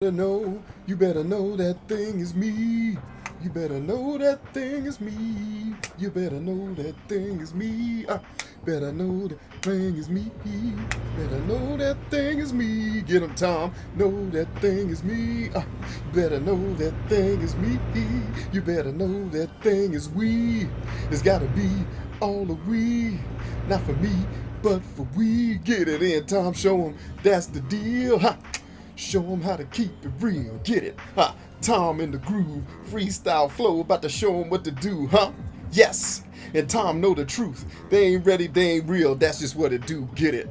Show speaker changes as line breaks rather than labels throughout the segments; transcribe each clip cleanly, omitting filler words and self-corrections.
You better know that thing is me. You better know that thing is me. You better know that thing is me. Better know that thing is me. Better know that thing is me. Get him, Tom. Know that thing is me. Better know that thing is me. You better know that thing is we. It's gotta be all of we. Not for me, but for we. Get it in, Tom. Show him that's the deal. Show them how to keep it real. Get it? Tom in the groove. Freestyle flow. About to show them what to do, huh? Yes. And Tom know the truth. They ain't ready, they ain't real. That's just what it do. Get it?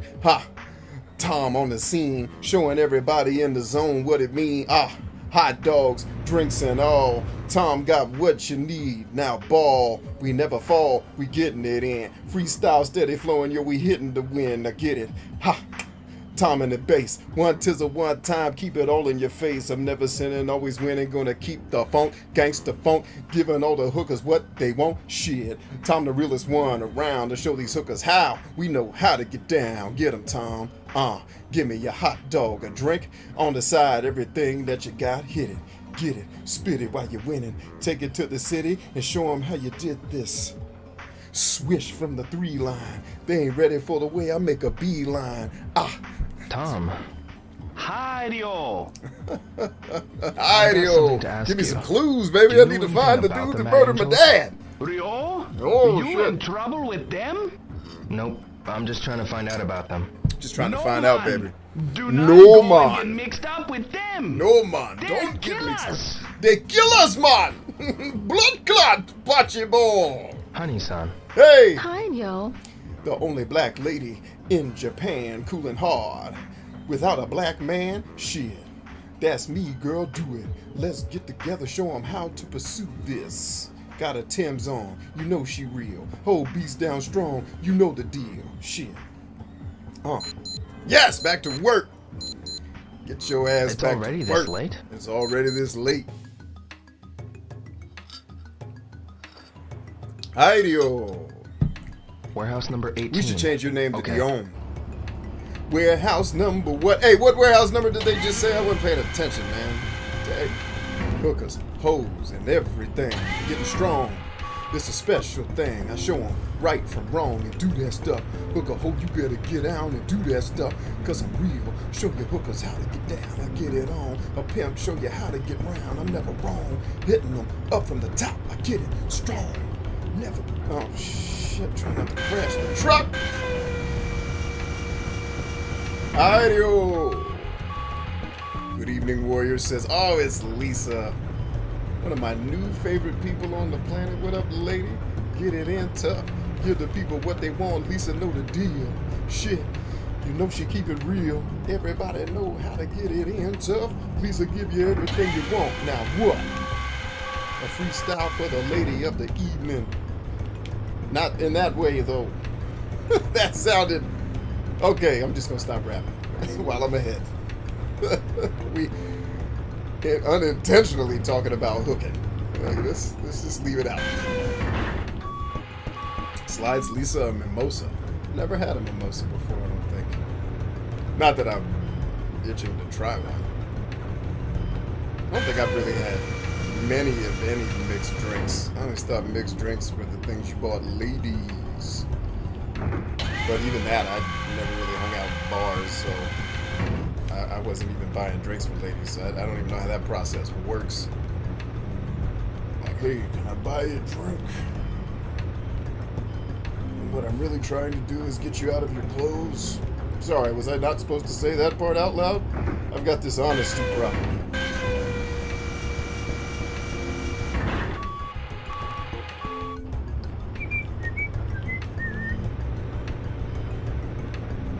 Tom on the scene. Showing everybody in the zone what it mean. Hot dogs, drinks and all. Tom got what you need. Now ball. We never fall. We getting it in. Freestyle steady flowing. Yo, we hitting the win. Now get it? Tom in the bass. One tizzle, one time, keep it all in your face. I'm never sinning, always winning. Gonna keep the funk, gangsta funk, giving all the hookers what they want. Shit, Tom the realest one around to show these hookers how we know how to get down. Get 'em, Tom. Give me your hot dog, a drink on the side. Everything that you got, hit it, get it, spit it while you're winning. Take it to the city and show 'em how you did this. Swish from the 3 line. They ain't ready for the way I make a beeline.
Tom. Hi-dio!
Hi-dio! Give me some clues, baby. I need to find the dude that murdered my dad.
Rio?
Oh,
you
shit.
in trouble with them? Nope. I'm just trying to find out about them.
Just trying to find out, baby.
Do not
No,
go
man.
and get mixed up with them.
No, man.
They
Don't get
kill
mixed
us.
up. They kill us, man. Blood clot, bocce ball.
Honey-san.
Hey.
Hi, yo.
The only black lady in Japan, coolin' hard. Without a black man, shit. That's me, girl, do it. Let's get together, show 'em how to pursue this. Got a Tim's on, you know she real. Whole beast down strong, you know the deal. Shit. Yes, back to work. Get your ass
It's
back
already
to work.
this late?
It's already this late. Hi-dio.
Warehouse number 18.
We should change your name to
Okay.
Dion. Warehouse number what? Hey, what warehouse number did they just say? I wasn't paying attention, man. Dang. Hookers, hoes, and everything. Getting strong. This a special thing. I show them right from wrong and do that stuff. Hooker, ho, you better get down and do that stuff. Cause I'm real. Show your hookers how to get down. I get it on. A pimp, show you how to get round. I'm never wrong. Hitting them up from the top. I get it strong. Never. Oh, shit. Trying not to crash the truck. Hi-yo. Good evening, Warrior says, oh, it's Lisa. One of my new favorite people on the planet. What up, lady? Get it in tough. Give the people what they want. Lisa know the deal. Shit. You know she keep it real. Everybody know how to get it in tough. Lisa give you everything you want. Now what? A freestyle for the lady of the evening. Not in that way, though. That sounded... Okay, I'm just gonna stop rapping while I'm ahead. We unintentionally talking about hooking. Let's just leave it out. Slides Lisa a mimosa. Never had a mimosa before, I don't think. Not that I'm itching to try one. I don't think I've really had many, if any, mixed drinks. I always thought mixed drinks were the things you bought ladies. But even that, I never really hung out in bars, so I wasn't even buying drinks for ladies. So I don't even know how that process works. Like, hey, can I buy you a drink? And what I'm really trying to do is get you out of your clothes. Sorry, was I not supposed to say that part out loud? I've got this honesty problem.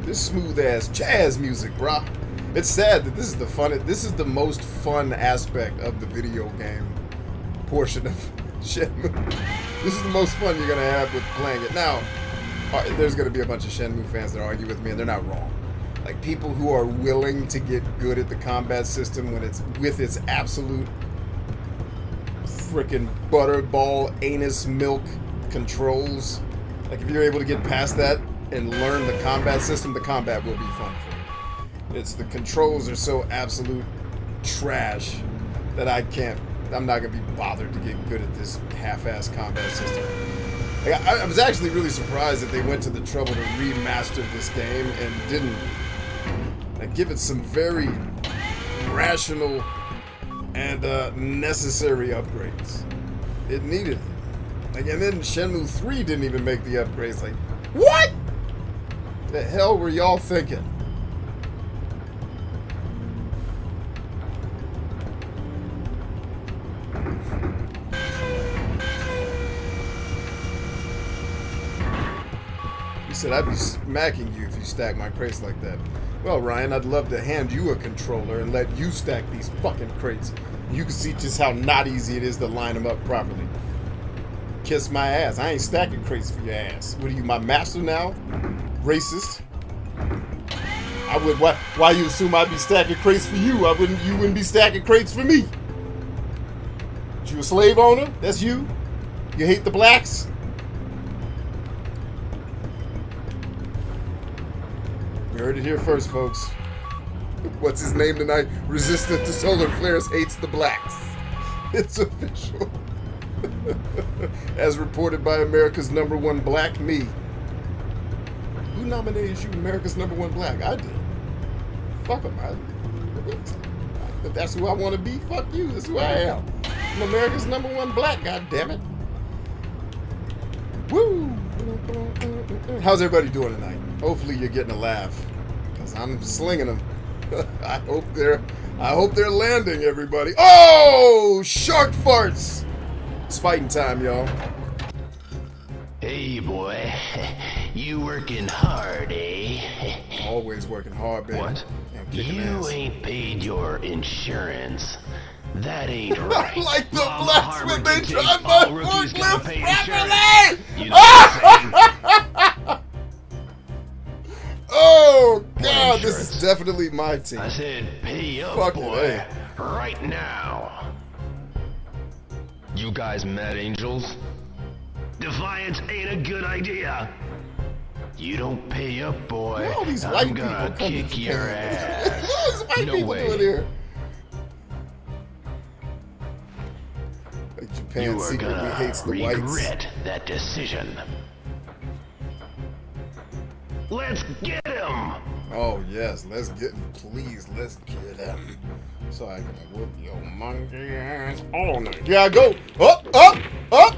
This smooth ass jazz music, brah. It's sad that this is the most fun aspect of the video game portion of Shenmue. This is the most fun you're gonna have with playing it. Now, there's gonna be a bunch of Shenmue fans that argue with me, and they're not wrong. Like people who are willing to get good at the combat system when it's with its absolute freaking butterball anus milk controls. Like if you're able to get past that and learn the combat system, the combat will be fun for you. It's the controls are so absolute trash that I'm not gonna be bothered to get good at this half-ass combat system. Like, I was actually really surprised that they went to the trouble to remaster this game and didn't give it some very rational and necessary upgrades. It needed it. Like, and then Shenmue 3 didn't even make the upgrades. Like, what? The hell were y'all thinking? He said, I'd be smacking you if you stack my crates like that. Well, Ryan, I'd love to hand you a controller and let you stack these fucking crates. You can see just how not easy it is to line them up properly. Kiss my ass. I ain't stacking crates for your ass. What are you, my master now? Racist. I would. Why you assume I'd be stacking crates for you? You wouldn't be stacking crates for me. You a slave owner? That's you? You hate the blacks? You heard it here first, folks. What's his name tonight? Resistant to solar flares, hates the blacks. It's official. As reported by America's #1 black, me. Who nominated you America's #1 black? I did. Fuck him. If that's who I want to be, fuck you. That's who I am. I'm America's #1 black, goddammit. Woo! How's everybody doing tonight? Hopefully you're getting a laugh, because I'm slinging them. I hope they're landing, everybody. Oh! Shark farts! It's fighting time, y'all.
Hey, boy. You working hard, eh?
Always working hard, baby.
What?
And kicking
You
ass.
ain't paid your insurance. That ain't right.
Like the
Mama
blacks
Harvard
when they
thinks
drive my
all rookies gotta
forklift
pay
properly!
insurance. You know what I'm saying?
Oh, God,
What
this is
insurance?
definitely my team.
I said pay up,
Fuck it,
boy.
hey.
Right now. You guys mad angels? Defiance ain't a good idea. You don't pay up, boy.
What are all these white
I'm
people
gonna
coming
kick
to
your
Japan?
ass.
What are these white
No
people
way.
doing here? Like Japan
You are
secretly
gonna
hates the whites.
regret that decision. Let's get him!
Oh, yes, let's get him. Please, let's get him. So I can whoop your monkey ass all night. Here I go. Up, up, up.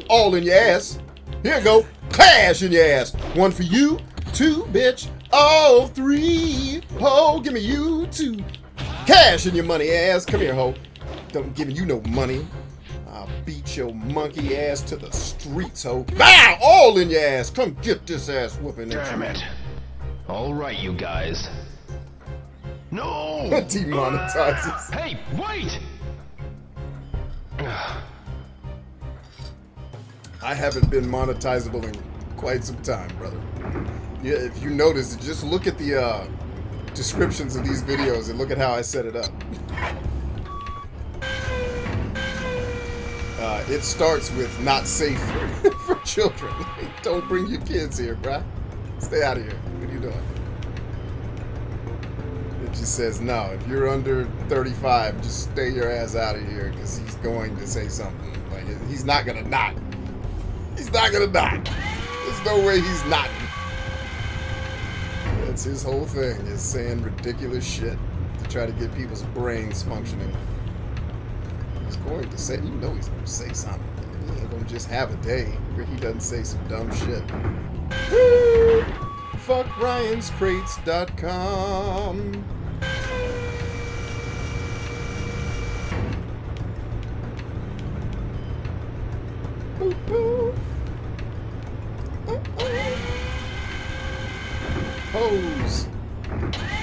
All in your ass. Here I go. Clash in your ass. 1 for you. 2, bitch. Oh, 3. Ho, give me you 2. Cash in your money ass. Come here, ho. Don't give you no money. I'll beat your monkey ass to the streets, ho. Bow! All in your ass. Come get this ass whooping.
Damn it. All right, you guys. No!
Demonetizes.
Hey, wait!
I haven't been monetizable in quite some time, brother. Yeah, if you notice, just look at the descriptions of these videos and look at how I set it up. It starts with not safe for children. Don't bring your kids here, bruh. Stay out of here. What are you doing? It just says, no, if you're under 35, just stay your ass out of here, because he's going to say something. Like, he's not going to not. He's not going to not. There's no way he's not. That's his whole thing, is saying ridiculous shit to try to get people's brains functioning. He's going to say, you know he's going to say something. He ain't going to just have a day where he doesn't say some dumb shit. Woo! FuckRyan'sCrates.com. Boop, boop. Hose.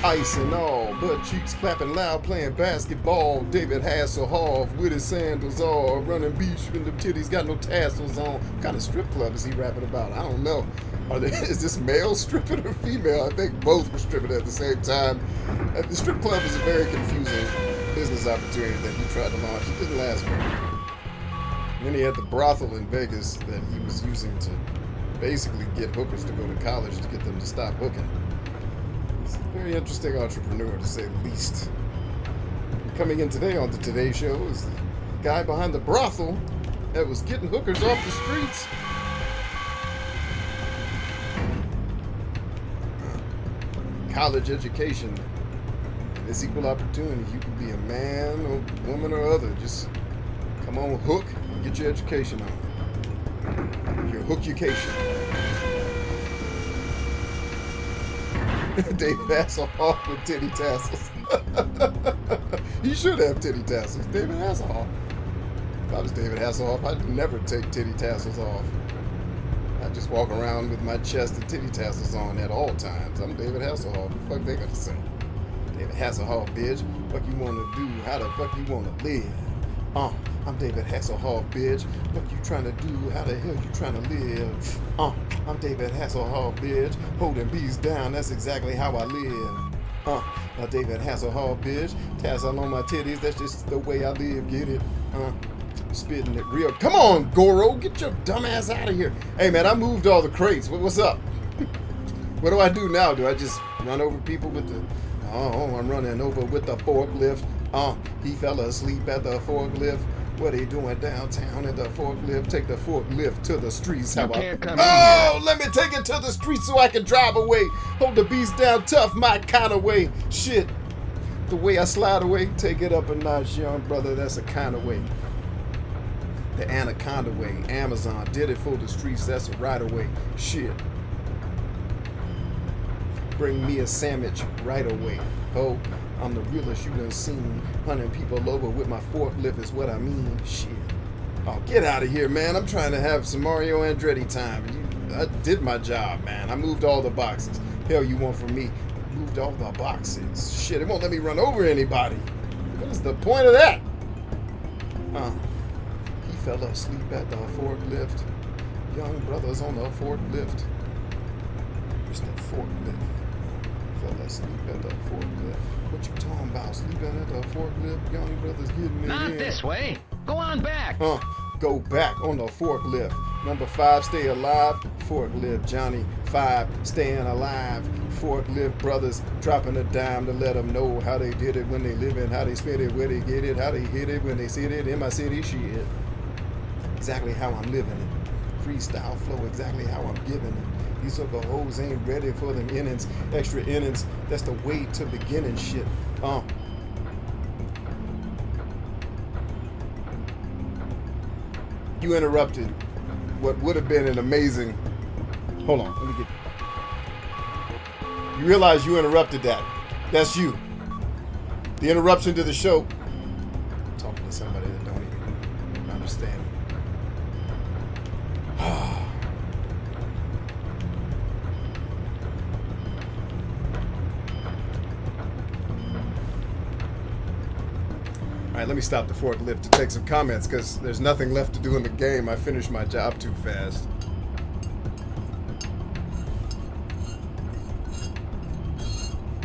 Ice and all, butt cheeks clapping loud, playing basketball. David Hasselhoff with his sandals all, running beach when the titties got no tassels on. What kind of strip club is he rapping about? I don't know. Is this male stripping or female? I think both were stripping at the same time. The strip club is a very confusing business opportunity that he tried to launch. It didn't last long. Then he had the brothel in Vegas that he was using to basically get hookers to go to college to get them to stop hooking. He's a very interesting entrepreneur, to say the least. Coming in today on the Today Show is the guy behind the brothel that was getting hookers off the streets. College education is equal opportunity. You can be a man or woman or other. Just come on, hook, and get your education on. Your hookucation. David Hasselhoff with titty tassels. He should have titty tassels. David Hasselhoff. If I was David Hasselhoff, I'd never take titty tassels off. I just walk around with my chest and titty tassels on at all times. I'm David Hasselhoff. The fuck they gonna say? David Hasselhoff, bitch. Fuck you wanna do? How the fuck you wanna live? I'm David Hasselhoff, bitch. What you trying to do? How the hell you trying to live? I'm David Hasselhoff, bitch. Holding bees down, that's exactly how I live. Now David Hasselhoff, bitch. Tassel on my titties, that's just the way I live, get it? Spitting it real. Come on, Goro, get your dumb ass out of here. Hey, man, I moved all the crates. What's up? What do I do now? Do I just run over people with the... Oh, I'm running over with the forklift. He fell asleep at the forklift. What they doing downtown at the forklift? Take the forklift to the streets. How let me take it to the streets so I can drive away. Hold the beast down tough, my kind of way. Shit. The way I slide away, take it up a notch, young brother. That's a kind of way. The anaconda way. Amazon did it for the streets. That's a right away. Shit. Bring me a sandwich right away. Oh, I'm the realest you done seen. Hunting people over with my forklift is what I mean. Shit. Oh, get out of here, man. I'm trying to have some Mario Andretti time. I did my job, man. I moved all the boxes. Hell you want from me? Moved all the boxes. Shit, it won't let me run over anybody. What is the point of that? He fell asleep at the forklift. Young brothers on the forklift. It's the forklift. Fell asleep at the forklift. What you talking about? Sleeping at the forklift? Young brothers getting it
Not
in.
this way. Go on back.
Go back on the forklift. Number 5, stay alive. Forklift Johnny 5, staying alive. Forklift brothers dropping a dime to let them know how they did it when they live it, how they spent it, where they get it, how they hit it when they sit it in my city. Shit. Exactly how I'm living it. Freestyle flow, exactly how I'm giving it. These other hoes ain't ready for them innings. Extra innings, that's the way to beginning shit. You interrupted what would have been an amazing... Hold on, let me get... You realize you interrupted that. That's you. The interruption to the show. I'm talking to somebody that don't even understand. Alright, let me stop the forklift to take some comments because there's nothing left to do in the game. I finished my job too fast.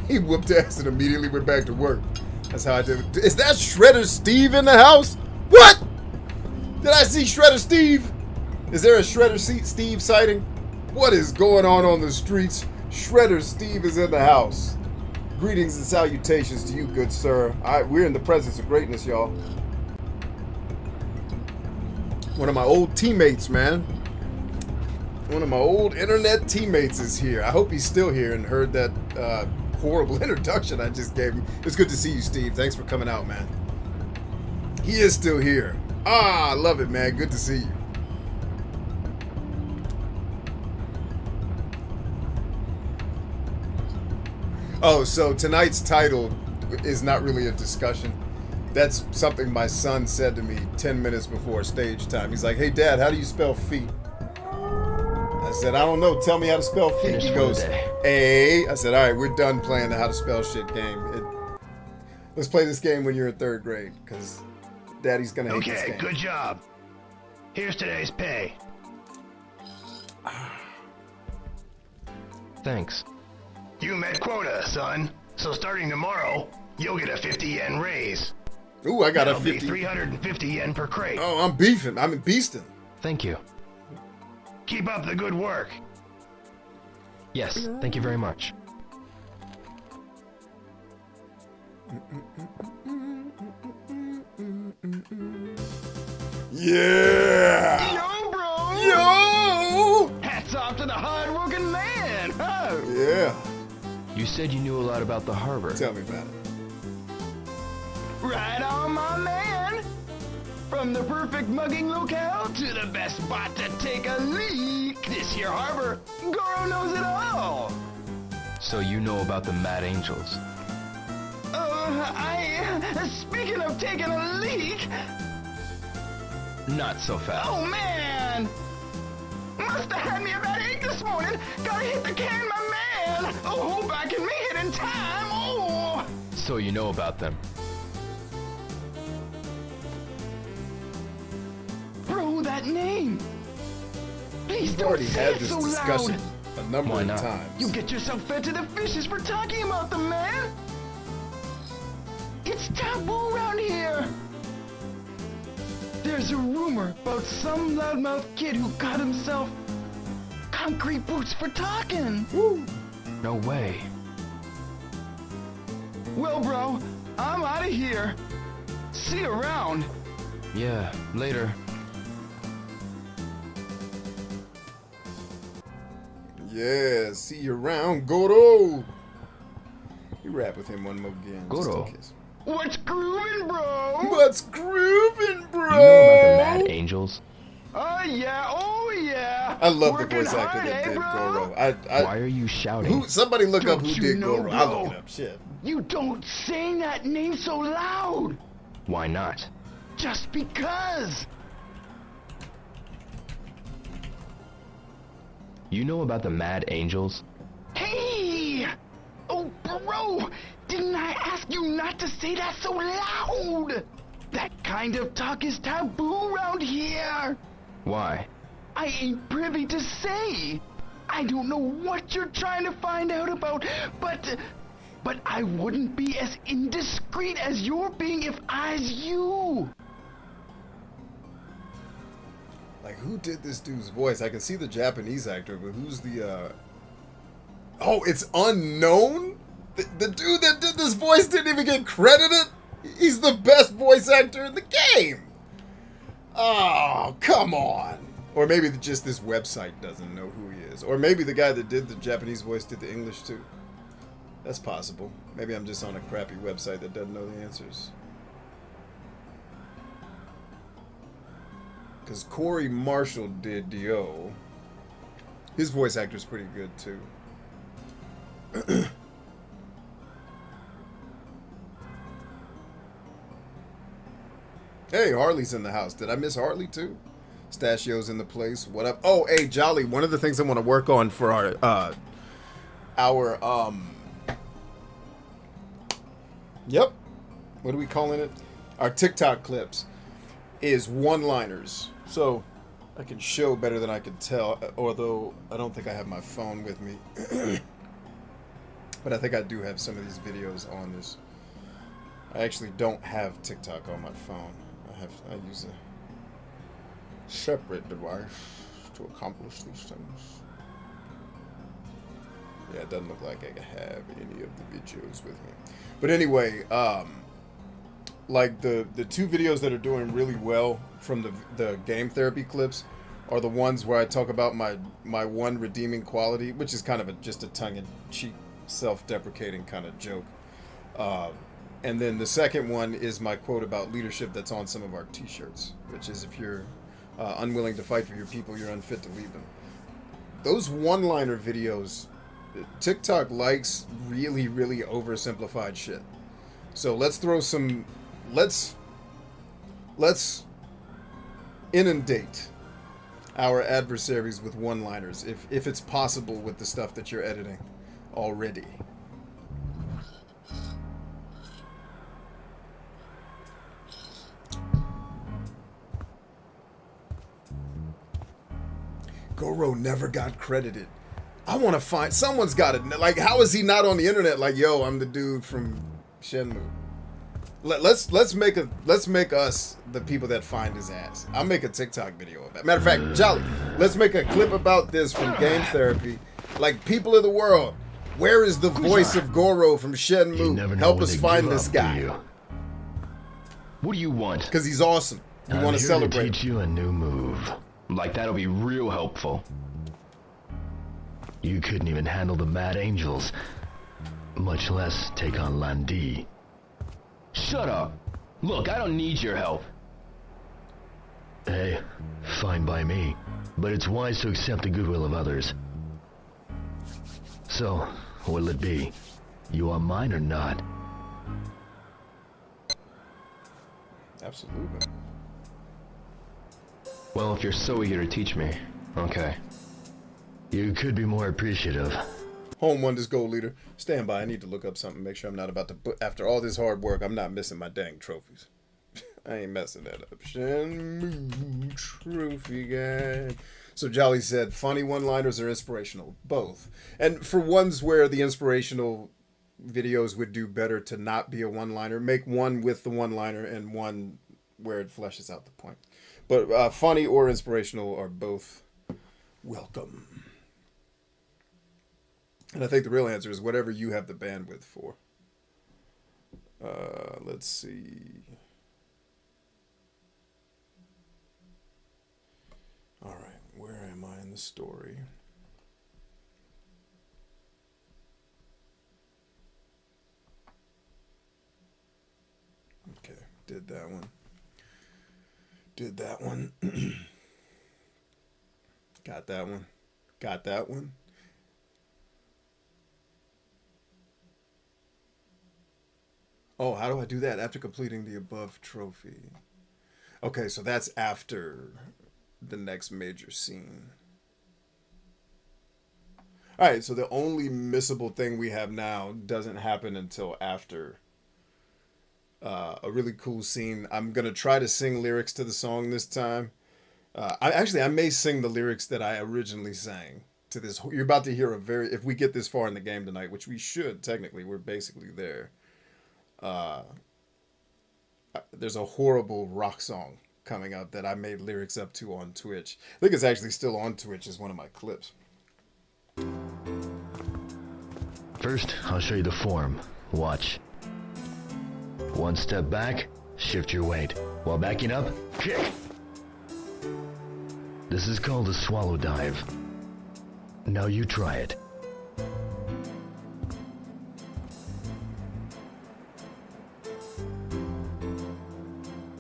He whooped ass and immediately went back to work. That's how I did it. Is that Shredder Steve in the house? What? Did I see Shredder Steve? Is there a Shredder Steve sighting? What is going on the streets? Shredder Steve is in the house. Greetings and salutations to you, good sir. We're in the presence of greatness, y'all. One of my old teammates, man. One of my old internet teammates is here. I hope he's still here and heard that horrible introduction I just gave him. It's good to see you, Steve. Thanks for coming out, man. He is still here. I love it, man. Good to see you. Oh, so tonight's title is not really a discussion. That's something my son said to me 10 minutes before stage time. He's like, hey, Dad, how do you spell feet? I said, I don't know. Tell me how to spell feet. He goes, A. I said, all right, we're done playing the how to spell shit game. Let's play this game when you're in 3rd grade, because Daddy's going to hate this game.
Okay, good job. Here's today's pay. Thanks. You met quota, son. So starting tomorrow, you'll get a 50 yen raise.
Ooh, I got
That'll
a 50.
be 350 yen per crate.
Oh, I'm beefing. I'm beasting.
Thank you.
Keep up the good work.
Yes, thank you very much.
Yeah!
Yo, bro!
Yo!
Hats off to the hard-working man! Huh?
Yeah.
You said you knew a lot about the harbor.
Tell me about it.
Right on, my man! From the perfect mugging locale to the best spot to take a leak, this here harbor, Goro knows it all!
So you know about the Mad Angels.
Speaking of taking a leak,
Not so fast.
oh man! Must have had me a bad egg this morning. Gotta hit the can, my man! Oh, hope I can make it in time, oh!
So you know about them.
Bro, that name! Please
We've
don't
already
say
had
it
this
so
discussion
loud.
a number
Why
of
not?
times.
You get yourself fed to the fishes for talking about them, man! It's taboo around here! There's a rumor about some loudmouth kid who got himself concrete boots for talking!
Woo.
No way.
Well, bro, I'm out of here. See you around.
Yeah, later.
Yeah, see you around, Goro. You rap with him one more again. just in
Goro?
case.
What's grooving, bro?
What's grooving, bro?
You know about the Mad Angels?
Oh yeah.
I love the
Working
voice actor
hard,
that
eh,
did
bro?
Goro.
Why are you shouting?
Who? Somebody look up
Don't
who
you
did
know,
Goro. I'll
bro?
look it up. Shit.
You don't say that name so loud.
Why not?
Just because.
You know about the Mad Angels?
Hey! Oh, bro! Didn't I ask you not to say that so loud? That kind of talk is taboo around here.
Why?
I ain't privy to say. I don't know what you're trying to find out about, but I wouldn't be as indiscreet as you're being if I's you.
Like, who did this dude's voice? I can see the Japanese actor, but who's the, Oh, it's unknown? The dude that did this voice didn't even get credited? He's the best voice actor in the game! Oh, come on! Or maybe just this website doesn't know who he is. Or maybe the guy that did the Japanese voice did the English too. That's possible. Maybe I'm just on a crappy website that doesn't know the answers. Because Corey Marshall did Dio. His voice actor's pretty good too. Hey, Harley's in the house. Did I miss Harley too? Stachio's in the place. What up? Oh, hey, Jolly. One of the things I want to work on for our yep. What are we calling it? Our TikTok clips is one-liners. So I can show better than I can tell, although I don't think I have my phone with me. But I think I do have some of these videos on this. I actually don't have TikTok on my phone. I use a separate device to accomplish these things. Yeah, it doesn't look like I have any of the videos with me. But anyway, like the two videos that are doing really well from the game therapy clips are the ones where I talk about my one redeeming quality, which is kind of just a tongue-in-cheek, self-deprecating kind of joke. And then the second one is my quote about leadership that's on some of our t-shirts, which is if you're unwilling to fight for your people, you're unfit to lead them. Those one-liner videos, TikTok likes really, really oversimplified shit. So let's inundate our adversaries with one-liners, if it's possible with the stuff that you're editing already. Goro never got credited. I want to find someone's got it. Like, how is he not on the internet? Like, yo, I'm the dude from Shenmue. Let's make us the people that find his ass. I'll make a TikTok video about it. Matter of fact, Jolly, let's make a clip about this from Game Therapy. Like, people of the world, where is the voice of Goro from Shenmue? Help us find this guy.
What do you want?
Because he's awesome. We
I'm
want to
here
celebrate.
to teach you a new move. Like that'll be real helpful. You couldn't even handle the Mad Angels, much less take on Landi. Shut up! Look, I don't need your help. Hey, fine by me, but it's wise to accept the goodwill of others. So, what'll it be? You are mine or not?
Absolutely.
Well, if you're so eager to teach me, okay.
You could be more appreciative.
Home wonders gold leader. Stand by. I need to look up something. Make sure I'm not about to put. After all this hard work, I'm not missing my dang trophies. I ain't messing that up. Shenmue trophy guy. So Jolly said, funny one-liners or inspirational? Both. And for ones where the inspirational videos would do better to not be a one-liner, make one with the one-liner and one where it fleshes out the point. But funny or inspirational are both welcome. And I think the real answer is whatever you have the bandwidth for. Let's see. All right, where am I in the story? Okay, did that one. Did that one. Got that one. Got that one. Oh, how do I do that after completing the above trophy? Okay, so that's after the next major scene. All right, so the only missable thing we have now doesn't happen until after a really cool scene. I'm going to try to sing lyrics to the song this time. I may sing the lyrics that I originally sang to this. You're about to hear if we get this far in the game tonight, which we should, technically, we're basically there. There's a horrible rock song coming up that I made lyrics up to on Twitch. I think it's actually still on Twitch as one of my clips.
First, I'll show you the form. Watch. One step back, shift your weight. While backing up, kick. This is called a swallow dive. Now you try it.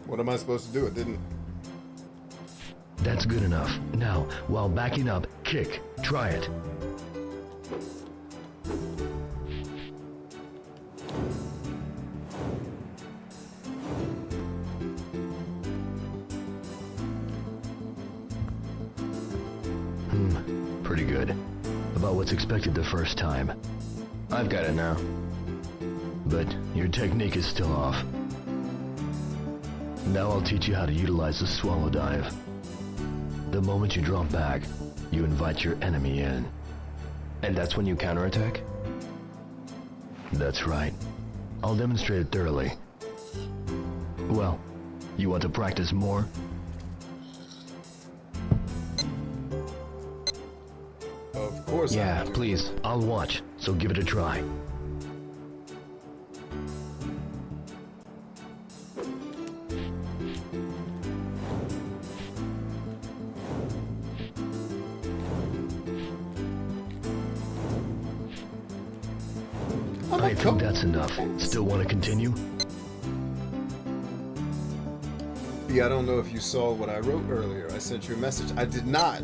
What am I supposed to do? It didn't.
That's good enough. Now, while backing up, kick. Try it. Pretty good. About what's expected the first time.
I've got it now.
But your technique is still off. Now I'll teach you how to utilize the swallow dive. The moment you drop back, you invite your enemy in.
And that's when you counterattack?
That's right. I'll demonstrate it thoroughly. Well, you want to practice more?
Of course.
Yeah, please.
I'll watch, so give it a try. I think that's enough. Still want to continue?
B, I don't know if you saw what I wrote earlier. I sent you a message. I did not.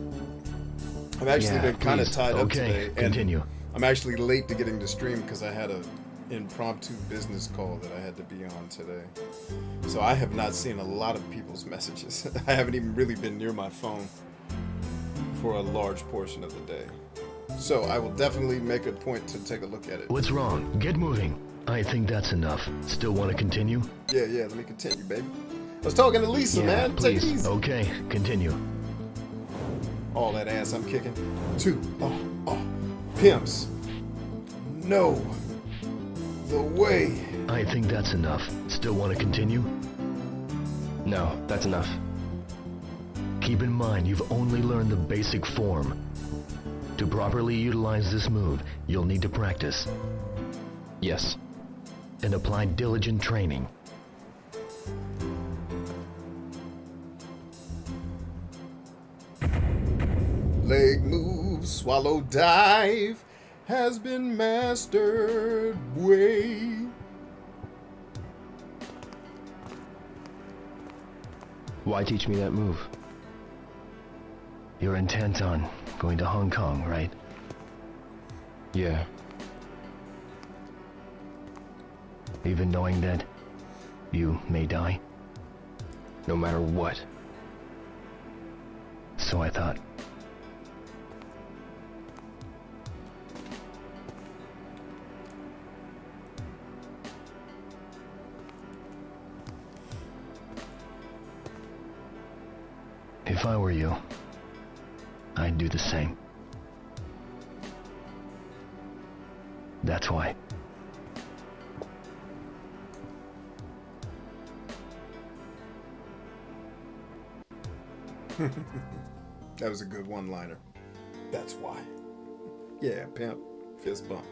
I've actually been kind of tied up today.
Continue.
I'm actually late to getting to stream because I had an impromptu business call that I had to be on today. So I have not seen a lot of people's messages. I haven't even really been near my phone for a large portion of the day. So I will definitely make a point to take a look at it.
What's wrong? Get moving. I think that's enough. Still want to continue?
Yeah, let me continue, baby. I was talking to Lisa, man.
Please.
Take it easy.
Okay, continue.
All that ass I'm kicking. 2. Pimps. No. The way.
I think that's enough. Still want to continue?
No, that's enough.
Keep in mind you've only learned the basic form. To properly utilize this move, you'll need to practice.
Yes.
And apply diligent training.
Leg move, swallow dive has been mastered way.
Why teach me that move? You're intent on going to Hong Kong, right? Yeah. Even knowing that you may die? No matter what. So I thought. If I were you, I'd do the same. That's why.
That was a good one-liner. That's why. Yeah, pimp. Fist bump.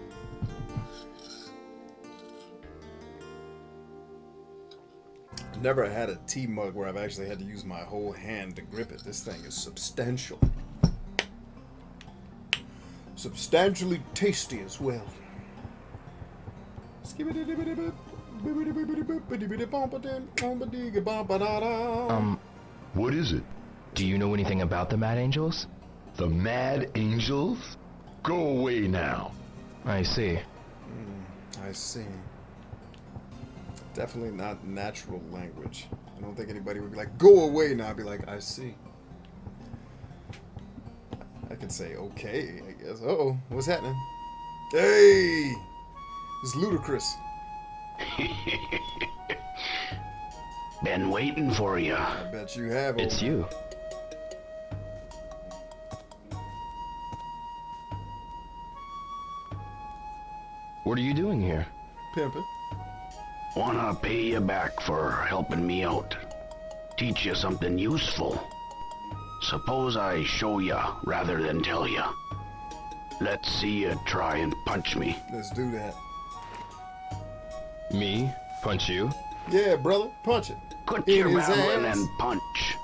Never had a tea mug where I've actually had to use my whole hand to grip it. This thing is substantial. Substantially tasty as well.
What is it? Do you know anything about the Mad Angels?
The Mad Angels? Go away now.
I see.
I see. Definitely not natural language. I don't think anybody would be like, go away now. I'd be like, I see. I could say, okay, I guess. Uh-oh, what's happening? Hey! It's ludicrous.
Been waiting for you.
I bet you have.
It's you. What are you doing here?
Pimpin'.
Wanna pay you back for helping me out. Teach you something useful. Suppose I show ya rather than tell ya. Let's see you try and punch me.
Let's do that.
Me? Punch you?
Yeah, brother. Punch it.
Quit
In
your
his
rambling
ass.
and punch.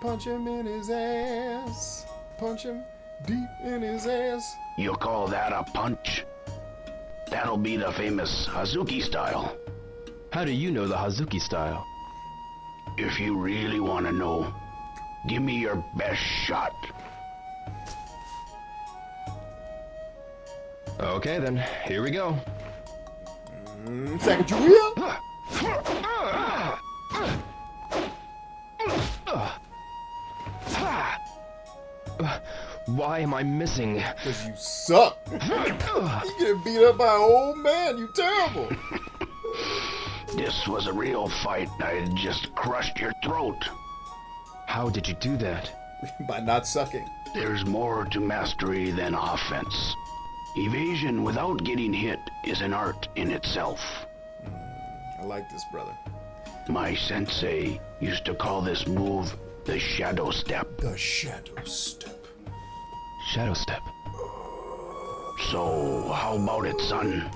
Punch him in his ass. Punch him deep in his ass.
You call that a punch? That'll be the famous Hazuki style.
How do you know the Hazuki style?
If you really want to know, give me your best shot.
Okay then, here we go.
Second you will.
Why am I missing?
Because you suck. You get beat up by an old man. You terrible.
This was a real fight. I just crushed your throat.
How did you do that?
By not sucking.
There's more to mastery than offense. Evasion without getting hit is an art in itself.
I like this, brother.
My sensei used to call this move the shadow step.
The shadow step.
Shadow step.
So, how about it, son?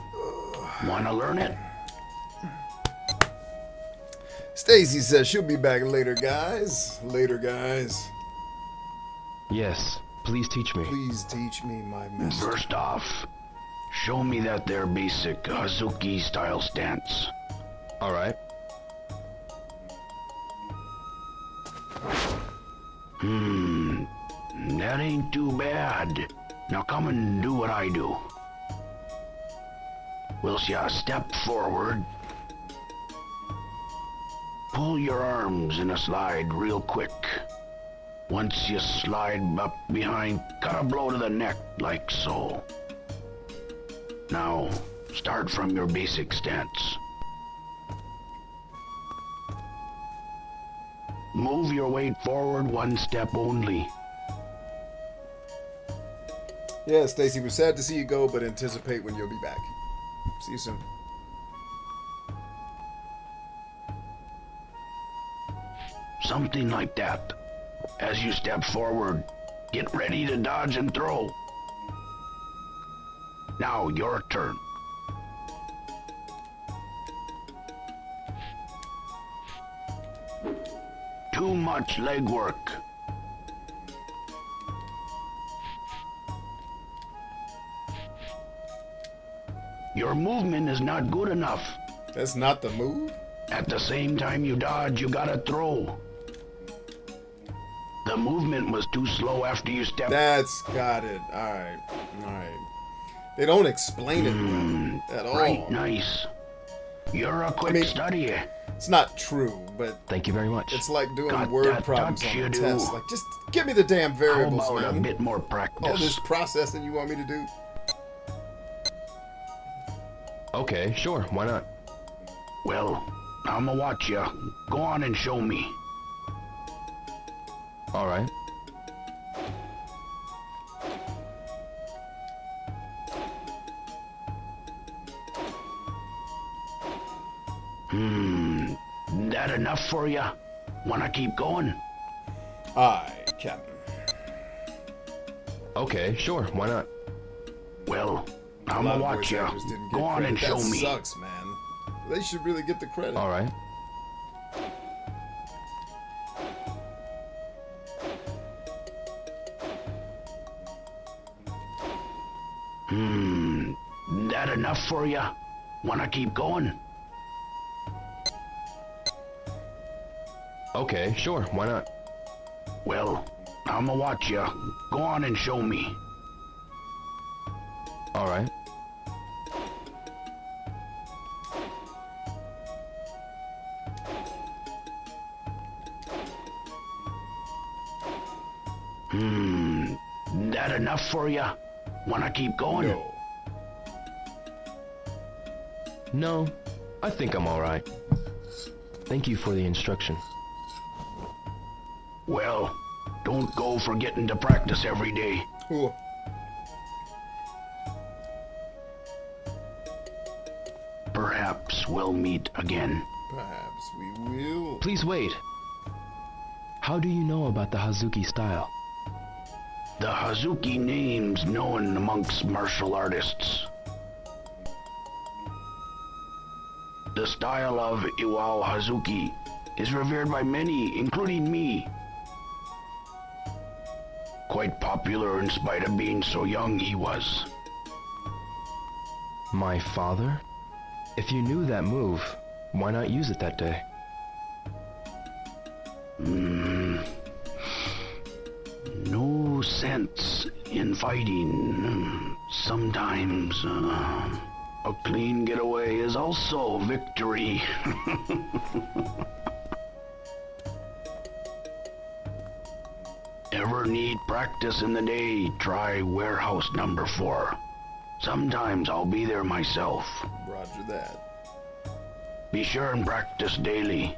Wanna learn it?
Stacy says she'll be back later, guys. Later, guys.
Yes, please teach me.
Please teach me my master.
First off, show me that their basic Hazuki style stance.
Alright.
That ain't too bad. Now come and do what I do. Whilst ya step forward, pull your arms in a slide real quick. Once you slide up behind, cut a blow to the neck, like so. Now, start from your basic stance. Move your weight forward one step only.
Yeah, Stacy, we're sad to see you go, but anticipate when you'll be back. See you soon.
Something like that. As you step forward, get ready to dodge and throw. Now, your turn. Too much leg work. Your movement is not good enough.
That's not the move?
At the same time you dodge, you gotta throw. The movement was too slow after you stepped.
That's got it. Alright. Alright. They don't explain it at all.
Right, nice. You're a quick study.
It's not true, but
Thank you very much.
it's like doing
Got
word
that
problems
touch
on
you
a
do.
test. Like, just give me the damn
How
variables,
about
man.
a bit more practice?
All this processing you want me to do?
Okay, sure, why not?
Well, I'ma watch ya. Go on and show me.
All right.
That enough for ya? Wanna keep going?
Aye, Captain.
Okay, sure, why not?
Well,
A lot
I'ma
of
watch
voice
ya.
actors didn't get
Go on
credit.
and show
That
me.
sucks, man. They should really get the credit.
All right.
That enough for ya? Wanna keep going?
Okay, sure, why not?
Well, I'ma watch ya. Go on and show me.
All right.
That enough for ya? Wanna keep going?
No.
No, I think I'm all right. Thank you for the instruction.
Well, don't go forgetting to practice every day.
Cool.
Perhaps we'll meet again.
Perhaps we will.
Please wait. How do you know about the Hazuki style?
The Hazuki name's known amongst martial artists. The style of Iwao Hazuki is revered by many, including me. Quite popular in spite of being so young he was.
My father? If you knew that move, why not use it that day?
No sense in fighting. Sometimes a clean getaway is also victory. Ever need practice in the day, try warehouse number 4. Sometimes I'll be there myself.
Roger that.
Be sure and practice daily.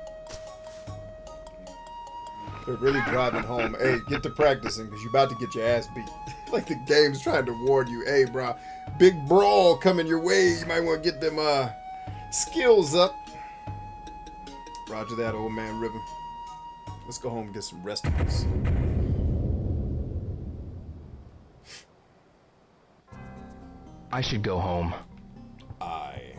They're really driving home. Hey, get to practicing because you're about to get your ass beat. Like the game's trying to warn you. Hey, bro, big brawl coming your way. You might want to get them skills up. Roger that, old man River. Let's go home and get some resticles.
I should go home.
Aye.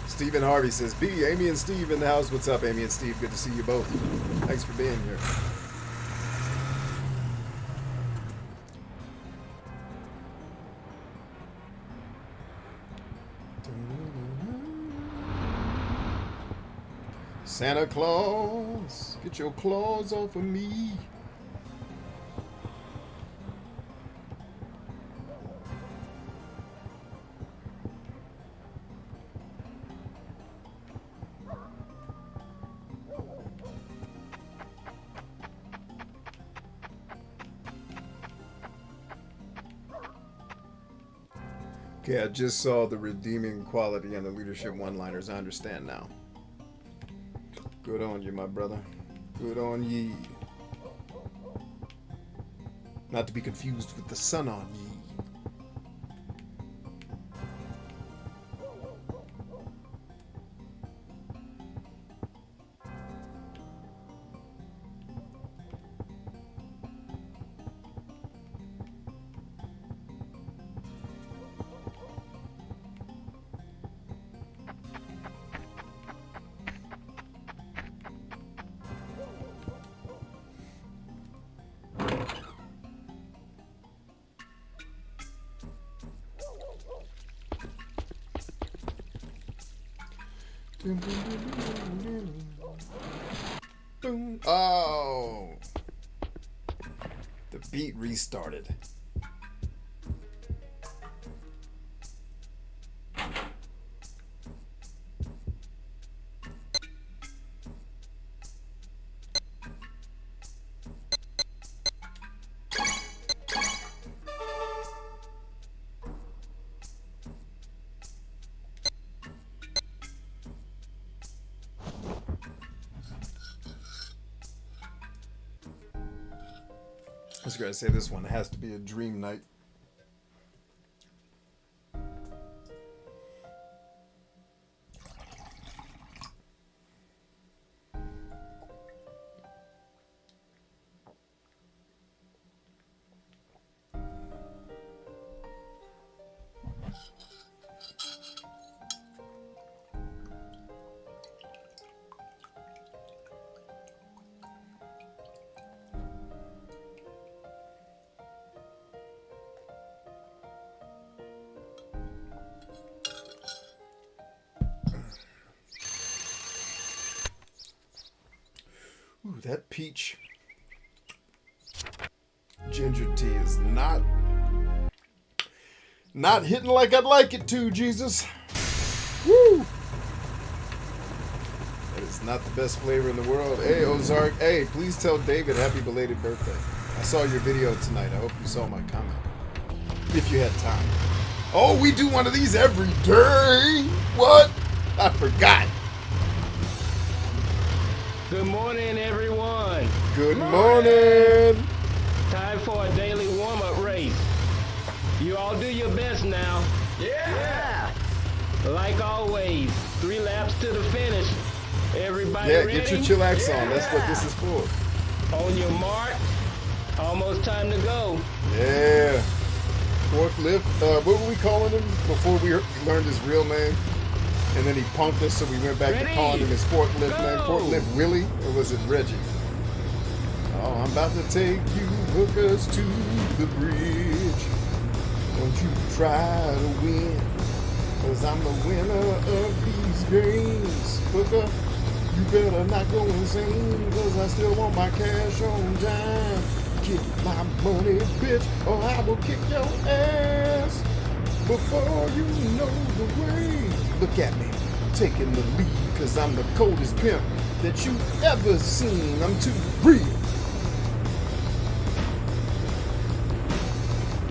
Stephen Harvey says, B, Amy and Steve in the house. What's up, Amy and Steve? Good to see you both. Thanks for being here. Santa Claus, get your claws off of me. Okay, I just saw the redeeming quality and the leadership one-liners. I understand now. Good on you, my brother. Good on ye. Not to be confused with the sun on ye. Boom. Oh, the beat restarted. I was gonna say this one has to be a dream night. Ooh, that peach ginger tea is not hitting like I'd like it to, Jesus. Woo! That is not the best flavor in the world. Hey, Ozark. Hey, please tell David happy belated birthday. I saw your video tonight. I hope you saw my comment. If you had time. Oh, we do one of these every day. What? I forgot.
Good morning, everyone.
Good morning.
Time for a daily warm-up race. You all do your best now. Yeah. Like always, 3 laps to the finish. Everybody ready?
Get your chillax on. That's what this is for.
On your mark. Almost time to go.
Yeah. Forklift. What were we calling him before we learned his real name? And then he punked us, so we went back to calling him his forklift name. Forklift Willie? Or was it Reggie? Oh, I'm about to take you hookers to the bridge. Don't you try to win, 'cause I'm the winner of these games. Hooker, you better not go insane, 'cause I still want my cash on dime. Get my money, bitch, or I will kick your ass before you know the way. Look at me, taking the lead, 'cause I'm the coldest pimp that you've ever seen. I'm too real.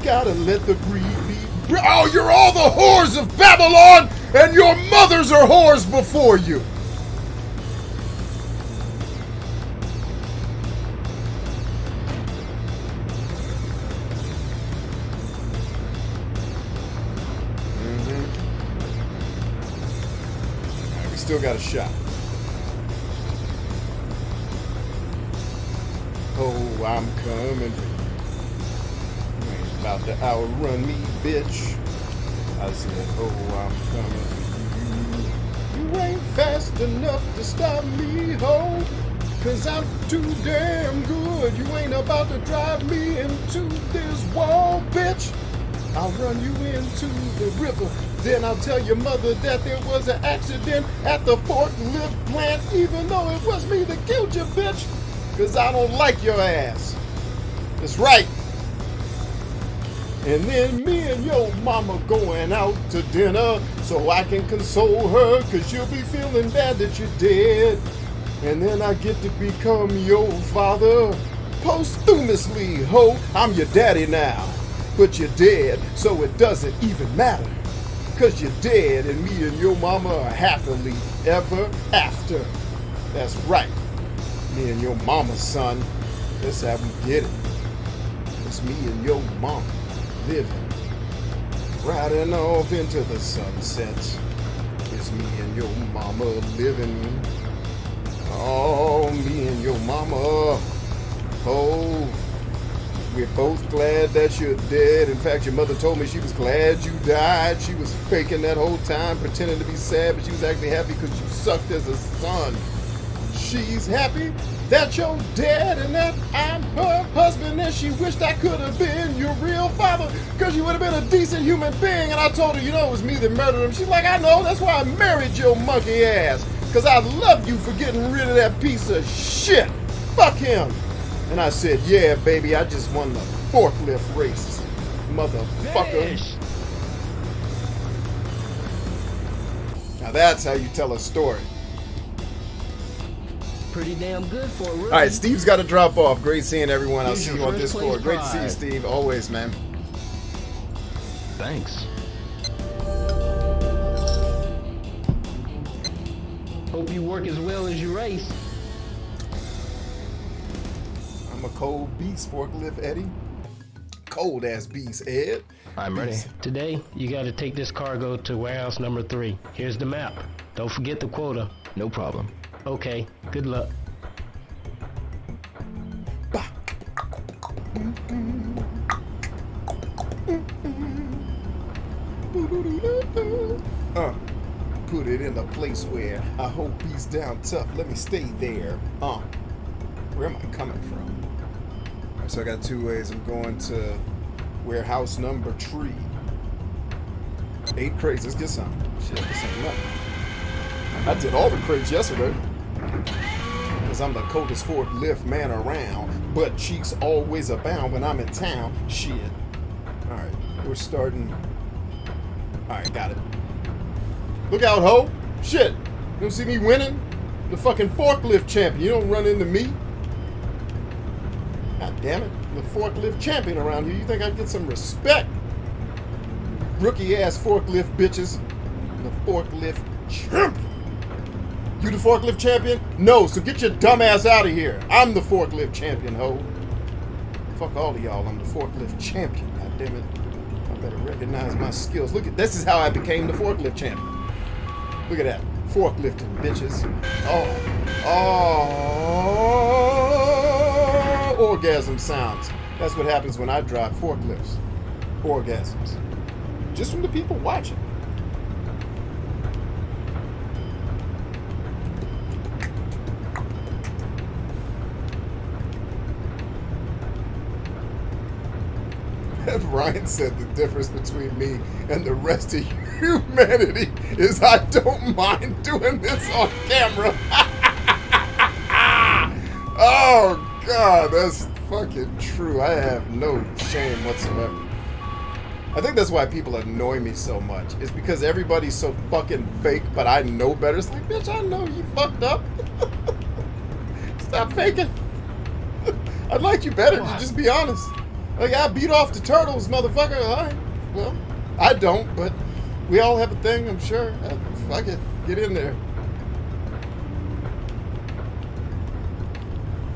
Gotta let the breed be. Oh, you're all the whores of Babylon, and your mothers are whores before you. All right, we still got a shot. Oh, I'm coming for you. About to outrun me, bitch. I said, oh, I'm coming for you. You ain't fast enough to stop me, ho. 'Cause I'm too damn good. You ain't about to drive me into this wall, bitch. I'll run you into the river. Then I'll tell your mother that there was an accident at the forklift plant, even though it was me that killed you, bitch. 'Cause I don't like your ass. That's right. And then me and your mama going out to dinner so I can console her, 'cause you'll be feeling bad that you're dead. And then I get to become your father posthumously, ho. I'm your daddy now, but you're dead, so it doesn't even matter. 'Cause you're dead and me and your mama are happily ever after. That's right. Me and your mama, son. That's how we did it. It's me and your mama living. Riding off into the sunset. It's me and your mama living. Oh, me and your mama. Oh, we're both glad that you're dead. In fact, your mother told me she was glad you died. She was faking that whole time, pretending to be sad, but she was actually happy because you sucked as a son. She's happy that you're dead and that I'm her husband, and she wished I could have been your real father because you would have been a decent human being. And I told her, you know, it was me that murdered him. She's like, I know, that's why I married your monkey ass, because I love you for getting rid of that piece of shit. Fuck him. And I said, yeah, baby, I just won the forklift race, motherfucker.
Fish.
Now that's how you tell a story.
Pretty damn good for a rookie.
All right, Steve's got to drop off. Great seeing everyone. I'll
Here's
see
your
you on
first
Discord.
place
Great to see you,
prize.
Steve. Always, man.
Thanks.
Hope you work as well as you race.
I'm a cold beast, forklift Eddie. Cold ass beast, Ed.
I'm ready.
Today, you gotta take this cargo to warehouse number 3. Here's the map. Don't forget the quota.
No problem.
Okay, good luck.
Put it in a place where I hope he's down tough. Let me stay there. Where am I coming from? All right, so I got 2 ways. I'm going to warehouse number 3. 8 crates. Let's get some. Shit, this ain't nothing. I did all the crates yesterday. Because I'm the coldest forklift man around. Butt cheeks always abound when I'm in town. Shit. Alright, we're starting. Alright, got it. Look out, ho! Shit! You don't see me winning? The fucking forklift champion. You don't run into me. God damn it. The forklift champion around here. You think I'd get some respect? Rookie ass forklift bitches. The forklift champion. You the forklift champion? No, so get your dumb ass out of here. I'm the forklift champion, ho. Fuck all of y'all, I'm the forklift champion. God damn it. I better recognize my skills. Look at this is how I became the forklift champion. Look at that. Forklifting, bitches. Oh, orgasm sounds. That's what happens when I drive forklifts. Orgasms. Just from the people watching. Bryant said the difference between me and the rest of humanity is I don't mind doing this on camera. Oh, God, that's fucking true. I have no shame whatsoever. I think that's why people annoy me so much. It's because everybody's so fucking fake, but I know better. It's like, bitch, I know you fucked up. Stop faking. I'd like you better to just be honest. Like, I beat off the turtles, motherfucker. All right. Well, I don't, but we all have a thing, I'm sure. Fuck it. Get in there.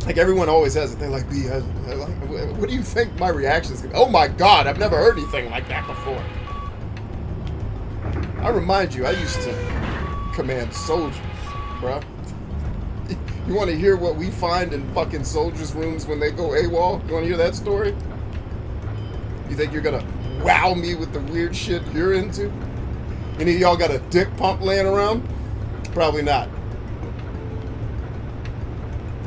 Like, everyone always has a thing like, B, what do you think my reaction is going to be? Oh my God, I've never heard anything like that before. I remind you, I used to command soldiers, bro. You want to hear what we find in fucking soldiers' rooms when they go AWOL? You want to hear that story? You think you're gonna wow me with the weird shit you're into? Any of y'all got a dick pump laying around? Probably not.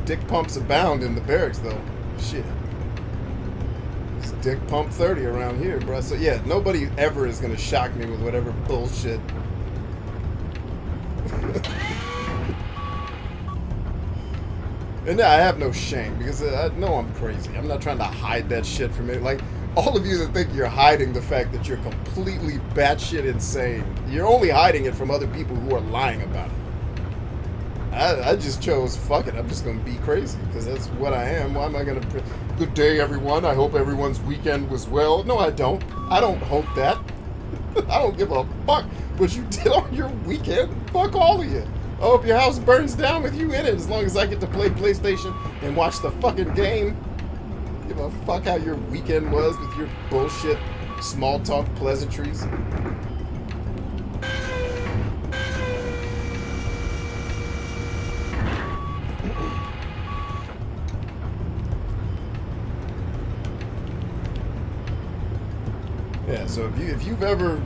Dick pumps abound in the barracks, though. Shit. It's dick pump 30 around here, bro. So yeah, nobody ever is gonna shock me with whatever bullshit. And I have no shame because I know I'm crazy. I'm not trying to hide that shit from it. Like, all of you that think you're hiding the fact that you're completely batshit insane, you're only hiding it from other people who are lying about it. I just chose, fuck it, I'm just going to be crazy because that's what I am. Why am I going to... Good day, everyone. I hope everyone's weekend was well. No, I don't. I don't hope that. I don't give a fuck what you did on your weekend. Fuck all of you. I hope your house burns down with you in it, as long as I get to play PlayStation and watch the fucking game. Give a fuck how your weekend was with your bullshit small talk pleasantries. Yeah, so if you've ever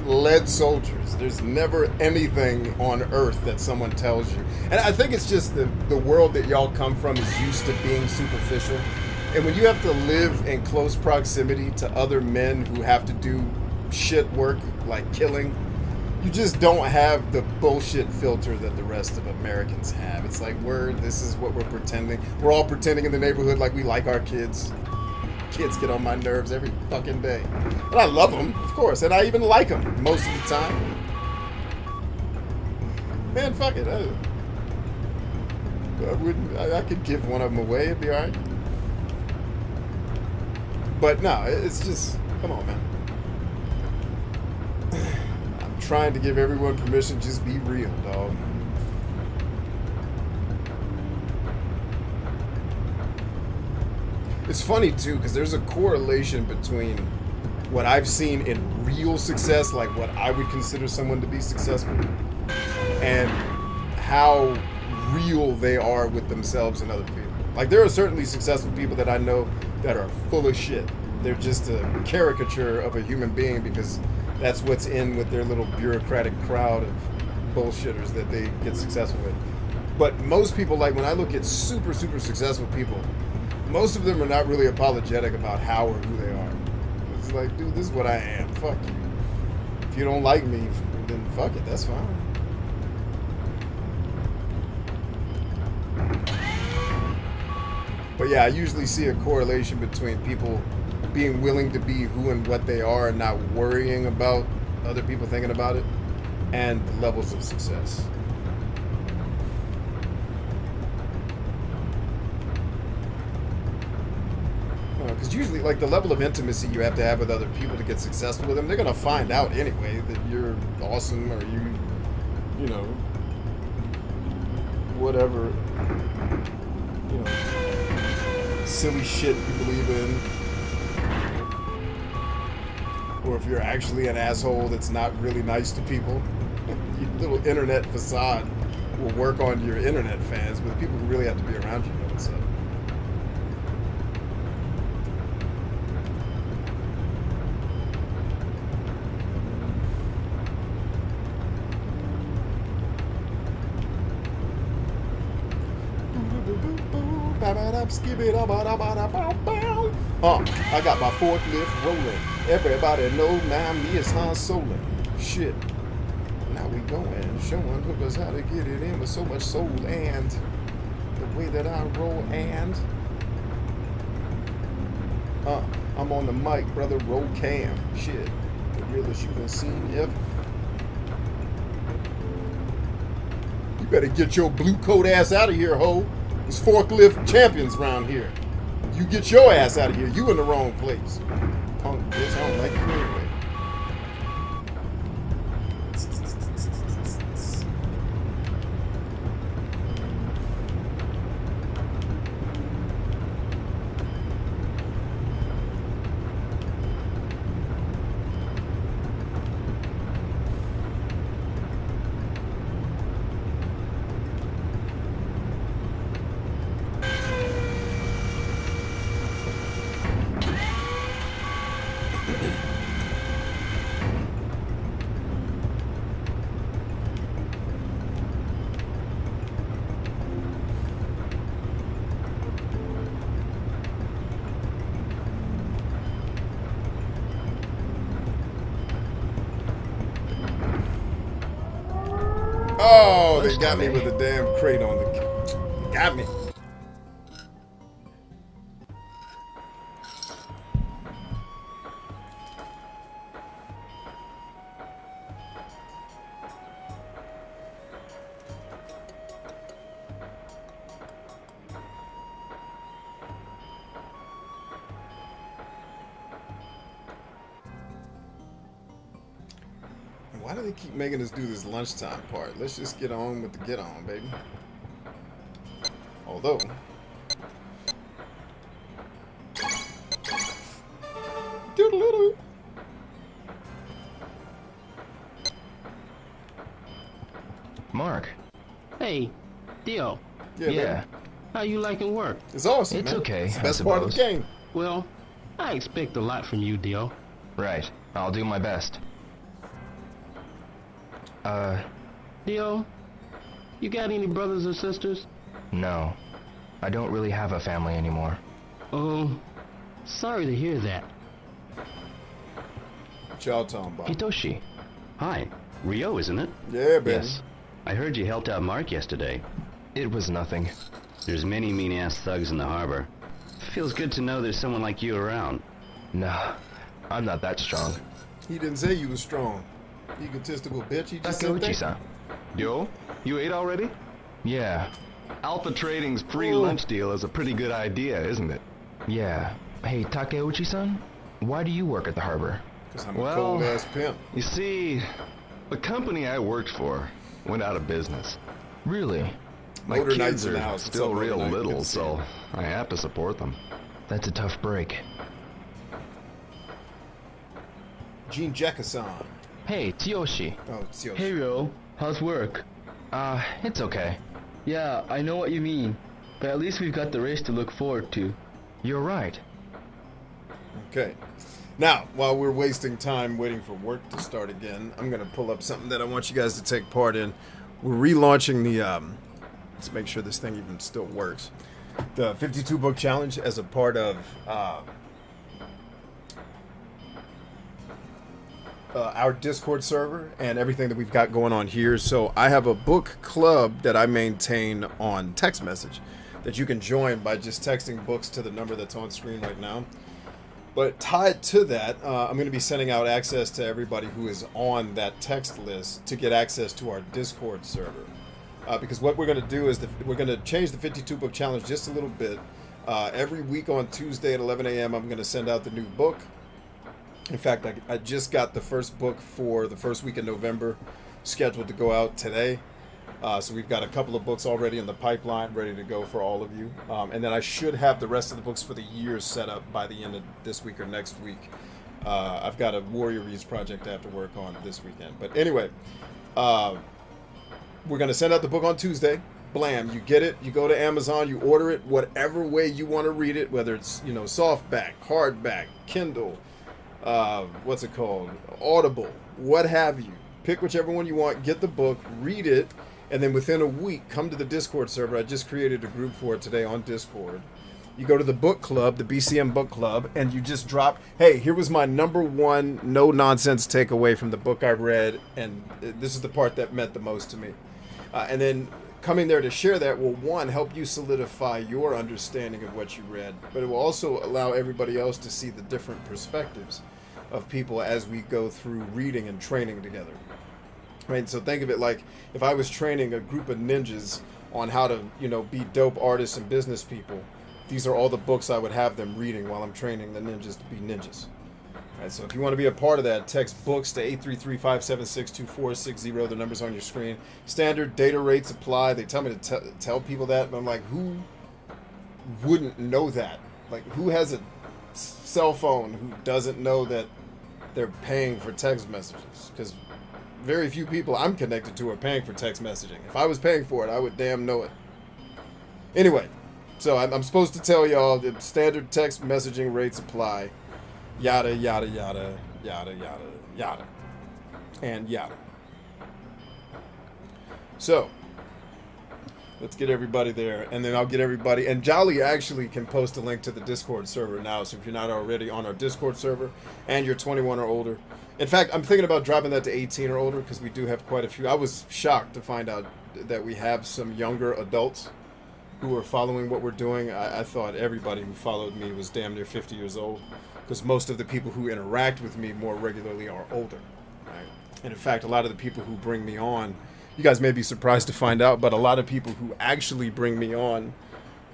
led soldiers, there's never anything on earth that someone tells you. And I think it's just the world that y'all come from is used to being superficial. And when you have to live in close proximity to other men who have to do shit work like killing, you just don't have the bullshit filter that the rest of Americans have. It's like, this is what we're pretending. We're all pretending in the neighborhood like we like our kids. Kids get on my nerves every fucking day. And I love them, of course, and I even like them most of the time. Man, fuck it. I could give one of them away, it'd be alright. But no, it's just, come on, man. I'm trying to give everyone permission, just be real, dog. It's funny, too, because there's a correlation between what I've seen in real success, like what I would consider someone to be successful, and how real they are with themselves and other people. Like, there are certainly successful people that I know that are full of shit. They're just a caricature of a human being because that's what's in with their little bureaucratic crowd of bullshitters that they get successful with. But most people, like when I look at super, super successful people, most of them are not really apologetic about how or who they are. It's like, dude, this is what I am. Fuck you. If you don't like me, then fuck it. That's fine. But yeah, I usually see a correlation between people being willing to be who and what they are and not worrying about other people thinking about it, and the levels of success. Because usually, like, the level of intimacy you have to have with other people to get successful with them, they're going to find out anyway that you're awesome, or you know, whatever, you know, silly shit you believe in. Or if you're actually an asshole that's not really nice to people. Your little internet facade will work on your internet fans, but the people who really have to be around you know what's up. I got my forklift rolling. Everybody know now me is Han Solo. Shit. Now we going, showing hookers how to get it in with so much soul and the way that I roll and I'm on the mic, brother. Roll cam. Shit. The realest you done seen ever. You better get your blue coat ass out of here, ho. There's forklift champions around here. You get your ass out of here. You in the wrong place. Punk bitch, I don't like you anyway. Oh, they got me with a damn crate on the... Got me. Why do they keep making us do this lunchtime part? Let's just get on with the get on, baby. Although... Doodle-doodle.
Mark.
Hey, Dio,
Yeah,
Yeah.
baby.
how you liking work?
It's awesome,
It's
man.
okay,
It's the
I
best part of the
suppose.
game.
Well, I expect a lot from you, Dio.
Right. I'll do my best.
Dio, you got any brothers or sisters?
No. I don't really have a family anymore.
Oh, sorry to hear that.
What y'all talking about?
Hitoshi. Hi. Rio, isn't it?
Yeah, baby.
Yes.
I heard you helped out Mark yesterday.
It was nothing.
There's many mean-ass thugs in the harbor. Feels good to know there's someone like you around.
Nah. I'm not that strong.
He didn't say you was strong. Egotistical bitch. He just said that.
Takeuchi-san.
Yo, you ate already?
Yeah.
Alpha Trading's pre-lunch deal is a pretty good idea, isn't it?
Yeah. Hey, Takeuchi-san? Why do you work at the harbor?
Because I'm a
Well-
cold-ass pimp.
You see, the company I worked for went out of business.
Really?
My
Motor nights
kids
in the
are
house. What's
still
up,
real
Motor Night? Good
little,
to see
so
you.
I have to support them.
That's a tough break.
Gene Jackasan.
Hey, Tsuyoshi.
Oh, it's yours.
Hey Ro, how's work?
It's okay.
Yeah, I know what you mean, but at least we've got the race to look forward to.
You're right.
Okay. Now, while we're wasting time waiting for work to start again, I'm going to pull up something that I want you guys to take part in. We're relaunching the, let's make sure this thing even still works. The 52 book challenge as a part of our Discord server and everything that we've got going on here. So I have a book club that I maintain on text message that you can join by just texting books to the number that's on screen right now. But tied to that, I'm going to be sending out access to everybody who is on that text list to get access to our Discord server. Because what we're going to do is we're going to change the 52 book challenge just a little bit. Every week on Tuesday at 11 a.m. I'm going to send out the new book. In fact, I just got the first book for the first week in November scheduled to go out today. So we've got a couple of books already in the pipeline ready to go for all of you. And then I should have the rest of the books for the year set up by the end of this week or next week. I've got a Warrior Reads project I have to work on this weekend. But anyway, we're going to send out the book on Tuesday. Blam, you get it, you go to Amazon, you order it, whatever way you want to read it, whether it's, softback, hardback, Kindle, what's it called, Audible, what have you. Pick whichever one you want, get the book, read it, and then within a week, come to the Discord server. I just created a group for it today on Discord. You go to the book club, the BCM book club, and you just drop, hey, here was my number one no-nonsense takeaway from the book I read, and this is the part that meant the most to me. And then coming there to share that will, one, help you solidify your understanding of what you read, but it will also allow everybody else to see the different perspectives of people as we go through reading and training together. Right, so think of it like if I was training a group of ninjas on how to, be dope artists and business people, these are all the books I would have them reading while I'm training the ninjas to be ninjas. Right, so if you want to be a part of that, text books to 833-576-2460. The number's on your screen. Standard data rates apply. They tell me to tell people that, but I'm like, who wouldn't know that? Like, who has a cell phone who doesn't know that they're paying for text messages? Because very few people I'm connected to are paying for text messaging. If I was paying for it, I would damn know it. Anyway, so I'm supposed to tell y'all that standard text messaging rates apply. Yada, yada, yada, yada, yada, yada, and yada. So, let's get everybody there, and then I'll get everybody, and Jolly actually can post a link to the Discord server now, so if you're not already on our Discord server, and you're 21 or older. In fact, I'm thinking about dropping that to 18 or older, because we do have quite a few. I was shocked to find out that we have some younger adults who are following what we're doing. I thought everybody who followed me was damn near 50 years old, because most of the people who interact with me more regularly are older. Right? And in fact, a lot of the people who bring me on, you guys may be surprised to find out, but a lot of people who actually bring me on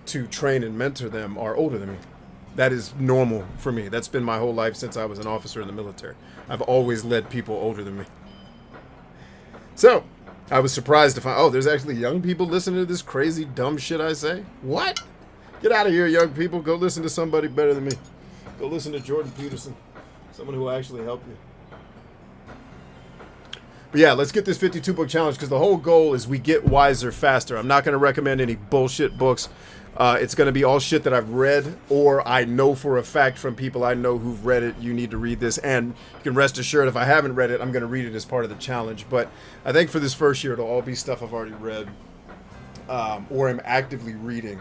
to train and mentor them are older than me. That is normal for me. That's been my whole life since I was an officer in the military. I've always led people older than me. So, I was surprised to find, oh, there's actually young people listening to this crazy, dumb shit I say? What? Get out of here, young people. Go listen to somebody better than me. Go listen to Jordan Peterson. Someone who will actually help you. But yeah, let's get this 52-book challenge, because the whole goal is we get wiser faster. I'm not going to recommend any bullshit books. It's going to be all shit that I've read, or I know for a fact from people I know who've read it, you need to read this. And you can rest assured, if I haven't read it, I'm going to read it as part of the challenge. But I think for this first year, it'll all be stuff I've already read, or am actively reading.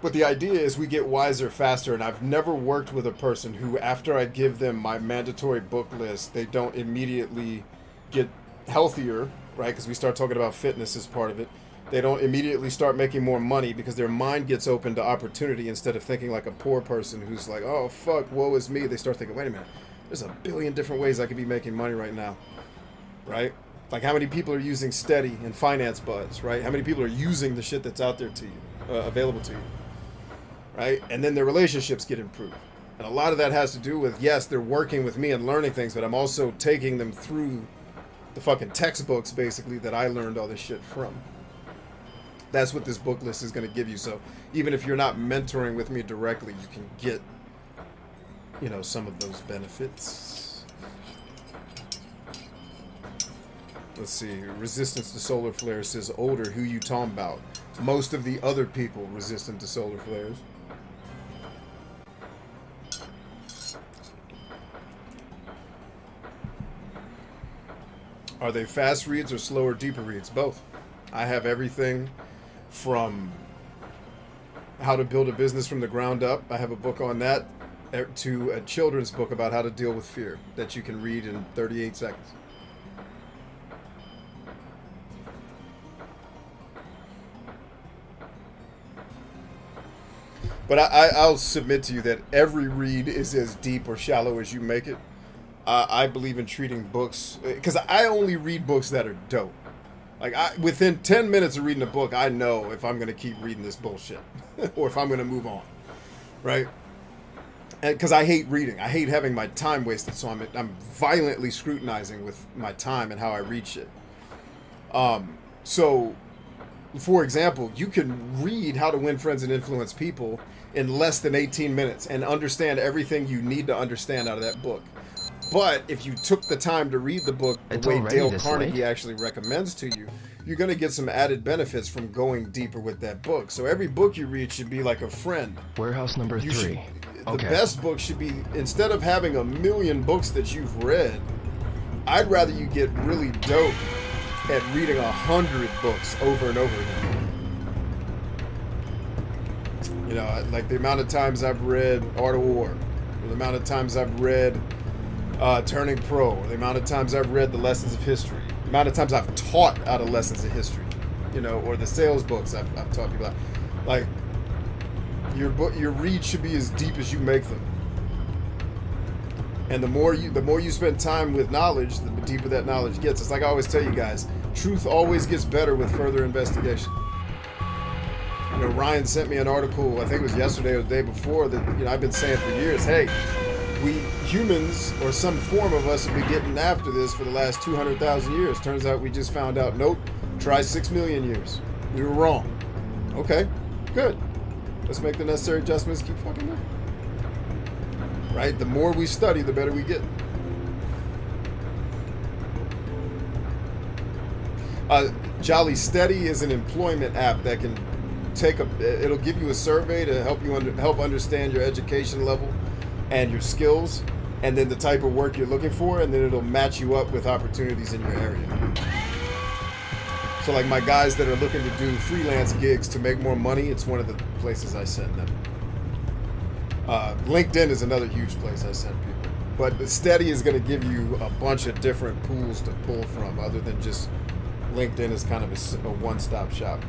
But the idea is we get wiser faster, and I've never worked with a person who, after I give them my mandatory book list, they don't immediately get healthier, right? Because we start talking about fitness as part of it. They don't immediately start making more money because their mind gets open to opportunity instead of thinking like a poor person who's like, oh, fuck, woe is me. They start thinking, wait a minute, there's a billion different ways I could be making money right now, right? Like how many people are using Steady and Finance Buzz, right? How many people are using the shit that's out there to you, available to you, right? And then their relationships get improved. And a lot of that has to do with, yes, they're working with me and learning things, but I'm also taking them through the fucking textbooks, basically, that I learned all this shit from. That's what this book list is going to give you. So even if you're not mentoring with me directly, you can get, you know, some of those benefits. Let's see. Resistance to solar flares says older. Who you talking about? Most of the other people resistant to solar flares. Are they fast reads or slower, deeper reads? Both. I have everything from how to build a business from the ground up. I have a book on that, to a children's book about how to deal with fear that you can read in 38 seconds. But I'll submit to you that every read is as deep or shallow as you make it. I believe in treating books, because I only read books that are dope. Like, within 10 minutes of reading a book, I know if I'm going to keep reading this bullshit or if I'm going to move on, right? Because I hate reading. I hate having my time wasted, so I'm violently scrutinizing with my time and how I read shit. So, for example, you can read How to Win Friends and Influence People in less than 18 minutes and understand everything you need to understand out of that book. But if you took the time to read the book the way Dale Carnegie actually recommends to you, you're going to get some added benefits from going deeper with that book. So every book you read should be like a friend.
Warehouse number 3.
The best book should be, instead of having a million books that you've read, I'd rather you get really dope at reading 100 books over and over again. You know, like the amount of times I've read Art of War, or the amount of times I've read Turning Pro, or the amount of times I've read the Lessons of History, the amount of times I've taught out of Lessons of History, you know, or the sales books I've taught people out. Like, your read should be as deep as you make them. And the more you spend time with knowledge, the deeper that knowledge gets. It's like I always tell you guys, truth always gets better with further investigation. You know, Ryan sent me an article, I think it was yesterday or the day before, that, you know, I've been saying for years, hey, we humans, or some form of us, have been getting after this for the last 200,000 years. Turns out we just found out, nope, try 6 million years. We were wrong. Okay, good. Let's make the necessary adjustments, keep fucking moving. Right? The more we study, the better we get. Jolly Steady is an employment app that can it'll give you a survey to help you help understand your education level and your skills, and then the type of work you're looking for, and then it'll match you up with opportunities in your area. So like my guys that are looking to do freelance gigs to make more money, it's one of the places I send them. LinkedIn is another huge place I send people. But the Steady is going to give you a bunch of different pools to pull from, other than just LinkedIn is kind of a one-stop shop.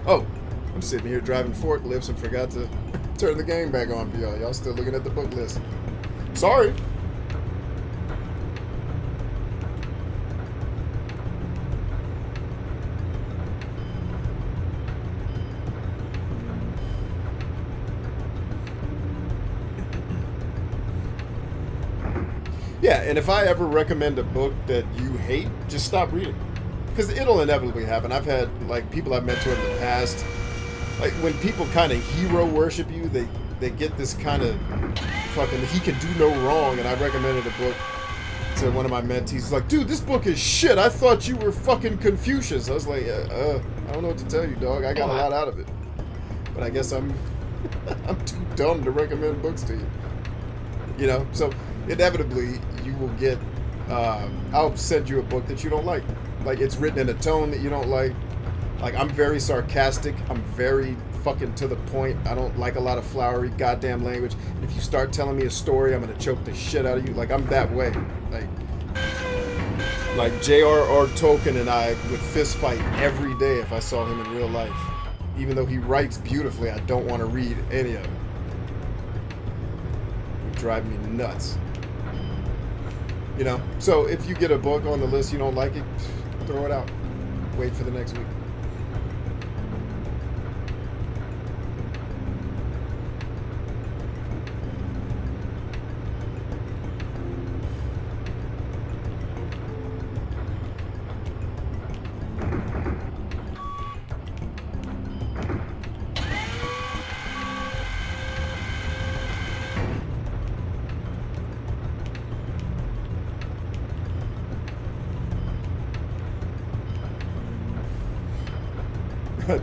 Oh, I'm sitting here driving forklifts and forgot to turn the game back on for y'all. Y'all still looking at the book list. Sorry. Yeah, and if I ever recommend a book that you hate, just stop reading. Because it'll inevitably happen. I've had, like, people I've mentored in the past, like, when people kind of hero worship you, they get this kind of fucking, he can do no wrong, and I recommended a book to one of my mentees. He's like, dude, this book is shit. I thought you were fucking Confucius. I was like, I don't know what to tell you, dog. I got a lot out of it. But I guess I'm too dumb to recommend books to you. You know, so inevitably you will get, I'll send you a book that you don't like. Like, it's written in a tone that you don't like. Like, I'm very sarcastic. I'm very fucking to the point. I don't like a lot of flowery goddamn language. If you start telling me a story, I'm gonna choke the shit out of you. Like, I'm that way. Like J.R.R. Tolkien and I would fist fight every day if I saw him in real life. Even though he writes beautifully, I don't want to read any of it. It would drive me nuts. You know? So if you get a book on the list you don't like it, throw it out. Wait for the next week.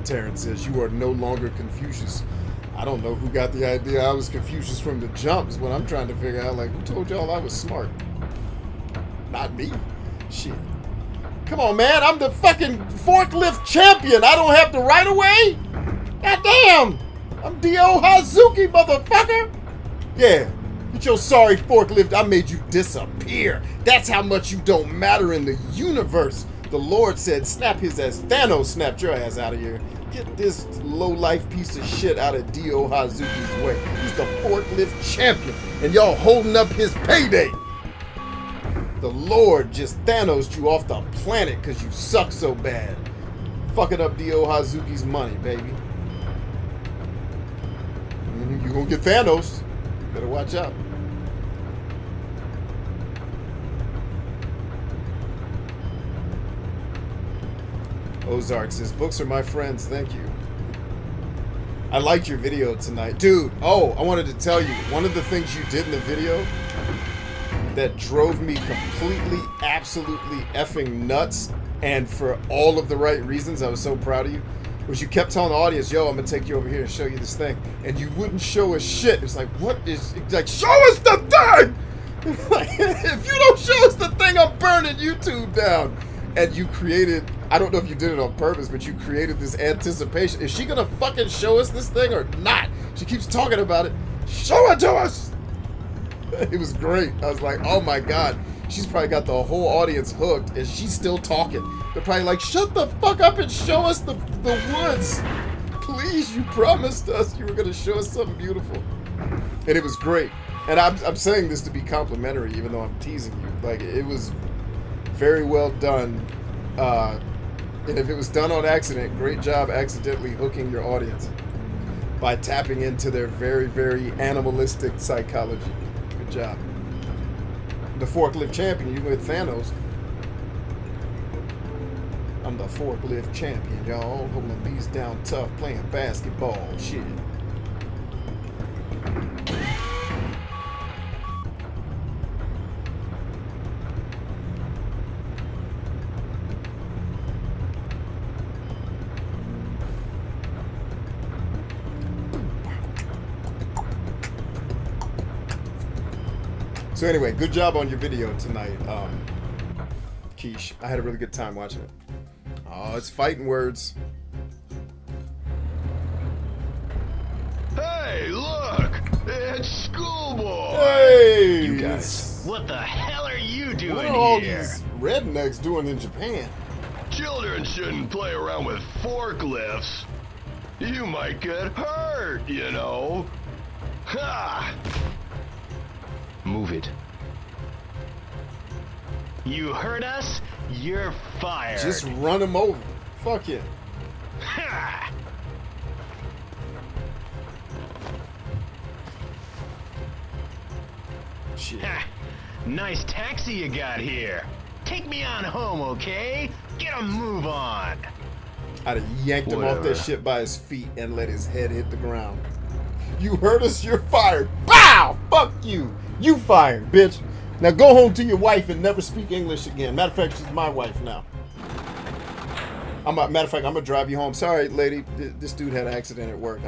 Terrence says, you are no longer Confucius. I don't know who got the idea I was Confucius from the jumps. What I'm trying to figure out, like, who told y'all I was smart? Not me. Shit. Come on, man. I'm the fucking forklift champion. I don't have the right of way? Goddamn. I'm D.O. Hazuki, motherfucker. Yeah. Get your sorry forklift. I made you disappear. That's how much you don't matter in the universe. The Lord said, snap his ass. Thanos snapped your ass out of here. Get this low-life piece of shit out of D.O. Hazuki's way. He's the forklift champion, and y'all holding up his payday. The Lord just Thanos'd you off the planet because you suck so bad. Fucking up D.O. Hazuki's money, baby. You gonna get Thanos. Better watch out. Ozark says, books are my friends, thank you. I liked your video tonight. Dude, oh, I wanted to tell you, one of the things you did in the video that drove me completely, absolutely effing nuts, and for all of the right reasons, I was so proud of you, was you kept telling the audience, yo, I'm gonna take you over here and show you this thing, and you wouldn't show us shit. It's like, what is, it's like, show us the thing! If you don't show us the thing, I'm burning YouTube down. And you created, I don't know if you did it on purpose, but you created this anticipation. Is she gonna fucking show us this thing or not? She keeps talking about it. Show it to us! It was great. I was like, oh my God. She's probably got the whole audience hooked and she's still talking. They're probably like, shut the fuck up and show us the woods. Please, you promised us you were gonna show us something beautiful. And it was great. And I'm saying this to be complimentary, even though I'm teasing you. Like, it was very well done. And if it was done on accident, great job accidentally hooking your audience by tapping into their very, very animalistic psychology. Good job. The forklift champion, you with Thanos. I'm the forklift champion, y'all. Holding these down tough, playing basketball. Shit. So anyway, good job on your video tonight, Quiche. I had a really good time watching it. Oh, it's fighting words.
Hey, look! It's Schoolboy!
Hey!
You guys, what the hell are you
What
doing
are all
here?
these rednecks doing in Japan?
Children shouldn't play around with forklifts. You might get hurt, you know. Ha!
Move it.
You heard us? You're fired.
Just run them over. Fuck it.
Ha!
Shit.
Ha!
Nice taxi you got here. Take me on home, okay? Get a move on.
I'd have yanked him off
Whatever.
that shit by his feet and let his head hit the ground. You heard us, you're fired. Bow! Fuck you. You fired, bitch. Now go home to your wife and never speak English again. Matter of fact, she's my wife now. Matter of fact, I'm gonna drive you home. Sorry, lady. This dude had an accident at work.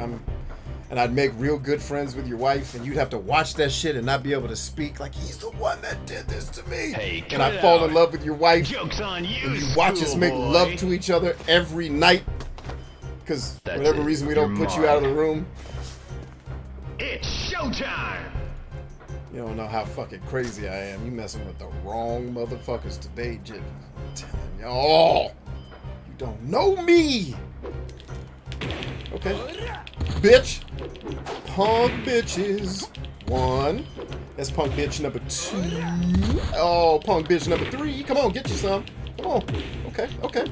And I'd make real good friends with your wife, and you'd have to watch that shit and not be able to speak like he's the one that did this to me.
Hey,
and I fall in love with your wife.
Joke's on you,
And you watch us make
schoolboy.
love to each other every night. Because for whatever reason we don't put you out of the room.
It's showtime.
You don't know how fucking crazy I am. You messing with the wrong motherfuckers today, Jim. I'm telling y'all. You don't know me. Okay. Bitch. Punk bitches. 1. That's punk bitch number 2. Oh, punk bitch number 3. Come on, get you some. Come on. Okay, okay.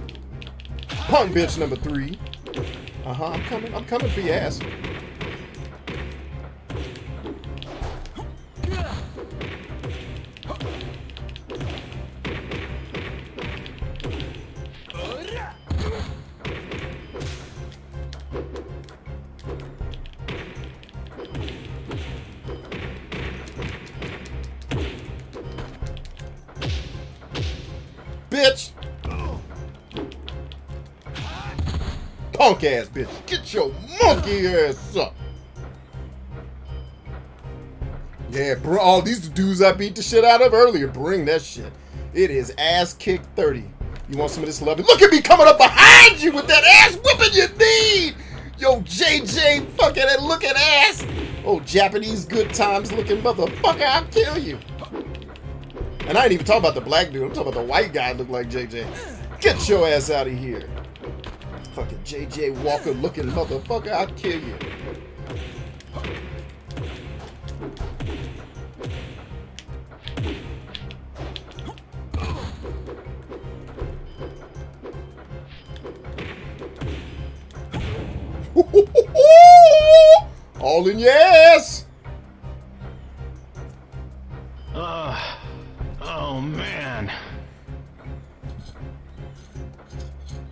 Punk bitch number 3. Uh-huh, I'm coming for your ass. Bitch! Punk ass bitch! Get your monkey ass up! Yeah, bro, all these dudes I beat the shit out of earlier, bring that shit. It is ass kick 30. You want some of this loving? Look at me coming up behind you with that ass whooping you need! Yo, JJ fucking that looking ass! Oh, Japanese good times looking motherfucker, I'll kill you! And I ain't even talking about the black dude. I'm talking about the white guy that look like JJ. Get your ass out of here. Fucking JJ Walker looking motherfucker. I'll kill you. All in your ass.
Oh man.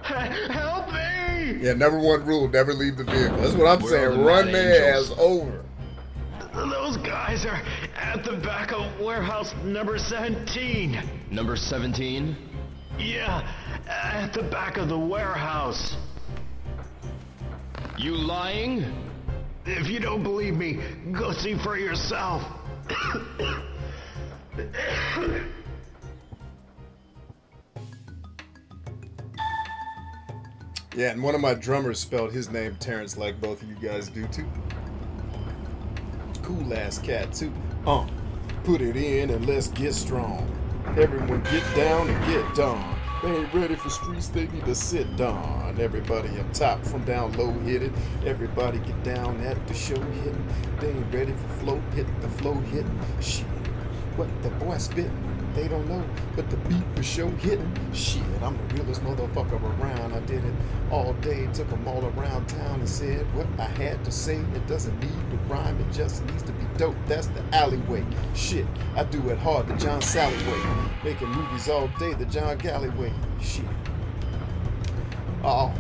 Help me!
Yeah, number 1 rule, never leave the vehicle. That's what I'm
Where
saying.
are the
Run
mad
their
angels?
ass over.
Those guys are at the back of warehouse number 17.
Number 17?
Yeah, at the back of the warehouse.
You lying?
If you don't believe me, go see for yourself.
Yeah, and one of my drummers spelled his name Terrence like both of you guys do too. Cool ass cat too. Put it in and let's get strong. Everyone get down and get done. They ain't ready for streets, they need to sit down. Everybody up top from down low hit it. Everybody get down at the show hitting. They ain't ready for float hit the flow hitting. Shit, what the boy spitting? They don't know, but the beat was show hitting. Shit, I'm the realest motherfucker around. I did it all day, took them all around town and said what I had to say. It doesn't need to rhyme, it just needs to be dope. That's the alleyway. Shit, I do it hard, the John Sally way. Making movies all day, the John Galley way. Shit. Oh.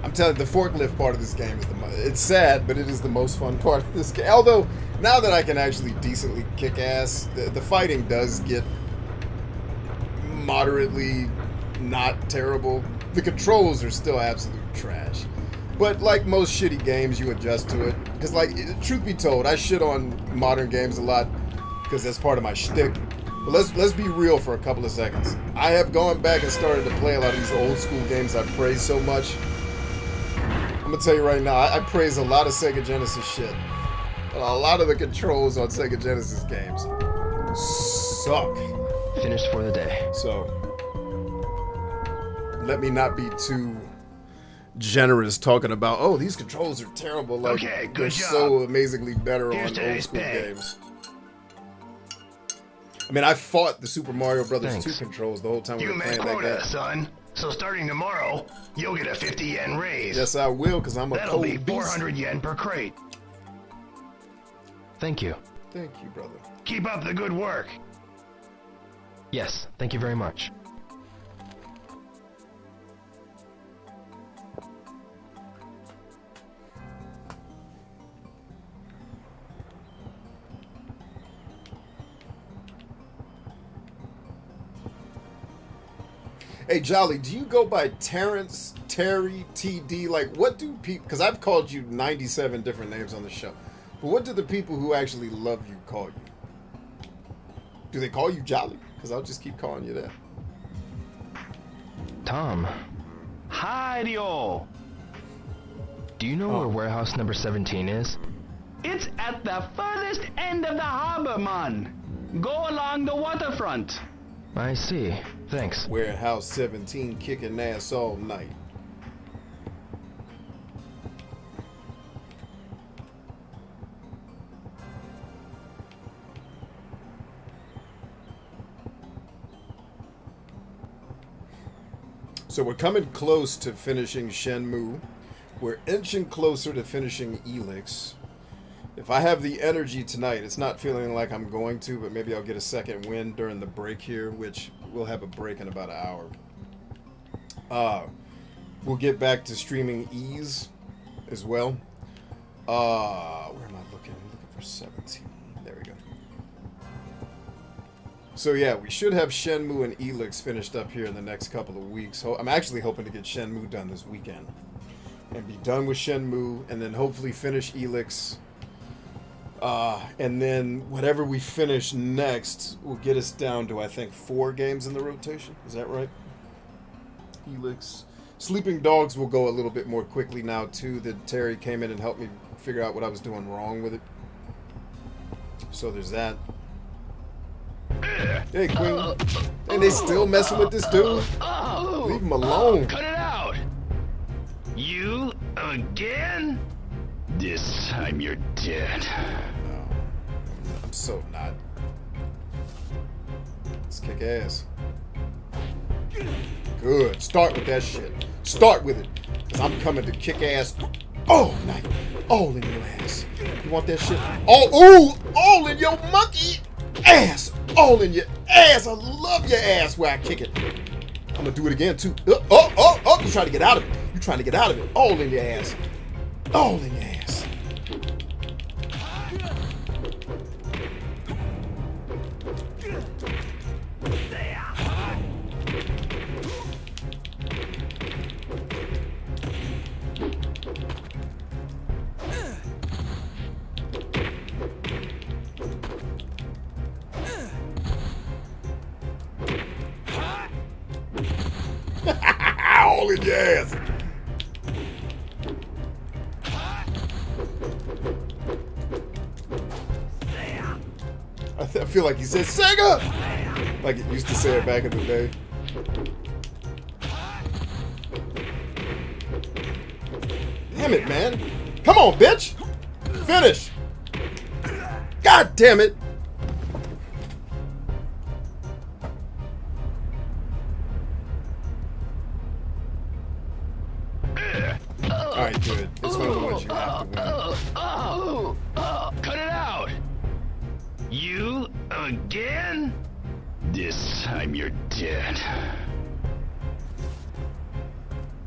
I'm telling you, the forklift part of this game is it's sad, but it is the most fun part of this game. Although, now that I can actually decently kick ass, the fighting does get moderately not terrible. The controls are still absolute trash. But like most shitty games, you adjust to it. Because like, truth be told, I shit on modern games a lot because that's part of my shtick. But let's be real for a couple of seconds. I have gone back and started to play a lot of these old school games I praise so much. I'm gonna tell you right now, I praise a lot of Sega Genesis shit. A lot of the controls on Sega Genesis games suck.
Finished for the day.
So, let me not be too generous talking about, oh, these controls are terrible. Like,
Okay, good
they're
job.
so amazingly better
Here's
on old
today's
school
pay.
games. I mean, I fought the Super Mario Brothers
Thanks.
2 controls the whole time we
You
were
missed
playing that
quota,
game.
son. So starting tomorrow, you'll get a 50 yen raise.
Yes, I will, because I'm a
That'll
cold
be
beast.
400 yen per crate.
Thank you.
Thank you, brother.
Keep up the good work.
Yes, thank you very much.
Hey, Jolly, do you go by Terrence, Terry, TD? Like, what do people... Because I've called you 97 different names on the show. But what do the people who actually love you call you? Do they call you Jolly? Because I'll just keep calling you that.
Tom,
Hi-dio.
do you know where warehouse number 17 is?
It's at the furthest end of the harbor, man. Go along the waterfront.
I see. Thanks.
Warehouse 17 kicking ass all night. So we're coming close to finishing Shenmue. We're inching closer to finishing Elix. If I have the energy tonight, it's not feeling like I'm going to, but maybe I'll get a second win during the break here, which we'll have a break in about an hour. We'll get back to streaming Ease as well. Where am I looking? I'm looking for 17. There we go. So yeah, we should have Shenmue and Elix finished up here in the next couple of weeks. I'm actually hoping to get Shenmue done this weekend. And be done with Shenmue, and then hopefully finish Elix. And then whatever we finish next will get us down to, I think, 4 games in the rotation. Is that right? Elix. Sleeping Dogs will go a little bit more quickly now, too. That Terry came in and helped me figure out what I was doing wrong with it. So there's that. Hey, Queen. And they still messing with this dude? Leave him alone.
Cut it out! You again? This time you're dead.
No. I'm so not. Let's kick ass. Good. Start with that shit. Start with it. Because I'm coming to kick ass all night. All in your ass. You want that shit? All in your monkey ass. All in your ass. I love your ass where I kick it. I'm going to do it again, too. You trying to get out of it. You trying to get out of it. All in your ass. All in your ass. All in your ass. I feel like he said Sega! Like it used to say it back in the day. Damn it, man. Come on, bitch! Finish! God damn it! Alright, good. It's one of the ones you have to win.
Cut it out! You again? This time you're dead.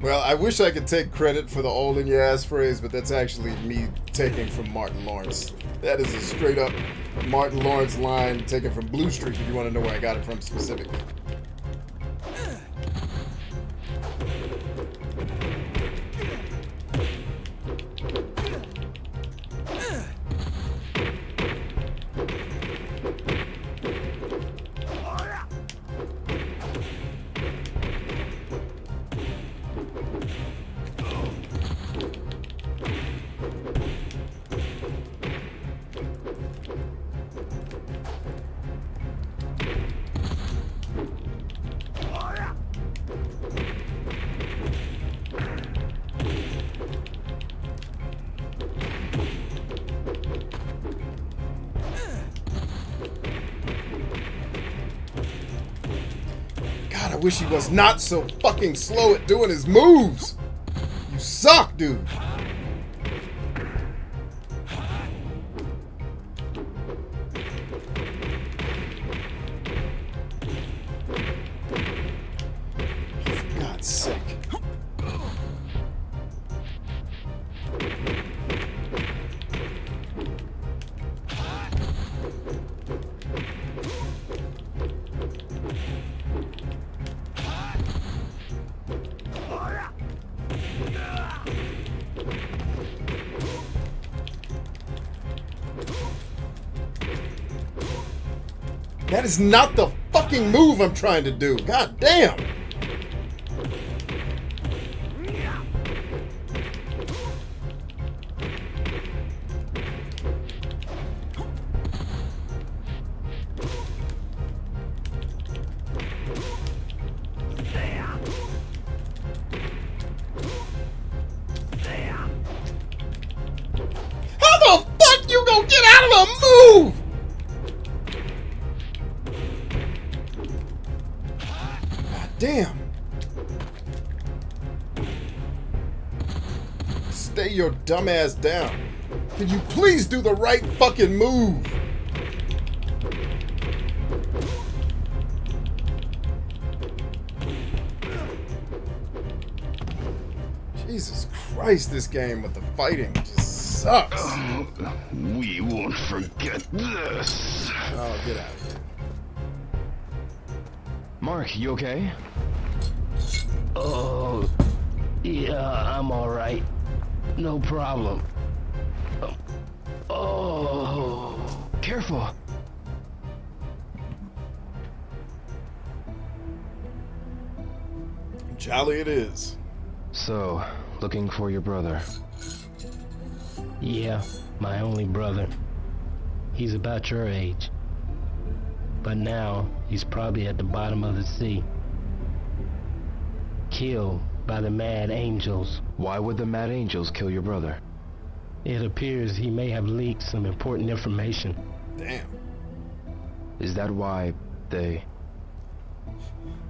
Well, I wish I could take credit for the all in your ass phrase, but that's actually me taking from Martin Lawrence. That is a straight up Martin Lawrence line taken from Blue Streak, if you want to know where I got it from specifically. I wish he was not so fucking slow at doing his moves. You suck, dude. That is not the fucking move I'm trying to do. God damn. How the fuck you gonna get out of the move? God damn. Stay your dumb ass down. Can you please do the right fucking move? Jesus Christ, this game with the fighting just sucks.
We won't forget this.
Oh, get out of here.
Mark, you okay?
Oh, yeah, I'm all right. No problem. Oh,
Careful.
Jolly it is.
So, looking for your brother.
yeah, my only brother. He's about your age. But now, he's probably at the bottom of the sea. Killed by the Mad Angels.
Why would the Mad Angels kill your brother?
It appears he may have leaked some important information.
Damn.
Is that why they...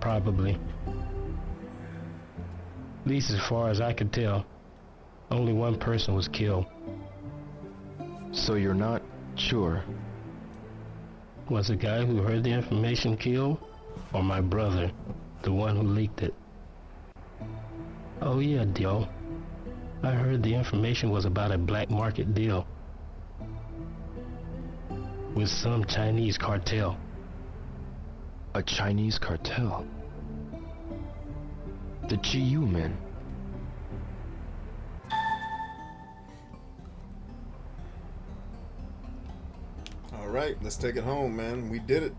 Probably. At least as far as I could tell, only one person was killed.
So you're not sure?
Was the guy who heard the information killed? Or my brother, the one who leaked it? Oh yeah, Dio. I heard the information was about a black market deal with some Chinese cartel.
A Chinese cartel? The GU men.
All right, let's take it home, man. We did it.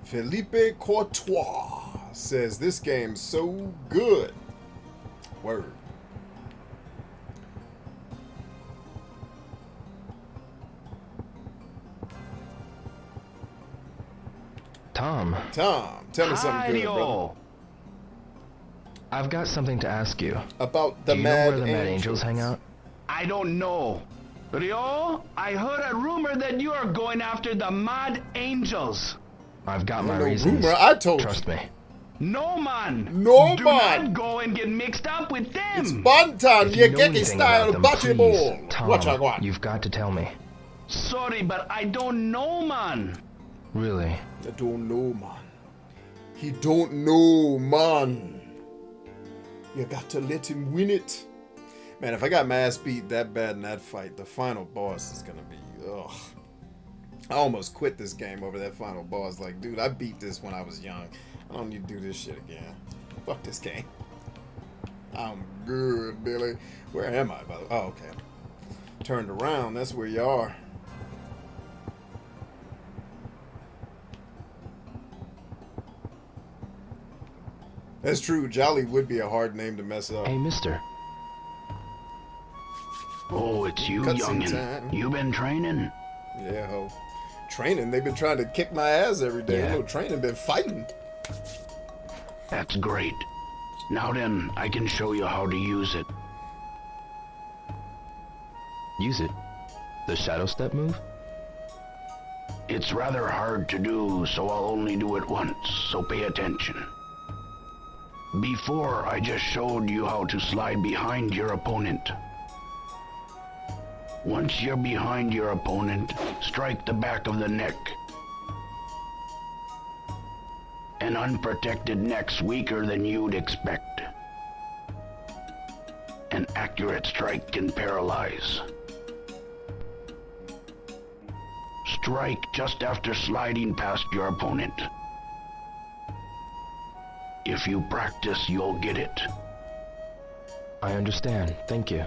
Felipe Courtois says this game's so good. Word.
Tom,
Tom, tell me something good, brother.
I've got something to ask you.
About the
Do you know
Mad
where the Mad Angels hang out?
I don't know. Rio, I heard a rumor that you are going after the Mad Angels.
I've got my
No
reasons.
rumor, I told
Trust
you.
me.
No, man.
No,
Do
man.
not go and get mixed up with them.
It's Bantan,
If you
you
know
get
anything
style
about them,
bocce
please,
ball.
Tom,
Watch I want.
you've got to tell me.
Sorry, but I don't know, man.
Really?
I don't know, man. He don't know, man. You got to let him win it. Man, if I got my ass beat that bad in that fight, the final boss is gonna be, ugh. I almost quit this game over that final boss. Like, dude, I beat this when I was young. I don't need to do this shit again. Fuck this game. I'm good, Billy. Where am I, by the way? Oh, okay. Turned around. That's where you are. That's true. Jolly would be a hard name to mess up.
Hey, mister.
Oh, it's you,
Cutscene
youngin.
time.
You been training?
Yeah, ho. Training. They've been trying to kick my ass every day.
Yeah.
No training. Been fighting.
That's great. Now then, I can show you how to use it.
Use it. The shadow step move?
It's rather hard to do, so I'll only do it once, so pay attention. Before, I just showed you how to slide behind your opponent. Once you're behind your opponent, strike the back of the neck. An unprotected neck's weaker than you'd expect. An accurate strike can paralyze. Strike just after sliding past your opponent. If you practice, you'll get it.
I understand. Thank you.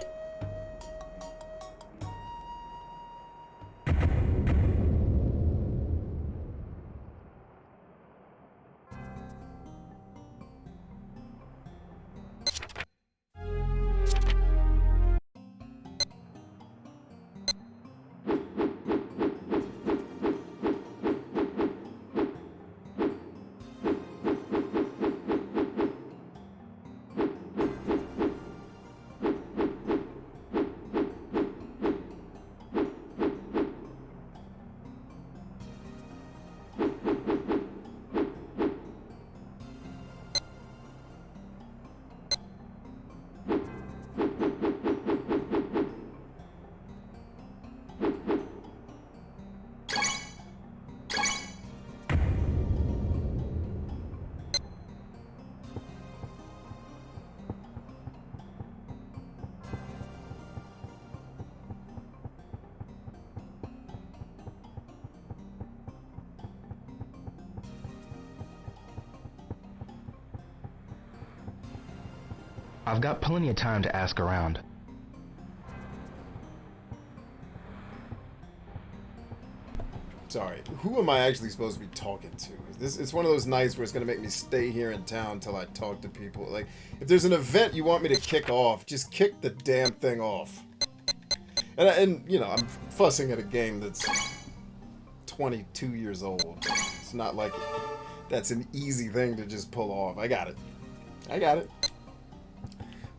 I've got plenty of time to ask around.
Sorry, who am I actually supposed to be talking to? It's one of those nights where it's gonna make me stay here in town until I talk to people. Like, if there's an event you want me to kick off, just kick the damn thing off. And you know, I'm fussing at a game that's 22 years old. It's not like that's an easy thing to just pull off. I got it.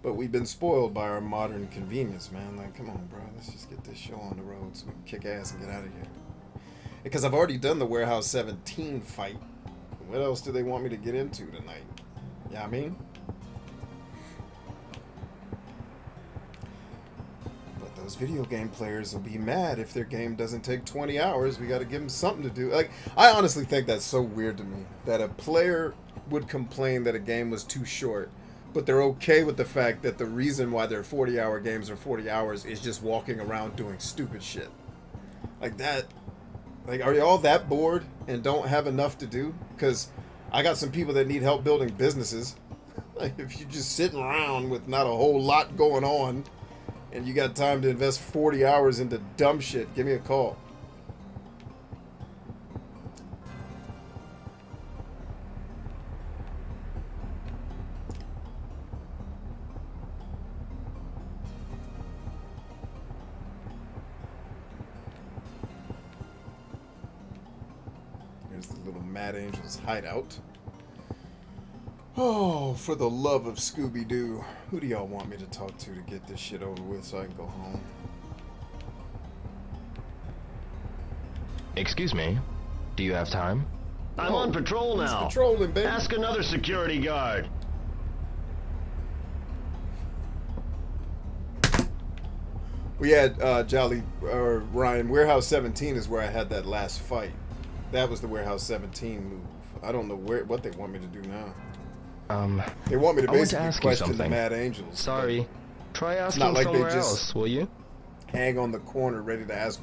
But we've been spoiled by our modern convenience, man. Like, come on, bro. Let's just get this show on the road so we can kick ass and get out of here. Because I've already done the Warehouse 17 fight. What else do they want me to get into tonight? Yeah, I mean? But those video game players will be mad if their game doesn't take 20 hours. We got to give them something to do. Like, I honestly think that's so weird to me. That a player would complain that a game was too short. But they're okay with the fact that the reason why their 40-hour games are 40 hours is just walking around doing stupid shit. Like that. Like, are y'all that bored and don't have enough to do? Because I got some people that need help building businesses. Like, if you're just sitting around with not a whole lot going on and you got time to invest 40 hours into dumb shit, give me a call. Mad Angel's hideout. Oh, for the love of Scooby-Doo. Who do y'all want me to talk to get this shit over with so I can go home?
Excuse me. Do you have time?
I'm on patrol now.
He's patrolling, baby.
Ask another security guard.
We had Ryan. Warehouse 17 is where I had that last fight. That was the Warehouse 17 move. I don't know what they want me to do now. They want me to basically question the Mad Angels.
Sorry. Try asking
not like
somewhere
they just
else, will you?
Hang on the corner ready to answer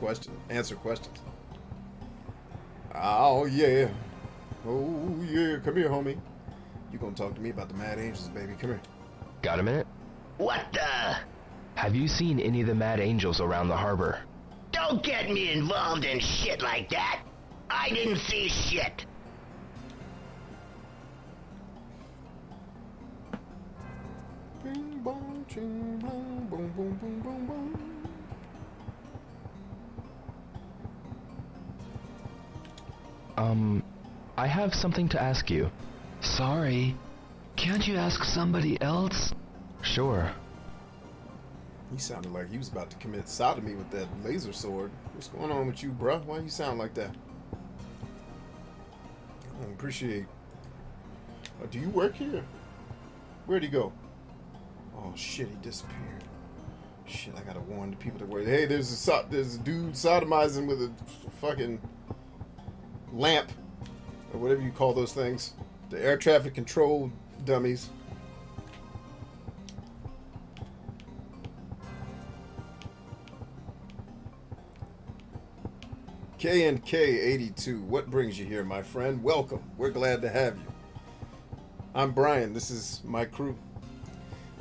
questions. Oh yeah. Oh yeah. Come here, homie. You gonna talk to me about the Mad Angels, baby. Come here.
Got a minute?
What the?
Have you seen any of the Mad Angels around the harbor?
Don't get me involved in shit like that. I didn't see shit.
Bing bong ching bong boom boom boom boom boom.
I have something to ask you.
Sorry. Can't you ask somebody else?
Sure.
He sounded like he was about to commit sodomy with that laser sword. What's going on with you, bruh? Why you sound like that? I don't appreciate. Do you work here? Where'd he go? Oh shit, he disappeared. Shit, I gotta warn the people that work. Hey, there's a dude sodomizing with a fucking lamp. Or whatever you call those things. The air traffic control dummies. KNK82, what brings you here, my friend? Welcome. We're glad to have you. I'm Bryant. This is my crew.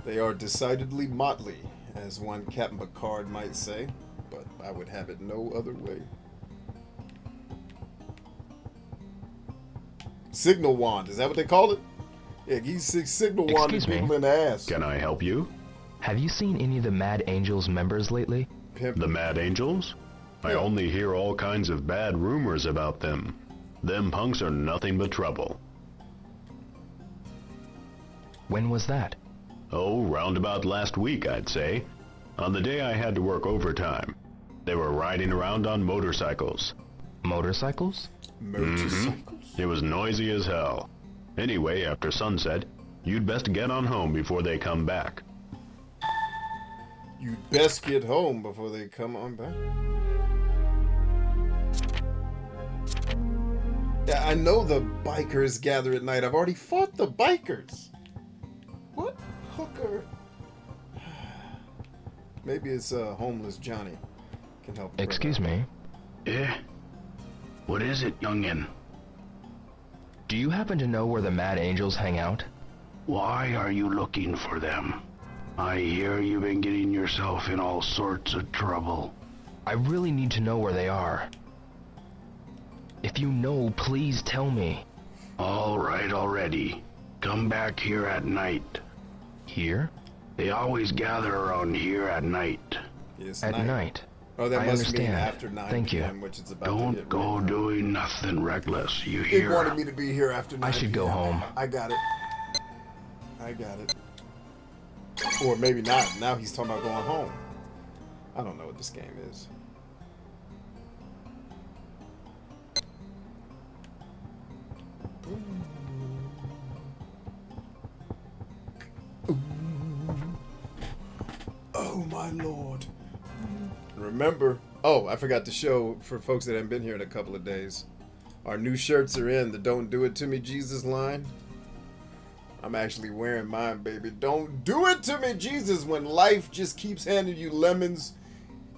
They are decidedly motley, as one Captain Picard might say, but I would have it no other way. Signal wand, is that what they call it? Yeah, he's signal wand people in the ass.
Can I help you?
Have you seen any of the Mad Angels members lately?
The Mad Angels? I only hear all kinds of bad rumors about them. Them punks are nothing but trouble.
When was that?
Oh, round about last week, I'd say. On the day I had to work overtime. They were riding around on motorcycles.
Motorcycles?
Motorcycles?
It was noisy as hell. Anyway, after sunset, you'd best get on home before they come back.
You'd best get home before they come on back. Yeah, I know the bikers gather at night. I've already fought the bikers. What hooker? Maybe it's homeless Johnny. Can help.
Excuse me.
Eh? What is it, youngin?
Do you happen to know where the Mad Angels hang out?
Why are you looking for them? I hear you've been getting yourself in all sorts of trouble.
I really need to know where they are. If you know, please tell me.
All right already. Come back here at night.
Here?
They always gather around here at night.
Yes,
At night.
Oh, that
I
must
understand.
mean after 9
Thank you.
p.m., which it's about to
Don't
get
go
right now.
doing nothing reckless, you
They
hear?
wanted me to be here after 9
I should go
p.m.
home.
I got it. I got it. Or maybe not. Now he's talking about going home. I don't know what this game is. Oh my lord. Remember, oh, I forgot to show for folks that haven't been here in a couple of days. Our new shirts are in the Don't Do It To Me Jesus line. I'm actually wearing mine, baby. Don't do it to me, Jesus. When life just keeps handing you lemons,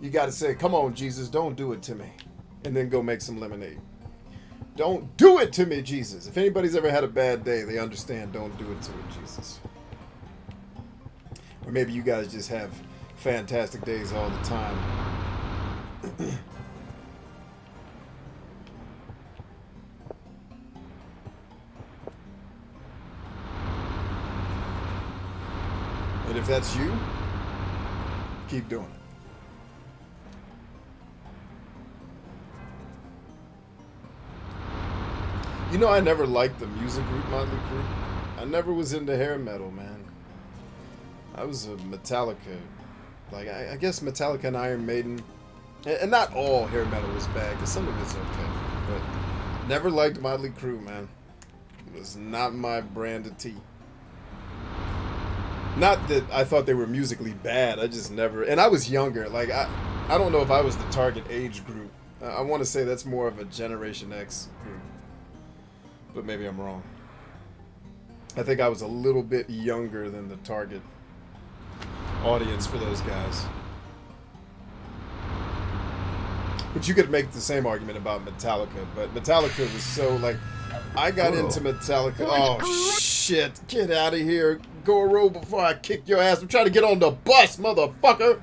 you got to say, come on, Jesus, don't do it to me. And then go make some lemonade. Don't do it to me, Jesus. If anybody's ever had a bad day, they understand don't do it to me, Jesus. Or maybe you guys just have fantastic days all the time. And if that's you, keep doing it. You know, I never liked the music group Motley Crue. I never was into hair metal, man. I was a Metallica. Like, I guess Metallica and Iron Maiden. And not all hair metal was bad, because some of it's okay. But never liked Motley Crue, man. It was not my brand of tea. Not that I thought they were musically bad. I just never... And I was younger. Like, I don't know if I was the target age group. I want to say that's more of a Generation X group. But maybe I'm wrong. I think I was a little bit younger than the target audience for those guys. But you could make the same argument about Metallica. But Metallica was so, like... I got into Metallica. Oh, shit. Get out of here. Go a roll before I kick your ass. I'm trying to get on the bus, motherfucker.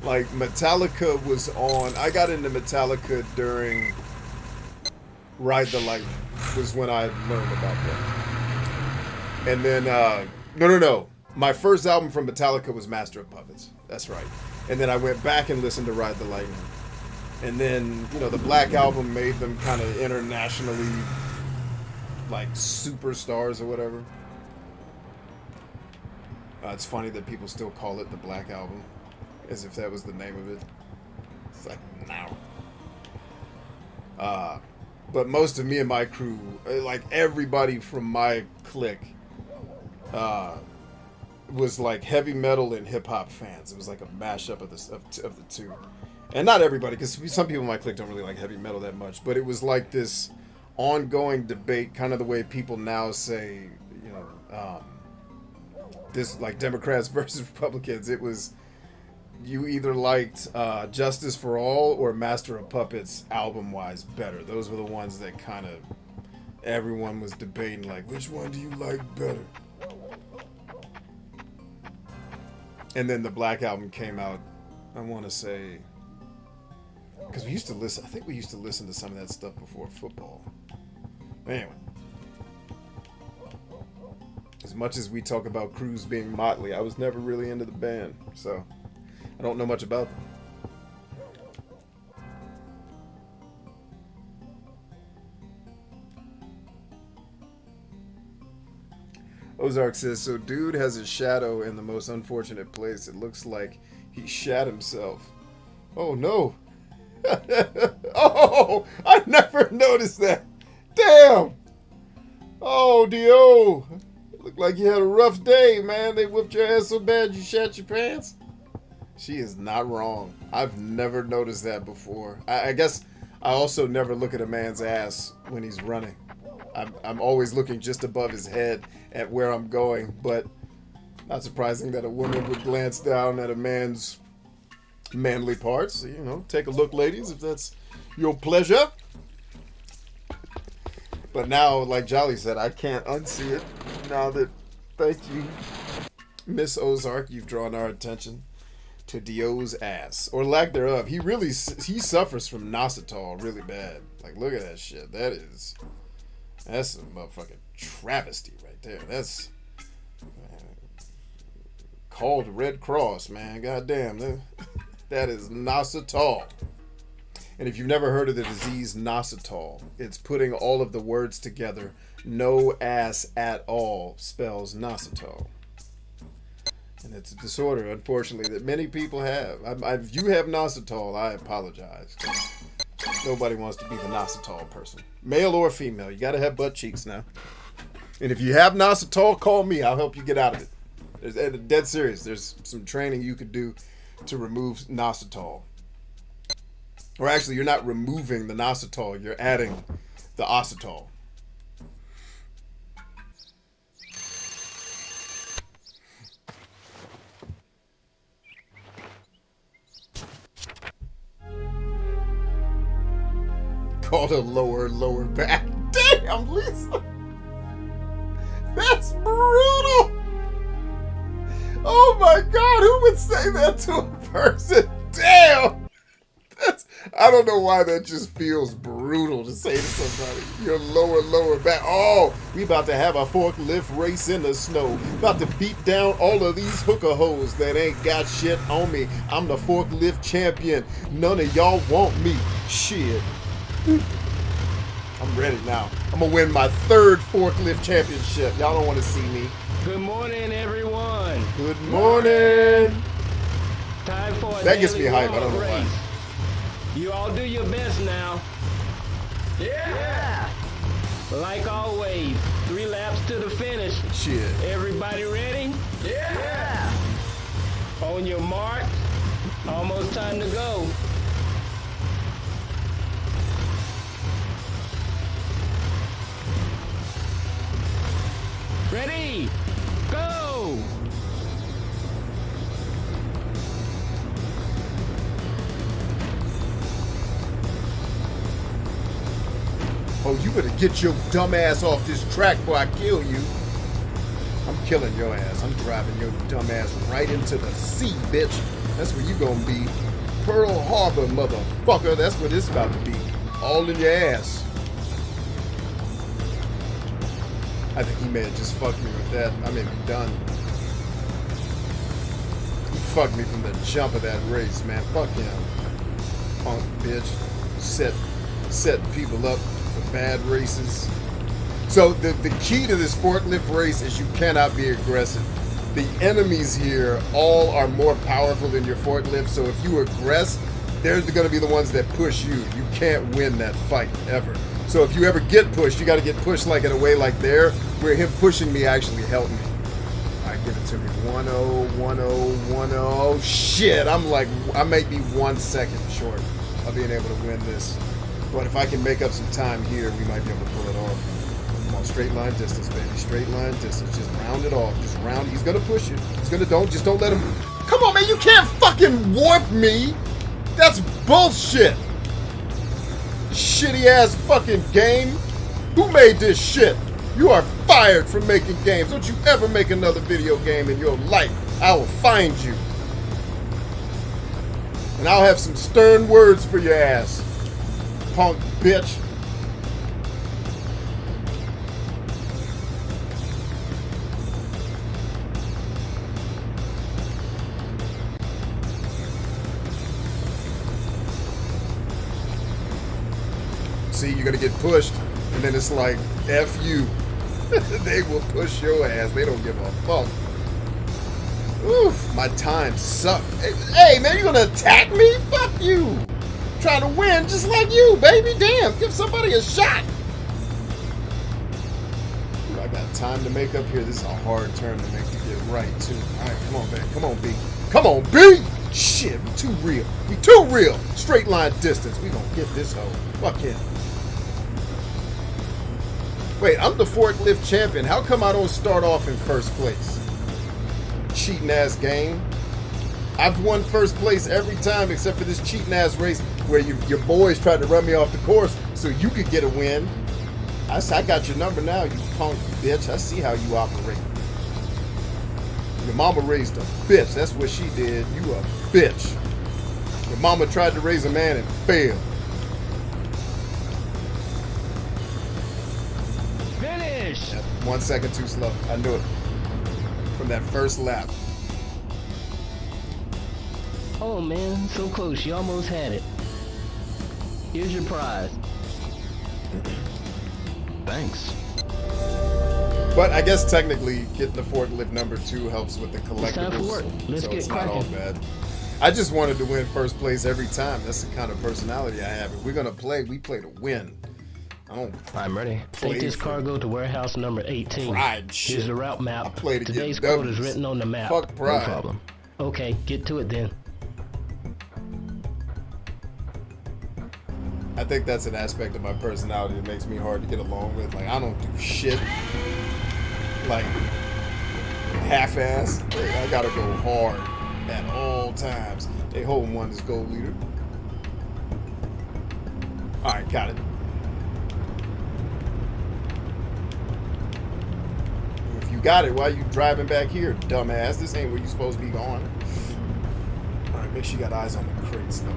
Like, Metallica was on... I got into Metallica during Ride the Lightning. Was when I learned about that. And then, no. My first album from Metallica was Master of Puppets. That's right. And then I went back and listened to Ride the Lightning. And then, you know, the Black Album made them kind of internationally, like, superstars or whatever. It's funny that people still call it the Black Album, as if that was the name of it. It's like, no. But most of me and my crew, like everybody from my clique, was like heavy metal and hip hop fans. It was like a mashup of the two, and not everybody, because some people in my clique don't really like heavy metal that much. But it was like this ongoing debate, kind of the way people now say, you know, this like Democrats versus Republicans. It was, you either liked Justice for All or Master of Puppets album wise better. Those were the ones that kind of everyone was debating, like, which one do you like better? And then the Black Album came out, I want to say, because we used to listen, I think we used to listen to some of that stuff before football. Anyway, as much as we talk about Cruz being motley, I was never really into the band, so I don't know much about them. Ozark says, so dude has his shadow in the most unfortunate place. It looks like he shat himself. Oh no. Oh, I never noticed that. Damn. Oh, Dio. Looked like you had a rough day, man. They whipped your ass so bad you shat your pants. She is not wrong. I've never noticed that before. I guess I also never look at a man's ass when he's running. I'm always looking just above his head at where I'm going, but not surprising that a woman would glance down at a man's manly parts. You know, take a look, ladies, if that's your pleasure. But now, like Jolly said, I can't unsee it. Now that, thank you, Miss Ozark, you've drawn our attention to Dio's ass, or lack thereof. He suffers from nositol really bad. Like, look at that shit. That's a motherfucking travesty right there. That's called Red Cross, man. Goddamn, that is nositol. And if you've never heard of the disease nositol, it's putting all of the words together. No ass at all spells nositol. And it's a disorder, unfortunately, that many people have. If you have nositol, I apologize. Nobody wants to be the nositol person. Male or female. You got to have butt cheeks now. And if you have nositol, call me. I'll help you get out of it. Dead serious. There's some training you could do to remove nositol. Or actually, you're not removing the nositol. You're adding the ositol. Called a lower back. Damn, Lisa. That's brutal. Oh my God, who would say that to a person? Damn. I don't know why that just feels brutal to say to somebody. Your lower back. Oh, we about to have a forklift race in the snow. About to beat down all of these hooker hoes that ain't got shit on me. I'm the forklift champion. None of y'all want me. Shit. I'm ready now. I'm gonna win my 3rd forklift championship. Y'all don't want to see me.
Good morning, everyone.
Good morning.
Time for a
that gets me
daily
hype. I don't know
race.
why.
You all do your best now. Yeah. Like always, 3 laps to the finish.
Shit.
Everybody ready? Yeah. On your mark. Almost time to go. Ready? Go!
Oh, you better get your dumb ass off this track before I kill you. I'm killing your ass. I'm driving your dumb ass right into the sea, bitch. That's where you gonna be. Pearl Harbor, motherfucker. That's what it's about to be. All in your ass. I think he may have just fucked me with that. I may be done. He fucked me from the jump of that race, man. Fuck him. Punk bitch. Setting people up for bad races. So the key to this forklift race is you cannot be aggressive. The enemies here all are more powerful than your forklift, so if you aggress, they're going to be the ones that push you. You can't win that fight, ever. So if you ever get pushed, you got to get pushed like in a way like there, where him pushing me actually helped me. Like, Give it to me. 1-0, 1-0, 1-0. Shit, I may be 1 second short of being able to win this. But if I can make up some time here, we might be able to pull it off. Come on, straight line distance, baby. Straight line distance. Just round it off. Just round. He's gonna push it. He's gonna just don't let him. Come on, man. You can't fucking warp me. That's bullshit. Shitty ass fucking game. Who made this shit? You are fired from making games. Don't you ever make another video game in your life. I will find you. And I'll have some stern words for your ass. Punk bitch. See, you're gonna get pushed, and then it's like, F you. They will push your ass. They don't give a fuck. Oof, my time sucked. Hey, man, you gonna attack me? Fuck you. Trying to win just like you, baby. Damn, give somebody a shot. Ooh, I got time to make up here. This is a hard turn to make to get right, too. All right, come on, man. Come on, B. Come on, B. Shit, we too real. We too real. Straight line distance. We gonna get this hoe. Fuck him. Wait, I'm the forklift champion. How come I don't start off in first place? Cheating ass game. I've won first place every time except for this cheating ass race where your boys tried to run me off the course so you could get a win. I got your number now, you punk bitch. I see how you operate. Your mama raised a bitch. That's what she did. You a bitch. Your mama tried to raise a man and failed.
Finish!
1 second too slow. I knew it. From that first lap.
Oh man, so close. You almost had it. Here's your prize.
Thanks.
But I guess technically getting the forklift number 2 helps with the collectibles.
It's time for work. Let's
so
get
it's not all
cracking.
bad. I just wanted to win first place every time. That's the kind of personality I have. If we're gonna play, we play to win. I don't.
I'm ready.
Take this cargo to warehouse number 18.
Pride shit.
Here's the route
I
map.
play to
Today's
get
quote is
W's.
written on the map.
Fuck pride.
No problem.
Okay, get to it then.
I think that's an aspect of my personality that makes me hard to get along with. Like, I don't do shit. Like, half-ass. I gotta go hard at all times. They holding one as gold leader. Alright, got it. If you got it, why are you driving back here, dumbass? This ain't where you supposed to be going. Alright, make sure you got eyes on the crates, though.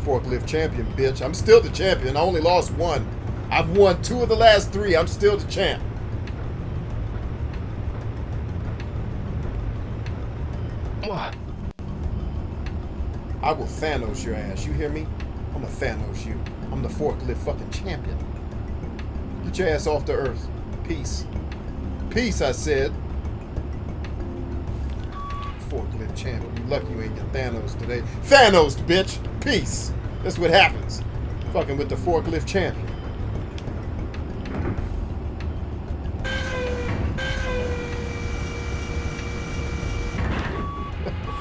Forklift champion, bitch. I'm still the champion. I only lost 1. I've won 2 of the last 3. I'm still the champ. I will Thanos your ass. You hear me? I'm a Thanos you. I'm the forklift fucking champion. Get your ass off the earth. Peace. Peace, I said. Forklift champion. You lucky you ain't get Thanos today. Thanos, bitch. Peace. That's what happens. Fucking with the forklift champion.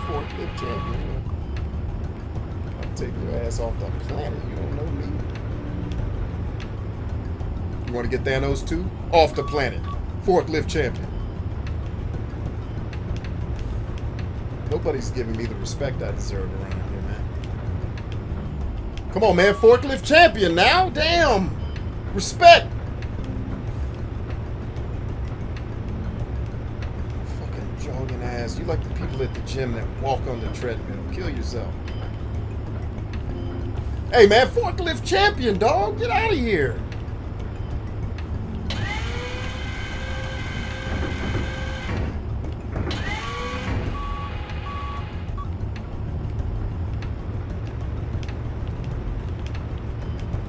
Forklift champion. I'll take your ass off the planet. You don't know me. You want to get Thanos too? Off the planet. Forklift champion. Nobody's giving me the respect I deserve around here, man. Come on, man. Forklift champion now? Damn. Respect. Fucking jogging ass. You like the people at the gym that walk on the treadmill. Kill yourself. Hey, man. Forklift champion, dog. Get out of here.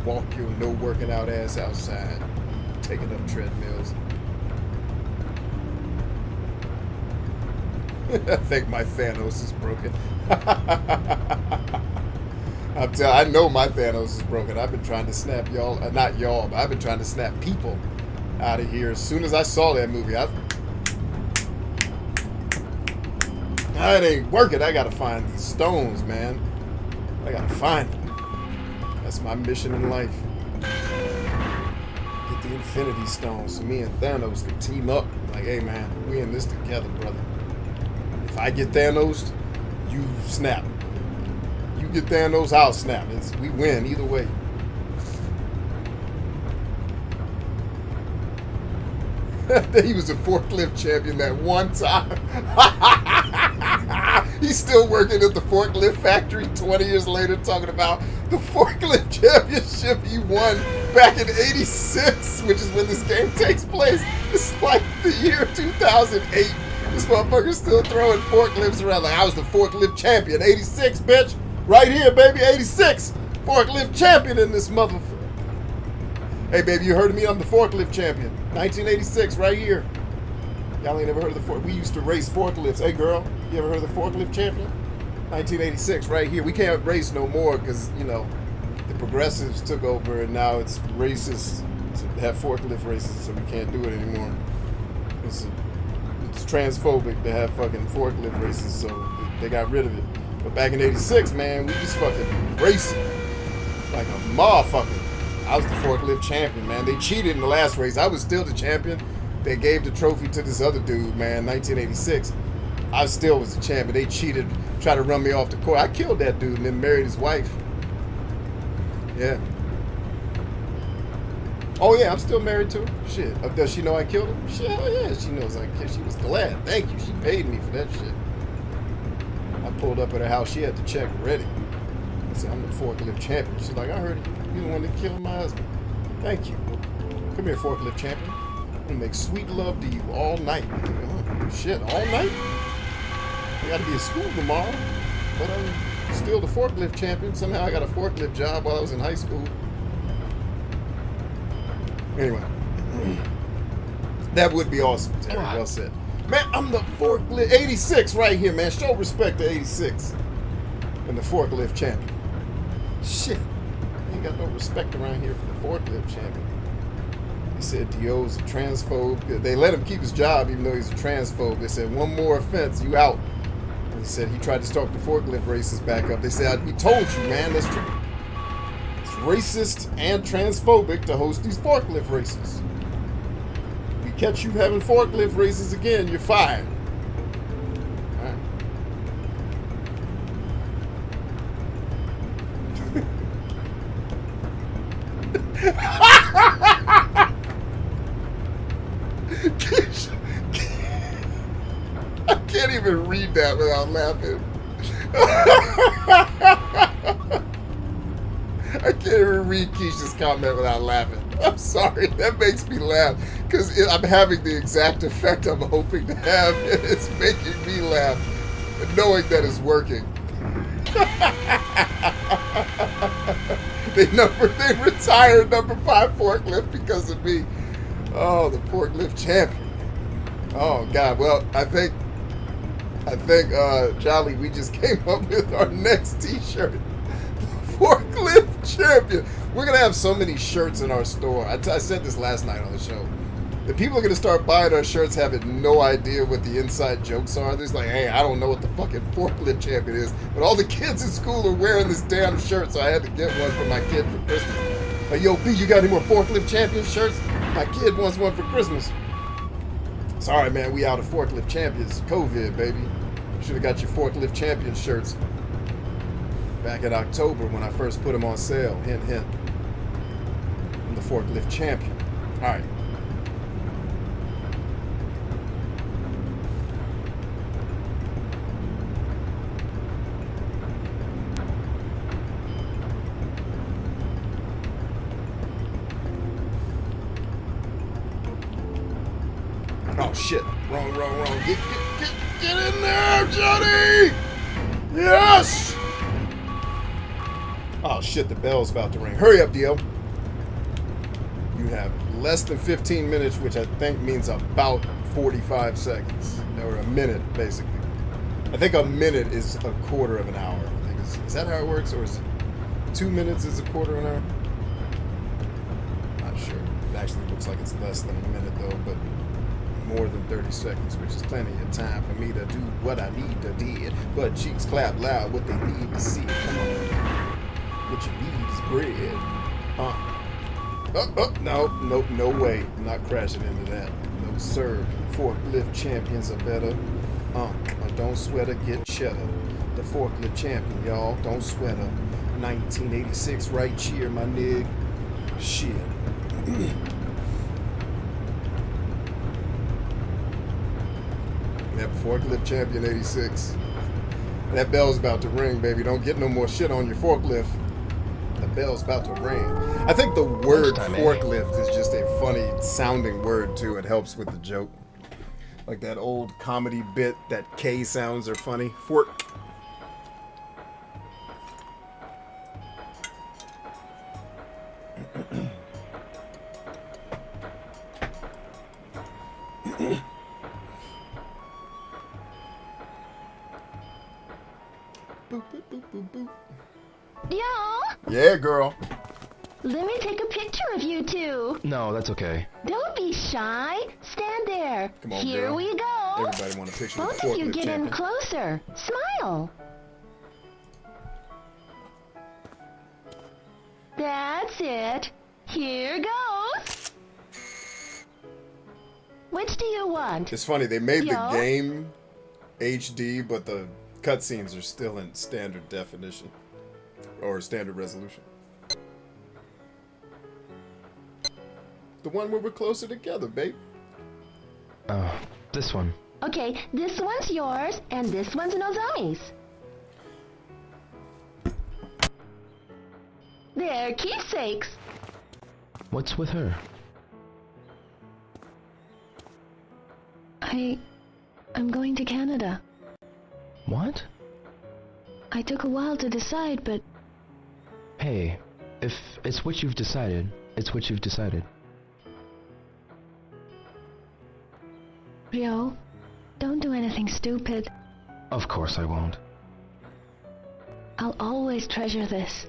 Walk your no working out ass outside, taking up treadmills. I think my Thanos is broken. I know my Thanos is broken. I've been trying to snap y'all, not y'all, but I've been trying to snap people Out of here. As soon as I saw that movie, it ain't working. I gotta find these stones, man. I gotta find them. That's my mission in life. Get the Infinity Stones so me and Thanos can team up. Like, hey, man, we in this together, brother. If I get Thanos, you snap. You get Thanos, I'll snap. We win either way. He was a forklift champion that one time. He's still working at the forklift factory 20 years later talking about the forklift championship he won back in '86, which is when this game takes place. It's like the year 2008. This motherfucker's still throwing forklifts around like, I was the forklift champion. '86, bitch. Right here, baby. '86. Forklift champion in this motherfucker. Hey, baby, you heard of me? I'm the forklift champion. 1986, right here. Y'all ain't never heard of the forklift. We used to race forklifts. Hey, girl, you ever heard of the forklift champion? 1986, right here. We can't race no more because, you know, the progressives took over and now it's racist to have forklift races, so we can't do it anymore. It's transphobic to have fucking forklift races, so they got rid of it. But back in '86, man, we just fucking racing like a motherfucker. I was the forklift champion, man. They cheated in the last race. I was still the champion. They gave the trophy to this other dude, man, 1986. I still was the champion. They cheated, tried to run me off the court. I killed that dude and then married his wife. Yeah. Oh, yeah, I'm still married to her. Shit. Does she know I killed him? Shit, hell yeah, she knows I killed. She was glad. Thank you. She paid me for that shit. I pulled up at her house. She had the check ready. I said, I'm the forklift champion. She's like, I heard you. You're the one that killed my husband. Thank you. Come here, forklift champion. I'm gonna make sweet love to you all night. Oh, shit, all night? I gotta be at school tomorrow. But I'm still the forklift champion. Somehow I got a forklift job while I was in high school. Anyway. That would be awesome, Terry. Well said. Man, I'm the forklift 86 right here, man. Show respect to 86. And the forklift champion. Shit. Ain't got no respect around here for the forklift champion. They said Dio's a transphobe. They let him keep his job even though he's a transphobe. They said, one more offense, you out. And he said he tried to start the forklift races back up. They said, we told you, man, that's true. It's racist and transphobic to host these forklift races. If we catch you having forklift races again, you're fired. All right. I can't even read that without laughing. I can't even read Keisha's comment without laughing. I'm sorry, that makes me laugh because I'm having the exact effect I'm hoping to have, and it's making me laugh, knowing that it's working. They retired number 5 forklift because of me. Oh, the forklift champion. Oh God. Well, I think Jolly, we just came up with our next T-shirt. Forklift champion. We're gonna have so many shirts in our store. I said this last night on the show. The people are gonna start buying our shirts having no idea what the inside jokes are. They're just like, hey, I don't know what the fucking forklift champion is, but all the kids in school are wearing this damn shirt, so I had to get one for my kid for Christmas. Like, yo, B, you got any more forklift champion shirts? My kid wants one for Christmas. Sorry, man, we out of forklift champions. COVID, baby. Should have got your forklift champion shirts back in October when I first put them on sale. Hint, hint. I'm the forklift champion. All right. Oh shit! Wrong. Get in there, Johnny! Yes! Oh shit! The bell's about to ring. Hurry up, Dio. You have less than 15 minutes, which I think means about 45 seconds, or a minute, basically. I think a minute is a quarter of an hour. I think is that how it works, or is it 2 minutes is a quarter of an hour? Not sure. It actually looks looks like it's less than a minute though, but more than 30 seconds, which is plenty of time for me to do what I need to do. But cheeks clap loud, what they need to see. Come on. What you need is bread. No way. I'm not crashing into that. No sir. Forklift champions are better. Don't sweat or get cheddar. The forklift champion, y'all. Don't sweat her. 1986 right cheer, my nig. Shit. That forklift champion 86. That bell's about to ring, baby. Don't get no more shit on your forklift. The bell's about to ring. I think the word forklift is just a funny sounding word too. It helps with the joke. Like that old comedy bit that K sounds are funny. Fork. Boop, boop, boop, boop, boop.
Yo!
Yeah, girl.
Let me take a picture of you two.
No, that's okay.
Don't be shy. Stand there.
Come on,
Here
girl.
we go.
Everybody want a picture
Both
with the
of you
forklift
get
champion.
in closer. Smile. That's it. Here goes. Which do you want?
It's funny, they made the
Yo?
game HD, but the cutscenes are still in standard definition. Or standard resolution. The one where we're closer together, babe.
Oh, this one.
Okay, this one's yours, and this one's Nozomi's. They're keepsakes.
What's with her?
I'm going to Canada.
What?
I took a while to decide, but
Hey, if it's what you've decided, it's what you've decided.
Rio, don't do anything stupid.
Of course I won't.
I'll always treasure this.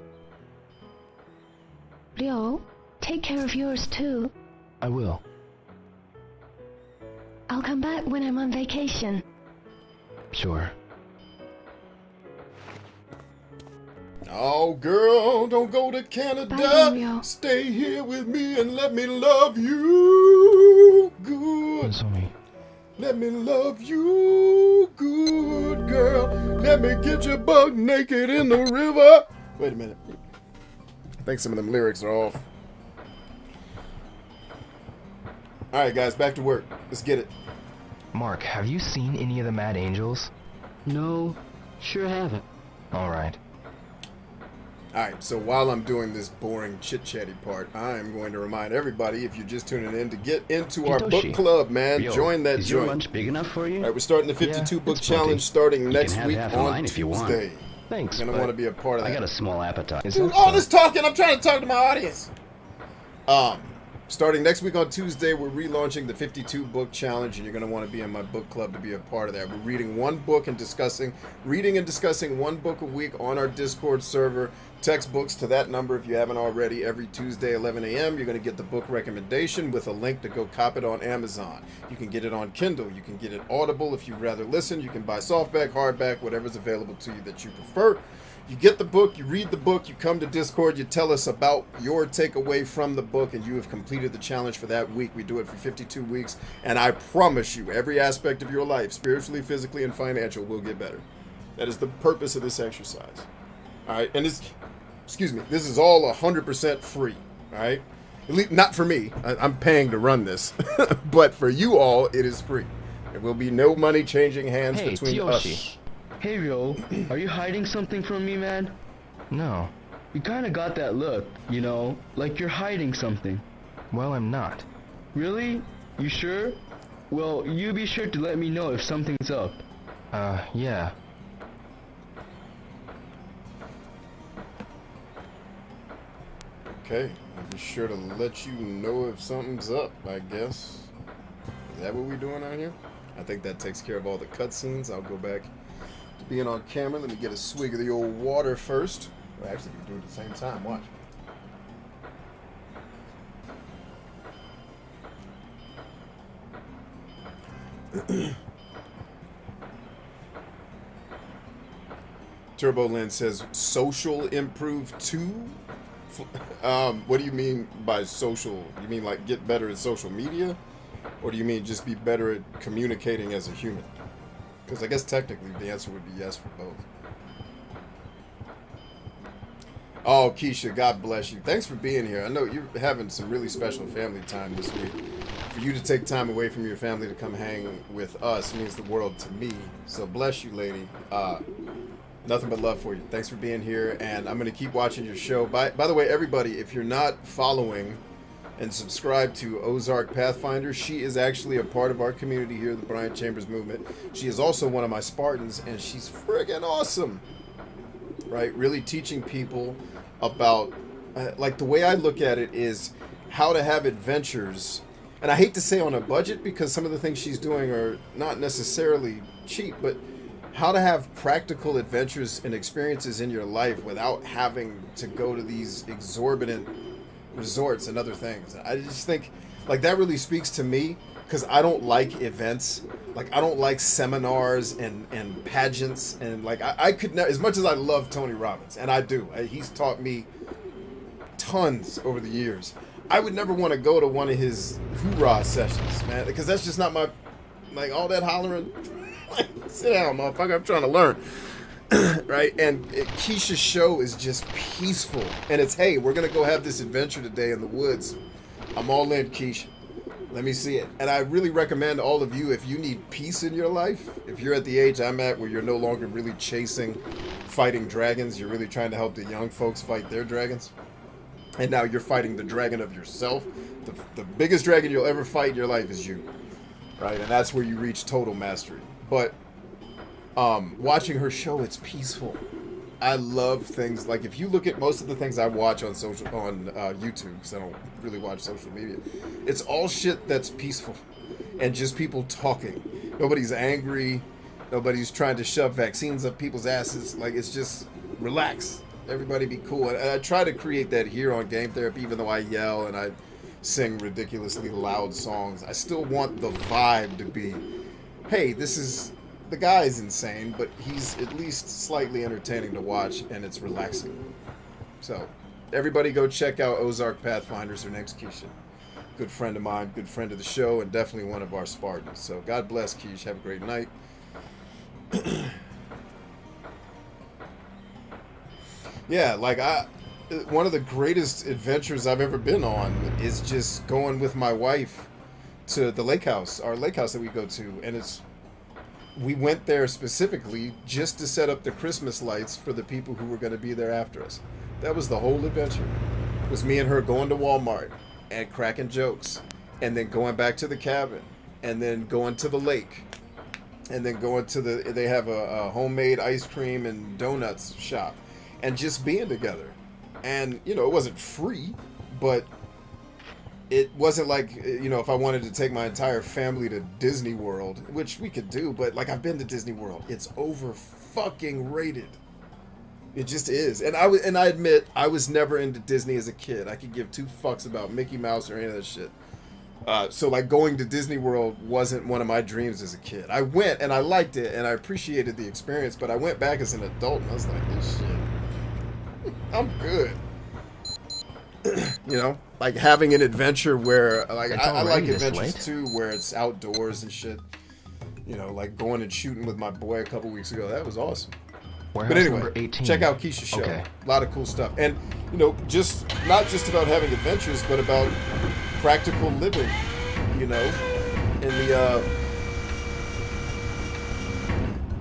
Rio, take care of yours too.
I will.
I'll come back when I'm on vacation.
Sure.
Oh, girl, don't go to
Bye,
Canada.
Rio.
Stay here with me and let me love you good.
Nozomi.
Let me love you good, girl. Let me get you buck naked in the river. Wait a minute. I think some of them lyrics are off. Alright, guys, back to work. Let's get it.
Mark, have you seen any of the Mad Angels?
No, sure haven't.
Alright.
Alright, so while I'm doing this boring chit-chatty part, I'm going to remind everybody, if you're just tuning in, to get into our book
Hitoshi.
club, man.
Yo,
Join that
is your
joint.
lunch big enough for you?
Alright, we're starting the 52 book
it's plenty.
challenge starting
You
next
can have
week
half of
on
mine if you want.
Tuesday.
Thanks,
You're going to
but
want to be a part of that.
I got a small appetite.
Is
Dude,
that
all
so?
this talking, I'm trying to talk to my audience. Starting next week on Tuesday, we're relaunching the 52 book challenge, and you're going to want to be in my book club to be a part of that. We're reading one book and discussing one book a week on our Discord server. Text books to that number if you haven't already. Every Tuesday, 11 a.m., you're going to get the book recommendation with a link to go cop it on Amazon. You can get it on Kindle. You can get it Audible if you'd rather listen. You can buy softback, hardback, whatever's available to you that you prefer. You get the book, you read the book, you come to Discord, you tell us about your takeaway from the book, and you have completed the challenge for that week. We do it for 52 weeks, and I promise you, every aspect of your life, spiritually, physically, and financial, will get better. That is the purpose of this exercise. All right, and this is all 100% free. All right, at least not for me. I'm paying to run this, but for you all, it is free. There will be no money changing hands
Hey,
between
Kiyoshi.
us.
Hey, Rio, are you hiding something from me, man?
No.
You kinda got that look, you know, like you're hiding something.
Well, I'm not.
Really? You sure? Well, you be sure to let me know if something's up.
Yeah.
Okay, I'll be sure to let you know if something's up, I guess. Is that what we're doing out here? I think that takes care of all the cutscenes. I'll go back to being on camera. Let me get a swig of the old water first. Well, actually, we can do it at the same time. Watch. Turbo Lynn says social improve too. What do you mean by social? You mean like get better at social media, or do you mean just be better at communicating as a human? Because I guess technically the answer would be yes for both. Oh, Keisha, God bless you. Thanks for being here. I know you're having some really special family time this week. For you to take time away from your family to come hang with us means the world to me. So bless you, lady. Nothing but love for you. Thanks for being here, and I'm going to keep watching your show. By the way, everybody, if you're not following and subscribe to Ozark Pathfinder, she is actually a part of our community here, the Bryant Chambers Movement. She is also one of my Spartans, and she's friggin' awesome. Right? Really teaching people about, like, the way I look at it is how to have adventures. And I hate to say on a budget, because some of the things she's doing are not necessarily cheap, but how to have practical adventures and experiences in your life without having to go to these exorbitant resorts and other things. I just think, like, that really speaks to me, because I don't like events. Like, I don't like seminars and pageants, and like I could never, as much as I love Tony Robbins, and I do, he's taught me tons over the years, I would never want to go to one of his hoorah sessions, man, because that's just not my, like, all that hollering. Like, sit down, motherfucker, I'm trying to learn. Right? And Keisha's show is just peaceful, and it's, hey, we're gonna go have this adventure today in the woods. I'm all in, Keisha. Let me see it. And I really recommend all of you, if you need peace in your life, if you're at the age I'm at where you're no longer really chasing, fighting dragons, you're really trying to help the young folks fight their dragons, and now you're fighting the dragon of yourself. The biggest dragon you'll ever fight in your life is you, right? And that's where you reach total mastery. But watching her show, it's peaceful. I love things like, if you look at most of the things I watch on YouTube, because I don't really watch social media, it's all shit that's peaceful and just people talking. Nobody's angry. Nobody's trying to shove vaccines up people's asses. Like, it's just relax. Everybody be cool. And I try to create that here on Game Therapy, even though I yell and I sing ridiculously loud songs. I still want the vibe to be, hey, the guy's insane, but he's at least slightly entertaining to watch, and it's relaxing. So, everybody go check out Ozark Pathfinders. Her name's Keisha. Good friend of mine, good friend of the show, and definitely one of our Spartans. So, God bless, Keisha. Have a great night. Yeah, like, one of the greatest adventures I've ever been on is just going with my wife to the lake house, our lake house that we go to, and we went there specifically just to set up the Christmas lights for the people who were going to be there after us. That was the whole adventure. It was me and her going to Walmart and cracking jokes, and then going back to the cabin, and then going to the lake, and then going to they have a homemade ice cream and donuts shop, and just being together. And, you know, it wasn't free, but it wasn't like, you know, if I wanted to take my entire family to Disney World, which we could do, but, like, I've been to Disney World. It's over fucking rated. It just is. And I admit, I was never into Disney as a kid. I could give two fucks about Mickey Mouse or any of that shit. So, like, going to Disney World wasn't one of my dreams as a kid. I went, and I liked it, and I appreciated the experience, but I went back as an adult, and I was like, this shit, I'm good. You know? Like, having an adventure where, like, I like adventures too, where it's outdoors and shit. You know, like going and shooting with my boy a couple weeks ago. That was awesome.
Warehouse
but anyway,
number 18.
Check out Keisha's show.
Okay.
A lot of cool stuff. And, you know, just not just about having adventures, but about practical living, you know, in the,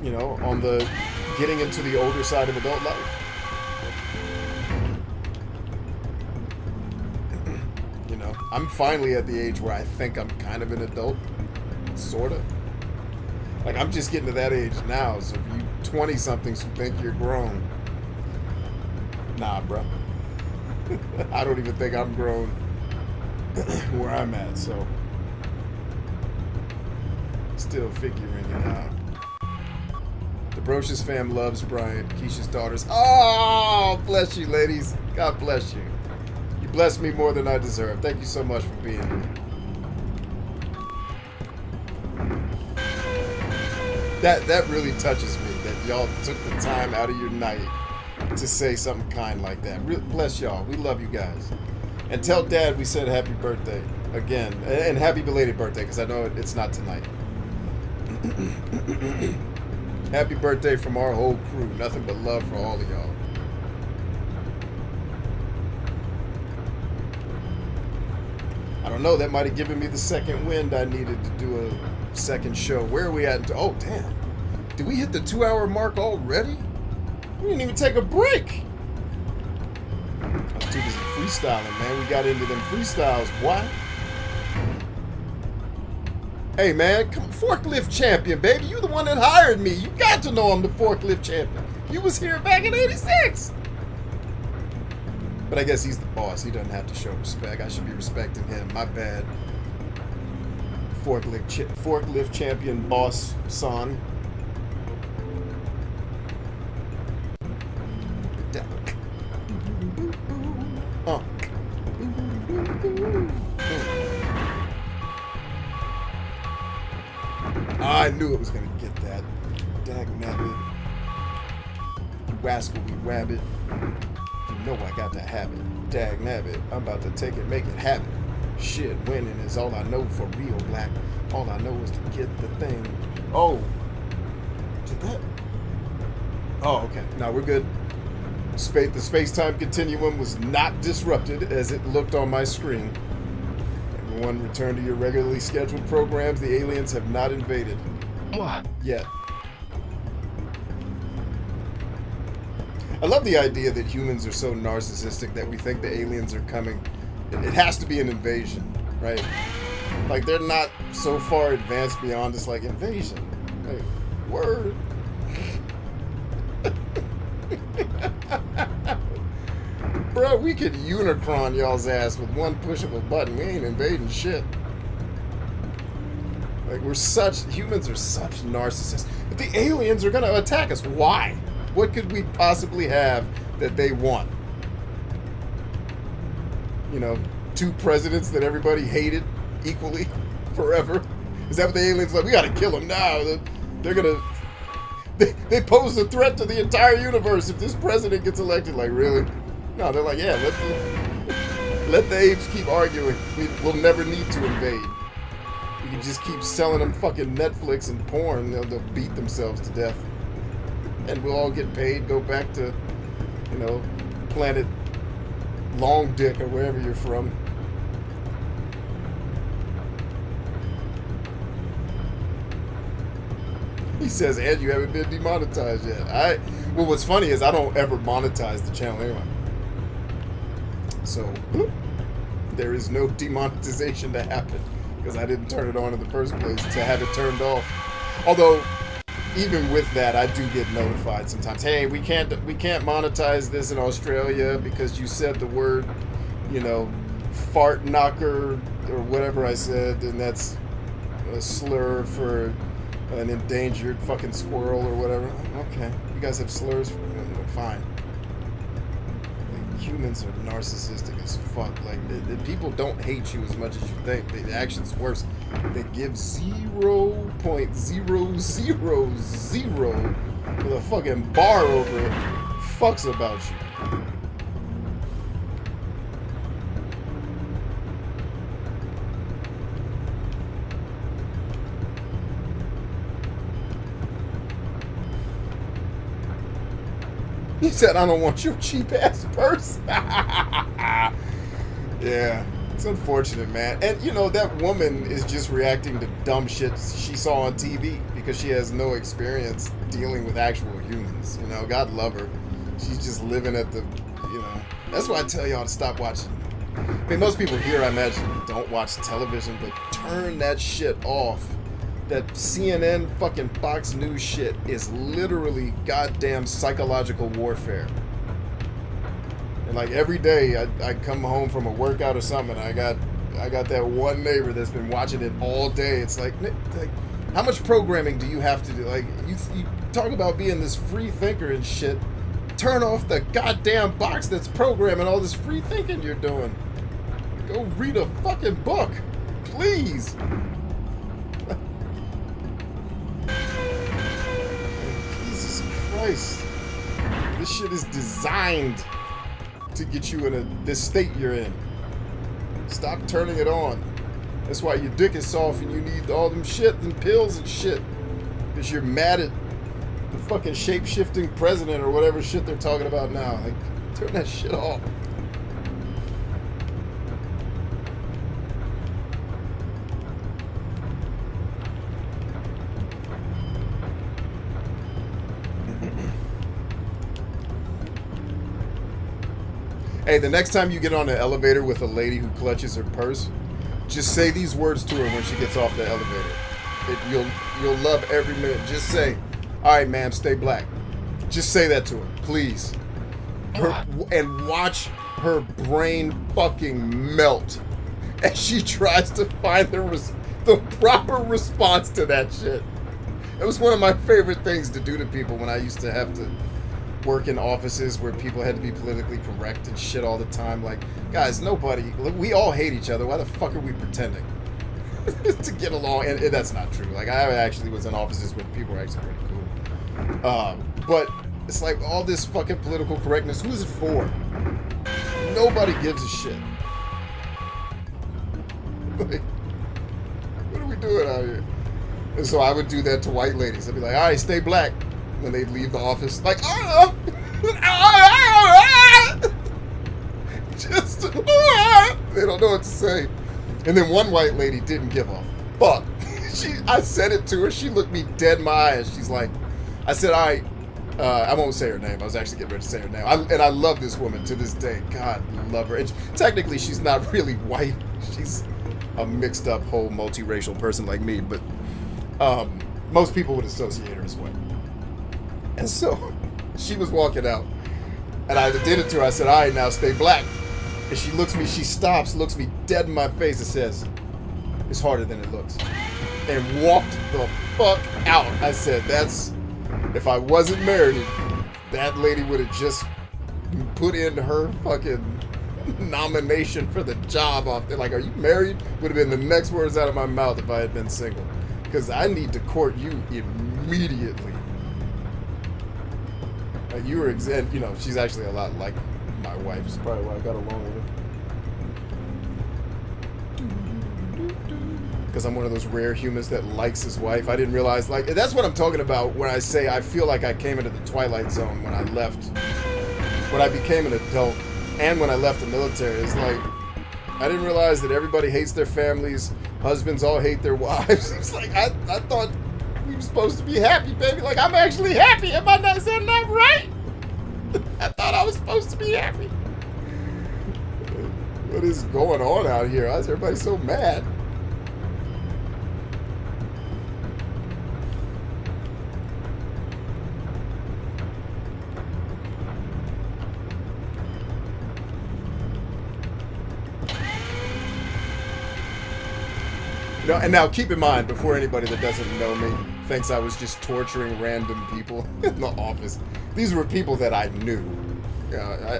you know, on the getting into the older side of adult life. I'm finally at the age where I think I'm kind of an adult, sorta. Like, I'm just getting to that age now, so if you 20-somethings who think you're grown, nah, bro. I don't even think I'm grown where I'm at, so still figuring it out. The Brocious fam loves Bryant, Keisha's daughters. Oh, bless you, ladies. God bless you. You blessed me more than I deserve. Thank you so much for being here. That really touches me that y'all took the time out of your night to say something kind like that. Bless y'all. We love you guys. And tell Dad we said happy birthday again. And happy belated birthday, because I know it's not tonight. Happy birthday from our whole crew. Nothing but love for all of y'all. I don't know. That might have given me the second wind I needed to do a second show. Where are we at? Oh, damn. Did we hit the 2-hour mark already? We didn't even take a break. I was too busy freestyling, man. We got into them freestyles, boy. Hey, man, come forklift champion, baby. You the one that hired me. You got to know I'm the forklift champion. You was here back in '86. But I guess he's the boss. He doesn't have to show respect. I should be respecting him. My bad. Forklift champion boss son. I knew it was gonna get that. Dagnabbit. You rascally rabbit. You know I got to have it. Dagnabbit. I'm about to take it, make it happen. Shit, winning is all I know for real, Black. All I know is to get the thing. Oh. Did that? Oh, okay. Now we're good. The space-time continuum was not disrupted as it looked on my screen. Everyone return to your regularly scheduled programs. The aliens have not invaded. Yet. I love the idea that humans are so narcissistic that we think the aliens are coming. It has to be an invasion, right? Like, they're not so far advanced beyond this, like, invasion. Like, word. Bro, we could Unicron y'all's ass with one push of a button. We ain't invading shit. Like, humans are such narcissists. But the aliens are gonna attack us. Why? What could we possibly have that they want? You know, 2 presidents that everybody hated equally forever? Is that what the aliens like? We gotta kill them now. They're gonna... They pose a threat to the entire universe if this president gets elected. Like, really? No, they're like, yeah, let the apes keep arguing. We'll never need to invade. We can just keep selling them fucking Netflix and porn. They'll beat themselves to death. And we'll all get paid, go back to, you know, planet Long Dick or wherever you're from. He says, and you haven't been demonetized yet. Well, what's funny is I don't ever monetize the channel anyway. So, bloop, there is no demonetization to happen because I didn't turn it on in the first place to have it turned off. Although, even with that, I do get notified sometimes. Hey, we can't monetize this in Australia because you said the word, you know, fart knocker or whatever I said, and that's a slur for an endangered fucking squirrel or whatever. Okay, you guys have slurs? Fine. Like, humans are narcissistic as fuck. Like, people don't hate you as much as you think. The action's worse. They give 0.000 with a fucking bar over it. Fucks about you. He said, I don't want your cheap ass purse. Yeah, it's unfortunate, man. And, you know, that woman is just reacting to dumb shit she saw on TV because she has no experience dealing with actual humans. You know, God love her. She's just living at the, you know. That's why I tell y'all to stop watching. I mean, most people here, I imagine, don't watch television, but turn that shit off. That CNN fucking Fox News shit is literally goddamn psychological warfare. And like every day I come home from a workout or something and I got that one neighbor that's been watching it all day. It's like how much programming do you have to do? Like you talk about being this free thinker and shit. Turn off the goddamn box that's programming all this free thinking you're doing. Go read a fucking book. Please. Christ. This shit is designed to get you in this state you're in. Stop turning it on. That's why your dick is soft and you need all them shit and pills and shit. Because you're mad at the fucking shape-shifting president or whatever shit they're talking about now. Like, turn that shit off. Hey, the next time you get on an elevator with a lady who clutches her purse, just say these words to her when she gets off the elevator. You'll love every minute. Just say, "All right, ma'am, stay black." Just say that to her, please. And watch her brain fucking melt as she tries to find the proper response to that shit. It was one of my favorite things to do to people when I used to have to work in offices where people had to be politically correct and shit all the time. Like, guys, we all hate each other. Why the fuck are we pretending to get along? And that's not true. Like, I actually was in offices where people were actually pretty cool. But it's like all this fucking political correctness. Who's it for? Nobody gives a shit. Like, what are we doing out here? And so I would do that to white ladies. I'd be like, "All right, stay black." When they leave the office, like, just, they don't know what to say. And then one white lady didn't give a fuck. I said it to her. She looked me dead in my eyes. She's like, I said, "All right," I won't say her name. I was actually getting ready to say her name. And I love this woman to this day. God, love her. And technically, she's not really white. She's a mixed up whole multiracial person like me. But most people would associate her as white. And so she was walking out, and I did it to her. I said, "All right, now stay black." And she looks me, she stops, looks me dead in my face, and says, "It's harder than it looks." And walked the fuck out. I said, if I wasn't married, that lady would have just put in her fucking nomination for the job off there. Like, "Are you married?" Would have been the next words out of my mouth if I had been single. Because I need to court you immediately. You were she's actually a lot like my wife. It's probably why I got along with her. Because I'm one of those rare humans that likes his wife. I didn't realize, like, that's what I'm talking about when I say I feel like I came into the Twilight Zone when I left, when I became an adult, and when I left the military. It's like, I didn't realize that everybody hates their families, husbands all hate their wives. It's like, I thought we were supposed to be happy, baby. Like, I'm actually happy. Am I not saying that right? I thought I was supposed to be happy. What is going on out here? Why is everybody so mad? No, and now keep in mind, before anybody that doesn't know me thinks I was just torturing random people in the office, these were people that I knew.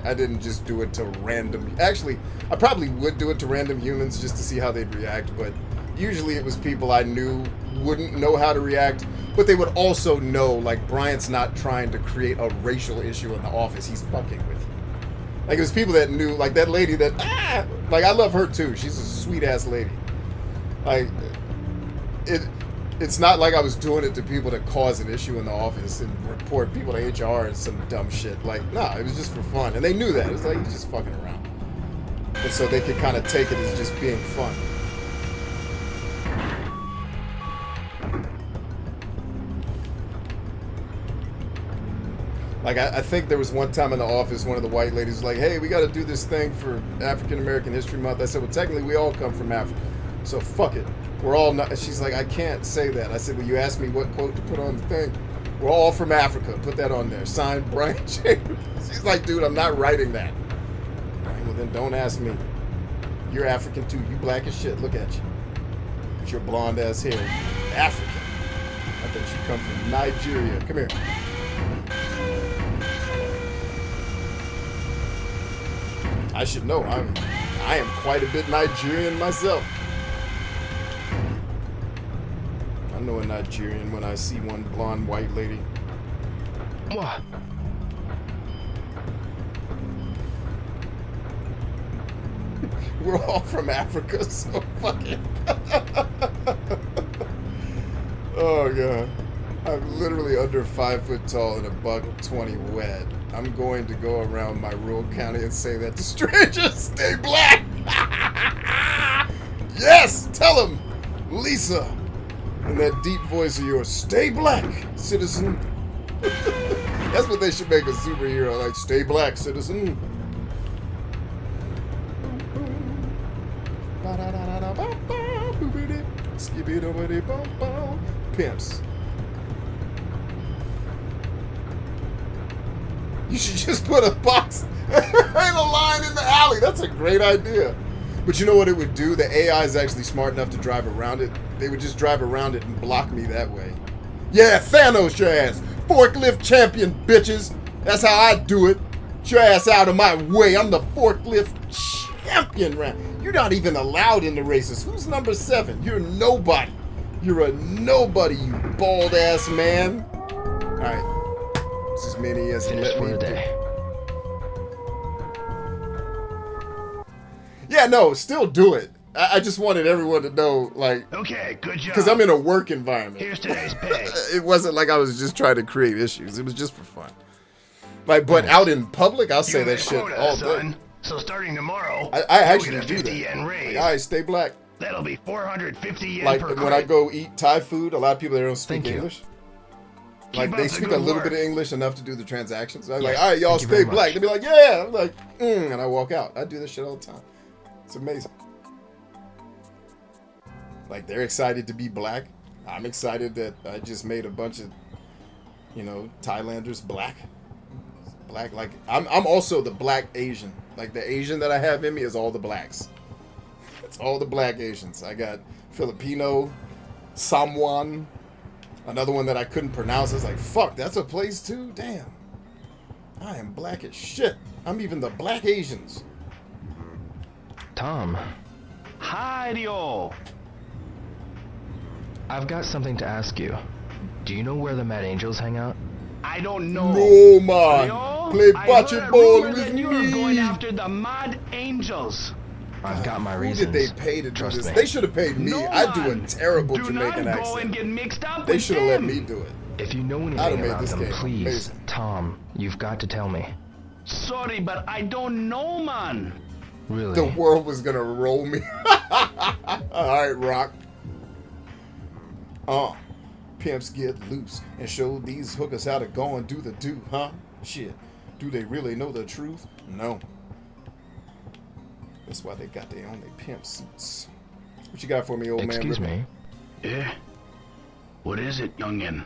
I didn't just do it to random... Actually, I probably would do it to random humans just to see how they'd react, but usually it was people I knew wouldn't know how to react, but they would also know, like, Bryant's not trying to create a racial issue in the office. He's fucking with you. Like, it was people that knew, like that lady that... Like, I love her too. She's a sweet-ass lady. Like, it's not like I was doing it to people to cause an issue in the office and report people to HR and some dumb shit. Like, nah, it was just for fun. And they knew that. It was like, he's just fucking around. And so they could kind of take it as just being fun. Like, I think there was one time in the office, one of the white ladies was like, "Hey, we got to do this thing for African American History Month." I said, "Well, technically, we all come from Africa. So fuck it. We're all not." She's like, "I can't say that." I said, "Well, you asked me what quote to put on the thing. We're all from Africa. Put that on there. Signed, Bryant Chambers." She's like, "Dude, I'm not writing that." All right, well, then don't ask me. You're African too. You black as shit. Look at you. With your blonde ass hair. African. I thought you come from Nigeria. Come here. I should know. I am quite a bit Nigerian myself. I know a Nigerian when I see one blonde white lady.
What?
We're all from Africa, so fucking. Oh god. I'm literally under 5 foot tall and a $120 wet. I'm going to go around my rural county and say that to strangers. Stay black. Yes, tell them, Lisa, in that deep voice of yours. Stay black, citizen. That's what they should make a superhero, like stay black, citizen. Pimps. You should just put a box and a line in the alley. That's a great idea. But you know what it would do? The AI is actually smart enough to drive around it. They would just drive around it and block me that way. Yeah, Thanos your ass. Forklift champion, bitches. That's how I do it. Get your ass out of my way. I'm the forklift champion round. You're not even allowed in the races. Who's number 7? You're nobody. You're a nobody, you bald ass man. Alright. It's as many as you let me do. Yeah, no, still do it. I just wanted everyone to know, like...
Okay, good job.
Because I'm in a work environment.
Here's today's pay.
It wasn't like I was just trying to create issues. It was just for fun. Like, but out in public, I'll say that shit all day.
So starting tomorrow,
I actually do that.
yen raise.
Like, all right, stay black.
That'll be 450 yen
like
per
when I go eat Thai food, a lot of people there don't speak
Thank you.
English. Like
Keep
they
up the
speak a
good
little
work.
bit of English enough to do the transactions. I'm
Yes,
like, all right, y'all
thank you
stay
very
black.
much.
They'll be like, yeah. I'm like, and I walk out. I do this shit all the time. It's amazing. Like they're excited to be black. I'm excited that I just made a bunch of, Thailanders black. Black, like I'm also the black Asian. Like the Asian that I have in me is all the blacks. It's all the black Asians. I got Filipino, Samoan, another one that I couldn't pronounce. I was like, fuck, that's a place too? Damn. I am black as shit. I'm even the black Asians.
Tom,
Hi, Dio.
I've got something to ask you. Do you know where the Mad Angels hang out?
I don't know.
No, man.
Dio,
Play
I
bocce
heard a
ball
rumor
with
that you were going
me.
after the Mad Angels.
I've got my
Who
reasons.
did they pay to do
Trust
this?
me.
They should have paid me.
No,
I do a
man.
terrible
Do
Jamaican
not go
accent.
and get mixed up
They
with
should have let
them.
me do it.
If you know
I'd have
anything
made
about
this
them,
game
please,
amazing.
Tom, you've got to tell me.
Sorry, but I don't know, man.
Really?
The world was gonna roll me. Alright, Rock. Pimps get loose and show these hookers how to go and do the do, huh? Shit. Do they really know the truth? No. That's why they got their only pimp suits. What you got for me, old man?
Excuse me.
Yeah? What is it, youngin?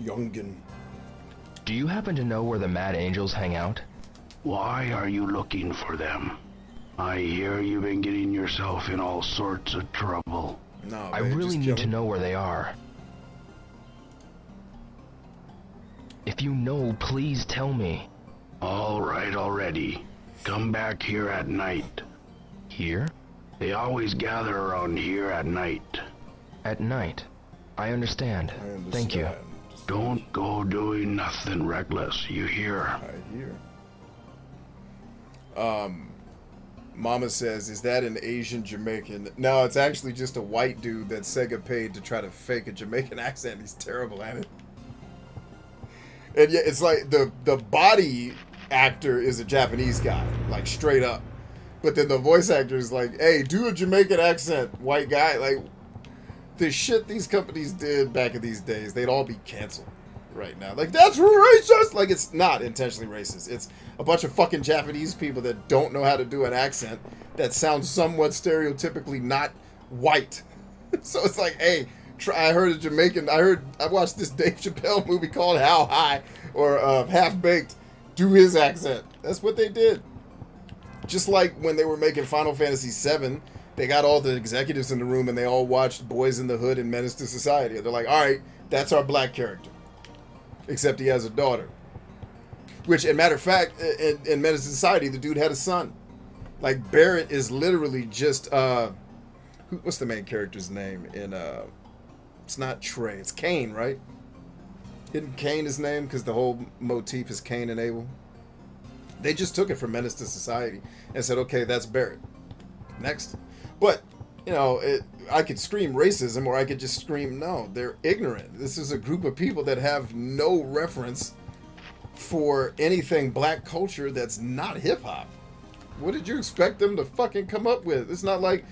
Youngin.
Do you happen to know where the Mad Angels hang out?
Why are you looking for them? I hear you've been getting yourself in all sorts of trouble.
No,
I
man,
really
just
need
kill
to
him.
know where they are. If you know, please tell me.
All right, already. Come back here at night.
Here?
They always gather around here at night.
At night. I understand.
I understand.
Thank you.
Don't go doing nothing reckless, you hear?
I hear. Mama says, is that an Asian Jamaican? No, it's actually just a white dude that Sega paid to try to fake a Jamaican accent. He's terrible at it. And yeah, it's like the body actor is a Japanese guy, like straight up. But then the voice actor is like, hey, do a Jamaican accent, white guy. Like, the shit these companies did back in these days, they'd all be canceled right now. Like, that's racist! Like, it's not intentionally racist. It's a bunch of fucking Japanese people that don't know how to do an accent that sounds somewhat stereotypically not white. So it's like, hey, I heard a Jamaican, I watched this Dave Chappelle movie called How High, or Half Baked, do his accent. That's what they did. Just like when they were making Final Fantasy VII, they got all the executives in the room and they all watched Boys in the Hood and Menace to Society. They're like, all right, that's our black character. Except he has a daughter. Which, as a matter of fact, in Menace to Society, the dude had a son. Like, Barrett is literally just, what's the main character's name in, it's not Trey, it's Kane, right? Isn't Cain his name? Because the whole motif is Cain and Abel. They just took it from Menace to Society and said, okay, that's Barrett. Next. But, you know, I could scream racism, or I could just scream, no, they're ignorant. This is a group of people that have no reference for anything black culture that's not hip-hop. What did you expect them to fucking come up with? It's not like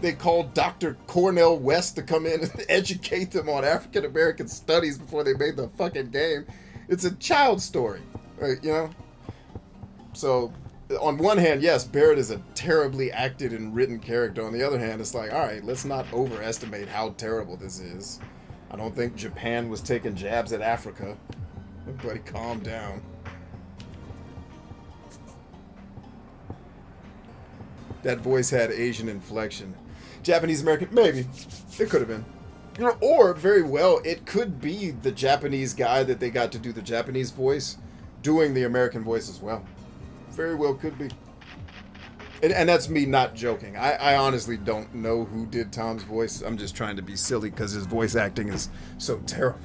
they called Dr. Cornell West to come in and educate them on African American studies before they made the fucking game. It's a child story, right? You know? So, on one hand, yes, Barrett is a terribly acted and written character. On the other hand, it's like, all right, let's not overestimate how terrible this is. I don't think Japan was taking jabs at Africa. Everybody calm down. That voice had Asian inflection. Japanese American, maybe. It could have been. Or, very well, it could be the Japanese guy that they got to do the Japanese voice doing the American voice as well. Very well could be. And that's me not joking. I honestly don't know who did Tom's voice. I'm just trying to be silly because his voice acting is so terrible.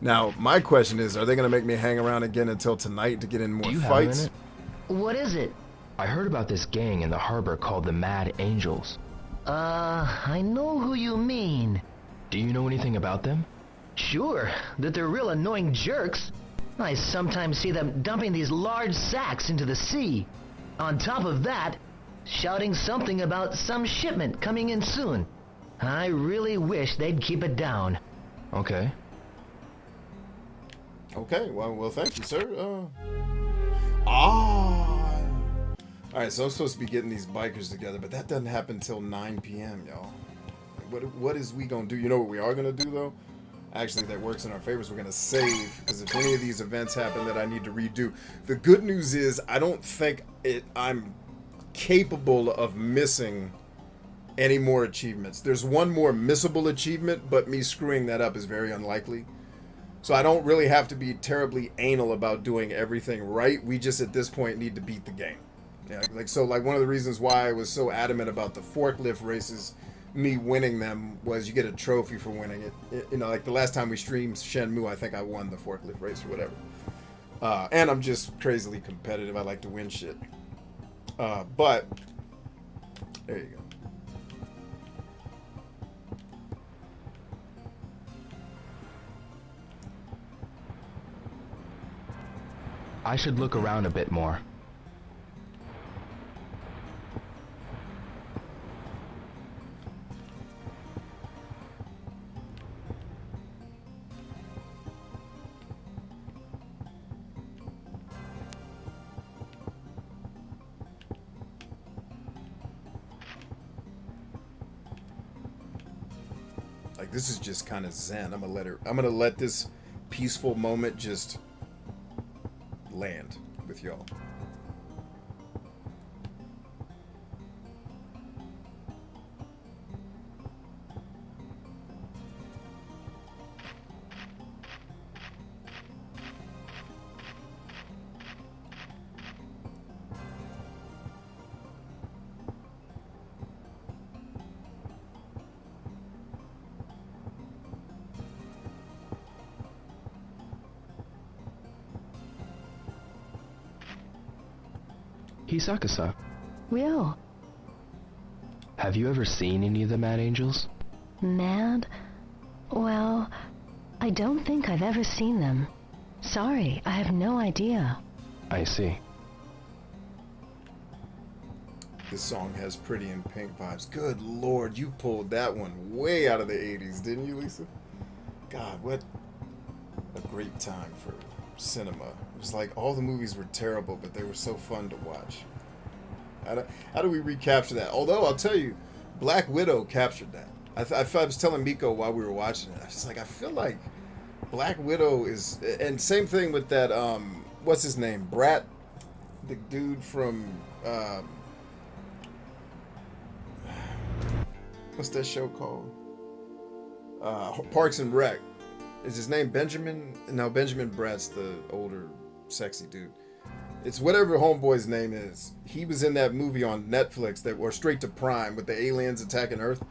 Now, my question is, are they going to make me hang around again until tonight to get in more fights?
What is it?
I heard about this gang in the harbor called the Mad Angels.
I know who you mean.
Do you know anything about them?
Sure, that they're real annoying jerks. I sometimes see them dumping these large sacks into the sea. On top of that, shouting something about some shipment coming in soon. I really wish they'd keep it down.
Okay.
Okay, well, thank you, sir. Alright, so I'm supposed to be getting these bikers together, but that doesn't happen until 9 p.m., y'all. What is we gonna do? You know what we are gonna do, though? Actually, that works in our favors. We're gonna save, because if any of these events happen that I need to redo. The good news is, I don't think I'm capable of missing any more achievements. There's one more missable achievement, but me screwing that up is very unlikely. So I don't really have to be terribly anal about doing everything right. We just, at this point, need to beat the game. Yeah, like one of the reasons why I was so adamant about the forklift races, me winning them, was you get a trophy for winning it. You know, like the last time we streamed Shenmue, I think I won the forklift race or whatever. And I'm just crazily competitive. I like to win shit. But, there you go.
I should look around a bit more.
Like, this is just kind of zen. I'm gonna let this peaceful moment just land with y'all.
Hisaka-san.
Will.
Have you ever seen any of the Mad Angels?
Mad? Well, I don't think I've ever seen them. Sorry, I have no idea.
I see.
This song has Pretty in Pink vibes. Good lord, you pulled that one way out of the 80s, didn't you, Lisa? God, what a great time for cinema. It was like all the movies were terrible, but they were so fun to watch. How do we recapture that? Although, I'll tell you, Black Widow captured that. I was telling Miko while we were watching it, I was like, I feel like Black Widow is... And same thing with that, what's his name? Brat? The dude from... what's that show called? Parks and Rec. Is his name Benjamin? No, Benjamin Bratt's the older, sexy dude. It's whatever homeboy's name is. He was in that movie on Netflix or straight to Prime with the aliens attacking Earth.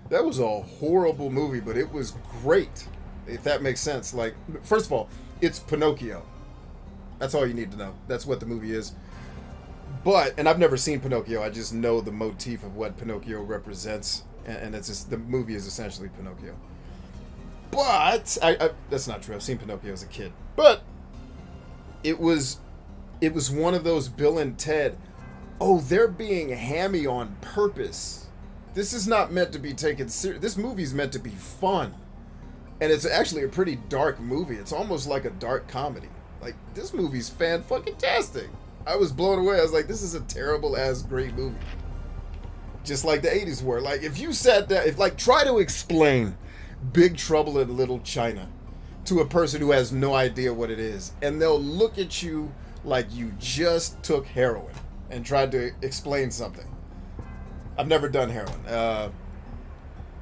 That was a horrible movie, but it was great. If that makes sense. Like, first of all, it's Pinocchio. That's all you need to know. That's what the movie is. But, and I've never seen Pinocchio. I just know the motif of what Pinocchio represents, and it's just, the movie is essentially Pinocchio. But that's not true. I've seen Pinocchio as a kid. But it was one of those Bill and Ted. Oh, they're being hammy on purpose. This is not meant to be taken serious. This movie's meant to be fun. And it's actually a pretty dark movie. It's almost like a dark comedy. Like, this movie's fan-fucking-tastic. I was blown away. I was like, this is a terrible-ass great movie. Just like the 80s were. Like, if you sat down, try to explain Big Trouble in Little China to a person who has no idea what it is, and they'll look at you like you just took heroin and tried to explain something. I've never done heroin.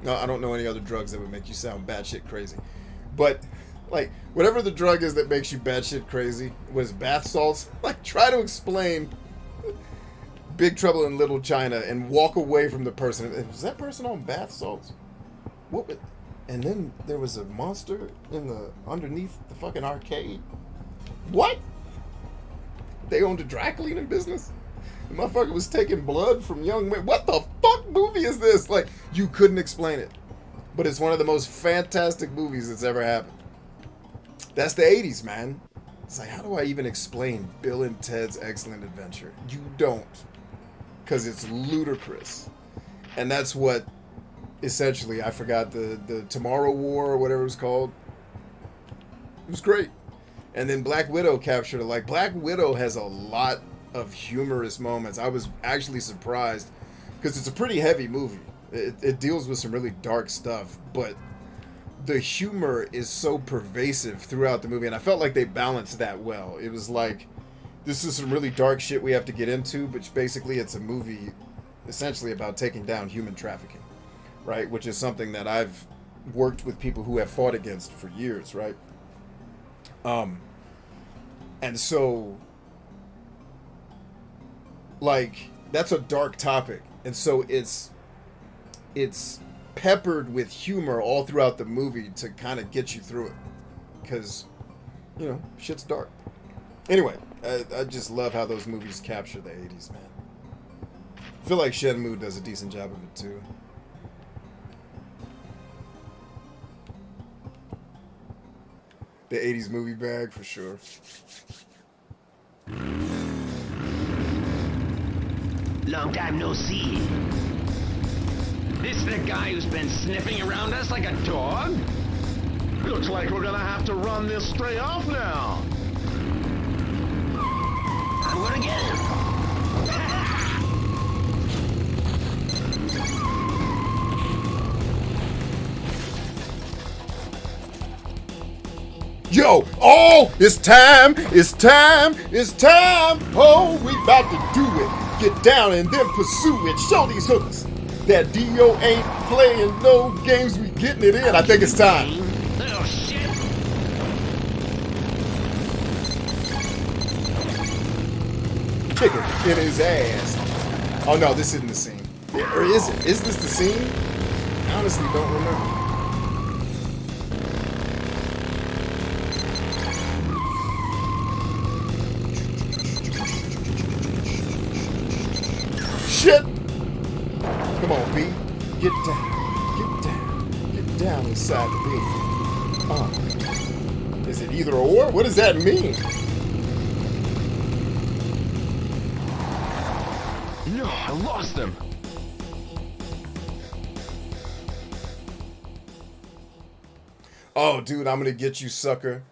No, I don't know any other drugs that would make you sound batshit crazy. But, like, whatever the drug is that makes you batshit crazy, was bath salts? Like, try to explain Big Trouble in Little China and walk away from the person. Was that person on bath salts? What? And then there was a monster underneath the fucking arcade? What? They owned a dry cleaning business? The motherfucker was taking blood from young men. What the fuck movie is this? Like, you couldn't explain it. But it's one of the most fantastic movies that's ever happened. That's the 80s, man. It's like, how do I even explain Bill and Ted's Excellent Adventure? You don't. Because it's ludicrous. And that's what, essentially, I forgot the Tomorrow War or whatever it was called. It was great. And then Black Widow captured it. Like, Black Widow has a lot of humorous moments. I was actually surprised because it's a pretty heavy movie. It deals with some really dark stuff, but the humor is so pervasive throughout the movie, and I felt like they balanced that well. It was like, this is some really dark shit we have to get into, but basically it's a movie essentially about taking down human trafficking, right? Which is something that I've worked with people who have fought against for years, right? And so, like, that's a dark topic, and so it's peppered with humor all throughout the movie to kind of get you through it, because, you know, shit's dark. Anyway, I just love how those movies capture the 80s, man. I feel like Shenmue does a decent job of it too. The 80s movie bag for sure.
Long time no see. This the guy who's been sniffing around us like a dog?
Looks like we're gonna have to run this stray off now.
I'm gonna get him.
Yo, oh, it's time, it's time, it's time. Oh, we about to do it. Get down and then pursue it. Show these hookers that Dio ain't playing no games. We getting it in. I think it's time.
Little shit.
Kick it in his ass. Oh no, this isn't the scene. Or is it? Is this the scene? I honestly don't remember. Shit! Come on, B. Get down inside the B. Is it either or? What does that mean?
No, I lost him.
Oh, dude, I'm gonna get you, sucker.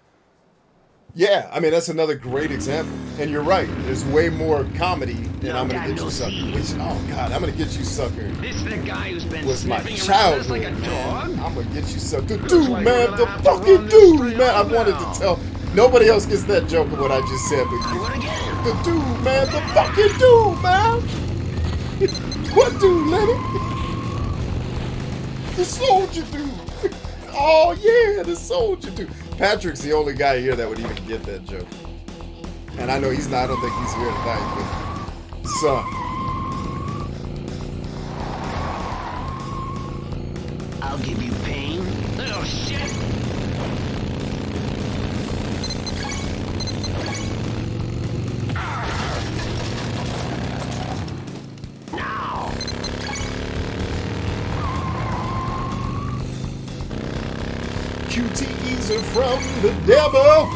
Yeah, I mean, that's another great example. And you're right. There's way more comedy than I'm gonna get you, sucker. Which, oh, God, I'm gonna get you, sucker.
This the guy who's been
Was my
sniffing around us
childhood,
like a dog?
man. I'm gonna get you, sucker. The dude, man, the fucking dude, man. I wanted to tell. Nobody else gets that joke of what I just said, but you. The dude, man, the fucking dude, man. What dude, Lenny? The soldier dude. Oh, yeah, the soldier dude. Patrick's the only guy here that would even get that joke. And I know he's not, I don't think he's here tonight, but son.
give you pain. Oh, shit! Now!
QTEs are from the devil.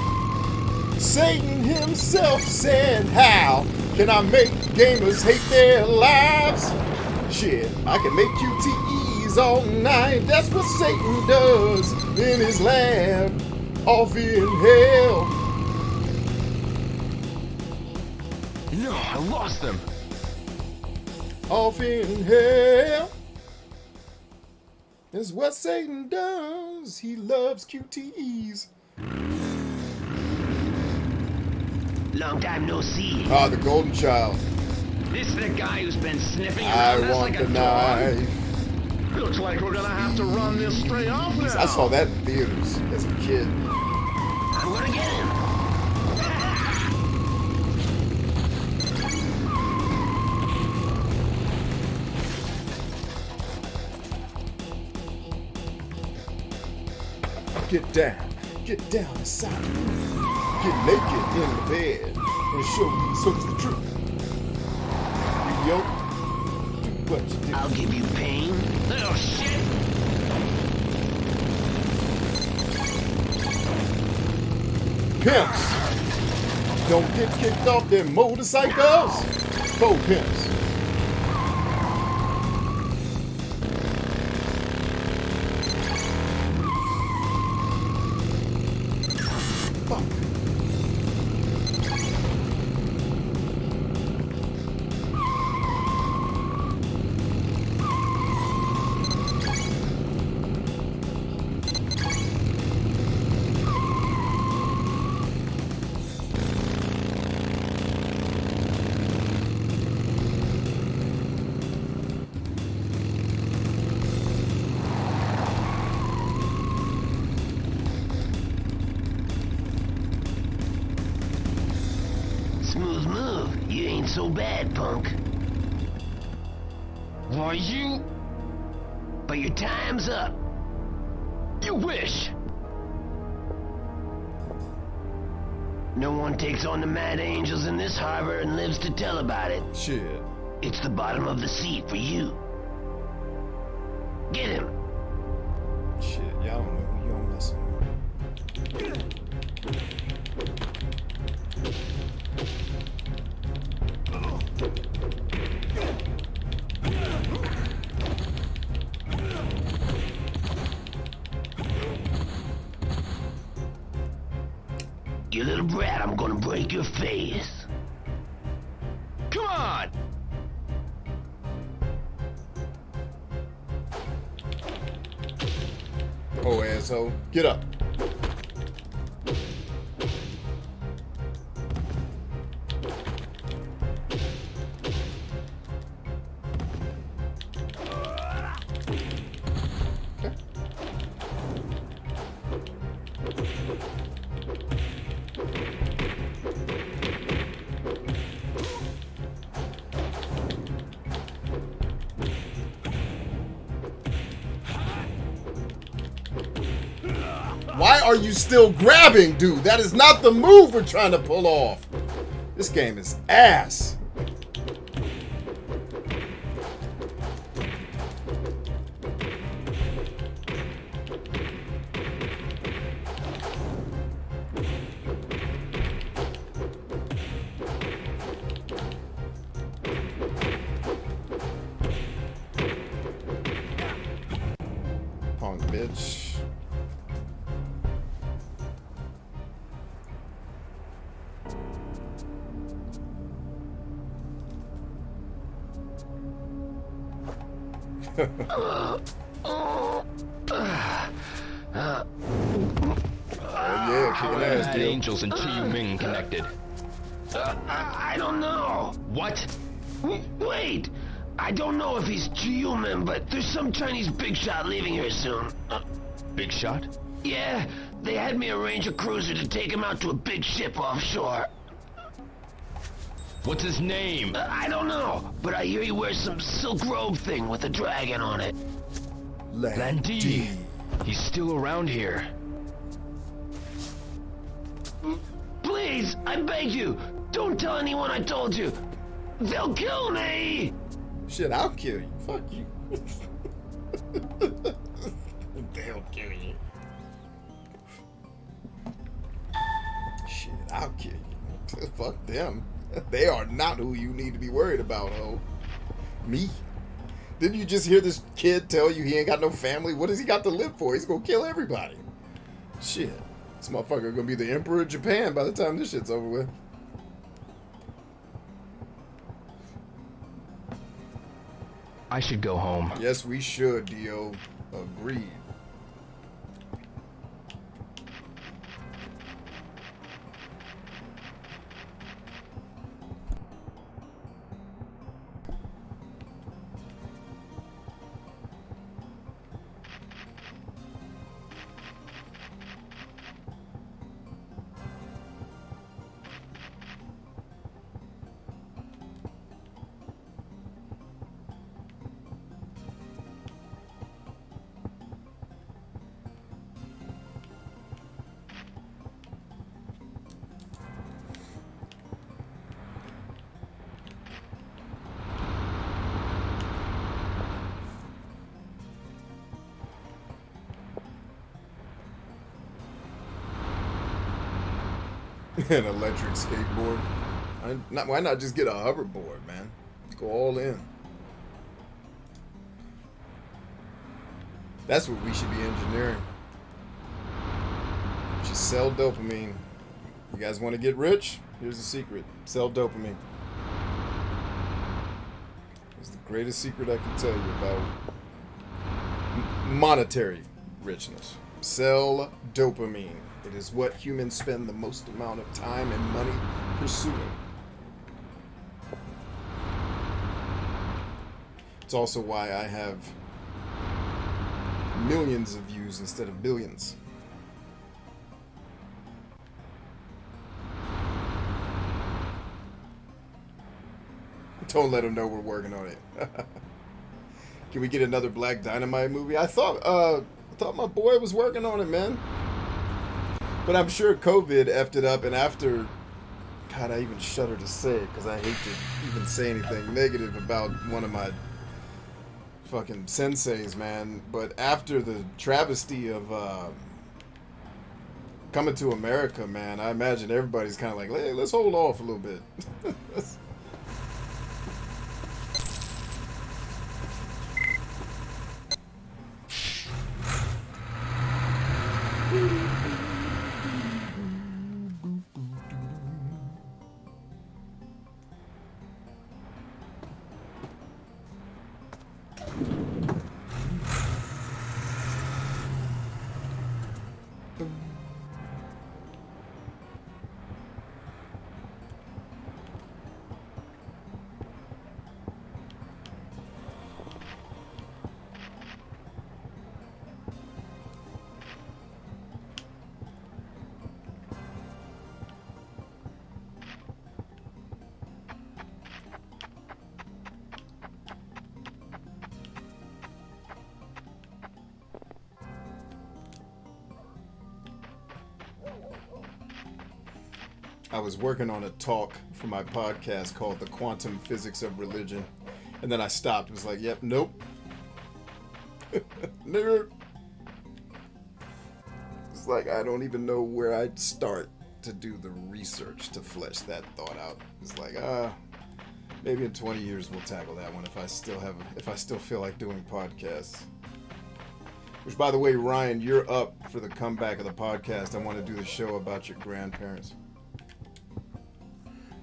Satan himself said, how can I make gamers hate their lives? Shit, I can make QTEs all night. That's what Satan does in his lab off in hell.
No, I lost them.
Off in hell. That's what Satan does. He loves QTEs.
Long time no see.
Ah, the golden child.
This the guy who's been sniffing
I
around us
want
like a
the
dog?
knife.
Looks like we're gonna have to run this straight off now.
I saw that in theaters as a kid.
I'm gonna get him.
Get down inside the room. Get naked in the bed and show these hooks the truth. You yoke, do what you do.
I'll give you pain. Oh, shit!
Pimps, don't get kicked off their motorcycles. Faux pimps. Fuck.
Smooth move. You ain't so bad, punk.
Why, you...
But your time's up.
You wish.
No one takes on the mad angels in this harbor and lives to tell about it.
Shit.
It's the bottom of the sea for you. Get him.
Shit, y'all don't know who y'all messing with.
You little brat, I'm gonna break your face.
Come on!
Oh, asshole. Get up. Why are you still grabbing, dude? That is not the move we're trying to pull off. This game is ass. Punk bitch. Yeah, kicking ass,
Bad
dude.
Angels and Chi Ming connected.
I don't know.
What?
Wait! I don't know if he's human, but there's some Chinese big shot leaving here soon.
Big shot?
Yeah, they had me arrange a cruiser to take him out to a big ship offshore.
What's his name?
I don't know, but I hear he wears some silk robe thing with a dragon on it.
Landy! He's still around here.
Please, I beg you, don't tell anyone I told you. They'll kill me.
Shit, I'll kill you. Fuck you. They'll kill you. Shit, I'll kill you. Fuck them. They are not who you need to be worried about, ho. Me. Didn't you just hear this kid tell you he ain't got no family? What does he got to live for? He's gonna kill everybody. Shit. This motherfucker gonna be the emperor of Japan by the time this shit's over with.
I should go home.
Yes, we should, Dio. Agreed. An electric skateboard. Why not just get a hoverboard, man? Go all in. That's what we should be engineering. We should sell dopamine. You guys want to get rich? Here's the secret. Sell dopamine. It's the greatest secret I can tell you about monetary richness. Sell dopamine. It is what humans spend the most amount of time and money pursuing. It's also why I have millions of views instead of billions. Don't let them know we're working on it. Can we get another Black Dynamite movie? I thought my boy was working on it, man. But I'm sure COVID effed it up, and after, God, I even shudder to say it because I hate to even say anything negative about one of my fucking senseis, man. But after the travesty of Coming to America, man, I imagine everybody's kind of like, hey, let's hold off a little bit. I was working on a talk for my podcast called The Quantum Physics of Religion. And then I stopped. It was like, yep, nope. Nigger. It's like, I don't even know where I'd start to do the research to flesh that thought out. It's like, maybe in 20 years we'll tackle that one if I still feel like doing podcasts. Which, by the way, Ryan, you're up for the comeback of the podcast. I want to do the show about your grandparents.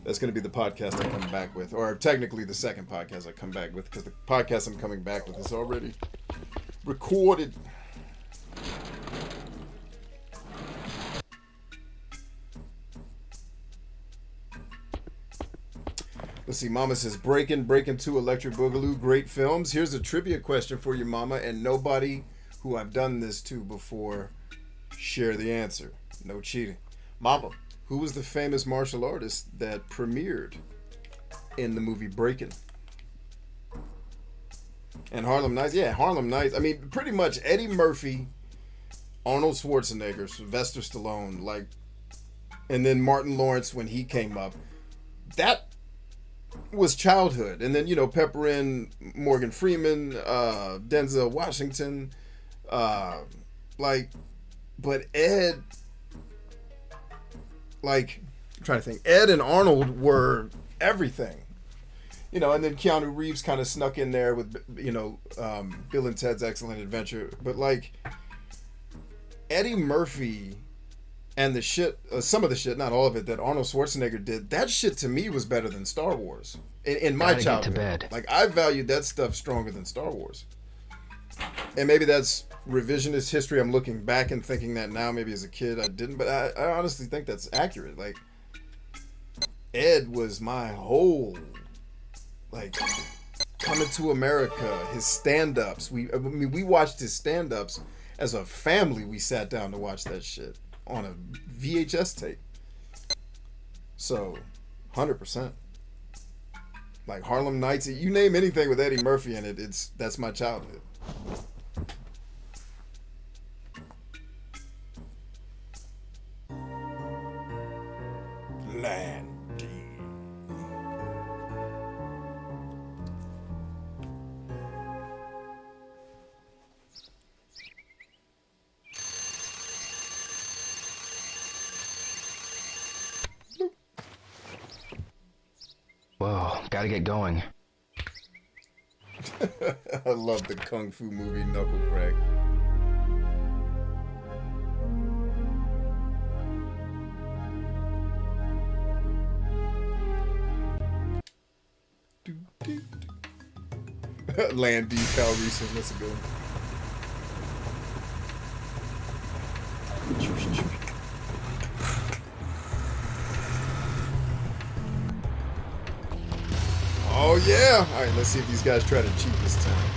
That's going to be the podcast I come back with. Or technically the second podcast I come back with, because the podcast I'm coming back with is already recorded. Let's see, Mama says, Breakin' 2, Electric Boogaloo, great films. Here's a trivia question for you, Mama, and nobody who I've done this to before share the answer. No cheating. Mama, who was the famous martial artist that premiered in the movie Breakin'? And Harlem Nights, yeah, Harlem Nights. I mean, pretty much Eddie Murphy, Arnold Schwarzenegger, Sylvester Stallone, like, and then Martin Lawrence when he came up. That was childhood. And then, you know, pepper in Morgan Freeman, Denzel Washington, like, but Ed, like, I'm trying to think, Ed and Arnold were everything. You know, and then Keanu Reeves kind of snuck in there with, you know, Bill and Ted's Excellent Adventure. But, like, Eddie Murphy and the shit, some of the shit, not all of it, that Arnold Schwarzenegger did, that shit to me was better than Star Wars. In my childhood.
Get to bed.
Like, I valued that stuff stronger than Star Wars. And maybe that's revisionist history. I'm looking back and thinking that now. Maybe as a kid I didn't. But I honestly think that's accurate. Like, Ed was my whole... like, Coming to America, his stand-ups. I mean, we watched his stand-ups as a family. We sat down to watch that shit on a VHS tape. So, 100%. Like Harlem Nights, you name anything with Eddie Murphy in it, that's my childhood. Landy.
Whoa, gotta get going.
I love the Kung Fu movie Knuckle Crack. Landy Calrissian, that's a good one. Oh yeah! Alright, let's see if these guys try to cheat this time.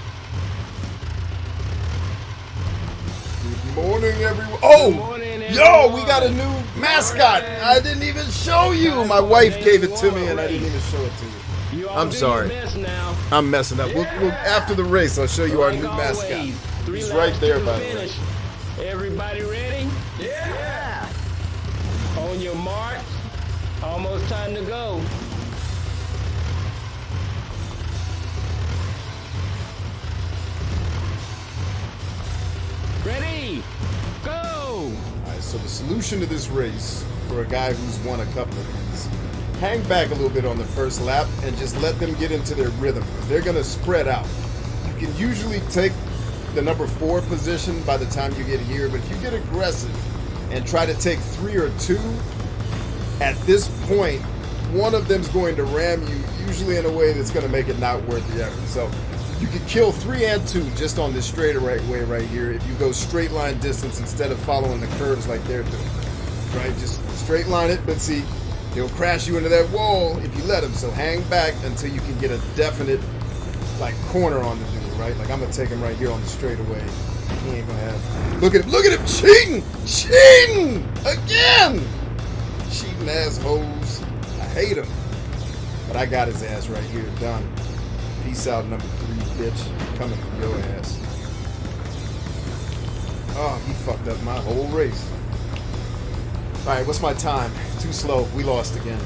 Good morning, everyone. Oh!
Morning,
yo, we got a new mascot! I didn't even show you! My wife gave it to me and I didn't even show it to you. I'm sorry. I'm messing up. We'll, after the race, I'll show you our new mascot. He's right there, by the way.
Everybody ready? Yeah! On your mark. Almost time to go. Ready? Go!
Alright, so the solution to this race, for a guy who's won a couple of these, hang back a little bit on the first lap and just let them get into their rhythm. They're going to spread out. You can usually take the number 4 position by the time you get here, but if you get aggressive and try to take 3 or 2, at this point, one of them's going to ram you, usually in a way that's going to make it not worth the effort. So you could kill 3 and 2 just on this straight right way right here if you go straight line distance instead of following the curves like they're doing. Right? Just straight line it, but see, he'll crash you into that wall if you let him. So hang back until you can get a definite, like, corner on the dude, right? Like, I'm going to take him right here on the straightaway. He ain't going to have... Look at him, cheating! Cheating! Again! Cheating assholes. I hate him. But I got his ass right here, done. Peace out, number 3, bitch. Coming from your ass. Oh, he fucked up my whole race. Alright, what's my time? Too slow. We lost again.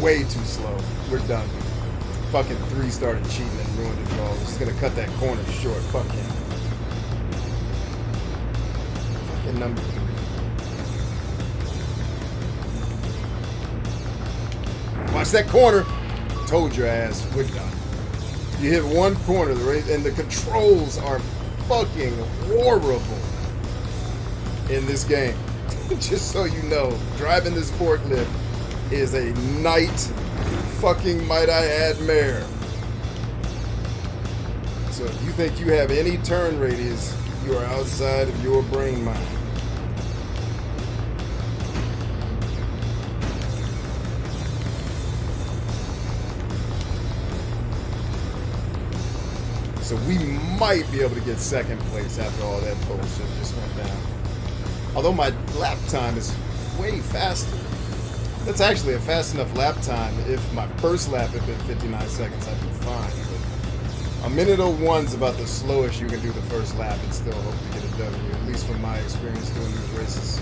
Way too slow. We're done. Fucking 3 started cheating and ruined it all. Just gonna cut that corner short. Fuck him. Fucking number 3. Watch that corner. Told your ass. We're done. You hit one corner, and the controls are fucking horrible in this game. Just so you know, driving this forklift is a night fucking, might I add, mare. So if you think you have any turn radius, you are outside of your brain mind. So we might be able to get second place after all that bullshit just went down. Although my lap time is way faster. That's actually a fast enough lap time. If my first lap had been 59 seconds, I'd be fine. But A minute 01 is about the slowest you can do the first lap and still hope to get a W, at least from my experience doing these races.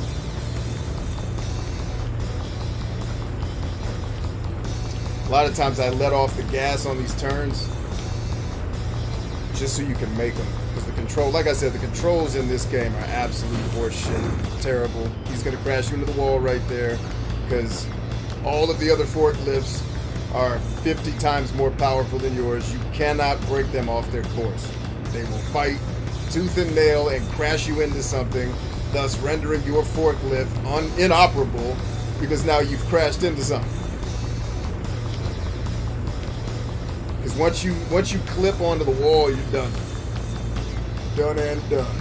A lot of times I let off the gas on these turns just so you can make them. Because the control, like I said, the controls in this game are absolute horseshit. Terrible. He's going to crash you into the wall right there because all of the other forklifts are 50 times more powerful than yours. You cannot break them off their course. They will fight tooth and nail and crash you into something, thus rendering your forklift inoperable because now you've crashed into something. Because once you clip onto the wall, you're done. Done and done.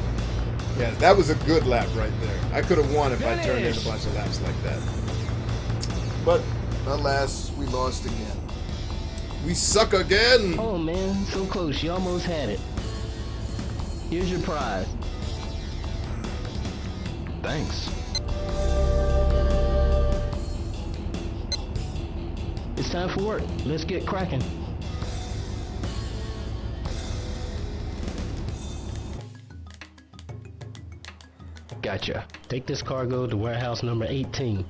Yeah, that was a good lap right there. I could have won if I turned in a bunch of laps like that. But alas, we lost again. We suck again.
Oh man, so close. You almost had it. Here's your prize.
Thanks.
It's time for work. Let's get cracking. Gotcha. Take this cargo to warehouse number 18.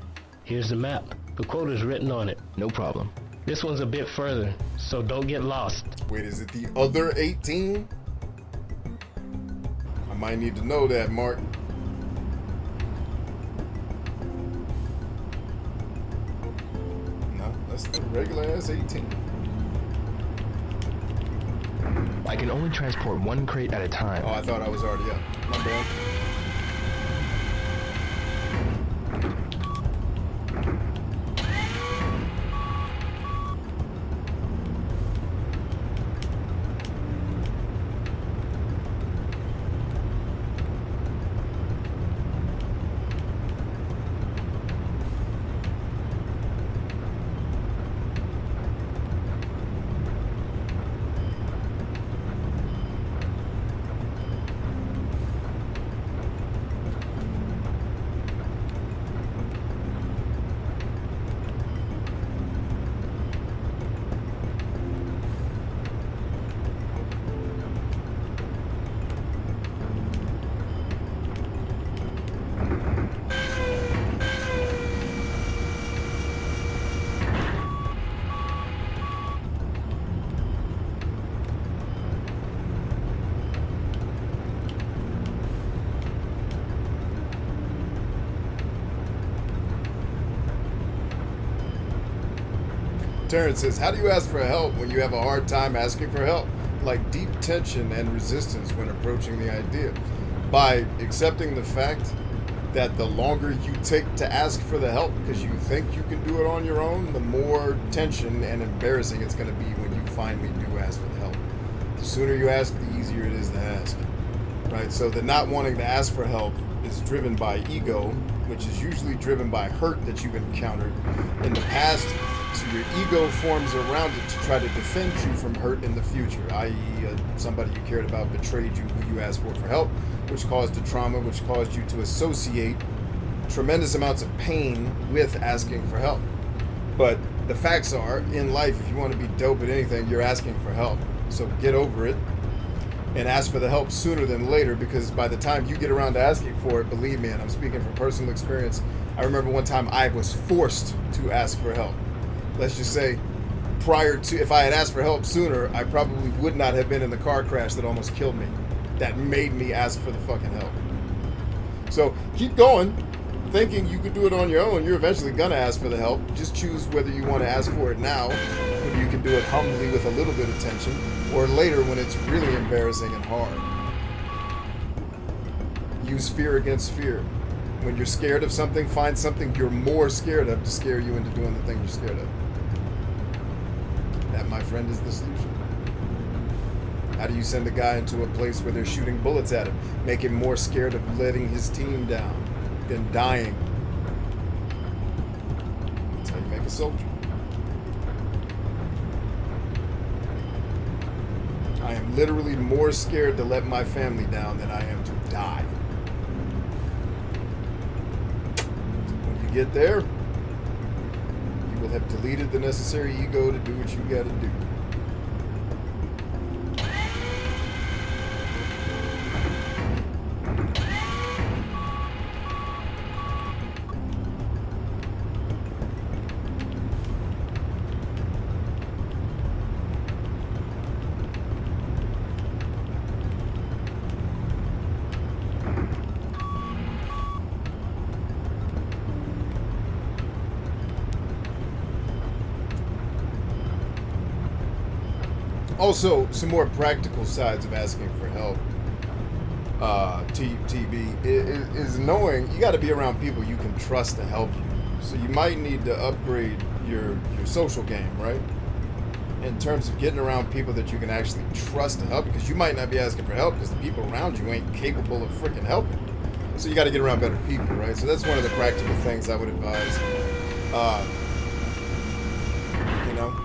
Here's the map. The quota's written on it.
No problem.
This one's a bit further, so don't get lost.
Wait, is it the other 18? I might need to know that, Mark. No, that's the regular ass 18.
I can only transport one crate at a time.
Oh, I thought I was already up. My bad. Terrence says, how do you ask for help when you have a hard time asking for help? Like deep tension and resistance when approaching the idea. By accepting the fact that the longer you take to ask for the help because you think you can do it on your own, the more tension and embarrassing it's going to be when you finally do ask for the help. The sooner you ask, the easier it is to ask. Right? So the not wanting to ask for help is driven by ego, which is usually driven by hurt that you've encountered in the past. So your ego forms around it to try to defend you from hurt in the future, i.e. Somebody you cared about betrayed you who you asked for help, which caused a trauma, which caused you to associate tremendous amounts of pain with asking for help. But the facts are, in life, if you want to be dope at anything, you're asking for help. So get over it and ask for the help sooner than later, because by the time you get around to asking for it, believe me, and I'm speaking from personal experience, I remember one time I was forced to ask for help. Let's just say, prior to, if I had asked for help sooner, I probably would not have been in the car crash that almost killed me. That made me ask for the fucking help. So keep going, thinking you could do it on your own. You're eventually gonna ask for the help. Just choose whether you want to ask for it now, when you can do it humbly with a little bit of tension, or later when it's really embarrassing and hard. Use fear against fear. When you're scared of something, find something you're more scared of to scare you into doing the thing you're scared of. That, my friend, is the solution. How do you send a guy into a place where they're shooting bullets at him? Make him more scared of letting his team down than dying. That's how you make a soldier. I am literally more scared to let my family down than I am to die. Get there, you will have deleted the necessary ego to do what you gotta do. Also, some more practical sides of asking for help. TB is knowing you got to be around people you can trust to help you. So you might need to upgrade your social game, right? In terms of getting around people that you can actually trust to help, because you might not be asking for help because the people around you ain't capable of freaking helping. So you got to get around better people, right? So that's one of the practical things I would advise. You know,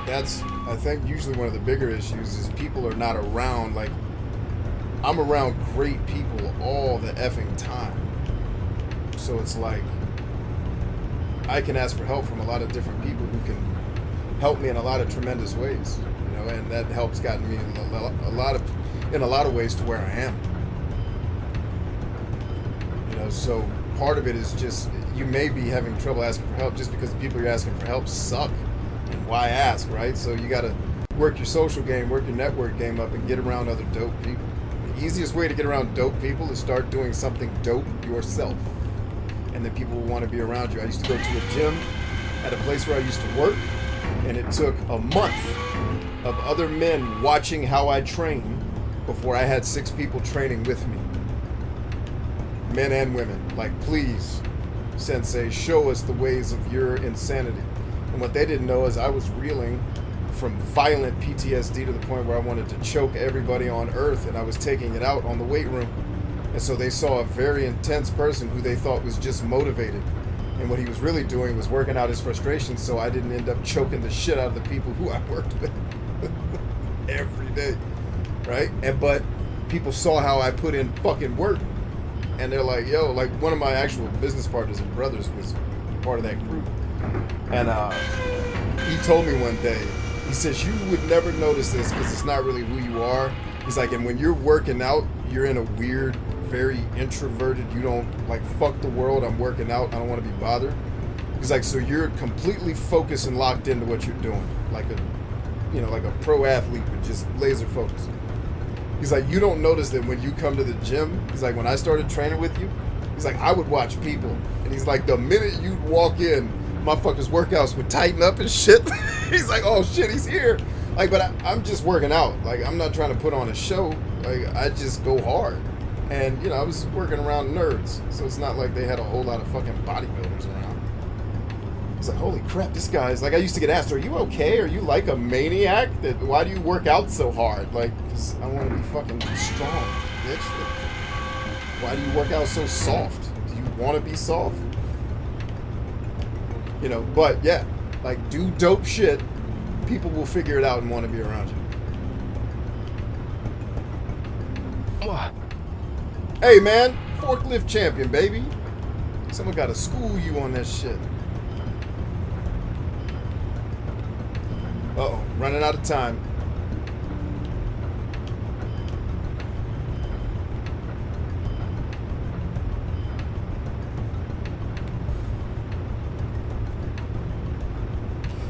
that's, I think, usually one of the bigger issues is people are not around. Like, I'm around great people all the effing time. So it's like, I can ask for help from a lot of different people who can help me in a lot of tremendous ways, you know, and that helps gotten me in a lot of ways to where I am. You know, so part of it is just, you may be having trouble asking for help just because the people you're asking for help suck. And why ask, right? So you got to work your social game, work your network game up, and get around other dope people. The easiest way to get around dope people is start doing something dope yourself, and then people will want to be around you. I used to go to a gym at a place where I used to work, and it took a month of other men watching how I train before I had 6 people training with me. Men and women. Like, please, sensei, show us the ways of your insanity. And what they didn't know is I was reeling from violent PTSD to the point where I wanted to choke everybody on earth, and I was taking it out on the weight room. And so they saw a very intense person who they thought was just motivated. And what he was really doing was working out his frustrations, so I didn't end up choking the shit out of the people who I worked with every day, right? But people saw how I put in fucking work, and they're like, yo, like one of my actual business partners and brothers was part of that group. And he told me one day, he says, you would never notice this because it's not really who you are. He's like, and when you're working out, you're in a weird, very introverted, you don't, like, fuck the world, I'm working out, I don't want to be bothered. He's like, so you're completely focused and locked into what you're doing, like a, you know, like a pro athlete with just laser focus. He's like, you don't notice that when you come to the gym. He's like, when I started training with you, he's like, I would watch people, and he's like, the minute you'd walk in, motherfuckers' workouts would tighten up and shit. He's like, oh shit, he's here. Like, but I'm just working out. Like, I'm not trying to put on a show. Like, I just go hard. And, you know, I was working around nerds, so it's not like they had a whole lot of fucking bodybuilders around. It's like, holy crap, this guy's like, I used to get asked, are you okay? Are you like a maniac? Why do you work out so hard? Like, 'cause I want to be fucking strong, bitch. Why do you work out so soft? Do you want to be soft? You know, but yeah, like, do dope shit. People will figure it out and want to be around you.
What?
Hey man, forklift champion, baby. Someone gotta school you on that shit. Uh-oh, running out of time.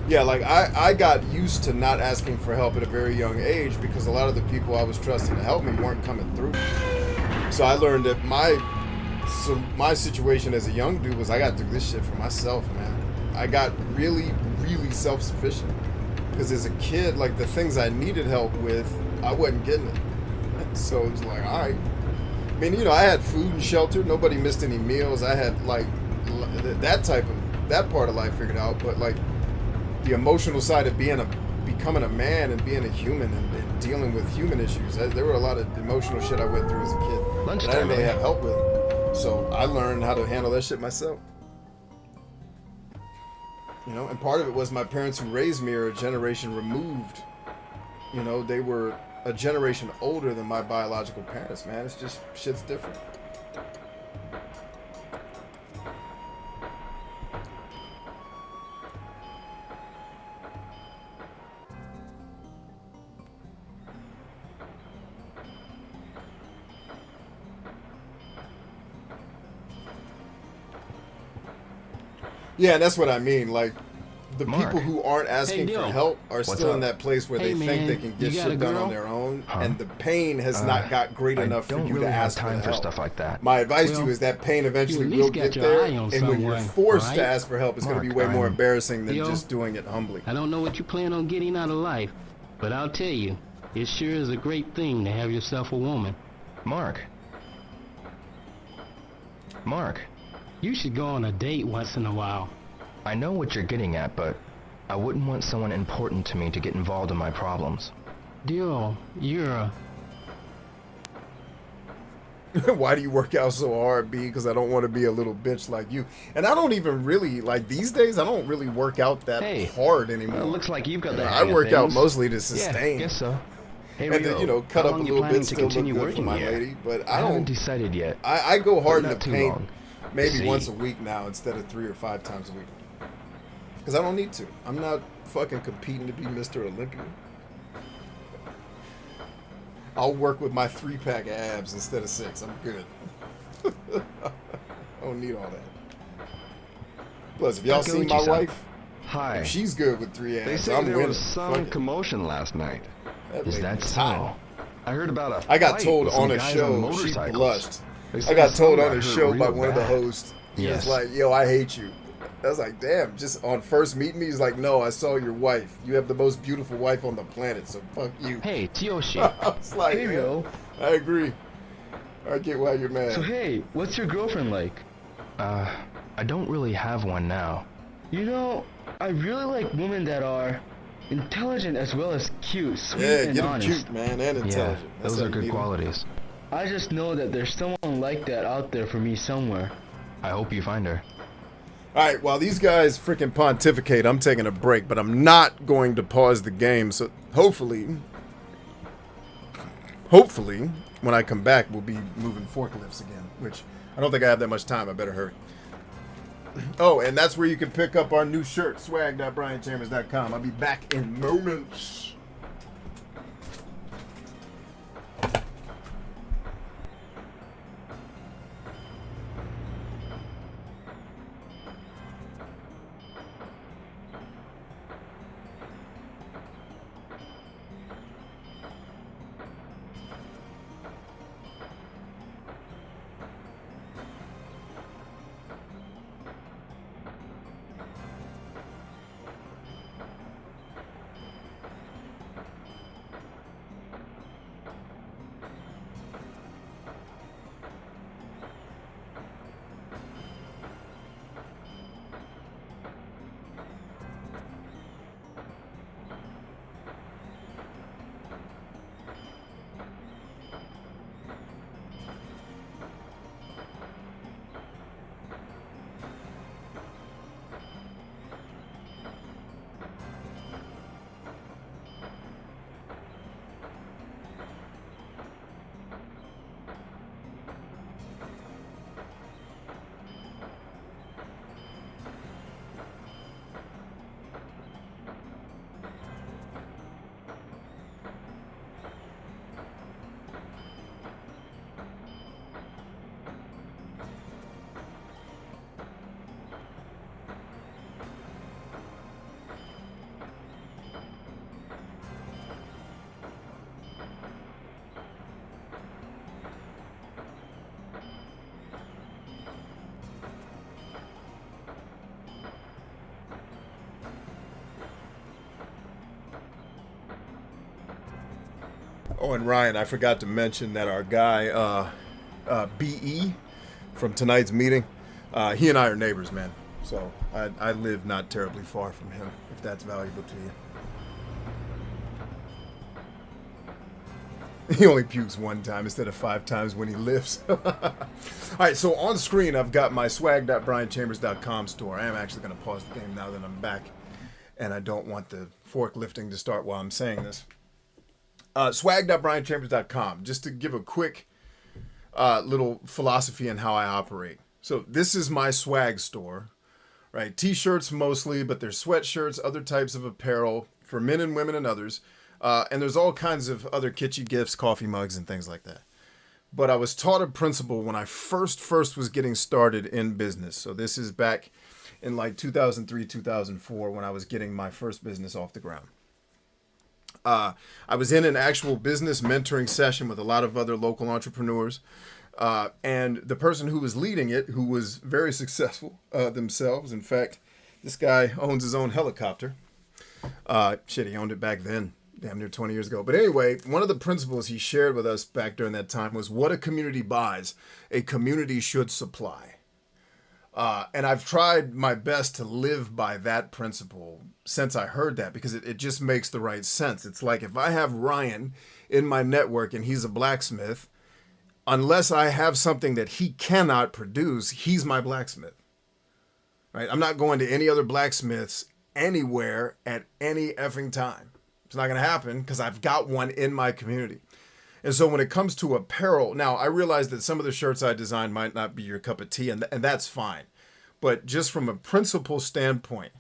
Yeah, like I got used to not asking for help at a very young age because a lot of the people I was trusting to help me weren't coming through. So I learned that my situation as a young dude was I got to do this shit for myself, man. I got really, really self-sufficient because as a kid, like the things I needed help with, I wasn't getting it. So it was like, all right. I mean, you know, I had food and shelter. Nobody missed any meals. I had like that part of life figured out, but like the emotional side of becoming a man and being a human and dealing with human issues. There were a lot of emotional shit I went through as a kid that I didn't really have help with. So I learned how to handle that shit myself. You know, and part of it was my parents who raised me are a generation removed. You know, they were a generation older than my biological parents, man. It's just, shit's different. Yeah, that's what I mean. Like, the people who aren't asking for help are still in that place where they think they can get shit done on their own, and the pain has not got great enough for you to ask for help.
Stuff like that.
My advice to you is that pain eventually will get there, and when you're forced to ask for help, it's going to be way more embarrassing than just doing it humbly.
I don't know what you plan on getting out of life, But I'll tell you, it sure is a great thing to have yourself a woman.
Mark. Mark,
You should go on a date once in a while.
I know what you're getting at, but I wouldn't want someone important to me to get involved in my problems.
Dio, you're a...
Why do you work out so hard, B? Because I don't want to be a little bitch like you. And I don't even really, like, these days, I don't really work out that hard anymore.
Looks like you've got the
I
hang of
work out
things.
mostly to sustain.
Yeah, guess so. Hey,
And then,
Rio,
you know, cut
how
up a
long you
little
planning
bit,
to
still look
continue
good for
working
my
here?
lady. But
I
I
haven't
don't...
decided yet.
I go hard in
Not
the
too
paint
long.
maybe
See.
once a week now instead of 3 or 5 times a week. Because I don't need to. I'm not fucking competing to be Mr. Olympia. I'll work with my 3-pack of abs instead of 6. I'm good. I don't need all that. Plus, if y'all seen my wife,
Hi.
if she's good with 3
They
abs,
say
I'm
there
winning.
was some
Fuck it.
commotion last night.
Is
lady
that
is
so?
hot.
I heard about a
I got
fight
told
with some
on a
guys
show,
on
she
motorcycles.
blushed.
They
I
said
got told
some
on a
hurt
show by
real
one of the
bad.
hosts. He
Yes.
was like, yo, I hate you. I was like, damn, just on first meeting me, he's like, no, I saw your wife. You have the most beautiful wife on the planet, so fuck you.
Hey, Tioshi.
I was like,
Hey,
yeah,
Rio.
I agree. I get why you're mad.
So hey, what's your girlfriend like?
I don't really have one now.
You know, I really like women that are intelligent as well as cute, sweet
Yeah,
and
get him
honest.
cute, man, and intelligent.
Yeah,
That's
those
how
are
you
good
need 'em.
qualities.
I just know that there's someone like that out there for me somewhere.
I hope you find her.
All right, while these guys freaking pontificate, I'm taking a break, but I'm not going to pause the game. So hopefully, when I come back, we'll be moving forklifts again, which I don't think I have that much time. I better hurry. Oh, and that's where you can pick up our new shirt, swag.bryantchambers.com. I'll be back in moments. Oh, and Ryan, I forgot to mention that our guy, BE, from tonight's meeting, he and I are neighbors, man. So I live not terribly far from him, if that's valuable to you. He only pukes one time instead of 5 times when he lifts. All right, so on screen, I've got my swag.bryantchambers.com store. I am actually going to pause the game now that I'm back, and I don't want the forklifting to start while I'm saying this. Swag.bryantchambers.com, just to give a quick little philosophy in how I operate. So this is my swag store, right? T-shirts mostly, but there's sweatshirts, other types of apparel for men and women and others. And there's all kinds of other kitschy gifts, coffee mugs, and things like that. But I was taught a principle when I first was getting started in business. So this is back in like 2003, 2004 when I was getting my first business off the ground. I was in an actual business mentoring session with a lot of other local entrepreneurs. And the person who was leading it, who was very successful themselves. In fact, this guy owns his own helicopter. He owned it back then. damn near 20 years ago. But anyway, one of the principles he shared with us back during that time was what a community buys, a community should supply. And I've tried my best to live by that principle since I heard that, because it just makes the right sense. It's like if I have Ryan in my network and he's a blacksmith, unless I have something that he cannot produce, he's my blacksmith. Right? I'm not going to any other blacksmiths anywhere at any effing time. It's not going to happen because I've got one in my community. And so when it comes to apparel, now I realize that some of the shirts I designed might not be your cup of tea, and that's fine. But just from a principle standpoint,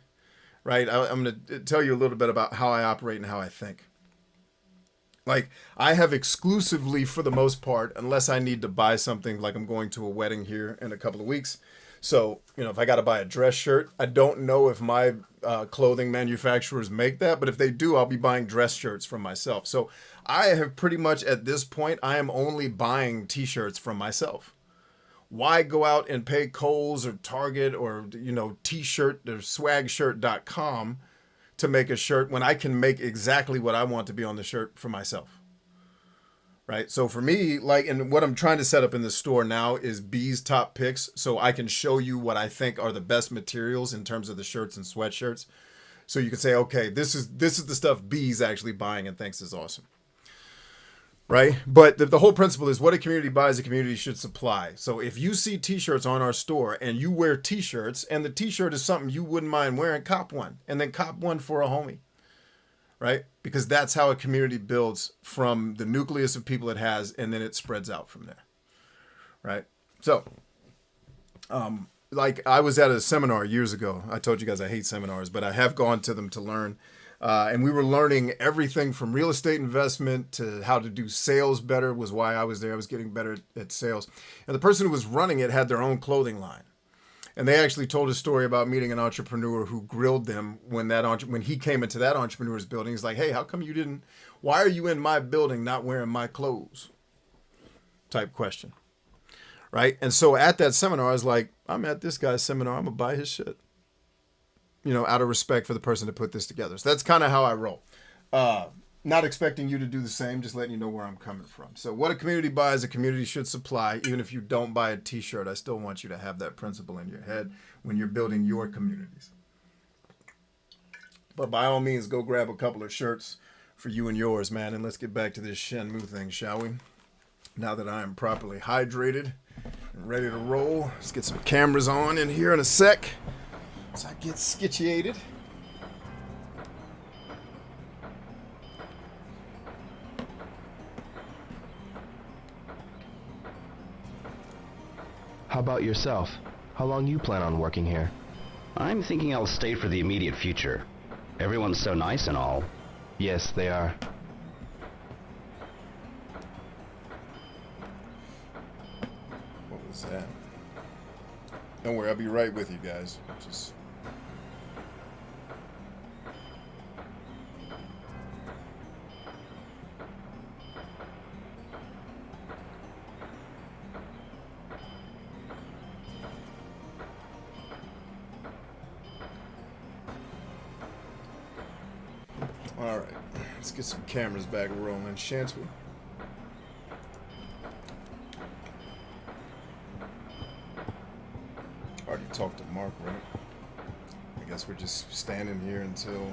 right, I'm going to tell you a little bit about how I operate and how I think. Like, I have exclusively, for the most part, unless I need to buy something, like I'm going to a wedding here in a couple of weeks. So, you know, if I got to buy a dress shirt, I don't know if my clothing manufacturers make that, but if they do, I'll be buying dress shirts from myself. So I have pretty much, at this point, I am only buying t-shirts from myself. Why go out and pay Kohl's or Target or, you know, t-shirt or swagshirt.com to make a shirt when I can make exactly what I want to be on the shirt for myself? Right. So for me, like, and what I'm trying to set up in the store now is B's top picks. So I can show you what I think are the best materials in terms of the shirts and sweatshirts. So you can say, okay, this is the stuff B's actually buying and thinks is awesome. Right. But the whole principle is what a community buys, a community should supply. So if you see t-shirts on our store and you wear t-shirts and the t-shirt is something you wouldn't mind wearing, cop one, and then cop one for a homie. Right? Because that's how a community builds from the nucleus of people it has, and then it spreads out from there. Right? So, like I was at a seminar years ago. I told you guys I hate seminars, but I have gone to them to learn. And we were learning everything from real estate investment to how to do sales better was why I was there. I was getting better at sales. And the person who was running it had their own clothing line. And they actually told a story about meeting an entrepreneur who grilled them when he came into that entrepreneur's building. He's like, hey, how come why are you in my building not wearing my clothes? Type question. Right? And so at that seminar, I was like, I'm at this guy's seminar. I'm going to buy his shit. You know, out of respect for the person that put this together. So that's kind of how I roll. Not expecting you to do the same, just letting you know where I'm coming from. So what a community buys, a community should supply. Even if you don't buy a t-shirt, I still want you to have that principle in your head when you're building your communities. But by all means, go grab a couple of shirts for you and yours, man. And let's get back to this Shenmue thing, shall we? Now that I am properly hydrated and ready to roll, let's get some cameras on in here in a sec as I get skitchiated.
How about yourself? How long you plan on working here?
I'm thinking I'll stay for the immediate future. Everyone's so nice and all.
Yes, they are.
What was that? Don't worry, I'll be right with you guys. Just... All right, let's get some cameras back rolling, shan't we? Already talked to Mark, right? I guess we're just standing here until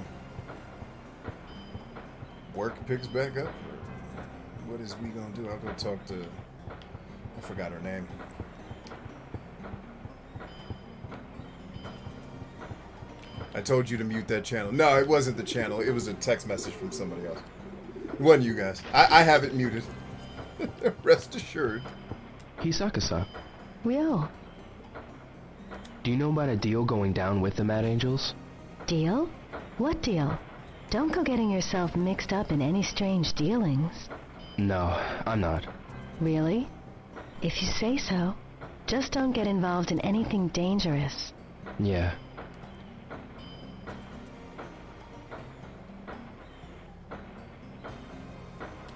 work picks back up. Or what is we gonna do? I'll go talk to, I forgot her name. I told you to mute that channel. No, it wasn't the channel. It was a text message from somebody else. It wasn't you guys. I have it muted. Rest assured.
Hisaka-san.
Will.
Do you know about a deal going down with the Mad Angels?
Deal? What deal? Don't go getting yourself mixed up in any strange dealings.
No, I'm not.
Really? If you say so. Just don't get involved in anything dangerous.
Yeah.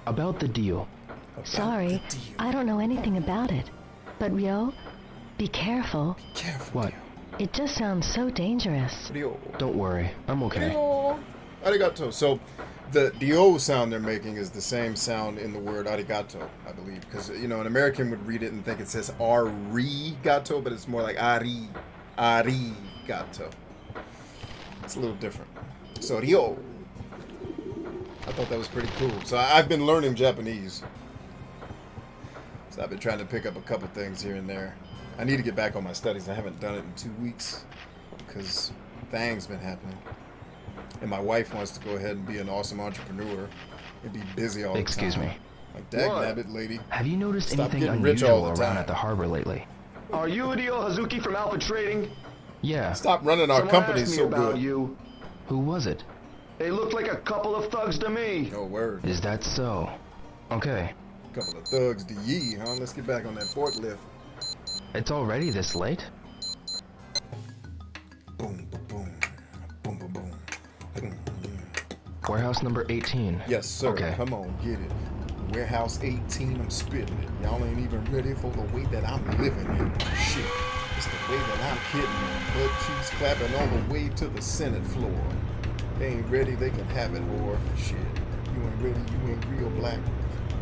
About the deal.
Sorry, I don't know anything about it. But Ryo, be careful.
Careful.
What?
It just sounds so dangerous.
Ryo.
Don't worry, I'm okay.
Ryo. Arigato. So, The O sound they're making is the same sound in the word arigato, I believe. Because, you know, an American would read it and think it says arigato, but it's more like arigato. It's a little different. So, Ryo. I thought that was pretty cool. So, I've been learning Japanese. So, I've been trying to pick up a couple things here and there. I need to get back on my studies. I haven't done it in 2 weeks because things been happening. And my wife wants to go ahead and be an awesome entrepreneur and be busy all the time.
Excuse me.
Like, dagnabbit, lady.
Have you noticed
Stop
anything
getting rich
unusual
all the
around
time.
at the harbor lately?
Are you Yu Suzuki from Alpha Trading?
Yeah.
Stop running our
Someone
company
asked me
so
about
good.
you.
Who was it?
They look like a couple of thugs to me.
Oh, word.
Is that so? Okay.
Couple of thugs to ye, huh? Let's get back on that forklift.
It's already this late?
Boom, boom, boom. Boom, boom, boom. Boom, boom.
Warehouse number 18.
Yes, sir.
Okay.
Come on, get it. Warehouse 18, I'm spitting it. Y'all ain't even ready for the way that I'm living it. Shit. It's the way that I'm hitting it. Butt cheeks clapping all the way to the Senate floor. They ain't ready, they can have it, or shit. You ain't ready, you ain't real black.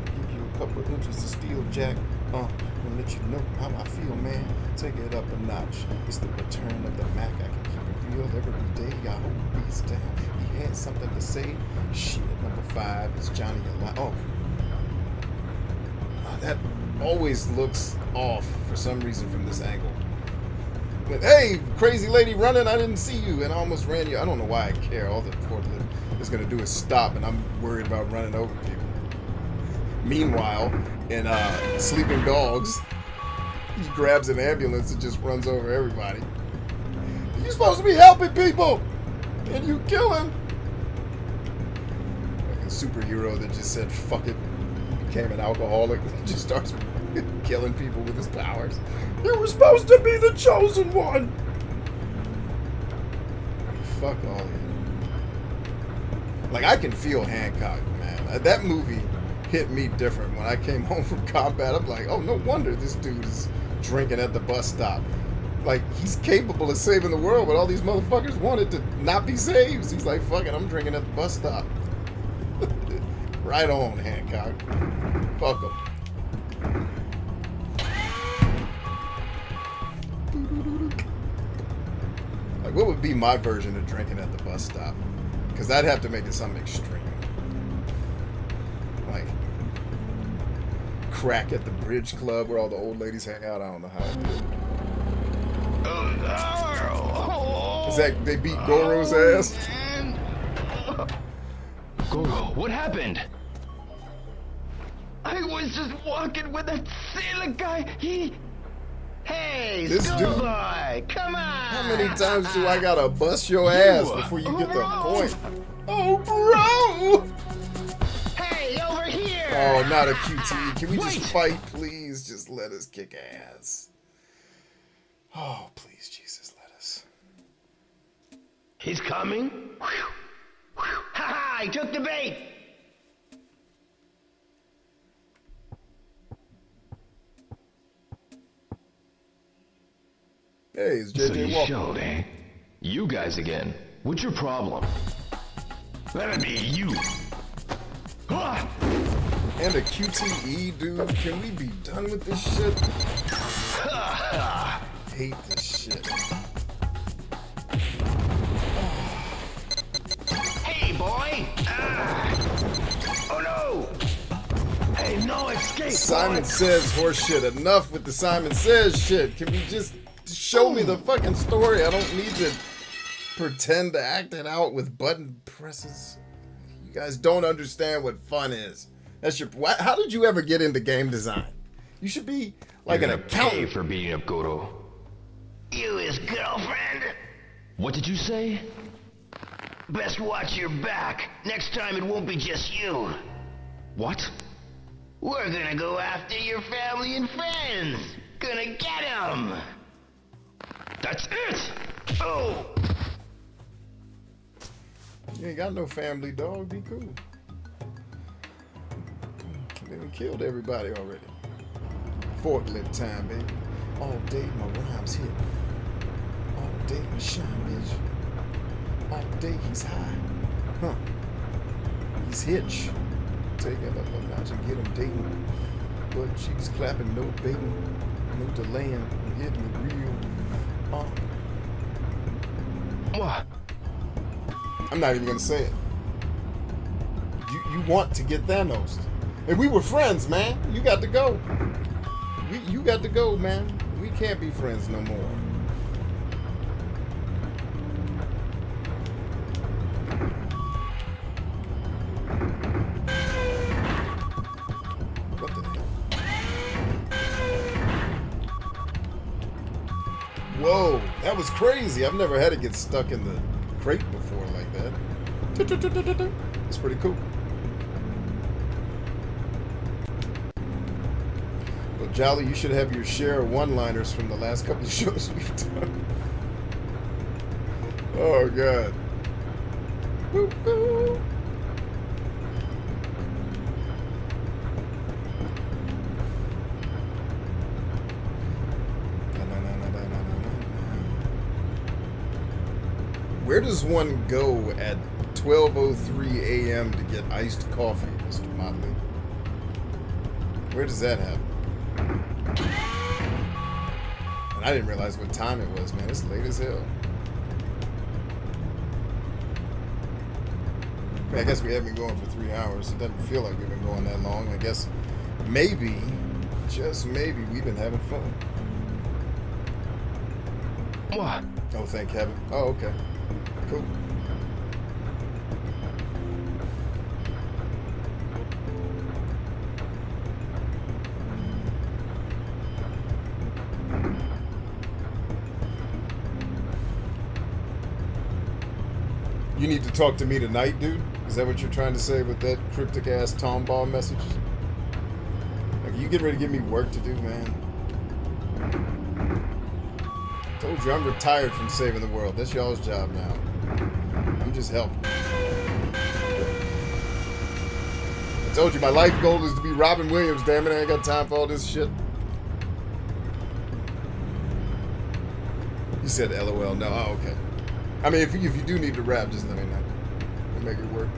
Give you a couple of inches of steel, Jack. And let you know how I feel, man. Take it up a notch. It's the return of the Mac. I can keep it real every day. I hold beats down. He had something to say. Shit, number 5 is Johnny Alive. Oh, that always looks off for some reason from this angle. But, hey, crazy lady running, I didn't see you, and I almost ran you. I don't know why I care. All the forklift is going to do is stop, and I'm worried about running over people. Meanwhile, in Sleeping Dogs, he grabs an ambulance and just runs over everybody. You're supposed to be helping people, and you kill him. Like a superhero that just said, fuck it, became an alcoholic, and just starts killing people with his powers. You were supposed to be the chosen one. Fuck all of you. Like, I can feel Hancock, man. That movie hit me different. When I came home from combat, I'm like, oh, no wonder this dude is drinking at the bus stop. Like, he's capable of saving the world, but all these motherfuckers wanted to not be saved. So he's like, fuck it, I'm drinking at the bus stop. Right on, Hancock. Fuck him. Like, what would be my version of drinking at the bus stop? Because I'd have to make it something extreme. Like, crack at the bridge club where all the old ladies hang out. I don't know how to do it. Is that they beat Goro's ass?
Goro, what happened?
I was just walking with that sailor guy. Hey,
This dude.
schoolboy, come on.
How many times do I gotta bust your ass before you get the point? Oh, bro!
Hey, over here.
Oh, not a QT. Can we just fight, please? Just let us kick ass. Oh, please, Jesus, let us.
He's coming. Ha ha! I took the bait.
Hey, it's
So
JJ
you
Walker.
showed, eh? You guys again. What's your problem? That'd be you. Ah!
And a QTE, dude. Can we be done with this shit? Hate this shit.
Hey, boy. Oh no. Hey, no escape.
Simon Says horseshit. Enough with the Simon Says shit. Can we just show me the fucking story? I don't need to pretend to act it out with button presses. You guys don't understand what fun is. That's your. How did you ever get into game design? You should be like an
You're gonna
accountant.
pay for beating up Goro.
You his girlfriend.
What did you say?
Best watch your back. Next time it won't be just you.
What?
We're gonna go after your family and friends. Gonna get 'em.
That's it!
Oh.
You ain't got no family, dog. Be cool. They done killed everybody already. Forklift time, baby. All day my rhymes hit. All day my shine, bitch. All day he's high. Huh. He's hitch. Take it up a notch and get him dating. But she's clapping, no baiting, no delaying. Hit me real.
What?
I'm not even gonna say it. You want to get Thanos. And we were friends, man. You got to go. You got to go, man. We can't be friends no more. What the hell? Whoa, that was crazy. I've never had it get stuck in the crate before like that. It's pretty cool. Well, Jolly, you should have your share of one-liners from the last couple of shows we've done. Oh, God. Boop, boop. Where does one go at 12:03 a.m. to get iced coffee, Mr. Motley? Where does that happen? And I didn't realize what time it was, man. It's late as hell. I mean, I guess we have been going for 3 hours. It doesn't feel like we've been going that long. I guess maybe, just maybe, we've been having fun.
What?
Oh, thank heaven. Oh, okay. Cool. You need to talk to me tonight, dude? Is that what you're trying to say with that cryptic-ass tomball message? Like, you getting ready to give me work to do, man? Told you, I'm retired from saving the world. That's y'all's job now. I'm just helping. I told you, my life goal is to be Robin Williams, damn it. I ain't got time for all this shit. You said LOL. No, oh, okay. I mean, if you do need to rap, just let me know. We'll make it work.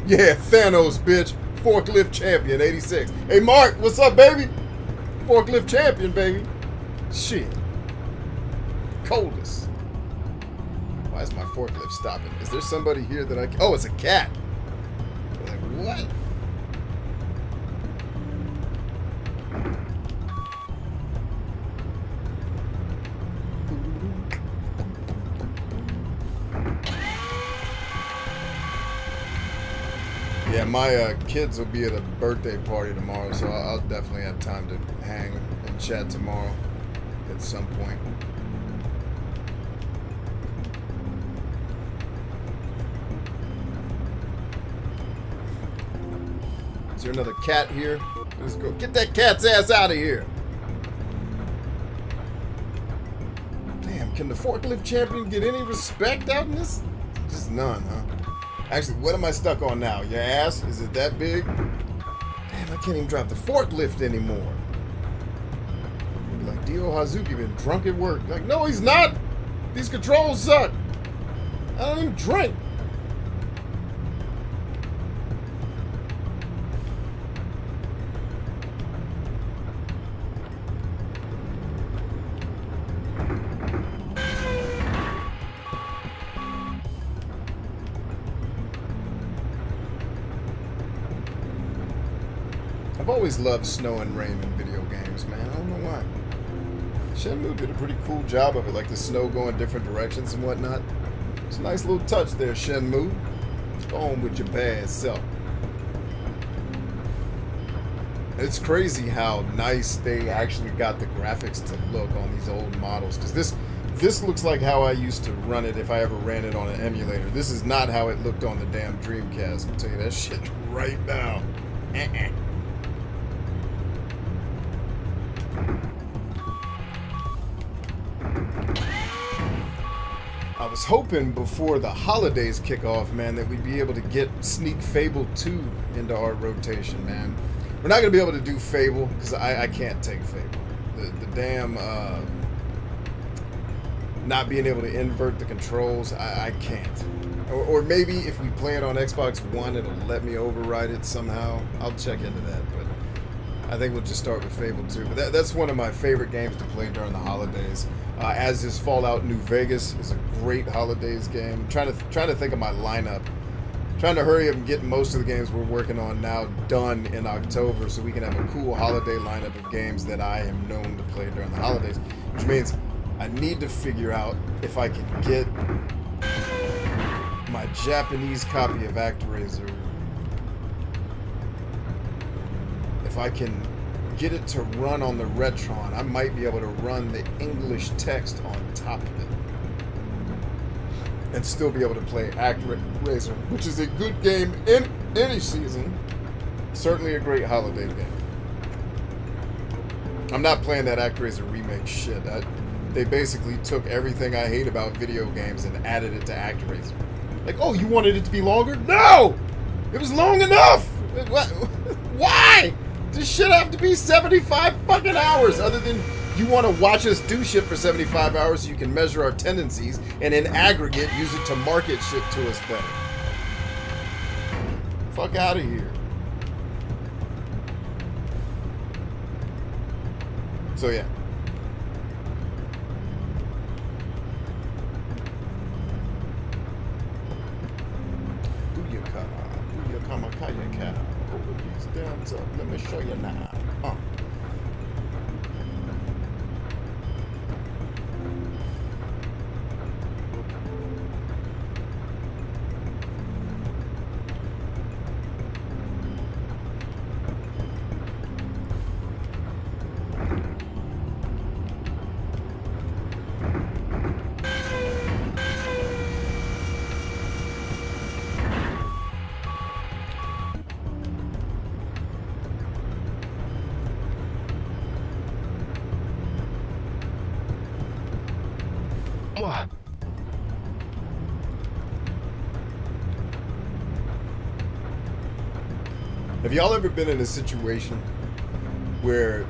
Yeah, Thanos, bitch. Forklift champion, 86. Hey, Mark, what's up, baby? Forklift champion, baby. Shit. Coldest. Why is my forklift stopping? Is there somebody here that I can... Oh, it's a cat. Like, what? Yeah, my kids will be at a birthday party tomorrow, so I'll definitely have time to hang and chat tomorrow at some point. Is there another cat here? Let's go. Get that cat's ass out of here. Damn, can the forklift champion get any respect out in this? Just none, huh? Actually, what am I stuck on now? Your ass? Is it that big? Damn, I can't even drive the forklift anymore. Like, Dio Hazuki been drunk at work. Like, no, he's not. These controls suck. I don't even drink. I've always loved snow and rain in video games, man. I don't know why. Shenmue did a pretty cool job of it, like the snow going different directions and whatnot. It's a nice little touch there, Shenmue. Go on with your bad self. It's crazy how nice they actually got the graphics to look on these old models. Because this looks like how I used to run it if I ever ran it on an emulator. This is not how it looked on the damn Dreamcast. I'll tell you that shit right now. I was hoping before the holidays kick off, man, that we'd be able to get Sneak Fable 2 into our rotation, man. We're not going to be able to do Fable, because I can't take Fable. damn not being able to invert the controls, I can't. Or maybe if we play it on Xbox One, it'll let me override it somehow. I'll check into that, but I think we'll just start with Fable 2. But that's one of my favorite games to play during the holidays. As is Fallout New Vegas is a great holidays game. Trying to think of my lineup. Trying to hurry up and get most of the games we're working on now done in October so we can have a cool holiday lineup of games that I am known to play during the holidays. Which means I need to figure out if I can get my Japanese copy of ActRaiser. If I can get it to run on the Retron, I might be able to run the English text on top of it. And still be able to play ActRaiser, which is a good game in any season. Certainly a great holiday game. I'm not playing that ActRaiser remake shit. They basically took everything I hate about video games and added it to ActRaiser. Like, oh, you wanted it to be longer? No! It was long enough! Why? This shit have to be 75 fucking hours, other than you want to watch us do shit for 75 hours so you can measure our tendencies and in aggregate use it to market shit to us better. Fuck out of here. So yeah. Open these dams up. Let me show you now. Have y'all ever been in a situation where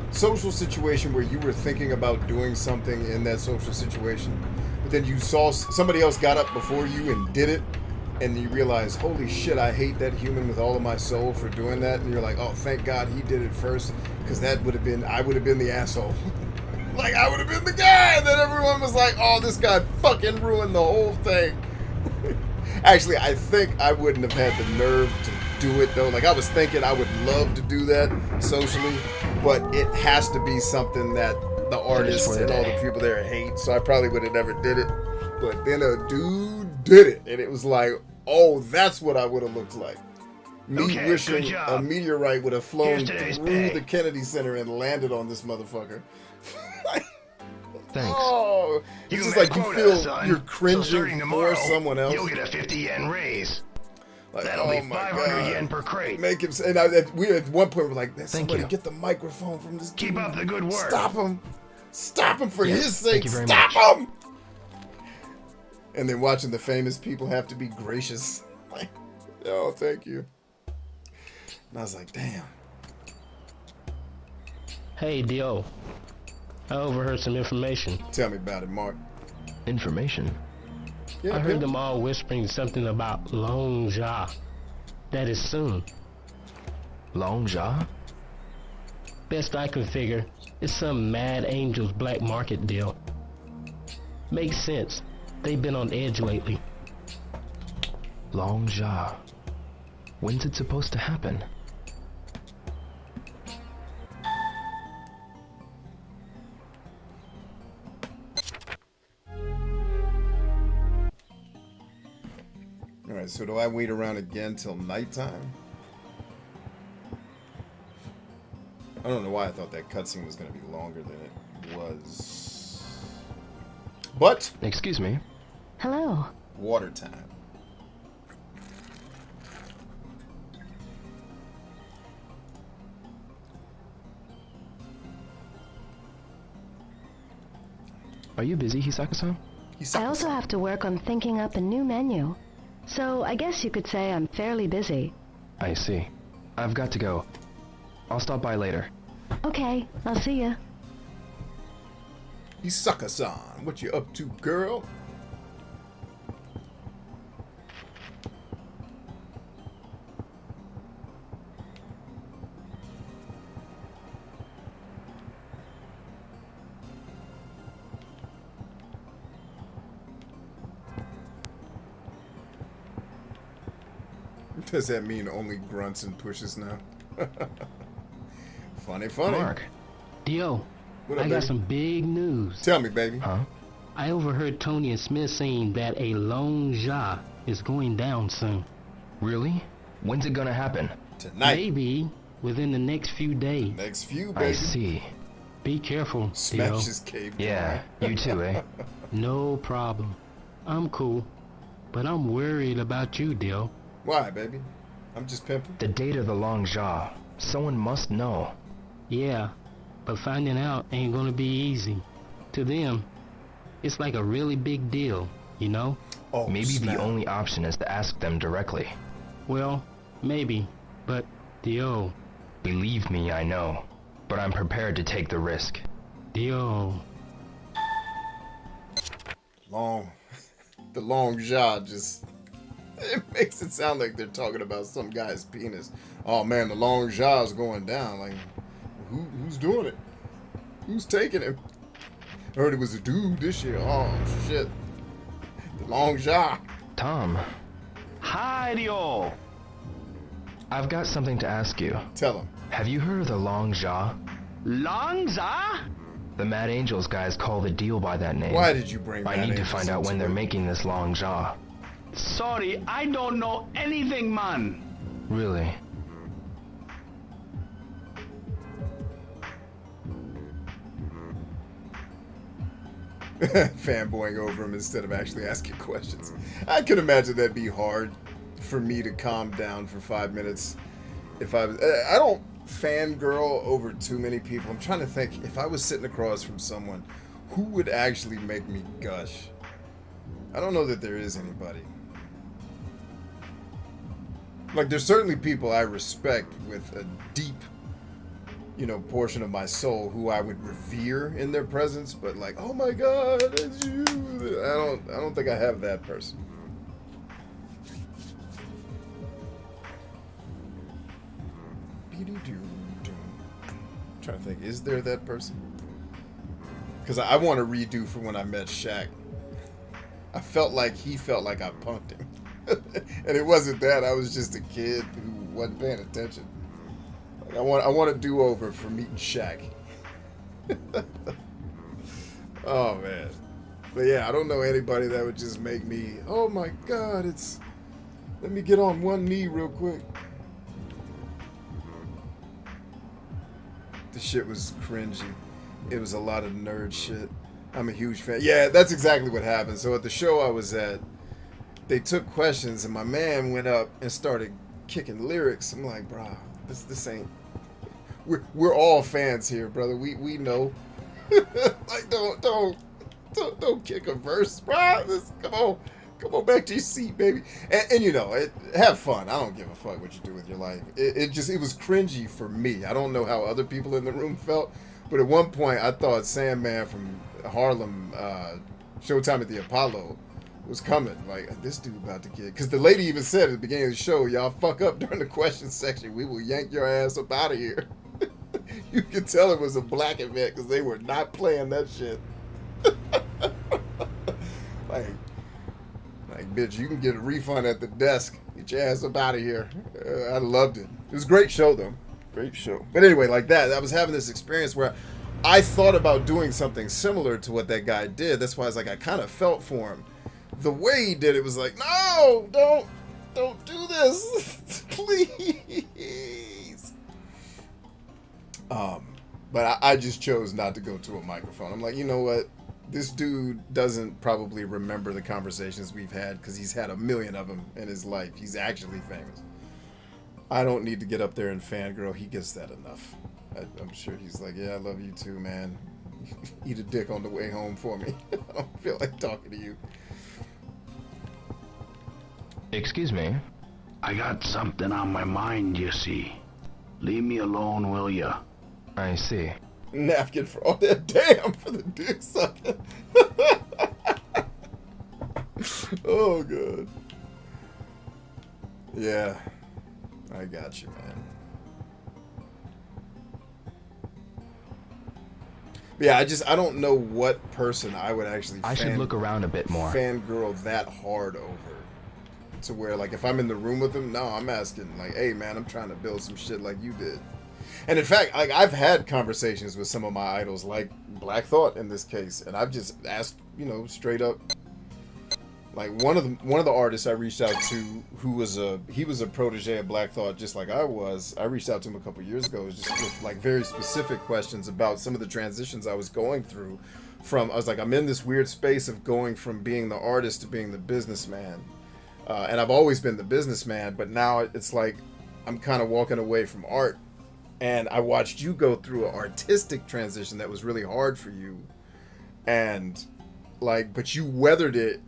you were thinking about doing something in that social situation, but then you saw somebody else got up before you and did it, and you realize, holy shit, I hate that human with all of my soul for doing that, and you're like, oh, thank God he did it first, because I would have been the asshole. Like, I would have been the guy, and then everyone was like, oh, this guy fucking ruined the whole thing. Actually, I think I wouldn't have had the nerve to do it, though. Like, I was thinking I would love to do that socially, but it has to be something that the artists and all the people there hate, so I probably would have never did it. But then a dude did it, and it was like, oh, that's what I would have looked like. Me wishing a meteorite would have flown through the Kennedy Center and landed on this motherfucker.
Thanks.
Oh, it's just like you feel you're cringing for someone else.
You'll get a 50 yen raise.
Like,
That'll be 500 yen per crate.
Make him. And we at one point were like, somebody get the microphone from this dude.
Keep up the good work.
Stop him. Stop him for his sake.
Thank you very
Stop
much.
him. And then watching the famous people have to be gracious. Like, oh, thank you. And I was like, damn.
Hey, Dio. I overheard some information.
Tell me about it, Mark.
Information?
Yeah,
I heard them all whispering something about Long Ja. That is soon.
Long Ja?
Best I can figure, it's some Mad Angels black market deal. Makes sense. They've been on edge lately.
Long Ja. When's it supposed to happen?
Alright, so do I wait around again till nighttime? I don't know why I thought that cutscene was going to be longer than it was. But...
Excuse me.
Hello.
Water time.
Are you busy, Hisaka-san?
I also have to work on thinking up a new menu. So I guess you could say I'm fairly busy.
I see. I've got to go. I'll stop by later.
Okay, I'll see ya.
Isaka-san, what you up to, girl? Does that mean only grunts and pushes now? Funny.
Mark. Dio,
What up,
I got
baby?
some big news.
Tell me, baby.
Huh?
I overheard Tony and Smith saying that a Long Ja is going down soon.
Really? When's it gonna happen?
Tonight.
Maybe within the next few days.
Next few,
I
baby.
see.
Be careful, Dio.
Smash his cave.
Yeah, you too, eh?
No problem. I'm cool. But I'm worried about you, Dio.
Why, baby? I'm just pimping.
The date of the Long Jaw. Someone must know.
Yeah, but finding out ain't gonna be easy. To them, it's like a really big deal, you know?
Oh,
Maybe
snap.
the only option is to ask them directly.
Well, maybe, but Dio,
Believe me, I know. But I'm prepared to take the risk.
Dio.
The long jaw just... It makes it sound like they're talking about some guy's penis. Oh man, the long jaw's going down. Like, who's doing it? Who's taking him? I heard it was a dude this year. Oh shit. The long jaw.
Tom,
Hi, Dio.
I've got something to ask you.
Tell him.
Have you heard of the Long Jaw?
Langza?
The Mad Angels guys call the deal by that name.
Why did you bring
I
Mad
need to
Angels
find out
into
when they're
it?
making this Long Jaw.
Sorry, I don't know anything, man.
Really?
Fanboying over him instead of actually asking questions. I could imagine that'd be hard for me to calm down for 5 minutes if I was... I don't fangirl over too many people. I'm trying to think, if I was sitting across from someone, who would actually make me gush? I don't know that there is anybody. Like, there's certainly people I respect with a deep, portion of my soul who I would revere in their presence, but like, oh my God, it's you. I don't think I have that person. Trying to think, is there that person? Because I want to redo for when I met Shaq. I felt like he felt like I punked him. And it wasn't that. I was just a kid who wasn't paying attention. Like, I want a do-over for meeting Shaq. Oh, man. But yeah, I don't know anybody that would just make me, oh my God, let me get on one knee real quick. The shit was cringy. It was a lot of nerd shit. I'm a huge fan. Yeah, that's exactly what happened. So at the show I was at, they took questions and my man went up and started kicking lyrics. I'm like, bro, this ain't. We're all fans here, brother. We know. Like, don't kick a verse, bro. Come on back to your seat, baby. And have fun. I don't give a fuck what you do with your life. It was cringy for me. I don't know how other people in the room felt, but at one point I thought Sandman from Harlem, Showtime at the Apollo, was coming. Like, this dude about to get... Because the lady even said at the beginning of the show, y'all fuck up during the question section, we will yank your ass up out of here. You could tell it was a black event because they were not playing that shit. Like, bitch, you can get a refund at the desk. Get your ass up out of here. I loved it. It was a great show, though. Great show. But anyway, like that, I was having this experience where I thought about doing something similar to what that guy did. That's why I was like, I kind of felt for him. The way he did it was like, no, don't do this. Please. But I just chose not to go to a microphone. I'm like, you know what? This dude doesn't probably remember the conversations we've had because he's had a million of them in his life. He's actually famous. I don't need to get up there and fangirl. He gets that enough. I'm sure he's like, yeah, I love you too, man. Eat a dick on the way home for me. I don't feel like talking to you.
Excuse me?
I got something on my mind, you see. Leave me alone, will ya?
I see.
Napkin for all that. Damn, for the dick sucking. Yeah, I don't know what person I would actually
I should look around a bit more.
Fangirl that hard over. To where, like, if I'm in the room with them, no, I'm asking, like, hey, man, I'm trying to build some shit like you did. And in fact, like, I've had conversations with some of my idols, like Black Thought in this case, and I've just asked, you know, straight up. Like, one of the artists I reached out to, he was a protege of Black Thought, just like I was. I reached out to him a couple years ago, just with, like, very specific questions about some of the transitions I was going through. I was like, I'm in this weird space of going from being the artist to being the businessman. And I've always been the businessman, but now it's like I'm kind of walking away from art. And I watched you go through an artistic transition that was really hard for you. And, like, but you weathered it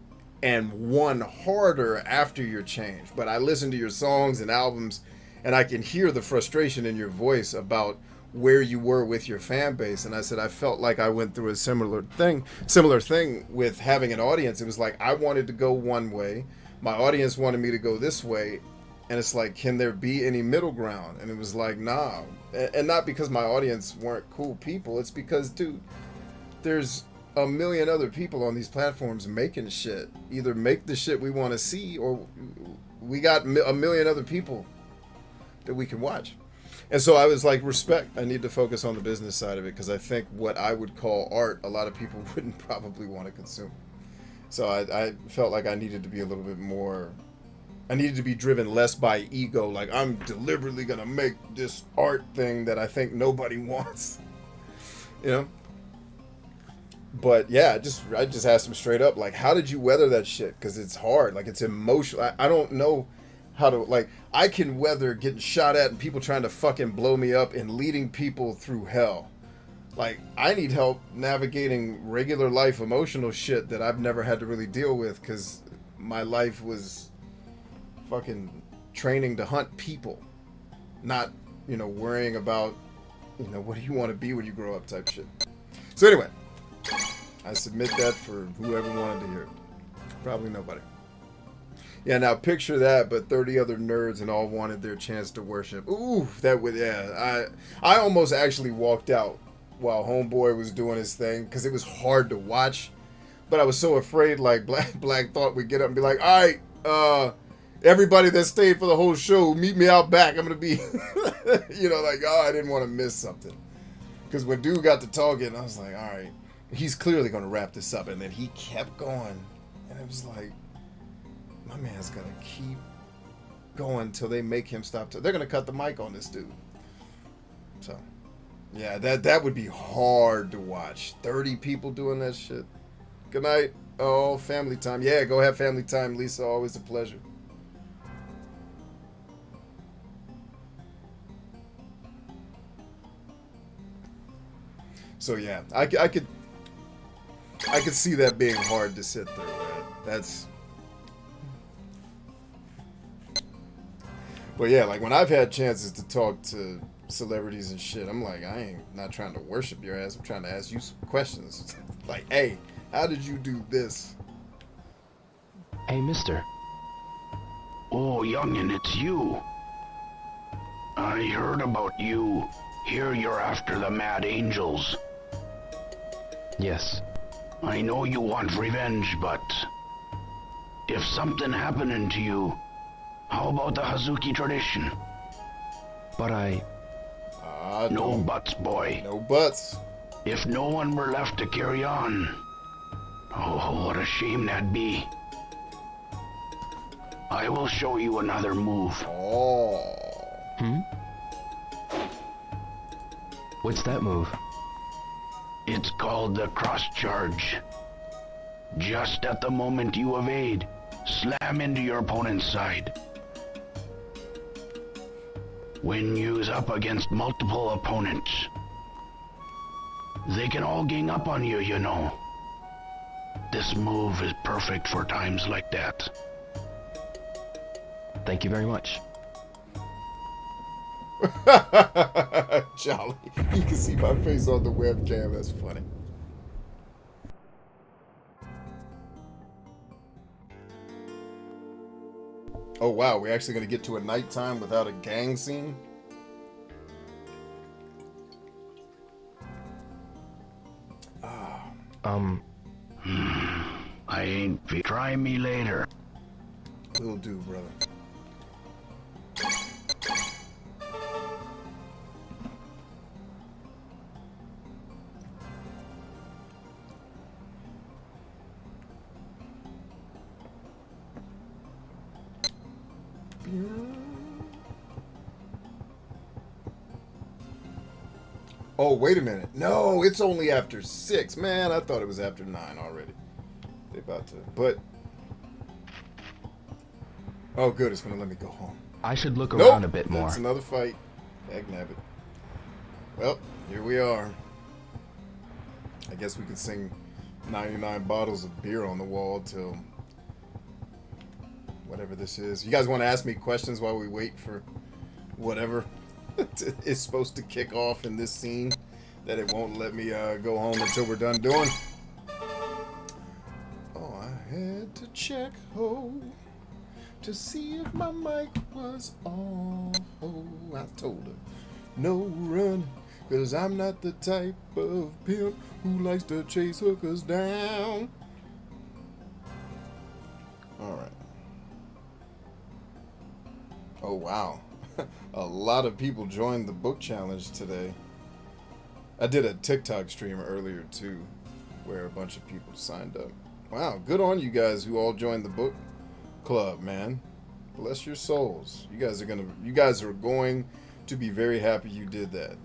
and won harder after your change. But I listen to your songs and albums, and I can hear the frustration in your voice about where you were with your fan base. And I said, I felt like I went through a similar thing with having an audience. It was like I wanted to go one way. My audience wanted me to go this way, and it's like, can there be any middle ground? And it was like, nah. And not because my audience weren't cool people. It's because, dude, there's a million other people on these platforms making shit. Either make the shit we want to see, or we got a million other people that we can watch. And so I was like, respect. I need to focus on the business side of it, because I think what I would call art, a lot of people wouldn't probably want to consume. So I felt like I needed to be a little bit more, I needed to be driven less by ego. Like, I'm deliberately going to make this art thing that I think nobody wants, you know? But yeah, I just asked him straight up, like, how did you weather that shit? Because it's hard. Like, it's emotional. I don't know how to, like, I can weather getting shot at and people trying to fucking blow me up and leading people through hell. Like, I need help navigating regular life emotional shit that I've never had to really deal with, because my life was fucking training to hunt people, not, you know, worrying about, you know, what do you want to be when you grow up type shit. So anyway, I submit that for whoever wanted to hear it. Probably nobody. Yeah, now picture that, but 30 other nerds and all wanted their chance to worship. Ooh, that would, yeah. I almost actually walked out while Homeboy was doing his thing, because it was hard to watch. But I was so afraid, like, Black Thought would get up and be like, all right, everybody that stayed for the whole show, meet me out back. I'm going to be, you know, like, oh, I didn't want to miss something. Because when dude got to talking, I was like, all right, he's clearly going to wrap this up. And then he kept going. And it was like, my man's going to keep going until they make him stop. They're going to cut the mic on this dude. So, yeah, that would be hard to watch. 30 people doing that shit. Good night. Oh, family time. Yeah, go have family time, Lisa. Always a pleasure. So yeah, I could see that being hard to sit through. That's. But yeah, like when I've had chances to talk to celebrities and shit, I'm like, I ain't not trying to worship your ass. I'm trying to ask you some questions. Like, hey, how did you do this?
Hey, mister.
Oh, youngin', it's you. I heard about you. Here you're after the Mad Angels.
Yes.
I know you want revenge, but if something happening to you, how about the Hazuki tradition?
But
no buts, boy.
No buts.
If no one were left to carry on, oh, what a shame that'd be. I will show you another move.
Oh.
What's that move?
It's called the cross charge. Just at the moment you evade, slam into your opponent's side. When used up against multiple opponents, they can all gang up on you, you know. This move is perfect for times like that.
Thank you very much.
Jolly. You can see my face on the webcam. That's funny. Oh wow, we're actually going to get to a nighttime without a gang scene?
I ain't. Try me later.
Will do, brother. Oh, wait a minute. No, it's only after 6. Man, I thought it was after 9 already. They about to... But... Oh, good. It's going to let me go home.
I should look around a bit more.
That's another fight. Dagnabbit. Well, here we are. I guess we could sing 99 bottles of beer on the wall till... whatever this is. You guys want to ask me questions while we wait for whatever is supposed to kick off in this scene that it won't let me go home until we're done doing? Oh, I had to check to see if my mic was off. Oh, I told her no run, cause I'm not the type of pimp who likes to chase hookers down. Alright. Oh, wow. A lot of people joined the book challenge today. I did a TikTok stream earlier, too, where a bunch of people signed up. Wow, good on you guys who all joined the book club, man. Bless your souls. You guys are going to be very happy you did that.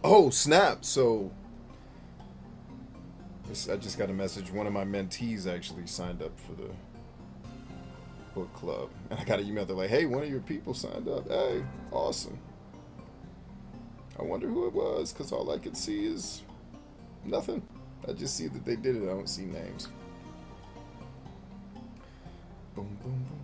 Oh, snap. So I just got a message. One of my mentees actually signed up for the book club. And I got an email. They're like, hey, one of your people signed up. Hey, awesome. I wonder who it was, because all I could see is nothing. I just see that they did it. I don't see names. Boom, boom, boom.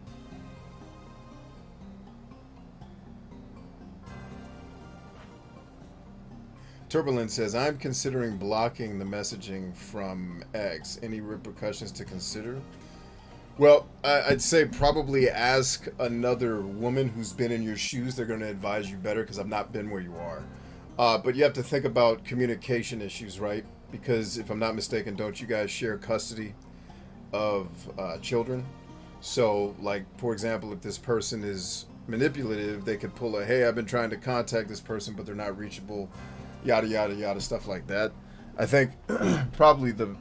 Turbulent says, I'm considering blocking the messaging from X. Any repercussions to consider? Well, I'd say probably ask another woman who's been in your shoes. They're going to advise you better, because I've not been where you are. But you have to think about communication issues, right? Because if I'm not mistaken, don't you guys share custody of children? So, like, for example, if this person is manipulative, they could pull a, hey, I've been trying to contact this person, but they're not reachable. Yada, yada, yada, stuff like that. I think probably the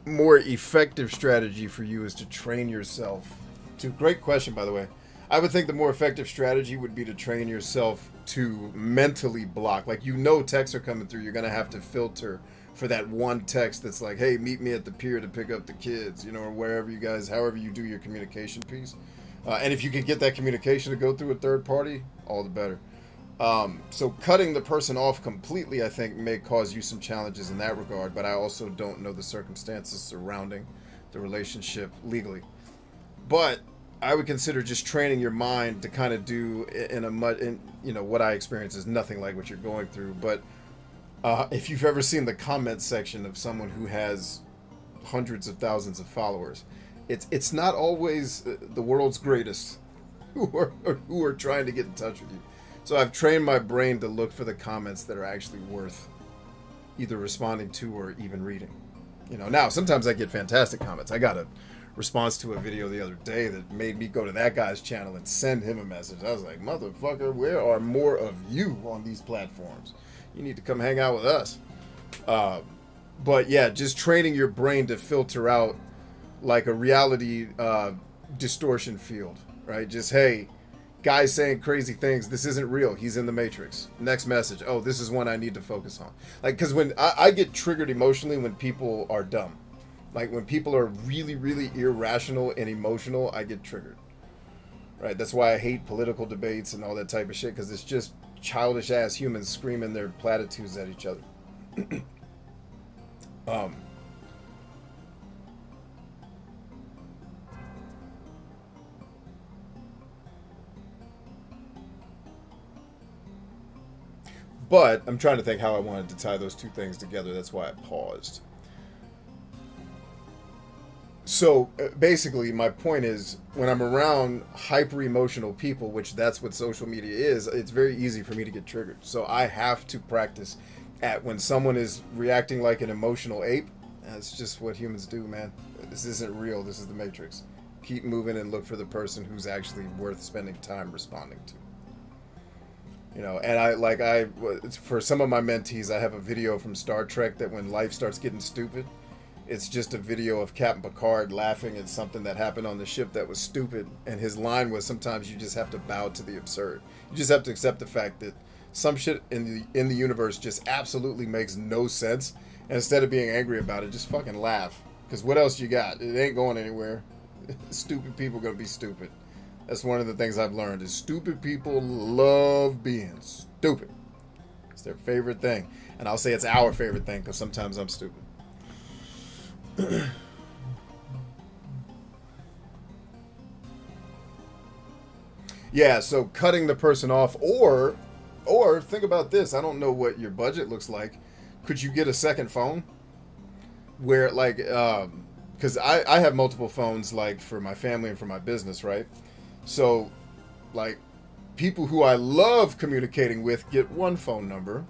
more effective strategy for you is to train yourself to... Great question, by the way. I would think the more effective strategy would be to train yourself to mentally block. Like, you know texts are coming through. You're going to have to filter for that one text that's like, hey, meet me at the pier to pick up the kids, you know, or wherever you guys, however you do your communication piece. And if you can get that communication to go through a third party, all the better. So cutting the person off completely, I think, may cause you some challenges in that regard, but I also don't know the circumstances surrounding the relationship legally. But I would consider just training your mind to kind of do what I experience is nothing like what you're going through. But if you've ever seen the comment section of someone who has hundreds of thousands of followers, it's not always the world's greatest who are trying to get in touch with you. So I've trained my brain to look for the comments that are actually worth either responding to or even reading. You know, now sometimes I get fantastic comments. I got a response to a video the other day that made me go to that guy's channel and send him a message. I was like, motherfucker, where are more of you on these platforms? You need to come hang out with us. But yeah, just training your brain to filter out like a reality distortion field, right? Just, hey, guy's saying crazy things. This isn't real. He's in the Matrix. Next message. Oh, this is one I need to focus on. Like, because when I get triggered emotionally when people are dumb. Like, when people are really, really irrational and emotional, I get triggered. Right? That's why I hate political debates and all that type of shit, because it's just childish-ass humans screaming their platitudes at each other. But I'm trying to think how I wanted to tie those two things together. That's why I paused. So basically, my point is, when I'm around hyper emotional people, which that's what social media is, it's very easy for me to get triggered. So I have to practice at when someone is reacting like an emotional ape. That's just what humans do, man. This isn't real. This is the Matrix. Keep moving and look for the person who's actually worth spending time responding to. You know, and for some of my mentees, I have a video from Star Trek that when life starts getting stupid, it's just a video of Captain Picard laughing at something that happened on the ship that was stupid. And his line was, sometimes you just have to bow to the absurd. You just have to accept the fact that some shit in the universe just absolutely makes no sense. And instead of being angry about it, just fucking laugh. Because what else you got? It ain't going anywhere. Stupid people are going to be stupid. That's one of the things I've learned is stupid people love being stupid. It's their favorite thing. And I'll say it's our favorite thing because sometimes I'm stupid. Yeah, so cutting the person off, or think about this. I don't know what your budget looks like. Could you get a second phone? Where, like, because I have multiple phones, like, for my family and for my business, right? So, like, people who I love communicating with get one phone number.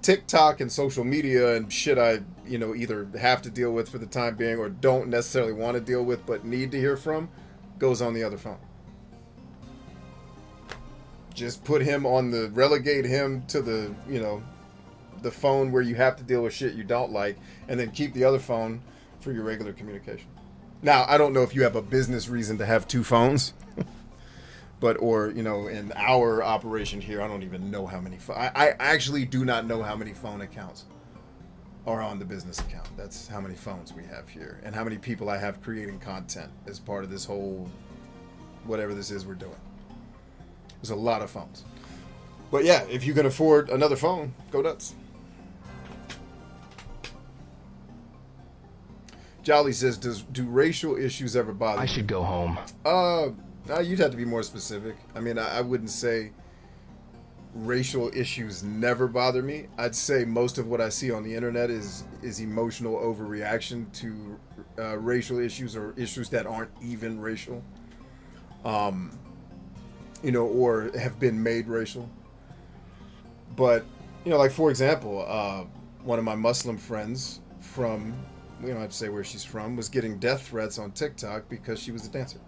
TikTok and social media and shit I, either have to deal with for the time being or don't necessarily want to deal with but need to hear from, goes on the other phone. Just relegate him to the, the phone where you have to deal with shit you don't like, and then keep the other phone for your regular communication. Now, I don't know if you have a business reason to have two phones. In our operation here, I don't even know how many. I actually do not know how many phone accounts are on the business account. That's how many phones we have here, and how many people I have creating content as part of this whole whatever this is we're doing. There's a lot of phones. But yeah, if you can afford another phone, go nuts. Jolly says, do racial issues ever bother you?
I should go home.
You'd have to be more specific. I mean, I wouldn't say racial issues never bother me. I'd say most of what I see on the internet is emotional overreaction to racial issues or issues that aren't even racial, or have been made racial. But, like, for example, one of my Muslim friends from, we don't have to say where she's from, was getting death threats on TikTok because she was a dancer.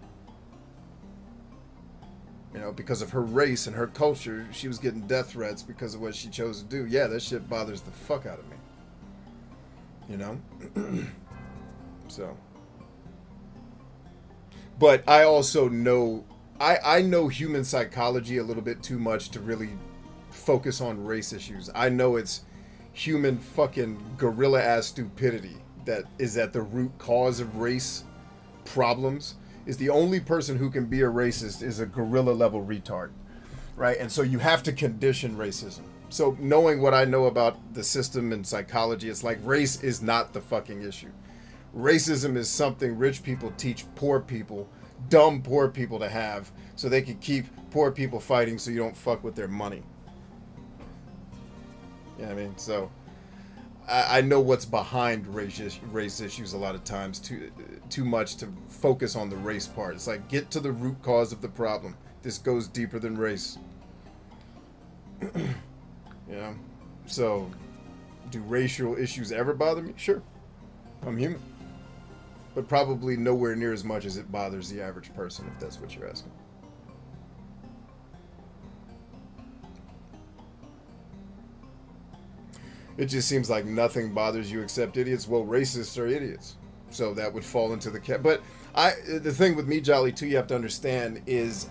Because of her race and her culture, she was getting death threats because of what she chose to do. Yeah, that shit bothers the fuck out of me. So. But I also know, I know human psychology a little bit too much to really focus on race issues. I know it's human fucking gorilla-ass stupidity that is at the root cause of race problems. Is the only person who can be a racist is a gorilla level retard, right? And so you have to condition racism. So knowing what I know about the system and psychology, it's like race is not the fucking issue. Racism is something rich people teach poor people, dumb poor people to have, so they can keep poor people fighting so you don't fuck with their money. You know what I mean? So I know what's behind race issues a lot of times too much to focus on the race part. It's like, get to the root cause of the problem. This goes deeper than race. So do racial issues ever bother me? Sure. I'm human. But probably nowhere near as much as it bothers the average person, if that's what you're asking. It just seems like nothing bothers you except idiots. Well, racists are idiots. So that would fall into the cat. But the thing with me, Jolly, too, you have to understand is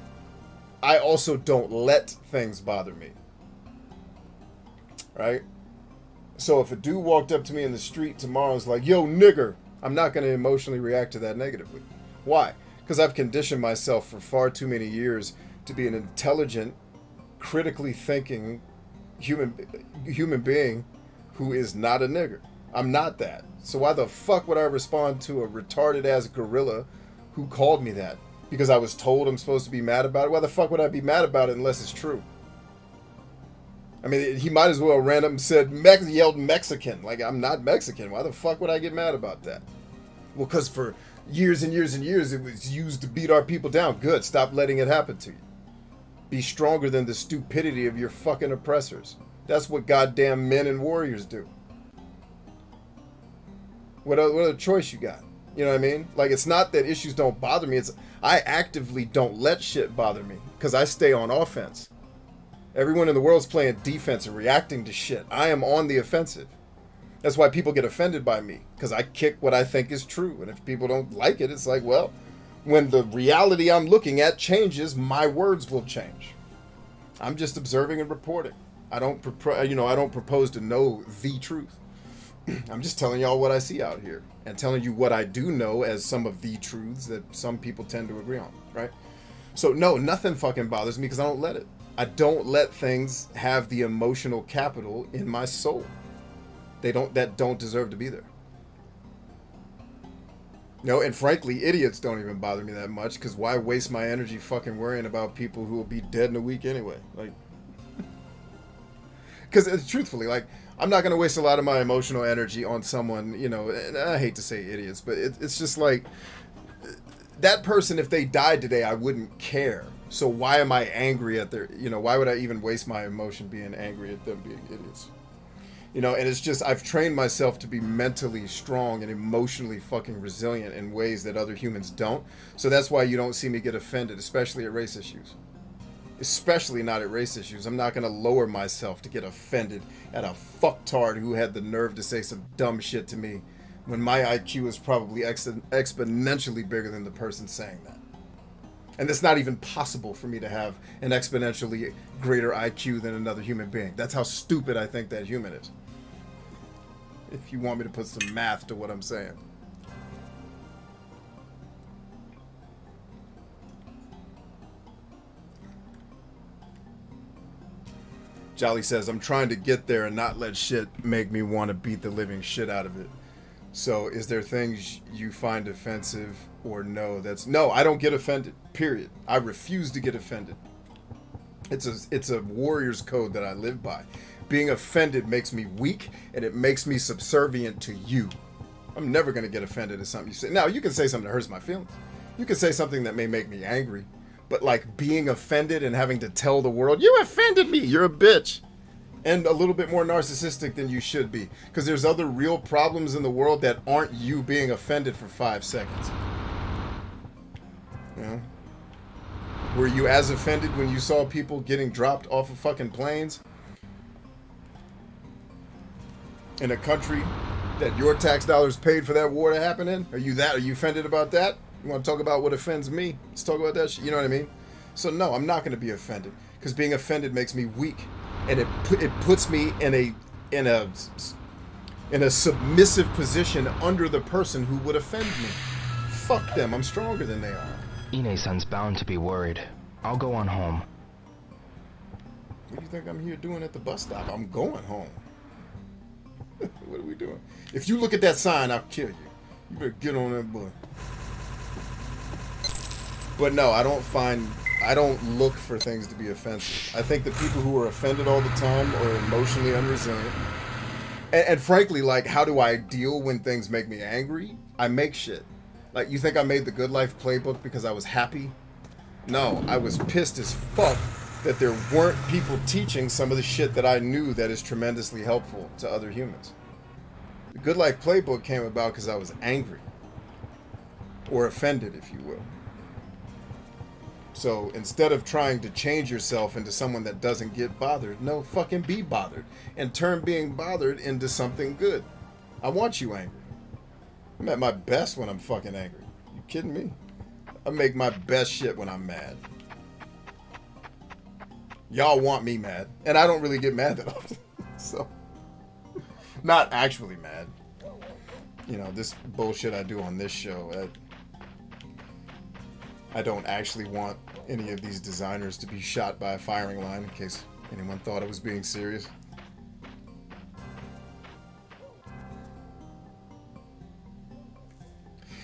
I also don't let things bother me. Right? So if a dude walked up to me in the street tomorrow and was like, yo, nigger, I'm not going to emotionally react to that negatively. Why? Because I've conditioned myself for far too many years to be an intelligent, critically thinking human being who is not a nigger. I'm not that. So why the fuck would I respond to a retarded ass gorilla who called me that? Because I was told I'm supposed to be mad about it? Why the fuck would I be mad about it unless it's true? I mean, he might as well ran up and said, yelled Mexican. Like, I'm not Mexican. Why the fuck would I get mad about that? Well, because for years and years and years, it was used to beat our people down. Good. Stop letting it happen to you. Be stronger than the stupidity of your fucking oppressors. That's what goddamn men and warriors do. What other choice you got? You know what I mean? Like, it's not that issues don't bother me. It's I actively don't let shit bother me because I stay on offense. Everyone in the world's playing defense and reacting to shit. I am on the offensive. That's why people get offended by me, because I kick what I think is true. And if people don't like it, it's like, well, when the reality I'm looking at changes, my words will change. I'm just observing and reporting. I don't propose to know the truth. I'm just telling y'all what I see out here and telling you what I do know as some of the truths that some people tend to agree on, right? So no, nothing fucking bothers me because I don't let it. I don't let things have the emotional capital in my soul. That don't deserve to be there. No, and frankly, idiots don't even bother me that much because why waste my energy fucking worrying about people who will be dead in a week anyway? Like, because truthfully, like, I'm not going to waste a lot of my emotional energy on someone, you know, and I hate to say idiots, but it's just like, that person, if they died today, I wouldn't care. So why am I angry at their, you know, why would I even waste my emotion being angry at them being idiots? You know, and it's just, I've trained myself to be mentally strong and emotionally fucking resilient in ways that other humans don't. So that's why you don't see me get offended, especially at race issues. Especially not at race issues. I'm not going to lower myself to get offended at a fucktard who had the nerve to say some dumb shit to me when my IQ is probably exponentially bigger than the person saying that. And it's not even possible for me to have an exponentially greater IQ than another human being. That's how stupid I think that human is. If you want me to put some math to what I'm saying. Jolly says, I'm trying to get there and not let shit make me want to beat the living shit out of it. So, is there things you find offensive or no? No, I don't get offended, period. I refuse to get offended. It's a warrior's code that I live by. Being offended makes me weak, and it makes me subservient to you. I'm never going to get offended at something you say. Now, you can say something that hurts my feelings. You can say something that may make me angry. But, like, being offended and having to tell the world, you offended me, you're a bitch. And a little bit more narcissistic than you should be. Because there's other real problems in the world that aren't you being offended for 5 seconds. You know? Were you as offended when you saw people getting dropped off of fucking planes? In a country that your tax dollars paid for that war to happen in? Are you offended about that? You want to talk about what offends me? Let's talk about that shit. You know what I mean? So no, I'm not going to be offended. Because being offended makes me weak. And it puts me in a submissive position under the person who would offend me. Fuck them. I'm stronger than they are.
Ine-san's bound to be worried. I'll go on home.
What do you think I'm here doing at the bus stop? I'm going home. What are we doing? If you look at that sign, I'll kill you. You better get on that bus. But no, I don't look for things to be offensive. I think the people who are offended all the time are emotionally unresilient. And frankly, like, how do I deal when things make me angry? I make shit. Like, you think I made the Good Life playbook because I was happy? No, I was pissed as fuck that there weren't people teaching some of the shit that I knew that is tremendously helpful to other humans. The Good Life playbook came about because I was angry. Or offended, if you will. So instead of trying to change yourself into someone that doesn't get bothered, no, fucking be bothered. And turn being bothered into something good. I want you angry. I'm at my best when I'm fucking angry. You kidding me? I make my best shit when I'm mad. Y'all want me mad. And I don't really get mad that often. So, not actually mad. You know, this bullshit I do on this show, I don't actually want any of these designers to be shot by a firing line, in case anyone thought I was being serious.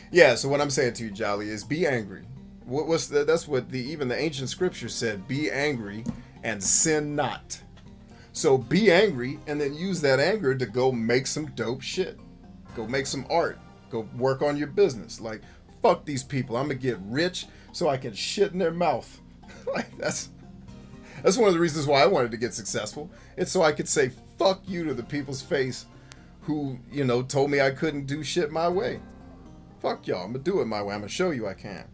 Yeah, so what I'm saying to you, Jolly, is be angry. That's what even the ancient scripture said, be angry and sin not. So be angry and then use that anger to go make some dope shit. Go make some art. Go work on your business. Like, fuck these people. I'm gonna get rich so I can shit in their mouth. Like, that's one of the reasons why I wanted to get successful. It's so I could say fuck you to the people's face who, you know, told me I couldn't do shit my way. Fuck y'all. I'm gonna do it my way. I'm gonna show you I can.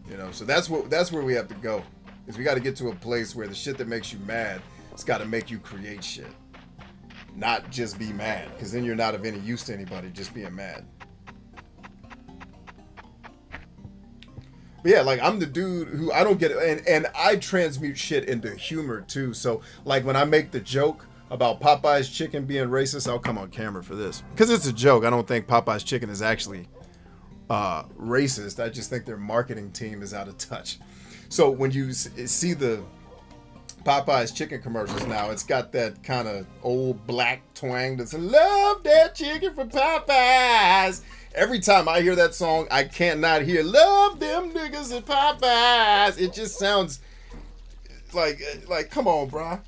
You know, so that's where we have to go. Is we got to get to a place where the shit that makes you mad, it's got to make you create shit. Not just be mad, because then you're not of any use to anybody just being mad. But yeah, like, I'm the dude who I don't get it, and I transmute shit into humor too. So like when I make the joke about Popeye's chicken being racist, I'll come on camera for this because it's a joke. I don't think Popeye's chicken is actually racist. I just think their marketing team is out of touch. So when you see the Popeye's chicken commercials now, it's got that kind of old black twang that's love that chicken from Popeyes. Every time I hear that song, I can't not hear love them niggas at Popeyes. It just sounds like come on, bro.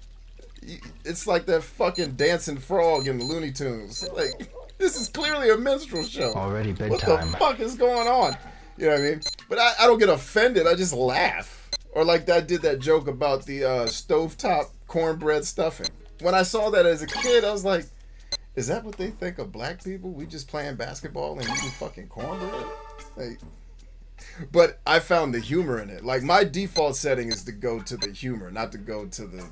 It's like that fucking dancing frog in the Looney Tunes. Like, this is clearly a minstrel show.
Already bedtime.
What the fuck is going on? You know what I mean? But I don't get offended. I just laugh. Or like I did that joke about the stovetop cornbread stuffing. When I saw that as a kid, I was like, is that what they think of black people? We just playing basketball and eating fucking cornbread? Like, but I found the humor in it. Like, my default setting is to go to the humor, not to go to the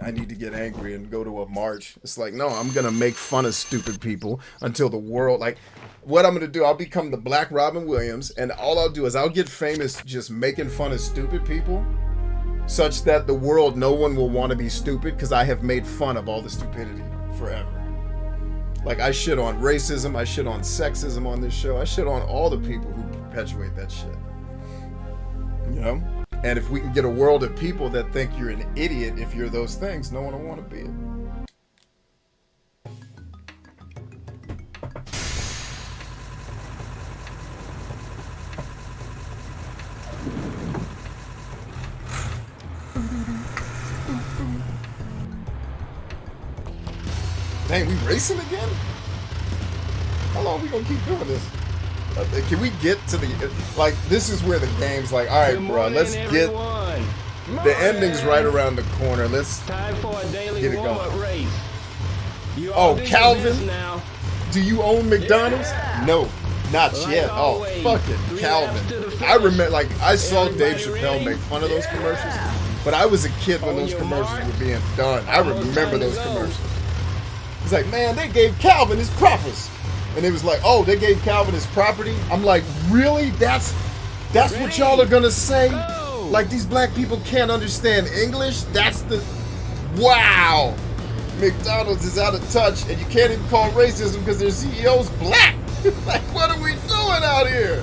I need to get angry and go to a march. It's like, no, I'm going to make fun of stupid people until the world, like, what I'm going to do, I'll become the Black Robin Williams, and all I'll do is I'll get famous just making fun of stupid people, such that the world, no one will want to be stupid because I have made fun of all the stupidity forever. Like, I shit on racism, I shit on sexism on this show, I shit on all the people who perpetuate that shit. You know? And if we can get a world of people that think you're an idiot if you're those things, no one will want to be it. Dang, we racing again? How long are we gonna keep doing this? Can we get to the, like, this is where the game's like, all right, bro, let's get, the ending's right around the corner. Let's
Time for a daily
get it going.
warm-up race.
Oh, Calvin, do you own McDonald's? Yeah. No, not yet. Oh, fucking Calvin. I remember, like, I saw Dave Chappelle make fun of those commercials, but I was a kid when those commercials were being done. I remember those commercials. It's like, man, they gave Calvin his propers. And it was like, oh, they gave Calvin his property? I'm like, really? That's what y'all are gonna say? Like, these black people can't understand English? That's the, wow. McDonald's is out of touch, and you can't even call racism because their CEO's black. Like, what are we doing out here?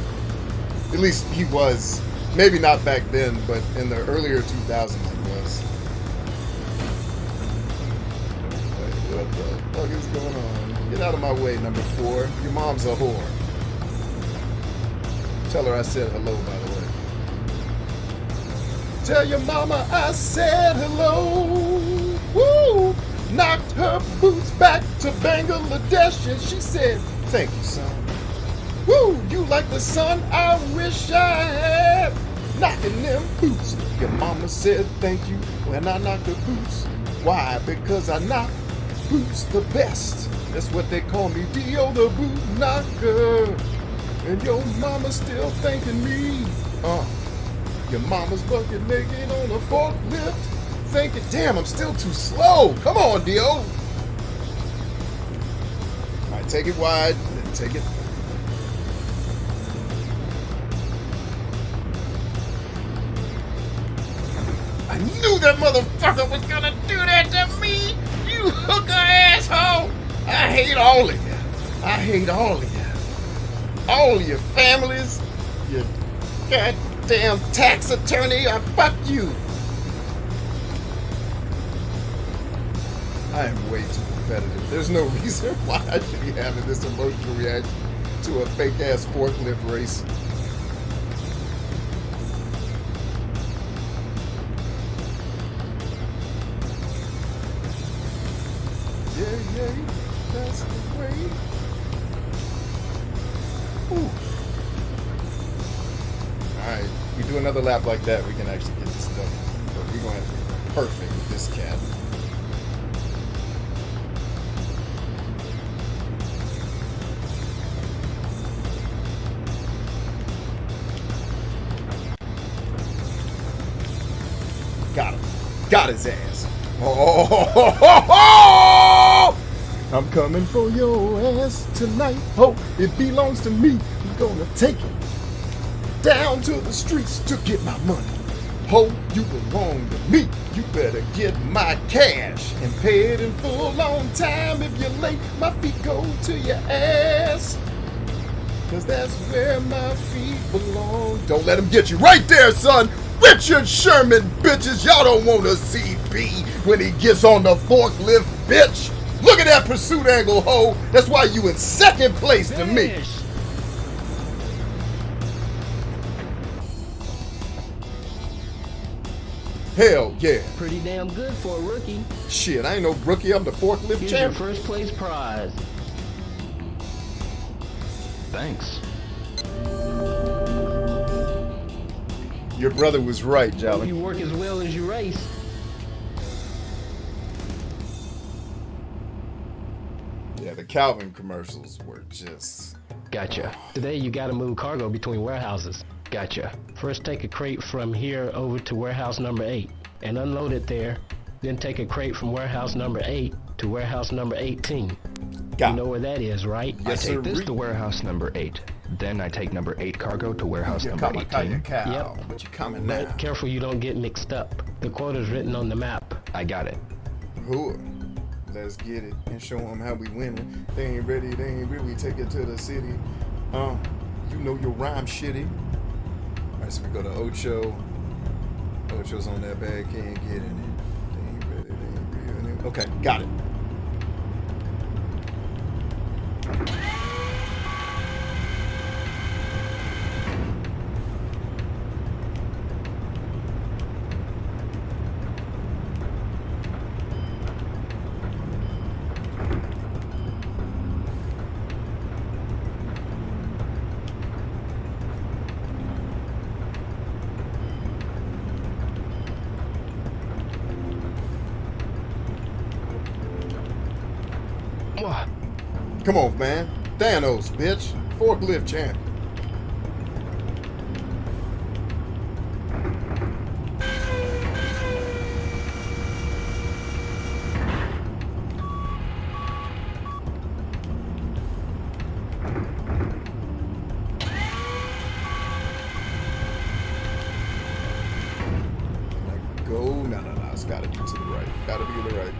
At least he was. Maybe not back then, but in the earlier 2000s he was. Like, what the fuck is going on? Get out of my way, number 4. Your mom's a whore. Tell her I said hello, by the way. Tell your mama I said hello. Woo! Knocked her boots back to Bangladesh and she said, thank you, son. Woo! You like the son I wish I had. Knocking them boots. Your mama said thank you when I knocked the boots. Why? Because I knock boots the best. That's what they call me, Dio the boot knocker. And your mama's still thanking me. Your mama's bucket naked on a forklift. Thinking, damn, I'm still too slow. Come on, Dio. All right, take it wide, then take it. I knew that motherfucker was gonna do that to me. You hooker asshole. I hate all of you. I hate all of you. All of your families. Your goddamn tax attorney. I fuck you. I am way too competitive. There's no reason why I should be having this emotional reaction to a fake-ass forklift race. yeah, that's the way. Ooh. Alright, we do another lap like that, we can actually get this done. But we're going to have to be perfect with this cat. Got him. Got his ass. Oh, I'm coming for your ass tonight. Oh, it belongs to me. I'm gonna take it down to the streets to get my money. Ho, you belong to me. You better get my cash and pay it in full on time. If you're late, my feet go to your ass. Cause that's where my feet belong. Don't let him get you right there, son. Richard Sherman, bitches. Y'all don't want to see B when he gets on the forklift, bitch. Look at that pursuit angle, ho. That's why you in second place to me. Hell yeah.
Pretty damn good for a rookie.
Shit, I ain't no rookie. I'm the forklift
Here's
champ.
your first place prize.
Thanks.
Your brother was right,
Hope
Jolly.
you work as well as you race.
Yeah, the Calvin commercials were just...
Gotcha. Today you gotta move cargo between warehouses. Gotcha. First take a crate from here over to warehouse number 8 and unload it there. Then take a crate from warehouse number 8 to warehouse number 18.
Got
You know where that is, right?
Yes,
I take this
sir.
to warehouse number 8. Then I take number 8 cargo to warehouse
You
number
come,
18.
cow,
Yep.
but you coming now.
But careful you don't get mixed up. The quota's written on the map.
I got it.
Who? Let's get it and show them how we winning. They ain't ready, they ain't really take it to the city. You know your rhyme shitty. Alright, so we go to Ocho. Ocho's on that bag, can't get in it. They ain't ready, they ain't real. Okay, got it. Come on, man. Thanos, bitch. Forklift champ. Go. No. It's gotta be to the right. Gotta be to the right.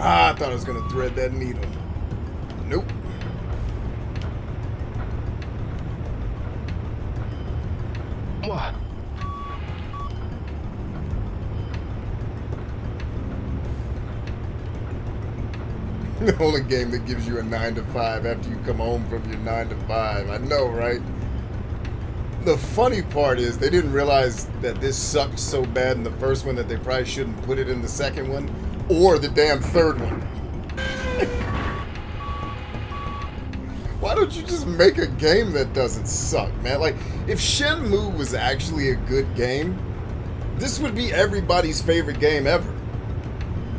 I thought I was gonna thread that needle. Nope. The only game that gives you a 9 to 5 after you come home from your 9 to 5. I know, right? The funny part is they didn't realize that this sucked so bad in the first one that they probably shouldn't put it in the second one or the damn third one. Why don't you just make a game that doesn't suck, man? Like, if Shenmue was actually a good game, this would be everybody's favorite game ever.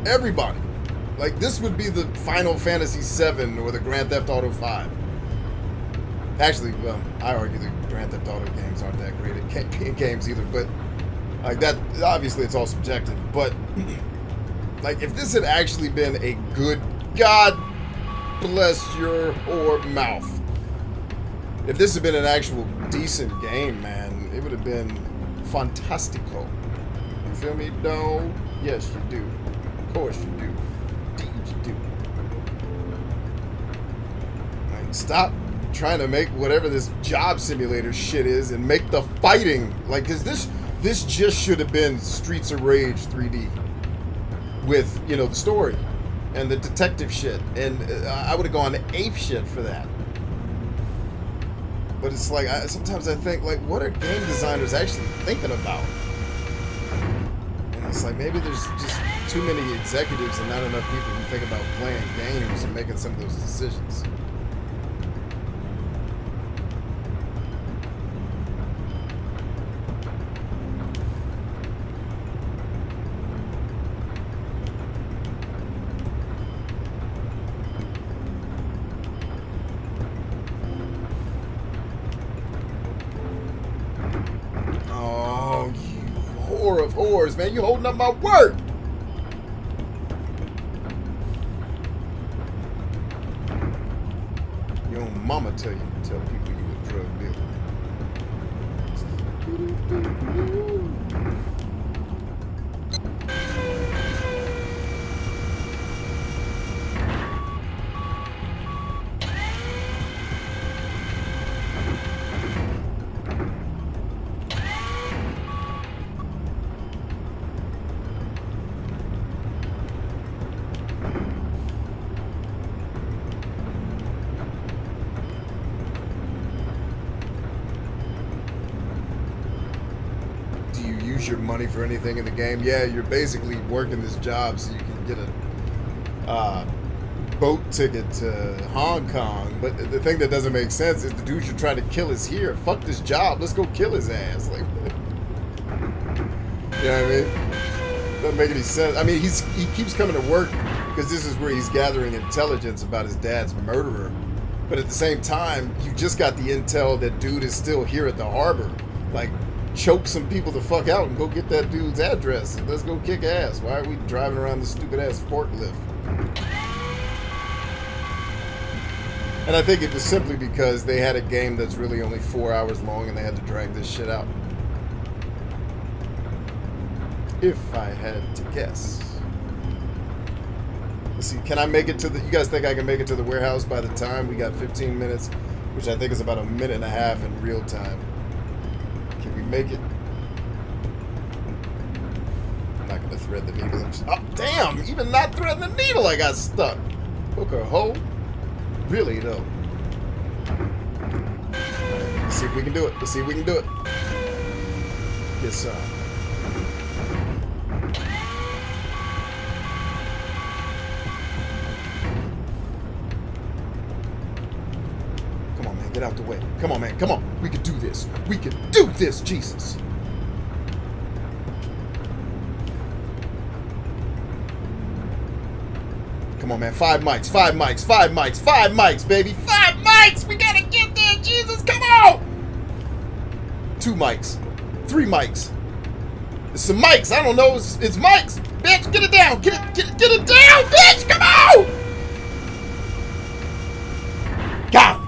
Everybody. Like, this would be the Final Fantasy VII or the Grand Theft Auto 5. Actually, well, I argue the Grand Theft Auto games aren't that great at games either, but like that, obviously it's all subjective, but like if this had actually been a good, God bless your whore mouth, if this had been an actual decent game, man, it would have been fantastico. You feel me? No? Yes, you do. Of course you do. Indeed you do. Like, stop trying to make whatever this job simulator shit is and make the fighting like, because this just should have been Streets of Rage 3D with, you know, the story and the detective shit, and I would have gone ape shit for that. But it's like, sometimes I think, like, what are game designers actually thinking about? And it's like, maybe there's just too many executives and not enough people who think about playing games and making some of those decisions. Of whores, man, you holding up my work. Your own mama tell people you a drug dealer. Your money for anything in the game? Yeah, you're basically working this job so you can get a boat ticket to Hong Kong. But the thing that doesn't make sense is the dude you're trying to kill is here. Fuck this job. Let's go kill his ass. Like, you know what I mean? Doesn't make any sense. I mean, he keeps coming to work because this is where he's gathering intelligence about his dad's murderer. But at the same time, you just got the intel that dude is still here at the harbor. Like, choke some people the fuck out and go get that dude's address and let's go kick ass. Why are we driving around this stupid ass forklift? And I think it was simply because they had a game that's really only 4 hours long and they had to drag this shit out. If I had to guess. Let's see, can I make it to the... You guys think I can make it to the warehouse by the time? We got 15 minutes, which I think is about a minute and a half in real time. Can we make it? I'm not going to thread the needle. Oh, damn! Even not threading the needle, I got stuck. Hook or hoe? Really, though. Let's see if we can do it. Let's see if we can do it. Yes, sir. Come on, man. Get out the way. Come on, man. Come on. We can do this. We can do this, Jesus. Come on, man. 5 mics. 5 mics. 5 mics. 5 mics, baby. 5 mics. We gotta get there, Jesus. Come on. 2 mics. 3 mics. It's some mics. I don't know. It's mics. Bitch, get it down. Get it down, bitch. Come on. Got him.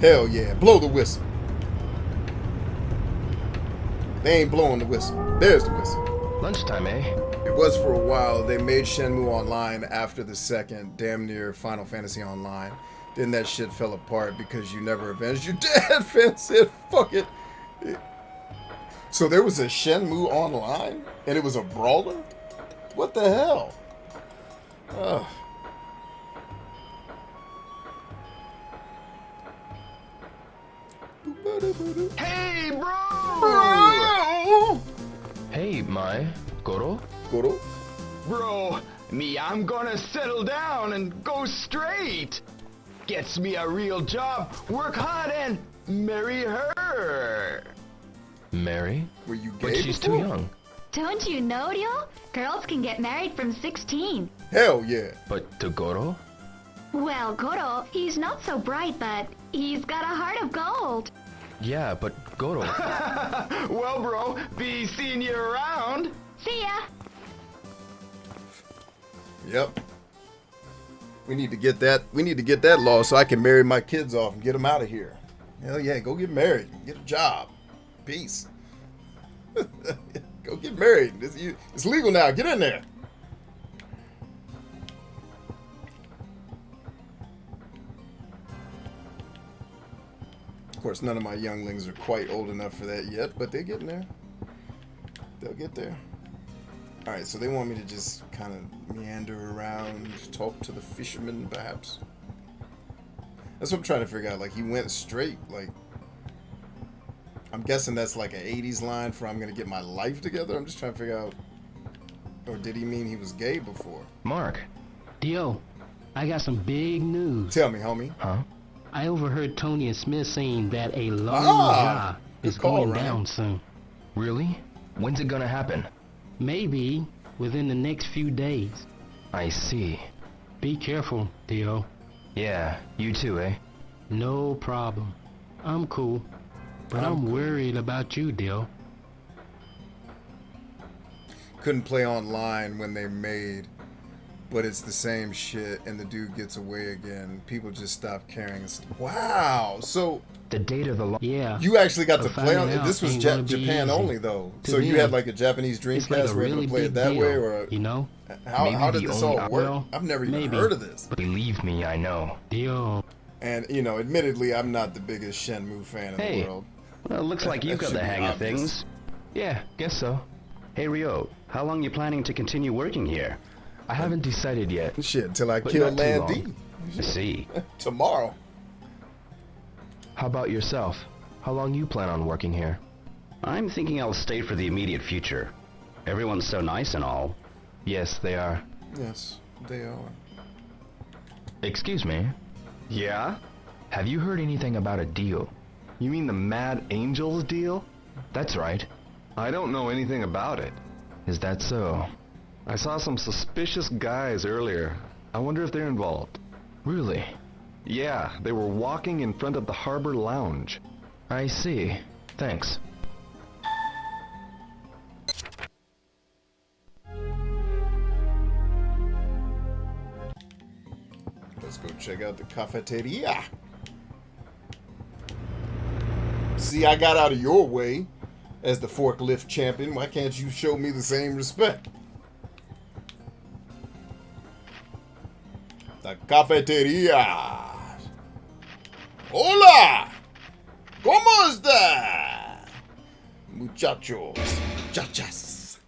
Hell yeah. Blow the whistle. They ain't blowing the whistle. There's the whistle.
Lunchtime, eh?
It was for a while. They made Shenmue Online after the second, damn near Final Fantasy Online. Then that shit fell apart because you never avenged your dad. Finn said, fuck it. So there was a Shenmue Online? And it was a brawler? What the hell? Ugh.
Hey, bro!
Hey, Mai. Goro?
Goro?
Bro, I'm gonna settle down and go straight. Gets me a real job, work hard, and marry her.
Marry?
Were you gay
But she's
before?
too young.
Don't you know, Ryo? Girls can get married from 16.
Hell yeah.
But to Goro?
Well, Goro, he's not so bright, but he's got a heart of gold.
Yeah, but Goro.
Well, bro, be seeing you around.
See ya.
Yep. We need to get that. We need to get that law so I can marry my kids off and get them out of here. Hell yeah, go get married, get a job. Peace. Go get married. It's legal now. Get in there. Of course, none of my younglings are quite old enough for that yet, but they're getting there. They'll get there. Alright, so they want me to just kind of meander around, talk to the fishermen, perhaps. That's what I'm trying to figure out. Like, he went straight. Like, I'm guessing that's like an 80s line for I'm going to get my life together. I'm just trying to figure out. Or did he mean he was gay before?
Mark.
Dio, I got some big news.
Tell me, homie.
Huh?
I overheard Tony and Smith saying that a long job is
call,
going
Ryan.
down soon.
Really? When's it gonna happen?
Maybe within the next few days.
I see.
Be careful, Dio.
Yeah, you too, eh?
No problem. I'm cool. But I'm worried about you, Dio.
Couldn't play online when they made, but it's the same shit, and the dude gets away again. People just stop caring. Wow. So
the date of the law.
Yeah.
You actually got to
But
play on
finding
it. This
out
was
ain't gonna be
Japan
easy.
only, though.
To
So you
them,
had like a Japanese
it's
Dreamcast
like a
where you
really
could play it
big
that
deal,
way, or
you know?
how did
the
this all
only-
work?
well,
I've never even
maybe.
heard of this.
Believe me, I know.
Dio.
And you know, admittedly, I'm not the biggest Shenmue fan in
Hey.
the world.
Well, it looks like you've
That
got the
should be
hang of
obvious.
things.
Yeah, guess so.
Hey, Ryo, how long you planning to continue working here?
I haven't decided yet.
Shit, until I
But
kill
not too
Land
long.
D
I see.
tomorrow.
How about yourself? How long you plan on working here?
I'm thinking I'll stay for the immediate future. Everyone's so nice and all.
Yes, they are.
Yes, they are.
Excuse me.
Yeah?
Have you heard anything about a deal?
You mean the Mad Angels deal?
That's right.
I don't know anything about it.
Is that so?
I saw some suspicious guys earlier. I wonder if they're involved.
Really?
Yeah, they were walking in front of the Harbor Lounge.
I see. Thanks.
Let's go check out the cafeteria. See, I got out of your way as the forklift champion. Why can't you show me the same respect? The cafeteria. Hola. ¿Cómo está? Muchachos. Muchachas.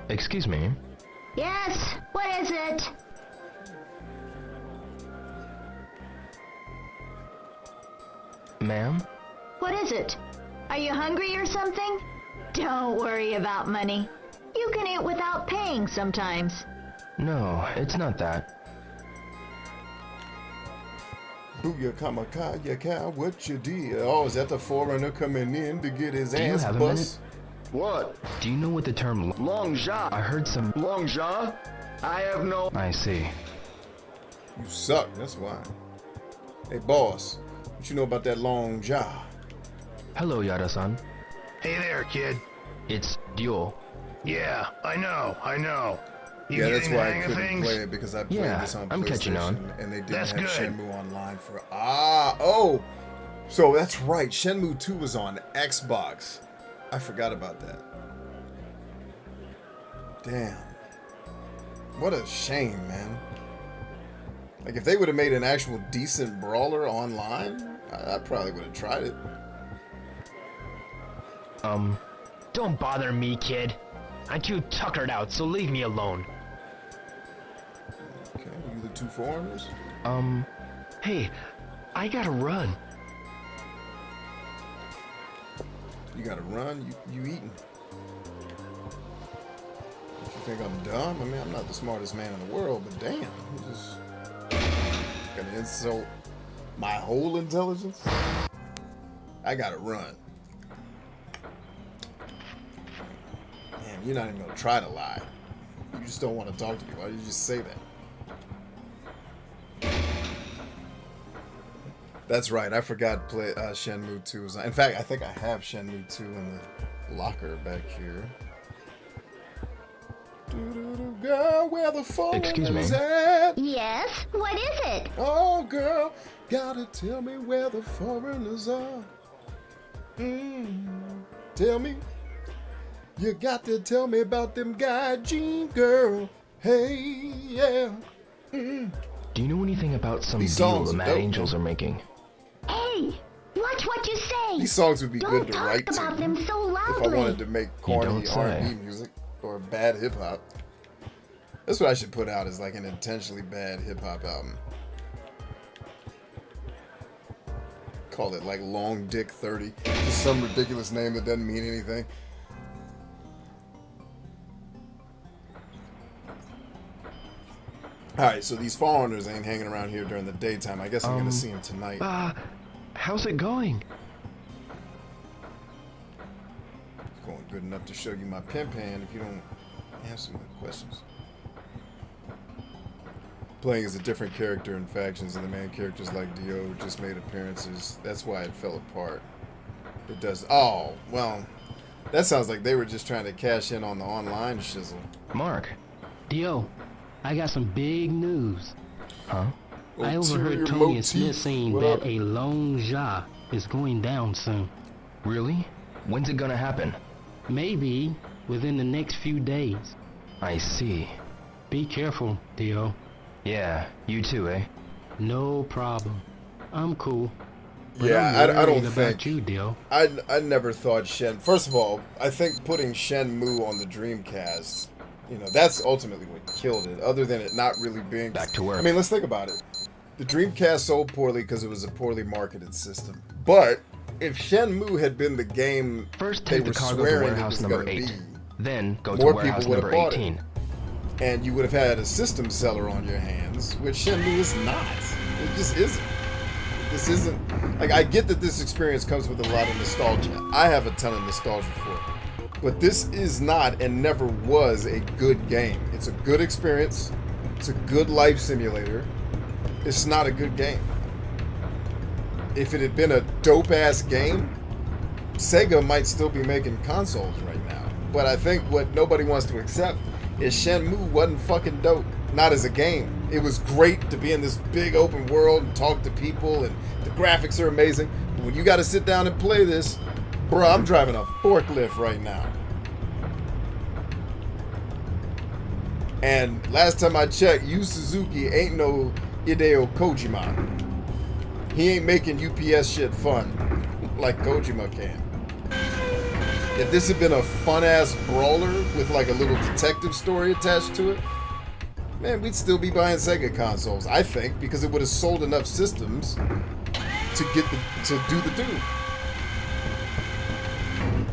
Excuse me.
Yes, what is it?
Ma'am?
What is it? Are you hungry or something? Don't worry about money. You can eat without paying sometimes.
No, it's not that.
Booyah, yaka, what you did? Oh, is that the foreigner coming in to get his
Do you
ass
have a
bust?
What?
Do you know what the term
Long jaw.
I heard some...
Long jaw? I have no...
I see.
You suck, that's why. Hey, boss, what you know about that long jaw?
Hello, Yada-san.
Hey there, kid.
It's Dio.
Yeah, I know. You
Yeah, that's
getting the
why I
hang of
couldn't
things?
play it, because I played
Yeah,
this on
I'm catching on.
PlayStation, and they didn't
That's
have
good.
Shenmue Online for... Oh! So that's right, Shenmue 2 was on Xbox. I forgot about that. Damn. What a shame, man. Like, if they would have made an actual decent brawler online, I probably would have tried it.
Don't bother me, kid. I'm too tuckered out, so leave me alone.
Okay, you the two foreigners?
Hey, I gotta run.
You gotta run? You eating? You think I'm dumb? I mean, I'm not the smartest man in the world, but damn, you just gonna insult my whole intelligence? I gotta run. Man, you're not even gonna try to lie. You just don't want to talk to me. Why do you just say that? That's right. I forgot to play Shenmue 2. In fact, I think I have Shenmue 2 in the locker back here. Girl, where the phone
Excuse me.
is at?
Yes? What is it?
Oh, girl, gotta tell me where the foreigners are. Tell me. You got to tell me about them gaijin, girl. Hey, yeah.
Do you know anything about some
These
deal
songs
the
are
Mad
dope,
Angels
man.
are making?
Hey, watch what you say.
These songs would be
Don't
good to
talk
write to
about them so
if I
loudly.
wanted to make corny
don't say.
R&B music or bad hip-hop. That's what I should put out, is like an intentionally bad hip-hop album. Call it like Long Dick 30. Just some ridiculous name that doesn't mean anything. Alright, so these foreigners ain't hanging around here during the daytime. I guess I'm gonna see them tonight.
How's it going?
It's going good enough to show you my pimp hand if you don't answer my questions. Playing as a different character in factions, and the main characters like Dio just made appearances. That's why it fell apart. It does. Oh, well, that sounds like they were just trying to cash in on the online shizzle.
Mark.
Dio, I got some big news.
Huh?
I
Ulterior
overheard Tony and
motif.
Smith saying
What
that
up?
a Lone Ja is going down soon.
Really? When's it gonna happen?
Maybe within the next few days.
I see.
Be careful, Dio.
Yeah, you too, eh?
No problem. I'm cool. But
Yeah,
I'm
I don't
worried about
think.
you, Dio.
I never thought First of all, I think putting Shenmue on the Dreamcast, you know, that's ultimately what killed it. Other than it not really being
Back to work.
I mean, let's think about it. The Dreamcast sold poorly because it was a poorly marketed system. But if Shenmue had been the game
First
they
take the
were
cargo to
swearing it
warehouse
was
number
gonna
8.
be,
Then go to
more
warehouse
people would have
number
bought
18.
it. And you would have had a system seller on your hands, which Shenmue is not. It just isn't. This isn't. Like, I get that this experience comes with a lot of nostalgia. I have a ton of nostalgia for it. But this is not and never was a good game. It's a good experience. It's a good life simulator. It's not a good game. If it had been a dope-ass game, Sega might still be making consoles right now. But I think what nobody wants to accept is Shenmue wasn't fucking dope. Not as a game. It was great to be in this big open world and talk to people, and the graphics are amazing. But when you got to sit down and play this, bro, I'm driving a forklift right now. And last time I checked, Yu Suzuki ain't no Hideo Kojima. He ain't making UPS shit fun like Kojima can. If this had been a fun-ass brawler with like a little detective story attached to it, man, we'd still be buying Sega consoles, I think, because it would have sold enough systems to do the do.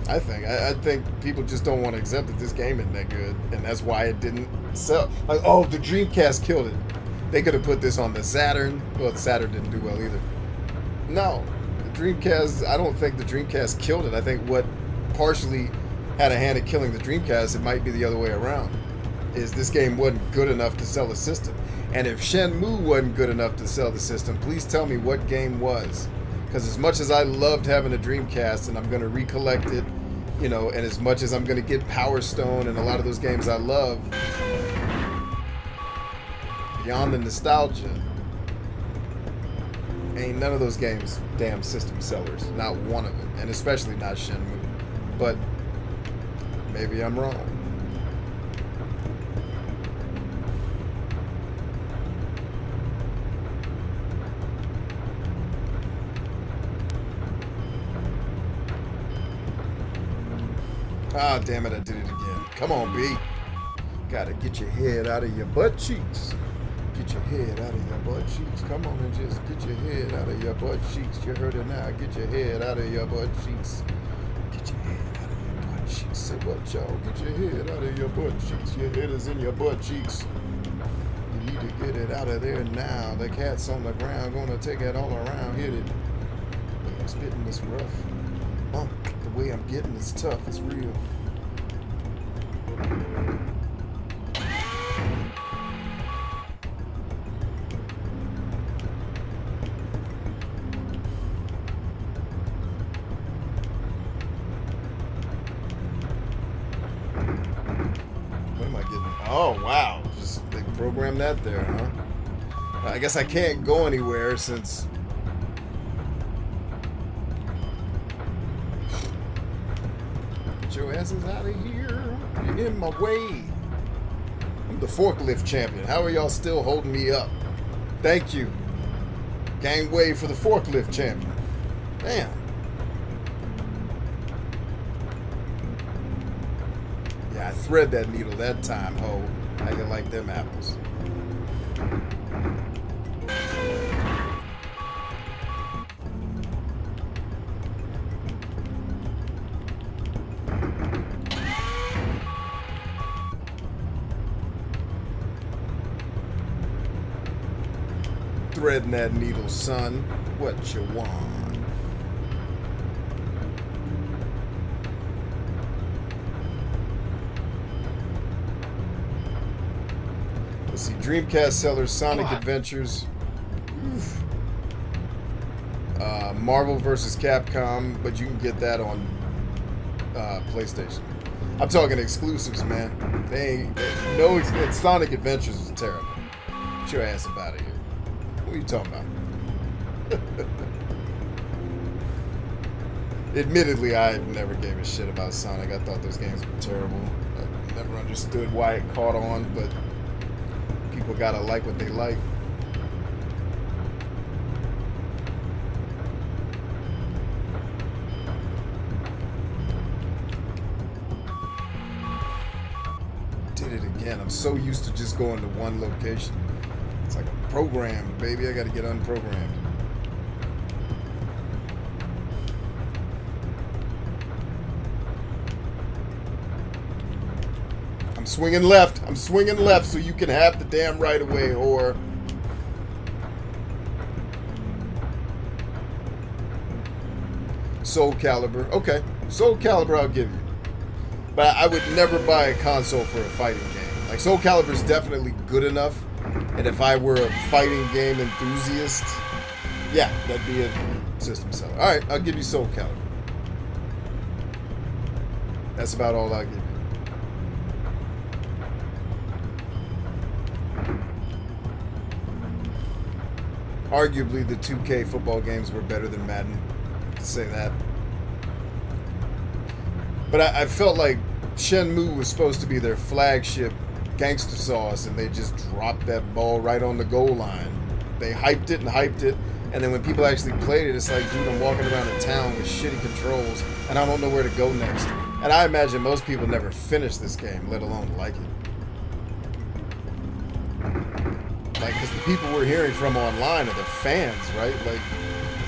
I think people just don't want to accept that this game isn't that good, and that's why it didn't sell. Like, oh, the Dreamcast killed it. They could have put this on the Saturn. Well, the Saturn didn't do well either. No, the Dreamcast, I don't think the Dreamcast killed it. I think what partially had a hand in killing the Dreamcast, it might be the other way around, is this game wasn't good enough to sell a system. And if Shenmue wasn't good enough to sell the system, please tell me what game was. Because as much as I loved having a Dreamcast, and I'm going to recollect it, you know, and as much as I'm going to get Power Stone and a lot of those games I love, beyond the nostalgia, ain't none of those games damn system sellers. Not one of them. And especially not Shenmue. but maybe I'm wrong. Ah, damn it, I did it again. Come on, B. Gotta get your head out of your butt cheeks. Get your head out of your butt cheeks. Come on and just get your head out of your butt cheeks. You heard it now. Get your head out of your butt cheeks. Get your head out of your butt cheeks. Say what, y'all? Get your head out of your butt cheeks. Your head is in your butt cheeks. You need to get it out of there now. The cat's on the ground. Gonna take it all around. Hit it. The way I'm spitting this rough. The way I'm getting this tough. It's real. Oh, wow. Just they programmed that there, huh? I guess I can't go anywhere since... Get your asses out of here. You're in my way. I'm the forklift champion. How are y'all still holding me up? Thank you. Gangway for the forklift champion. Damn. I thread that needle that time, ho. How you like them apples? Threading that needle, son. What you want? Let's see, Dreamcast sellers, Sonic Adventures, Marvel vs. Capcom, but you can get that on PlayStation. I'm talking exclusives, man. Sonic Adventures was terrible. Get your ass up out of here. What are you talking about? Admittedly, I never gave a shit about Sonic. I thought those games were terrible. I never understood why it caught on, but people gotta like what they like. Did it again. I'm so used to just going to one location. It's like a program, baby. I gotta get unprogrammed. I'm swinging left. I'm swinging left so you can have the damn right of way, whore. Soul Calibur. Okay. Soul Calibur I'll give you. But I would never buy a console for a fighting game. Like, Soul Calibur is definitely good enough. And if I were a fighting game enthusiast, yeah, that'd be a system seller. Alright, I'll give you Soul Calibur. That's about all I'll give you. Arguably, the 2K football games were better than Madden. I can say that. But I felt like Shenmue was supposed to be their flagship gangster sauce, and they just dropped that ball right on the goal line. They hyped it, and then when people actually played it, it's like, dude, I'm walking around a town with shitty controls, and I don't know where to go next. And I imagine most people never finish this game, let alone like it. Like, because the people we're hearing from online are the fans, right? Like,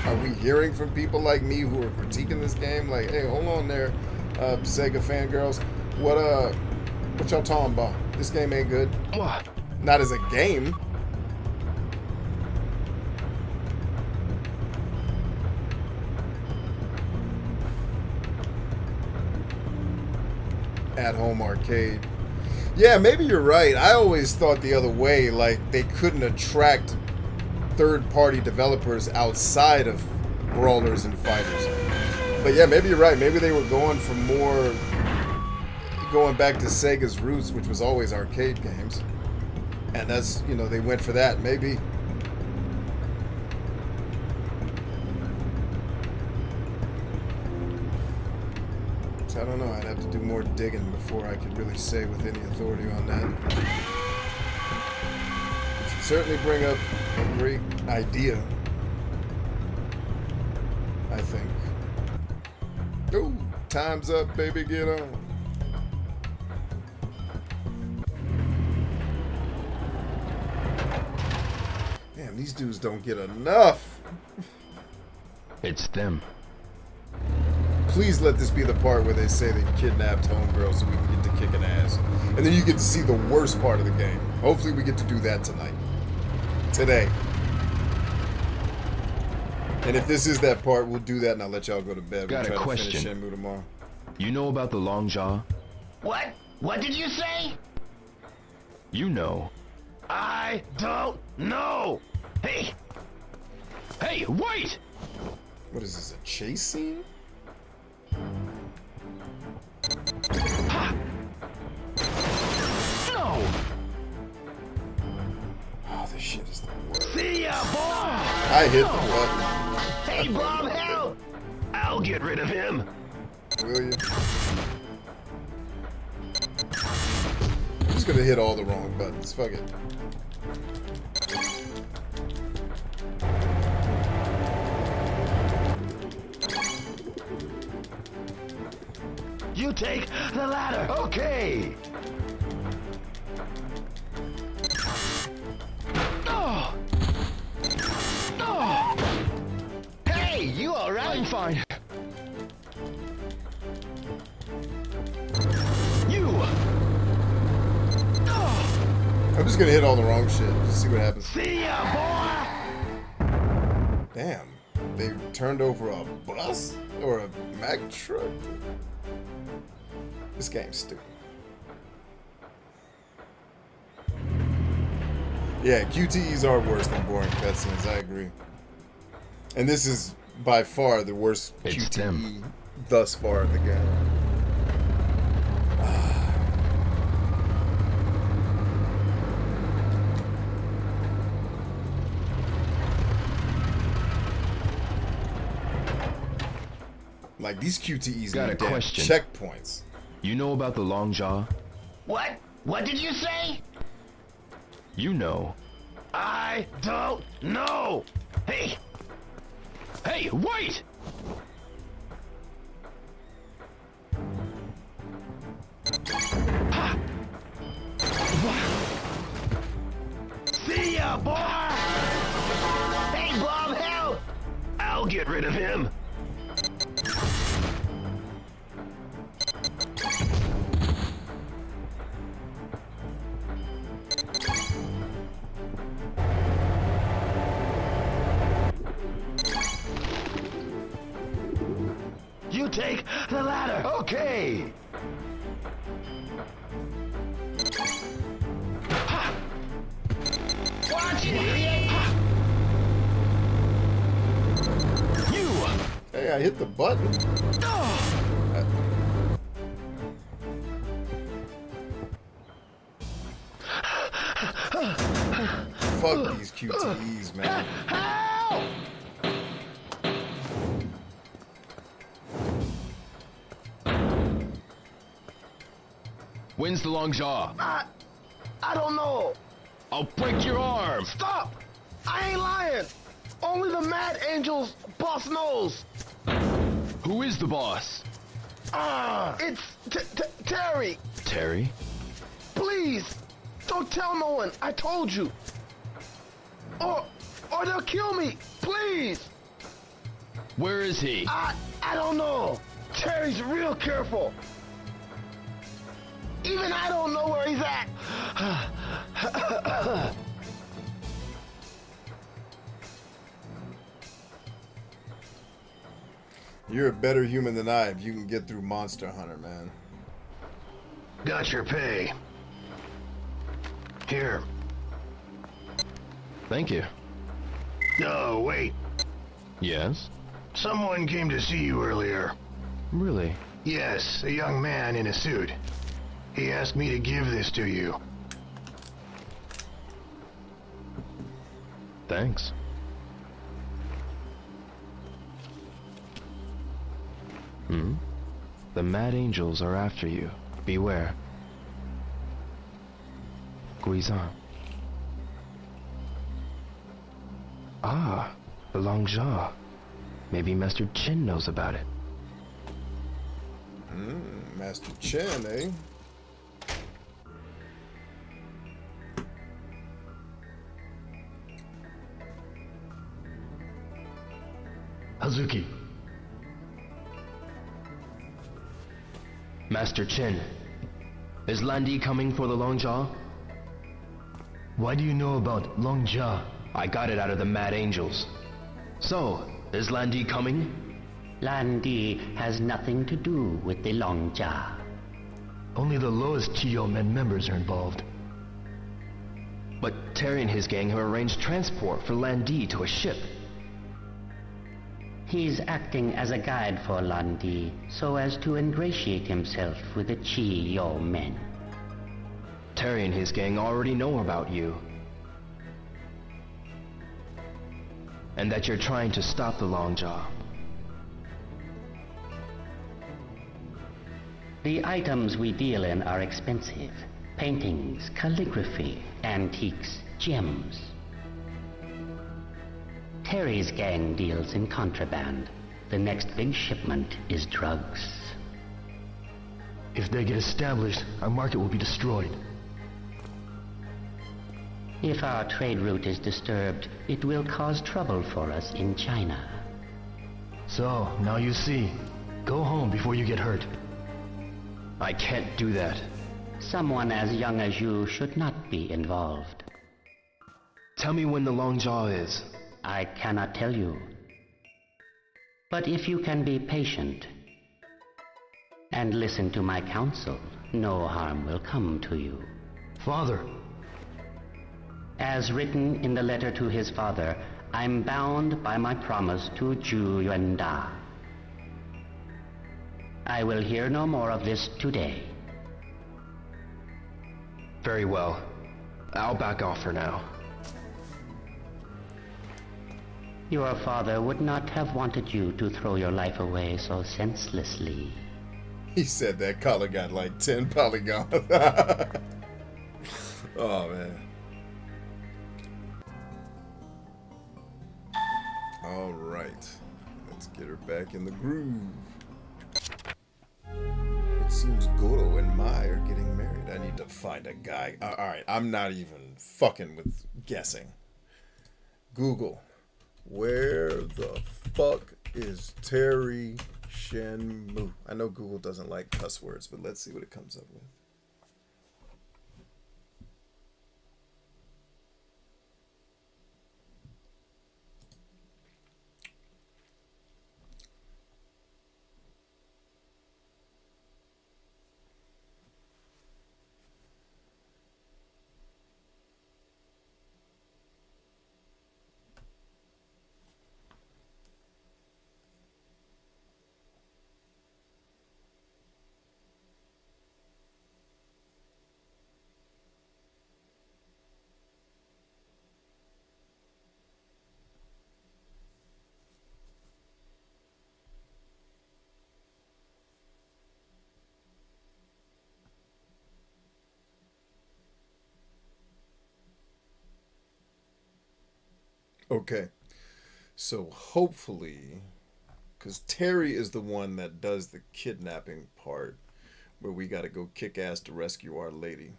are we hearing from people like me who are critiquing this game? Like, hey, hold on there, Sega fangirls. What y'all talking about? This game ain't good.
What?
Not as a game. At-home arcade. Yeah, maybe you're right. I always thought the other way, like they couldn't attract third-party developers outside of brawlers and fighters. But yeah, maybe you're right. Maybe they were going for more, going back to Sega's roots, which was always arcade games. And that's, you know, they went for that. Maybe. I don't know. I'd have to do more digging before I could really say with any authority on that. Should certainly bring up a great idea, I think. Ooh, time's up, baby. Get on. Damn, these dudes don't get enough.
It's them.
Please let this be the part where they say they kidnapped homegirl so we can get to kicking ass. And then you get to see the worst part of the game. Hopefully we get to do that tonight. Today. And if this is that part, we'll do that and I'll let y'all go to bed.
Got
we'll
a
try
question.
to finish Shenmue tomorrow.
You know about the long jaw?
What? What did you say?
You know.
I don't know. Hey!
Hey, wait!
What is this, a chase scene?
Ha! No!
Oh, this shit is the worst.
See ya, boy!
I hit the button.
Hey, Bob, help! I'll get rid of him.
Will you? I'm just gonna hit all the wrong buttons. Fuck it.
You take the ladder. Okay. Oh. Oh. Hey, you all right?
I'm fine.
You. Oh.
I'm just gonna hit all the wrong shit. Just see what happens.
See ya, boy.
Damn. They turned over a bus? Or a Mack truck? This game's stupid. Yeah, QTEs are worse than boring cutscenes, I agree. And this is by far the worst
It's
QTE
them.
thus far in the game. Like, these QTEs
Got
need
a
damn
question.
checkpoints.
You know about the long jaw?
What? What did you say?
You know.
I don't know. Hey.
Hey, wait!
Ha. See ya, boy. Hey, Bob, help! I'll get rid of him. You take the ladder. Okay. Ha. Watch it, idiot. Ha. You.
Hey, I hit the button. Fuck these QTEs, man.
Help!
When's the long jaw?
I don't know.
I'll break your arm.
Stop! I ain't lying. Only the Mad Angel's boss knows.
Who is the boss?
It's Terry.
Terry?
Please, don't tell no one. I told you. Or they'll kill me. Please.
Where is he?
I don't know. Terry's real careful. Even I don't know where he's at.
You're a better human than I if you can get through Monster Hunter, man.
Got your pay. Here.
Thank you.
No, wait.
Yes?
Someone came to see you earlier.
Really?
Yes, a young man in a suit. He asked me to give this to you.
Thanks. The Mad Angels are after you. Beware. Guizan. Ah, the Long Jaw. Maybe Master Chin knows about it.
Master Chin, eh?
Hazuki. Master Chin, is Landi coming for the Long Jaw? Why do you know about Long Jaw? I got it out of the Mad Angels. So, is Landi coming?
Landi has nothing to do with the Longja.
Only the lowest Chiyo men members are involved. But Terry and his gang have arranged transport for Landi to a ship.
He's acting as a guide for Landi so as to ingratiate himself with the Chiyo men.
Terry and his gang already know about you. And that you're trying to stop the Longjaw.
The items we deal in are expensive. Paintings, calligraphy, antiques, gems. Terry's gang deals in contraband. The next big shipment is drugs.
If they get established, our market will be destroyed.
If our trade route is disturbed, it will cause trouble for us in China.
So, now you see. Go home before you get hurt. I can't do that.
Someone as young as you should not be involved.
Tell me when the Long Jaw is.
I cannot tell you. But if you can be patient and listen to my counsel, no harm will come to you.
Father.
As written in the letter to his father, I'm bound by my promise to Zhu Yuanda. I will hear no more of this today.
Very well. I'll back off for now.
Your father would not have wanted you to throw your life away so senselessly.
He said that collar got like 10 polygons. Oh, man. All right. Let's get her back in the groove. It seems Goro and Mai are getting married. I need to find a guy. All right. I'm not even fucking with guessing. Google. Where the fuck is Terry Shenmue? I know Google doesn't like cuss words, but let's see what it comes up with. Okay, so hopefully, because Terry is the one that does the kidnapping part, where we got to go kick ass to rescue our lady.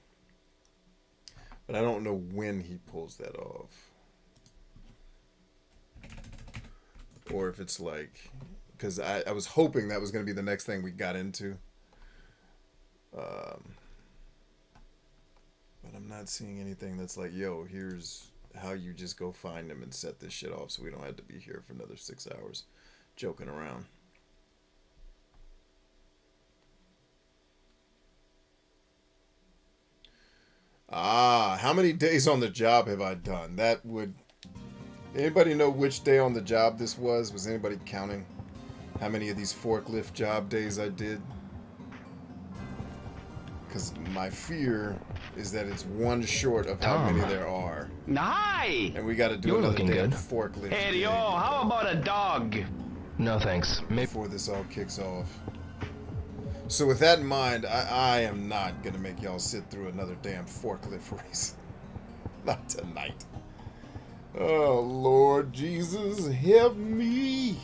But I don't know when he pulls that off. Or if it's like, because I was hoping that was going to be the next thing we got into. But I'm not seeing anything that's like, yo, here's how you just go find them and set this shit off so we don't have to be here for another 6 hours joking around. How many days on the job have I done? That would... Anybody know which day on the job this was? Was anybody counting how many of these forklift job days I did? Because my fear is that it's one short of how many there are.
Hi!
And we got to do another damn forklift.
Hey, yo, how about a dog?
No thanks.
Before this all kicks off. So with that in mind, I am not gonna make y'all sit through another damn forklift race. Not tonight. Oh, Lord Jesus, help me.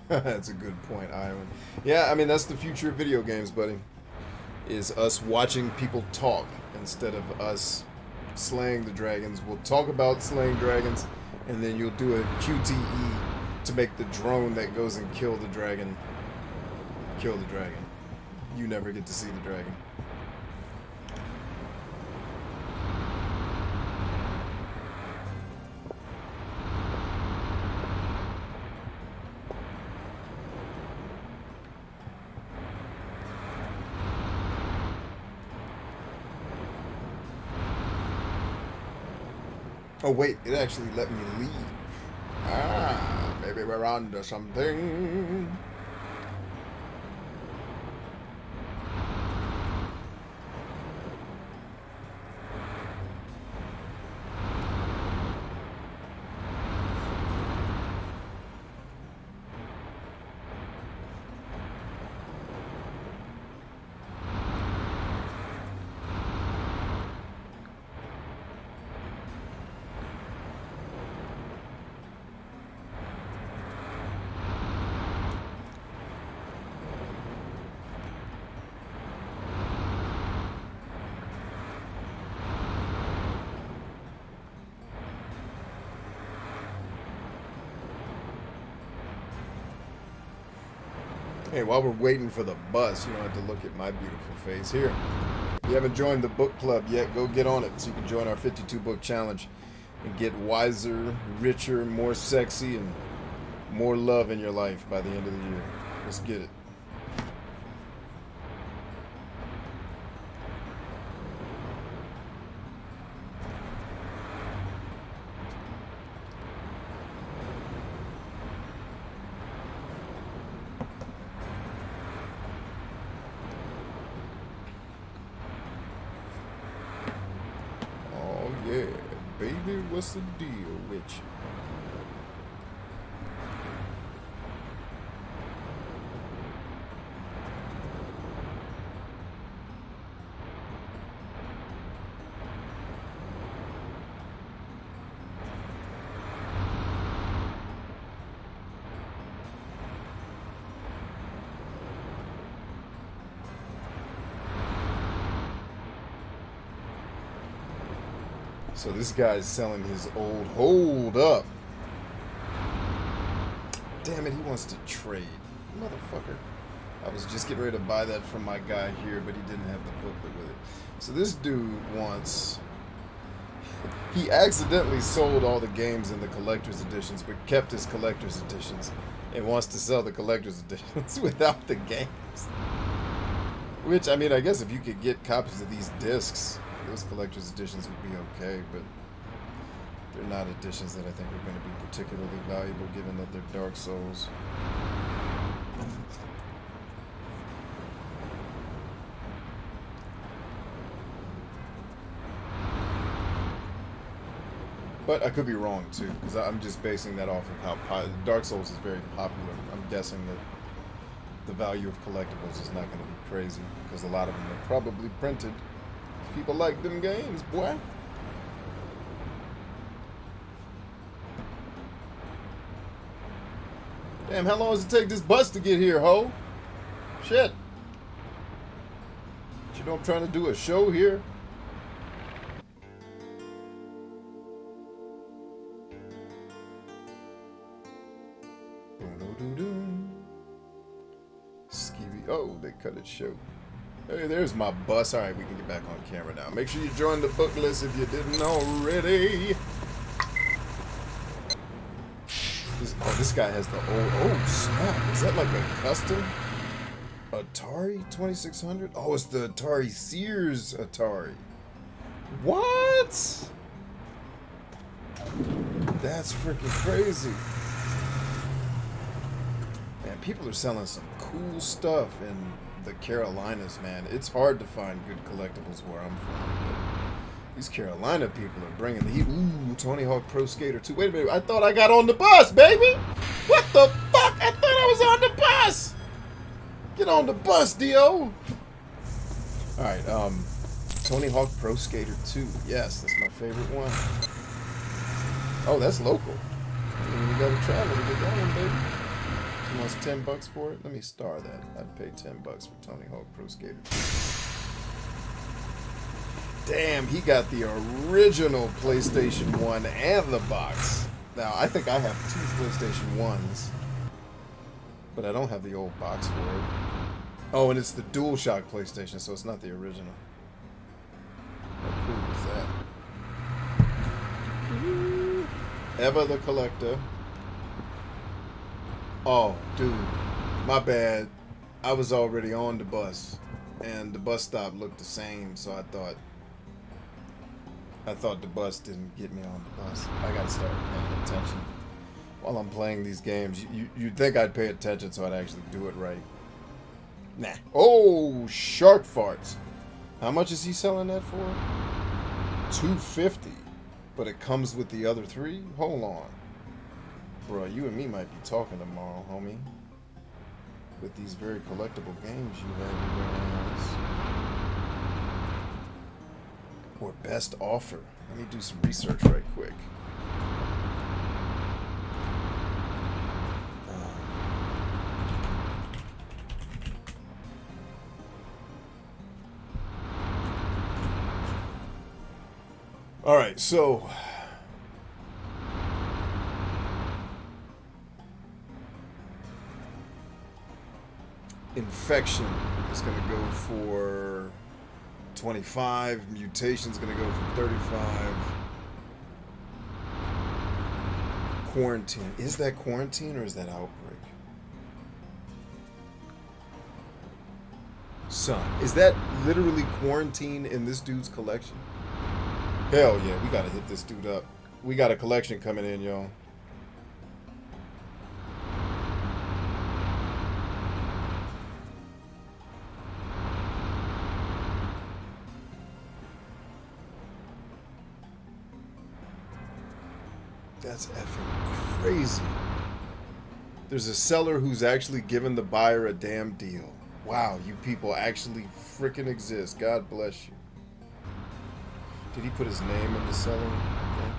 That's a good point, Ivan. Yeah, I mean, that's the future of video games, buddy. Is us watching people talk instead of us slaying the dragons. We'll talk about slaying dragons, and then you'll do a QTE to make the drone that goes and kill the dragon. Kill the dragon. You never get to see the dragon. Oh wait, it actually let me leave. Ah, maybe we're onto something. Hey, while we're waiting for the bus, you don't have to look at my beautiful face here. If you haven't joined the book club yet, go get on it so you can join our 52 book challenge and get wiser, richer, more sexy, and more love in your life by the end of the year. Let's get it. Yeah, baby, what's the deal with you? So this guy's selling his old hold up. Damn it, he wants to trade. Motherfucker. I was just getting ready to buy that from my guy here, but he didn't have the booklet with it. So this dude wants... He accidentally sold all the games in the collector's editions, but kept his collector's editions and wants to sell the collector's editions without the games. Which, I mean, I guess if you could get copies of these discs, those collector's editions would be okay, but they're not editions that I think are going to be particularly valuable given that they're Dark Souls. But I could be wrong too, because I'm just basing that off of how Dark Souls is very popular. I'm guessing that the value of collectibles is not going to be crazy, because a lot of them are probably printed. People like them games, boy. Damn, how long does it take this bus to get here, ho? Shit. You know I'm trying to do a show here? Skibby. Oh, they cut it short. Hey, there's my bus. Alright, we can get back on camera now. Make sure you join the book list if you didn't already. This guy has the old... Oh, snap. Is that like a custom Atari 2600? Oh, it's the Atari Sears Atari. What? That's freaking crazy. Man, people are selling some cool stuff in the Carolinas, man. It's hard to find good collectibles where I'm from. But these Carolina people are bringing the heat. Ooh, Tony Hawk Pro Skater 2. Wait a minute. I thought I got on the bus, baby. What the fuck? I thought I was on the bus. Get on the bus, Dio. All right. Tony Hawk Pro Skater 2. Yes, that's my favorite one. Oh, that's local. You gotta travel to get that one, baby. Almost $10 for it. Let me star that. I'd pay $10 for Tony Hawk Pro Skater 2. Damn, he got the original PlayStation 1 and the box. Now, I think I have 2 PlayStation 1s, but I don't have the old box for it. Oh, and it's the DualShock PlayStation, so it's not the original. How cool is that? Eva the Collector. Oh, dude, my bad. I was already on the bus, and the bus stop looked the same, so I thought the bus didn't get me on the bus. I gotta start paying attention while I'm playing these games. You'd think I'd pay attention so I'd actually do it right. Nah. Oh, shark farts. How much is he selling that for? $250. But it comes with the other 3? Hold on. Bro, you and me might be talking tomorrow, homie. With these very collectible games you have in your hands. Or best offer. Let me do some research right quick. All right, so Infection is going to go for 25. Mutation's going to go for 35. Quarantine. Is that quarantine or is that outbreak? Son, is that literally quarantine in this dude's collection? Hell yeah, we gotta hit this dude up. We got a collection coming in, y'all. That's effing crazy. There's a seller who's actually giving the buyer a damn deal. Wow, you people actually freaking exist. God bless you. Did he put his name in the seller? Yeah.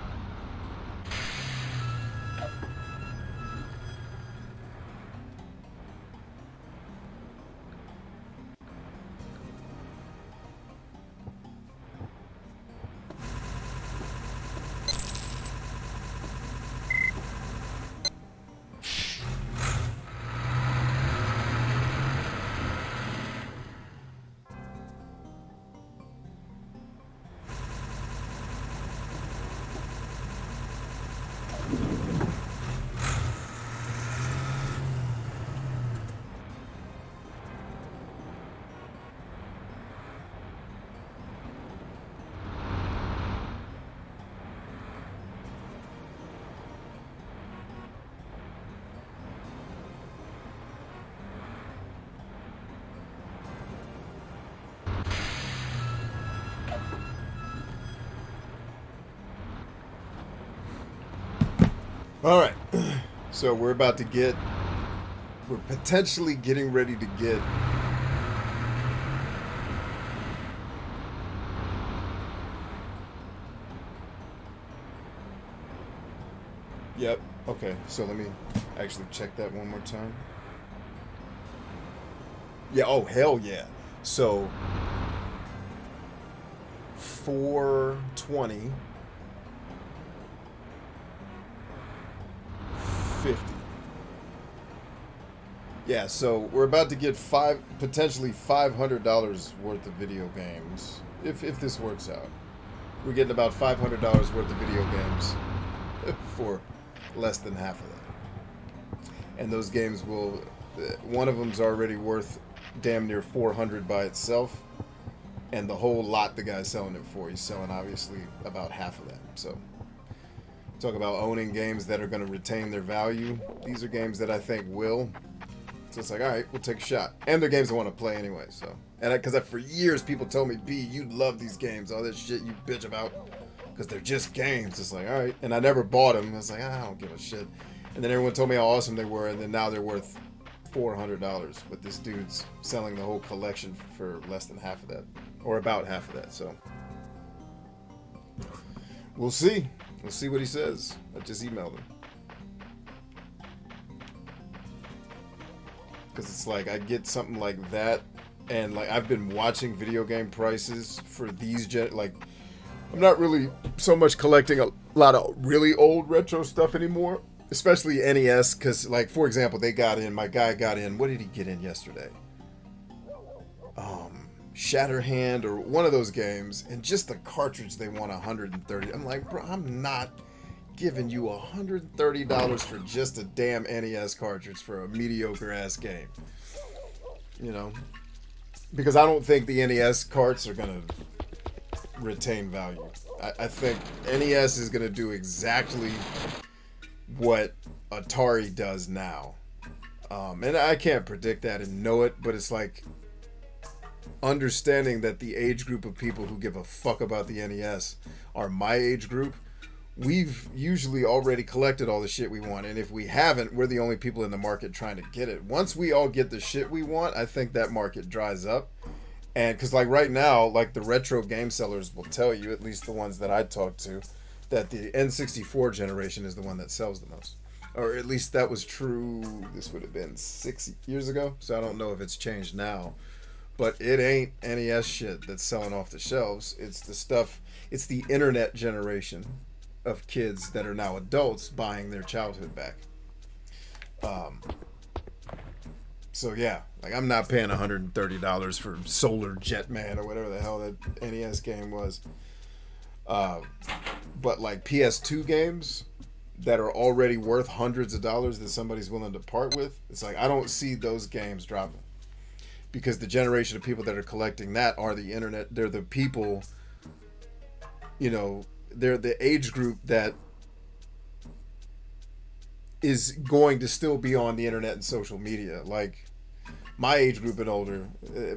All right, so we're potentially getting ready to get Yep, okay, so let me actually check that one more time. Yeah, oh, hell yeah. So, 420 50. Yeah, so we're about to get potentially $500 worth of video games if this works out. We're getting about $500 worth of video games for less than half of that. And those games will, one of them's already worth damn near 400 by itself, and the whole lot the guy's selling it for, he's selling obviously about half of that. So talk about owning games that are going to retain their value. These are games that I think will. So it's like, all right, we'll take a shot. And they're games I want to play anyway. So, and because for years people told me, B, you'd love these games, all this shit you bitch about, because they're just games. It's like, all right. And I never bought them. I was like, I don't give a shit. And then everyone told me how awesome they were, and then now they're worth $400. But this dude's selling the whole collection for less than half of that, or about half of that. So we'll see. We'll see what he says. I just emailed him. Because it's like I get something like that, and like I've been watching video game prices for these like I'm not really so much collecting a lot of really old retro stuff anymore, especially NES. Because like for example, my guy got in. What did he get in yesterday? Shatterhand or one of those games, and just the cartridge they want $130. I'm like, bro, I'm not giving you $130 for just a damn NES cartridge for a mediocre ass game. You know, because I don't think the NES carts are gonna retain value. I think NES is gonna do exactly what Atari does now, and I can't predict that and know it, but it's like understanding that the age group of people who give a fuck about the NES are my age group. We've usually already collected all the shit we want, and if we haven't, we're the only people in the market trying to get it. Once we all get the shit we want, I think that market dries up. And because like right now, like the retro game sellers will tell you, at least the ones that I talk to, that the N64 generation is the one that sells the most. Or at least that was true, this would have been 6 years ago, so I don't know if it's changed now. But it ain't NES shit that's selling off the shelves. It's the stuff, it's the internet generation of kids that are now adults buying their childhood back. So yeah, like I'm not paying $130 for Solar Jetman or whatever the hell that NES game was. But like PS2 games that are already worth hundreds of dollars that somebody's willing to part with, it's like I don't see those games dropping. Because the generation of people that are collecting that are the internet. They're the people, you know, they're the age group that is going to still be on the internet and social media. Like my age group and older,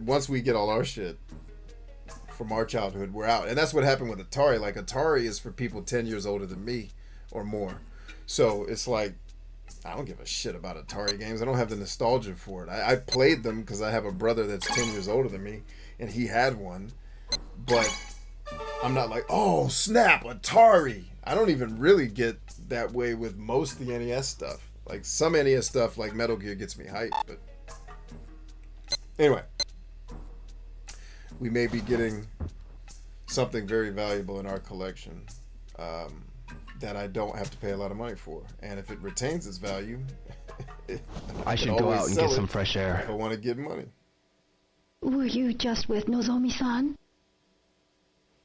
once we get all our shit from our childhood, we're out. And that's what happened with Atari. Like Atari is for people 10 years older than me or more. So it's like, I don't give a shit about Atari games. I don't have the nostalgia for it. I played them because I have a brother that's 10 years older than me, and he had one. But I'm not like, oh, snap, Atari. I don't even really get that way with most of the NES stuff. Like, some NES stuff, like Metal Gear, gets me hyped. But anyway, we may be getting something very valuable in our collection. That I don't have to pay a lot of money for. And if it retains its value,
I should go out and get some fresh air.
If I want to get money.
Were you just with Nozomi-san?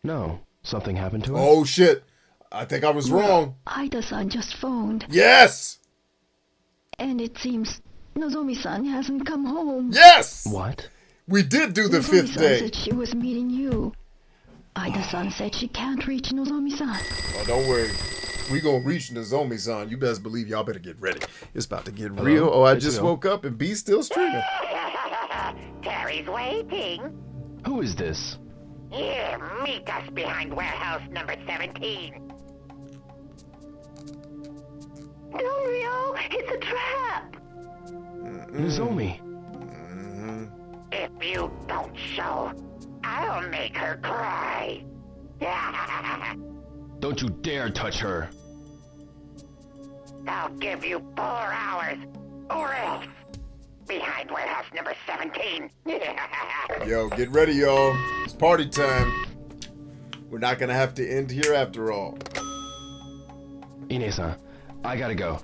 No. Something happened to her?
Oh, shit. I think I was wrong.
Ida-san just phoned.
Yes!
And it seems Nozomi-san hasn't come home.
Yes!
What?
We did do the
Nozomi-san
fifth day.
said she was meeting you. Ida-san said she can't reach Nozomi-san.
Oh, don't worry. We gonna reach Nozomi-san. You best believe y'all better get ready. It's about to get real. Oh, I just woke up and B's still streaming.
Terry's waiting.
Who is this?
Here, meet us behind warehouse number 17.
No, Rio, it's a trap.
Nozomi.
If you don't show, I'll make her cry.
Don't you dare touch her.
I'll give you 4 hours, or else. Behind warehouse number 17.
Yo, get ready, y'all. It's party time. We're not gonna have to end here after all.
Ine-san, I gotta go.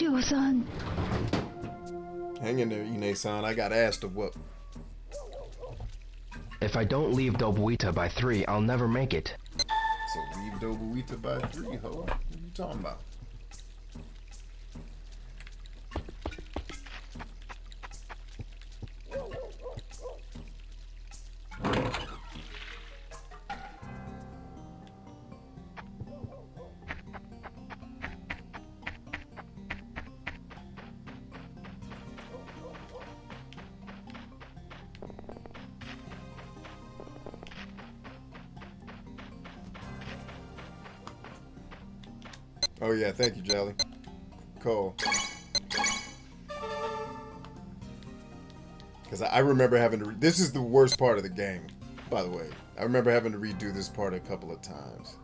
Ryo-san.
Hang in there, Ine-san. I got ass to whoop.
If I don't leave Dobuita by 3, I'll never make it.
So leave Dobuita by 3, ho? What are you talking about? Oh yeah, thank you, Jolly. Cool. Because I remember having to... This is the worst part of the game, by the way. I remember having to redo this part a couple of times.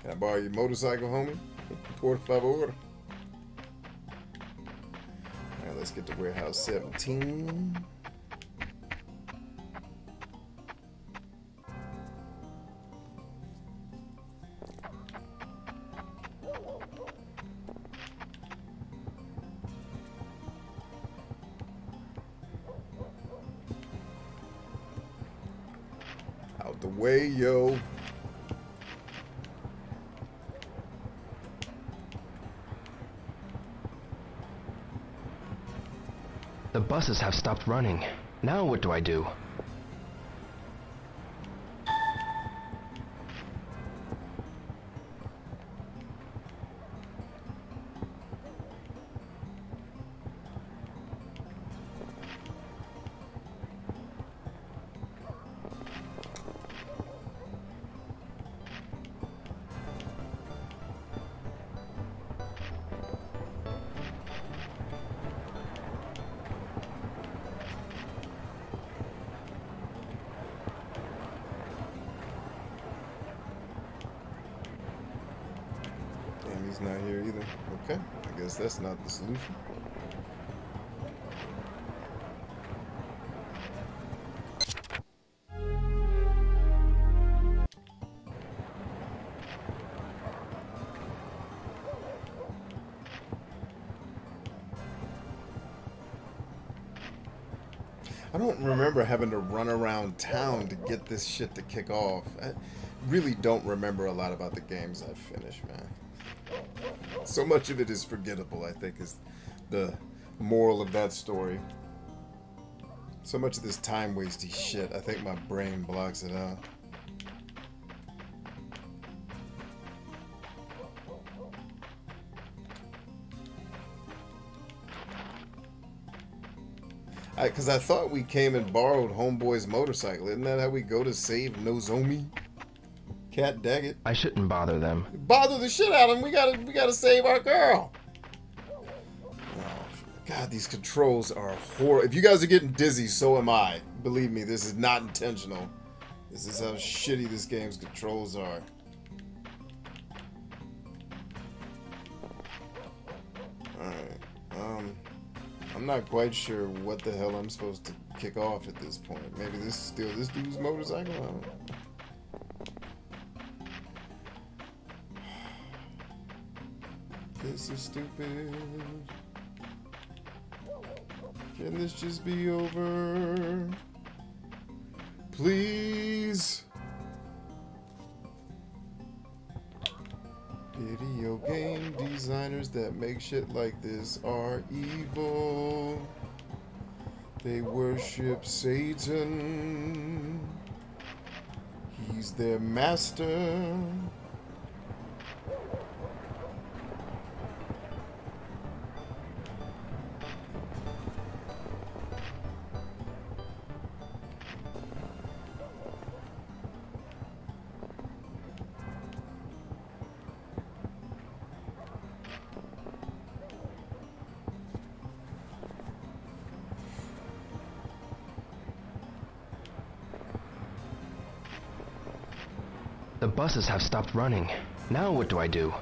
Can I borrow your motorcycle, homie? Por favor. Alright, let's get to warehouse 17. Out the way, yo.
The buses have stopped running. Now what do I do?
He's not here either. Okay, I guess that's not the solution. I don't remember having to run around town to get this shit to kick off. I really don't remember a lot about the games I've finished, man. So much of it is forgettable, I think, is the moral of that story. So much of this time-wasty shit, I think my brain blocks it out. Because I thought we came and borrowed Homeboy's motorcycle. Isn't that how we go to save Nozomi? Cat Daggett.
I shouldn't bother them.
Bother the shit out of him. We gotta save our girl. Oh, God, these controls are horrible. If you guys are getting dizzy, so am I. Believe me, this is not intentional. This is how shitty this game's controls are. Alright. I'm not quite sure what the hell I'm supposed to kick off at this point. Maybe this is still this dude's motorcycle? I don't know. This is stupid. Can this just be over? Please. Video game designers that make shit like this are evil. They worship Satan. He's their master.
The buses have stopped running. Now what do I do?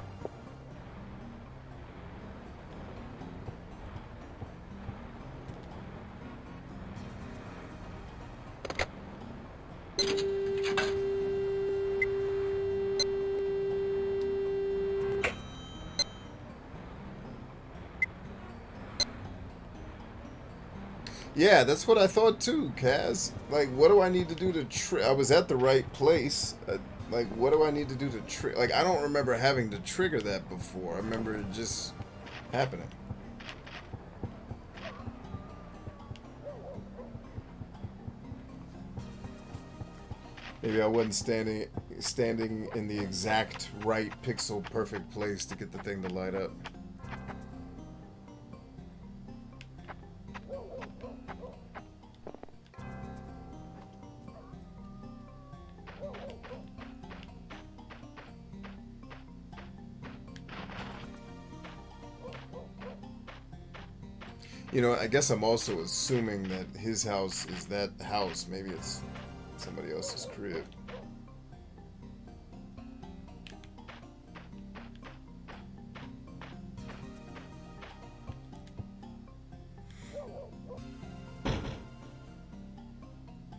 Yeah, that's what I thought too, Kaz. Like, what do I need to do to I was at the right place. Like, what do I need to do to like, I don't remember having to trigger that before. I remember it just happening. Maybe I wasn't standing in the exact right pixel perfect place to get the thing to light up. You know, I guess I'm also assuming that his house is that house. Maybe it's somebody else's crib.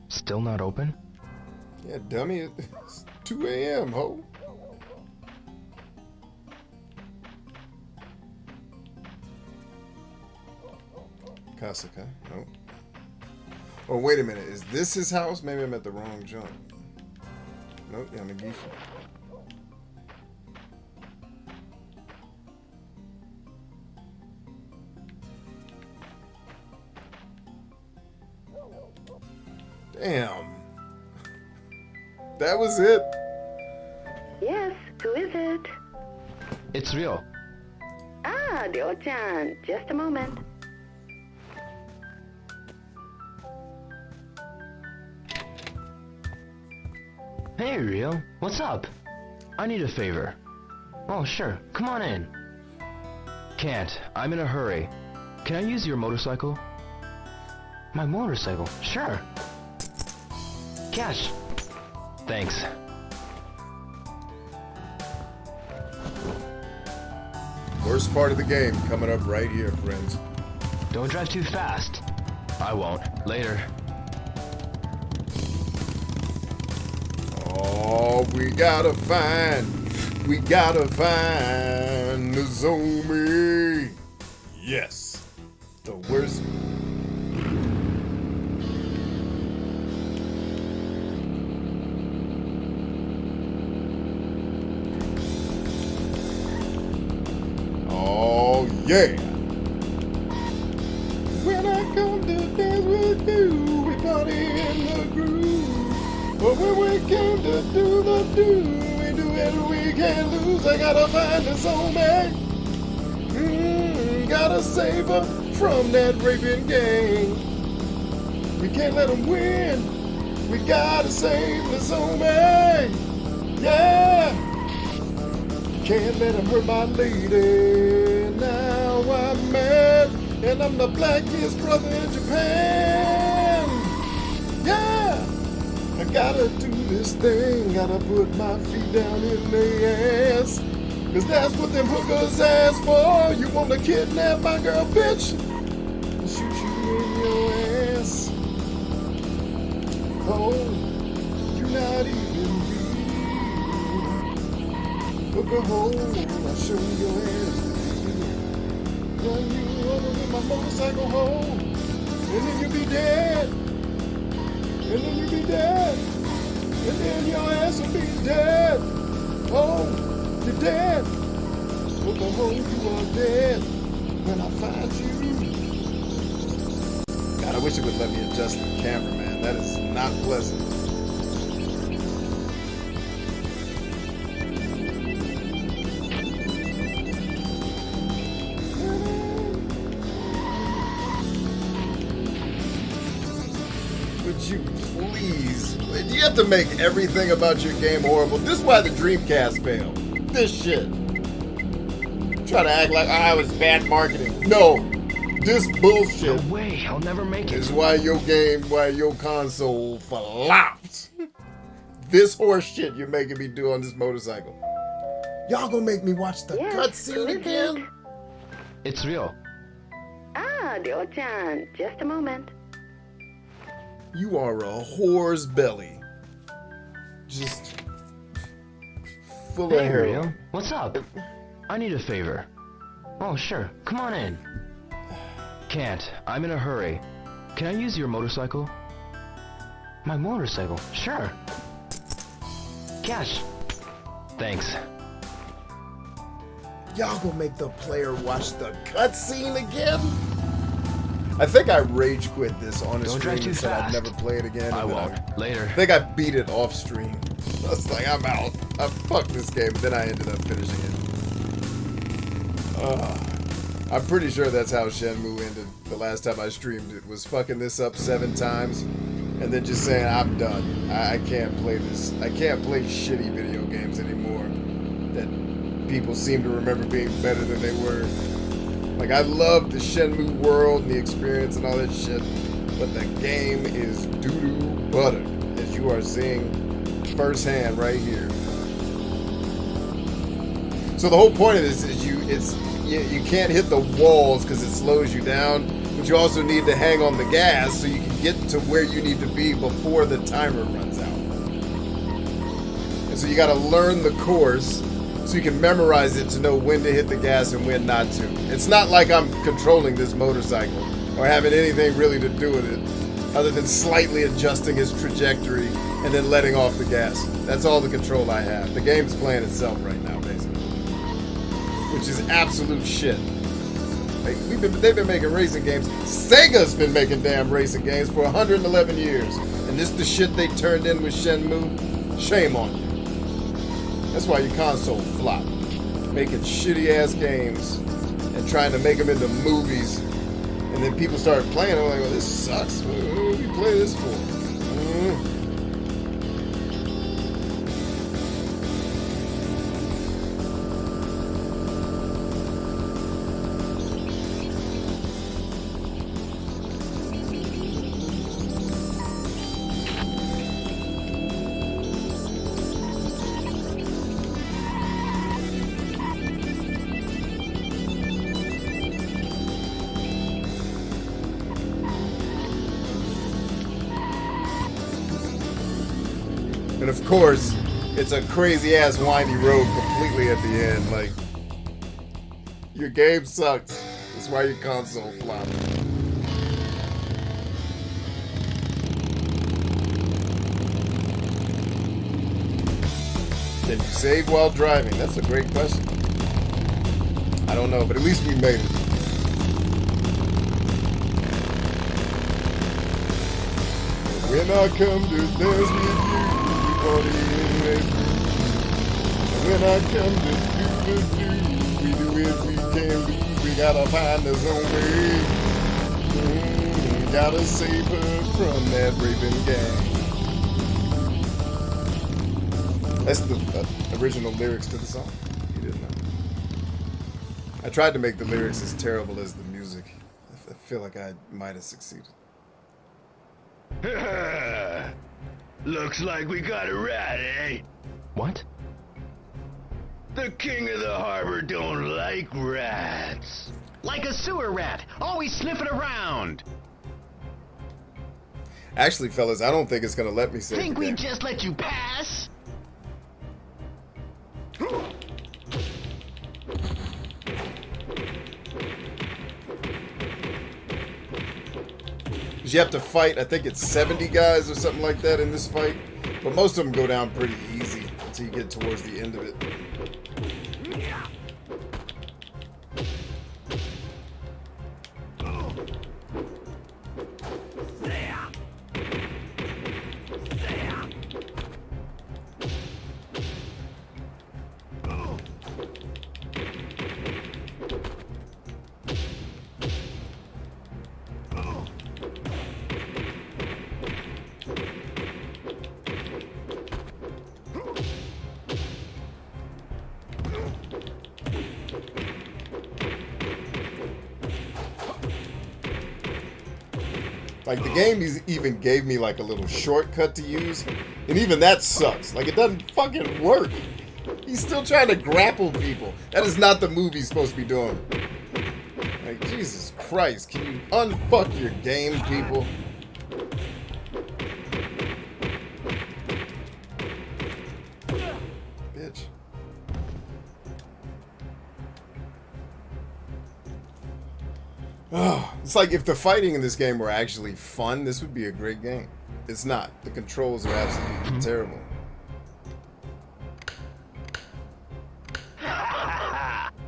Still not open?
Yeah, dummy, it's 2 a.m., ho. Kasaka, no. Oh, wait a minute. Is this his house? Maybe I'm at the wrong jump. Nope, Yamagishi. Damn. That was it?
Yes, who is it?
It's real.
Ah, Ryo-chan, just a moment.
Hey, Rio. What's up? I need a favor. Oh, sure. Come on in. Can't. I'm in a hurry. Can I use your motorcycle? My motorcycle? Sure. Cash. Thanks.
Worst part of the game coming up right here, friends.
Don't drive too fast. I won't. Later.
Oh, we gotta find Nozomi. Yes, the worst. Oh yeah. When I come to dance with you, we party in the groove. But when we came to do the do, we do it, we can't lose. I gotta find the soulmate. Gotta save her from that raping gang. We can't let them win. We gotta save the soulmate. Yeah. Can't let him hurt my lady. Now I'm mad, and I'm the blackest brother in Japan. Yeah. I gotta do this thing, gotta put my feet down in their ass. Cause that's what them hookers ask for. You wanna kidnap my girl, bitch? And shoot you in your ass. Oh, you're not even real. Hook a hole, I'll show you your ass. Run you over with my motorcycle home. And then you'll be dead. And then you'll be dead. And then your ass will be dead. Oh, you're dead. Look at home, you are dead. When I find you. God, I wish it would let me adjust the camera, man. That is not pleasant. Would you please? Do you have to make everything about your game horrible? This is why the Dreamcast failed. This shit. Try to act like I was bad marketing. No. This bullshit.
No way, I'll never make it.
This is why your console flopped. This horse shit you're making me do on this motorcycle. Y'all gonna make me watch the cutscene again?
It's real.
Ah, Ryo-chan, just a moment.
You are a whore's belly. Just full of
Hey,
hair.
Rio. What's up? I need a favor. Oh, sure. Come on in. Can't. I'm in a hurry. Can I use your motorcycle? My motorcycle? Sure. Cash. Thanks.
Y'all gonna make the player watch the cutscene again? I think I rage quit this on a stream and said I'd never play it again.
I won't. Later.
I think I beat it off stream. I was like, I'm out. I fucked this game, but then I ended up finishing it. I'm pretty sure that's how Shenmue ended the last time I streamed it, was fucking this up 7 times and then just saying, I'm done. I can't play this. I can't play shitty video games anymore that people seem to remember being better than they were. Like, I love the Shenmue world and the experience and all that shit, but the game is doo-doo butter, as you are seeing firsthand right here. So the whole point of this is you can't hit the walls because it slows you down, but you also need to hang on the gas so you can get to where you need to be before the timer runs out. And so you got to learn the course so you can memorize it to know when to hit the gas and when not to. It's not like I'm controlling this motorcycle or having anything really to do with it other than slightly adjusting its trajectory and then letting off the gas. That's all the control I have. The game's playing itself right now, basically. Which is absolute shit. Like, they've been making racing games. Sega's been making damn racing games for 111 years. And this the shit they turned in with Shenmue? Shame on you. That's why your console flopped. Making shitty ass games and trying to make them into movies. And then people started playing them like, well, this sucks. What do we play this for? And of course, it's a crazy ass windy road completely at the end. Like, your game sucks. That's why your console flopped. Can you save while driving? That's a great question. I don't know, but at least we made it. When I come to dance with you, when I come to we do it, we can do. We gotta find us a way. Gotta save her from that raping gang. That's the original lyrics to the song. You didn't know. I tried to make the lyrics as terrible as the music. I feel like I might have succeeded.
Looks like we got a rat, eh?
What?
The king of the harbor don't like rats.
Like a sewer rat, always sniffing around.
Actually, fellas, I don't think it's gonna let me save.
Think we just let you pass?
You have to fight, I think it's 70 guys or something like that in this fight. But most of them go down pretty easy until you get towards the end of it. Like, the game even gave me like a little shortcut to use, and even that sucks. Like, it doesn't fucking work. He's still trying to grapple people. That is not the move he's supposed to be doing. Like, Jesus Christ, can you unfuck your game, people? Bitch. Oh, it's like if the fighting in this game were actually fun, this would be a great game. It's not. The controls are absolutely terrible.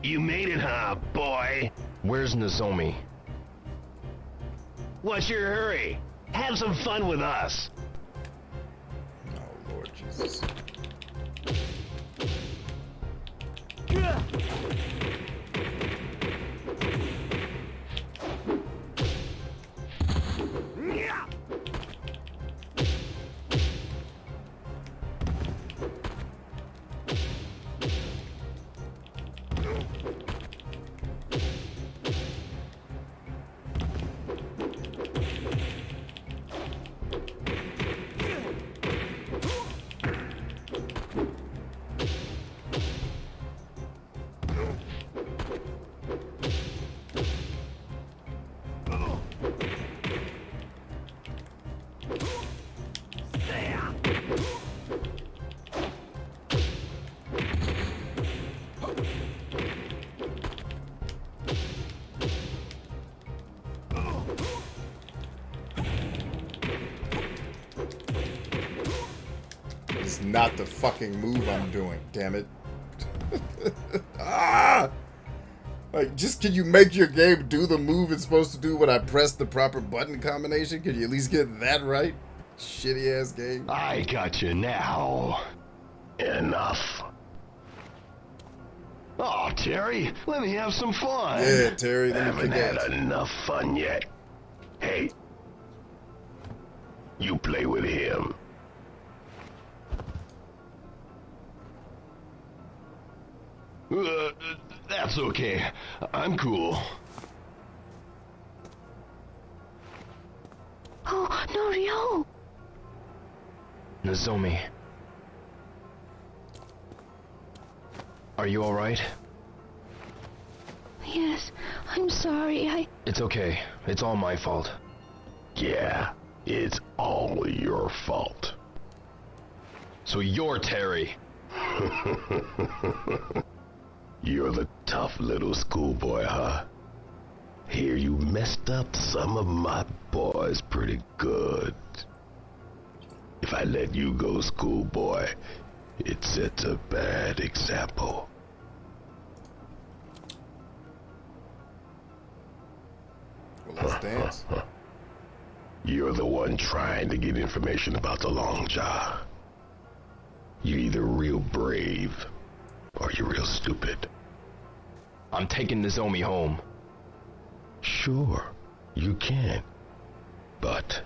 You made it, huh, boy?
Where's Nozomi?
What's your hurry? Have some fun with us.
Oh, Lord Jesus. not the fucking move I'm doing, damn it. Ah! Like, just can you make your game do the move it's supposed to do when I press the proper button combination? Can you at least get that right? Shitty ass game.
I got you now. Enough. Oh, Terry, let me have some fun.
Yeah, Terry, let me
Haven't
kick
had
ass.
enough fun yet. Hey, you play with him. That's okay. I'm cool.
Oh, no, Ryo!
Nozomi. Are you alright?
Yes, I'm sorry,
It's okay. It's all my fault.
Yeah, it's all your fault.
So you're Terry.
You're the tough little schoolboy, huh? Hear you messed up some of my boys pretty good. If I let you go, schoolboy, it sets a bad example.
Well, let's dance.
You're the one trying to get information about the Long Jaw. You're either real brave or you're real stupid.
I'm taking Nozomi home.
Sure, you can. But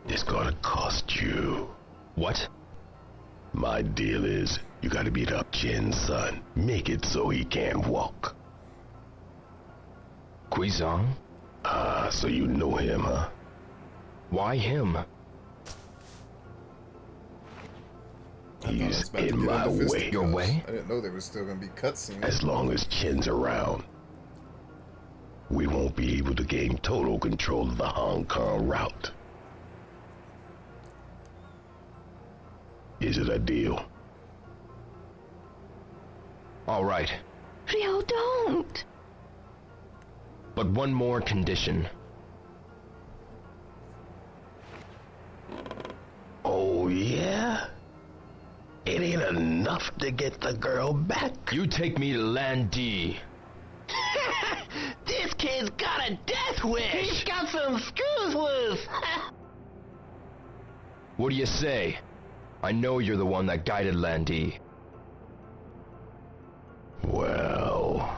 it's gonna cost you.
What?
My deal is, you gotta beat up Jin's son. Make it so he can't walk.
Guizhang?
Ah, so you know him, huh?
Why him?
He's in my way.
Your way?
I didn't know there was still gonna be cutscenes.
As long as Chin's around, we won't be able to gain total control of the Hong Kong route. Is it a deal?
All right.
Ryo, don't!
But one more condition.
Oh, yeah? It ain't enough to get the girl back.
You take me to Landi.
This kid's got a death wish! He's got some screws loose!
What do you say? I know you're the one that guided Landi.
Well,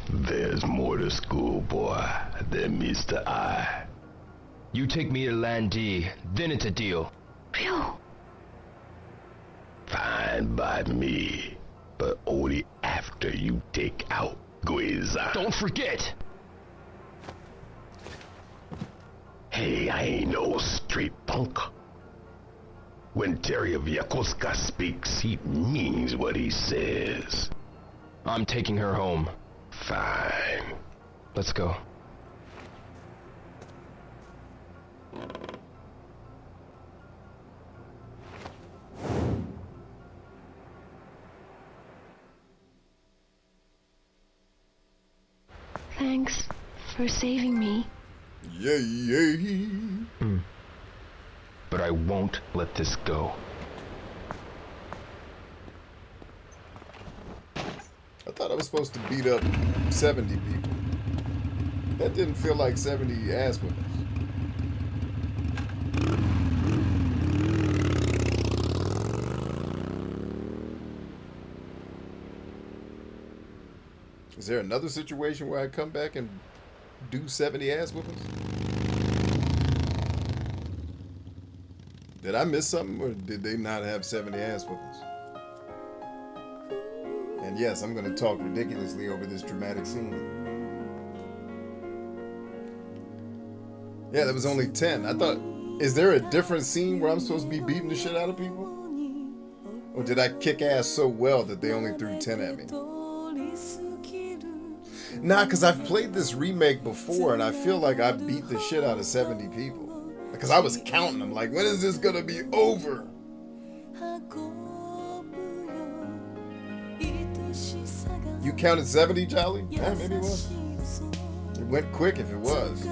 there's more to schoolboy than meets the eye.
You take me to Landi, then it's a deal.
Ryo!
Fine by me, but only after you take out Guizhang.
Don't forget!
Hey, I ain't no street punk. When Terry of Yokosuka speaks, he means what he says.
I'm taking her home.
Fine.
Let's go.
Thanks for saving me.
Yay!
But I won't let this go.
I thought I was supposed to beat up 70 people. That didn't feel like 70 ass whippers. Is there another situation where I come back and do 70 ass whippers? Did I miss something, or did they not have 70 ass whippers? And yes, I'm going to talk ridiculously over this dramatic scene. Yeah, that was only 10. I thought, is there a different scene where I'm supposed to be beating the shit out of people? Or did I kick ass so well that they only threw 10 at me? Nah, because I've played this remake before, and I feel like I beat the shit out of 70 people. Because I was counting them, like, when is this going to be over? You counted 70, Jolly? Yeah, maybe it was. It went quick if it was.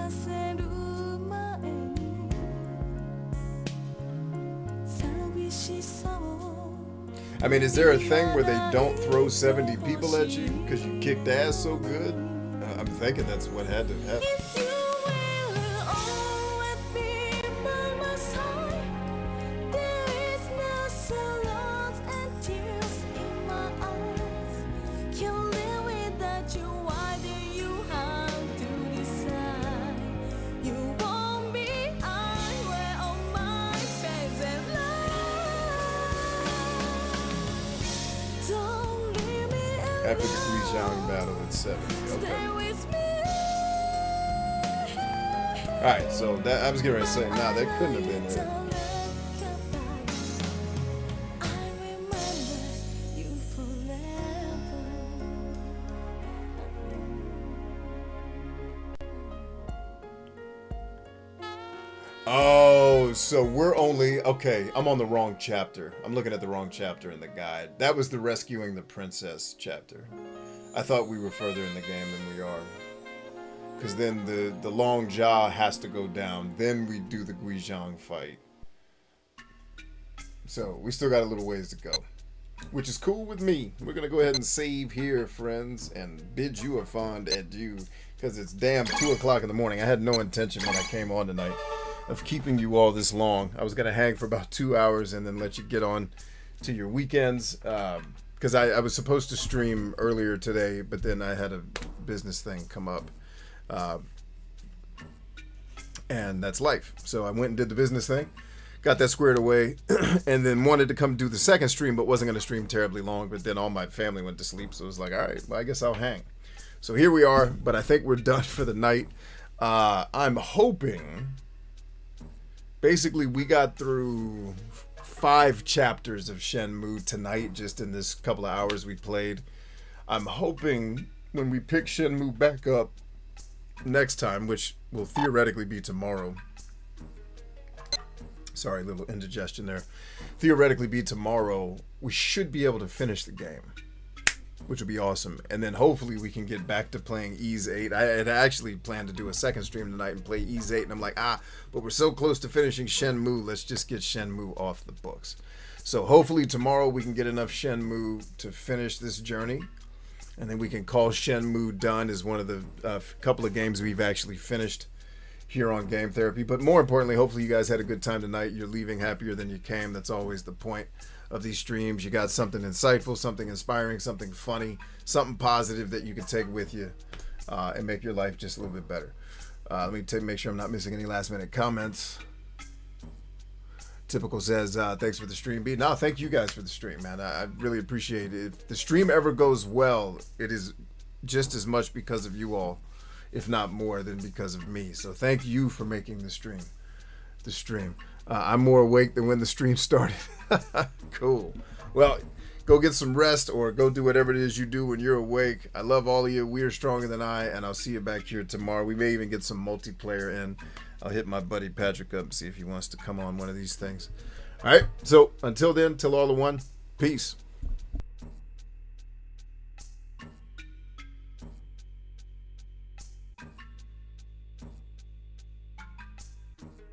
I mean, is there a thing where they don't throw 70 people at you because you kicked ass so good? I'm thinking that's what had to happen. After the Guizhang battle at 70. Okay. Alright, so that I was getting ready to say, nah, that couldn't have been it. Oh, so we're only... Okay, I'm on the wrong chapter. I'm looking at the wrong chapter in the guide. That was the Rescuing the Princess chapter. I thought we were further in the game than we are. Because then the long jaw has to go down. Then we do the Guizhang fight. So, we still got a little ways to go. Which is cool with me. We're going to go ahead and save here, friends. And bid you a fond adieu. Because it's damn 2 o'clock in the morning. I had no intention when I came on tonight of keeping you all this long. I was going to hang for about 2 hours and then let you get on to your weekends. Because I was supposed to stream earlier today, but then I had a business thing come up. And that's life. So I went and did the business thing. Got that squared away. And then wanted to come do the second stream, but wasn't going to stream terribly long. But then all my family went to sleep. So it was like, all right, well, I guess I'll hang. So here we are. But I think we're done for the night. I'm hoping... Basically, we got through 5 chapters of Shenmue tonight, just in this couple of hours we played. I'm hoping when we pick Shenmue back up next time, which will theoretically be tomorrow. Sorry, a little indigestion there. Theoretically be tomorrow, we should be able to finish the game, which would be awesome. And then hopefully we can get back to playing Ys 8. I had actually planned to do a second stream tonight and play Ys 8, and I'm like, but we're so close to finishing Shenmue, let's just get Shenmue off the books. So hopefully tomorrow we can get enough Shenmue to finish this journey, and then we can call Shenmue done as one of the couple of games we've actually finished here on Game Therapy. But more importantly, hopefully you guys had a good time tonight. You're leaving happier than you came. That's always the point of these streams. You got something insightful, something inspiring, something funny, something positive that you can take with you and make your life just a little bit better. Let me make sure I'm not missing any last minute comments. Typical says, thanks for the stream, B. No, thank you guys for the stream, man. I really appreciate it. If the stream ever goes well, it is just as much because of you all, if not more than because of me. So thank you for making the stream. I'm more awake than when the stream started. Cool. Well, go get some rest or go do whatever it is you do when you're awake. I love all of you. We are stronger than I, and I'll see you back here tomorrow. We may even get some multiplayer in. I'll hit my buddy Patrick up and see if he wants to come on one of these things. All right. So until then, till all the one, peace.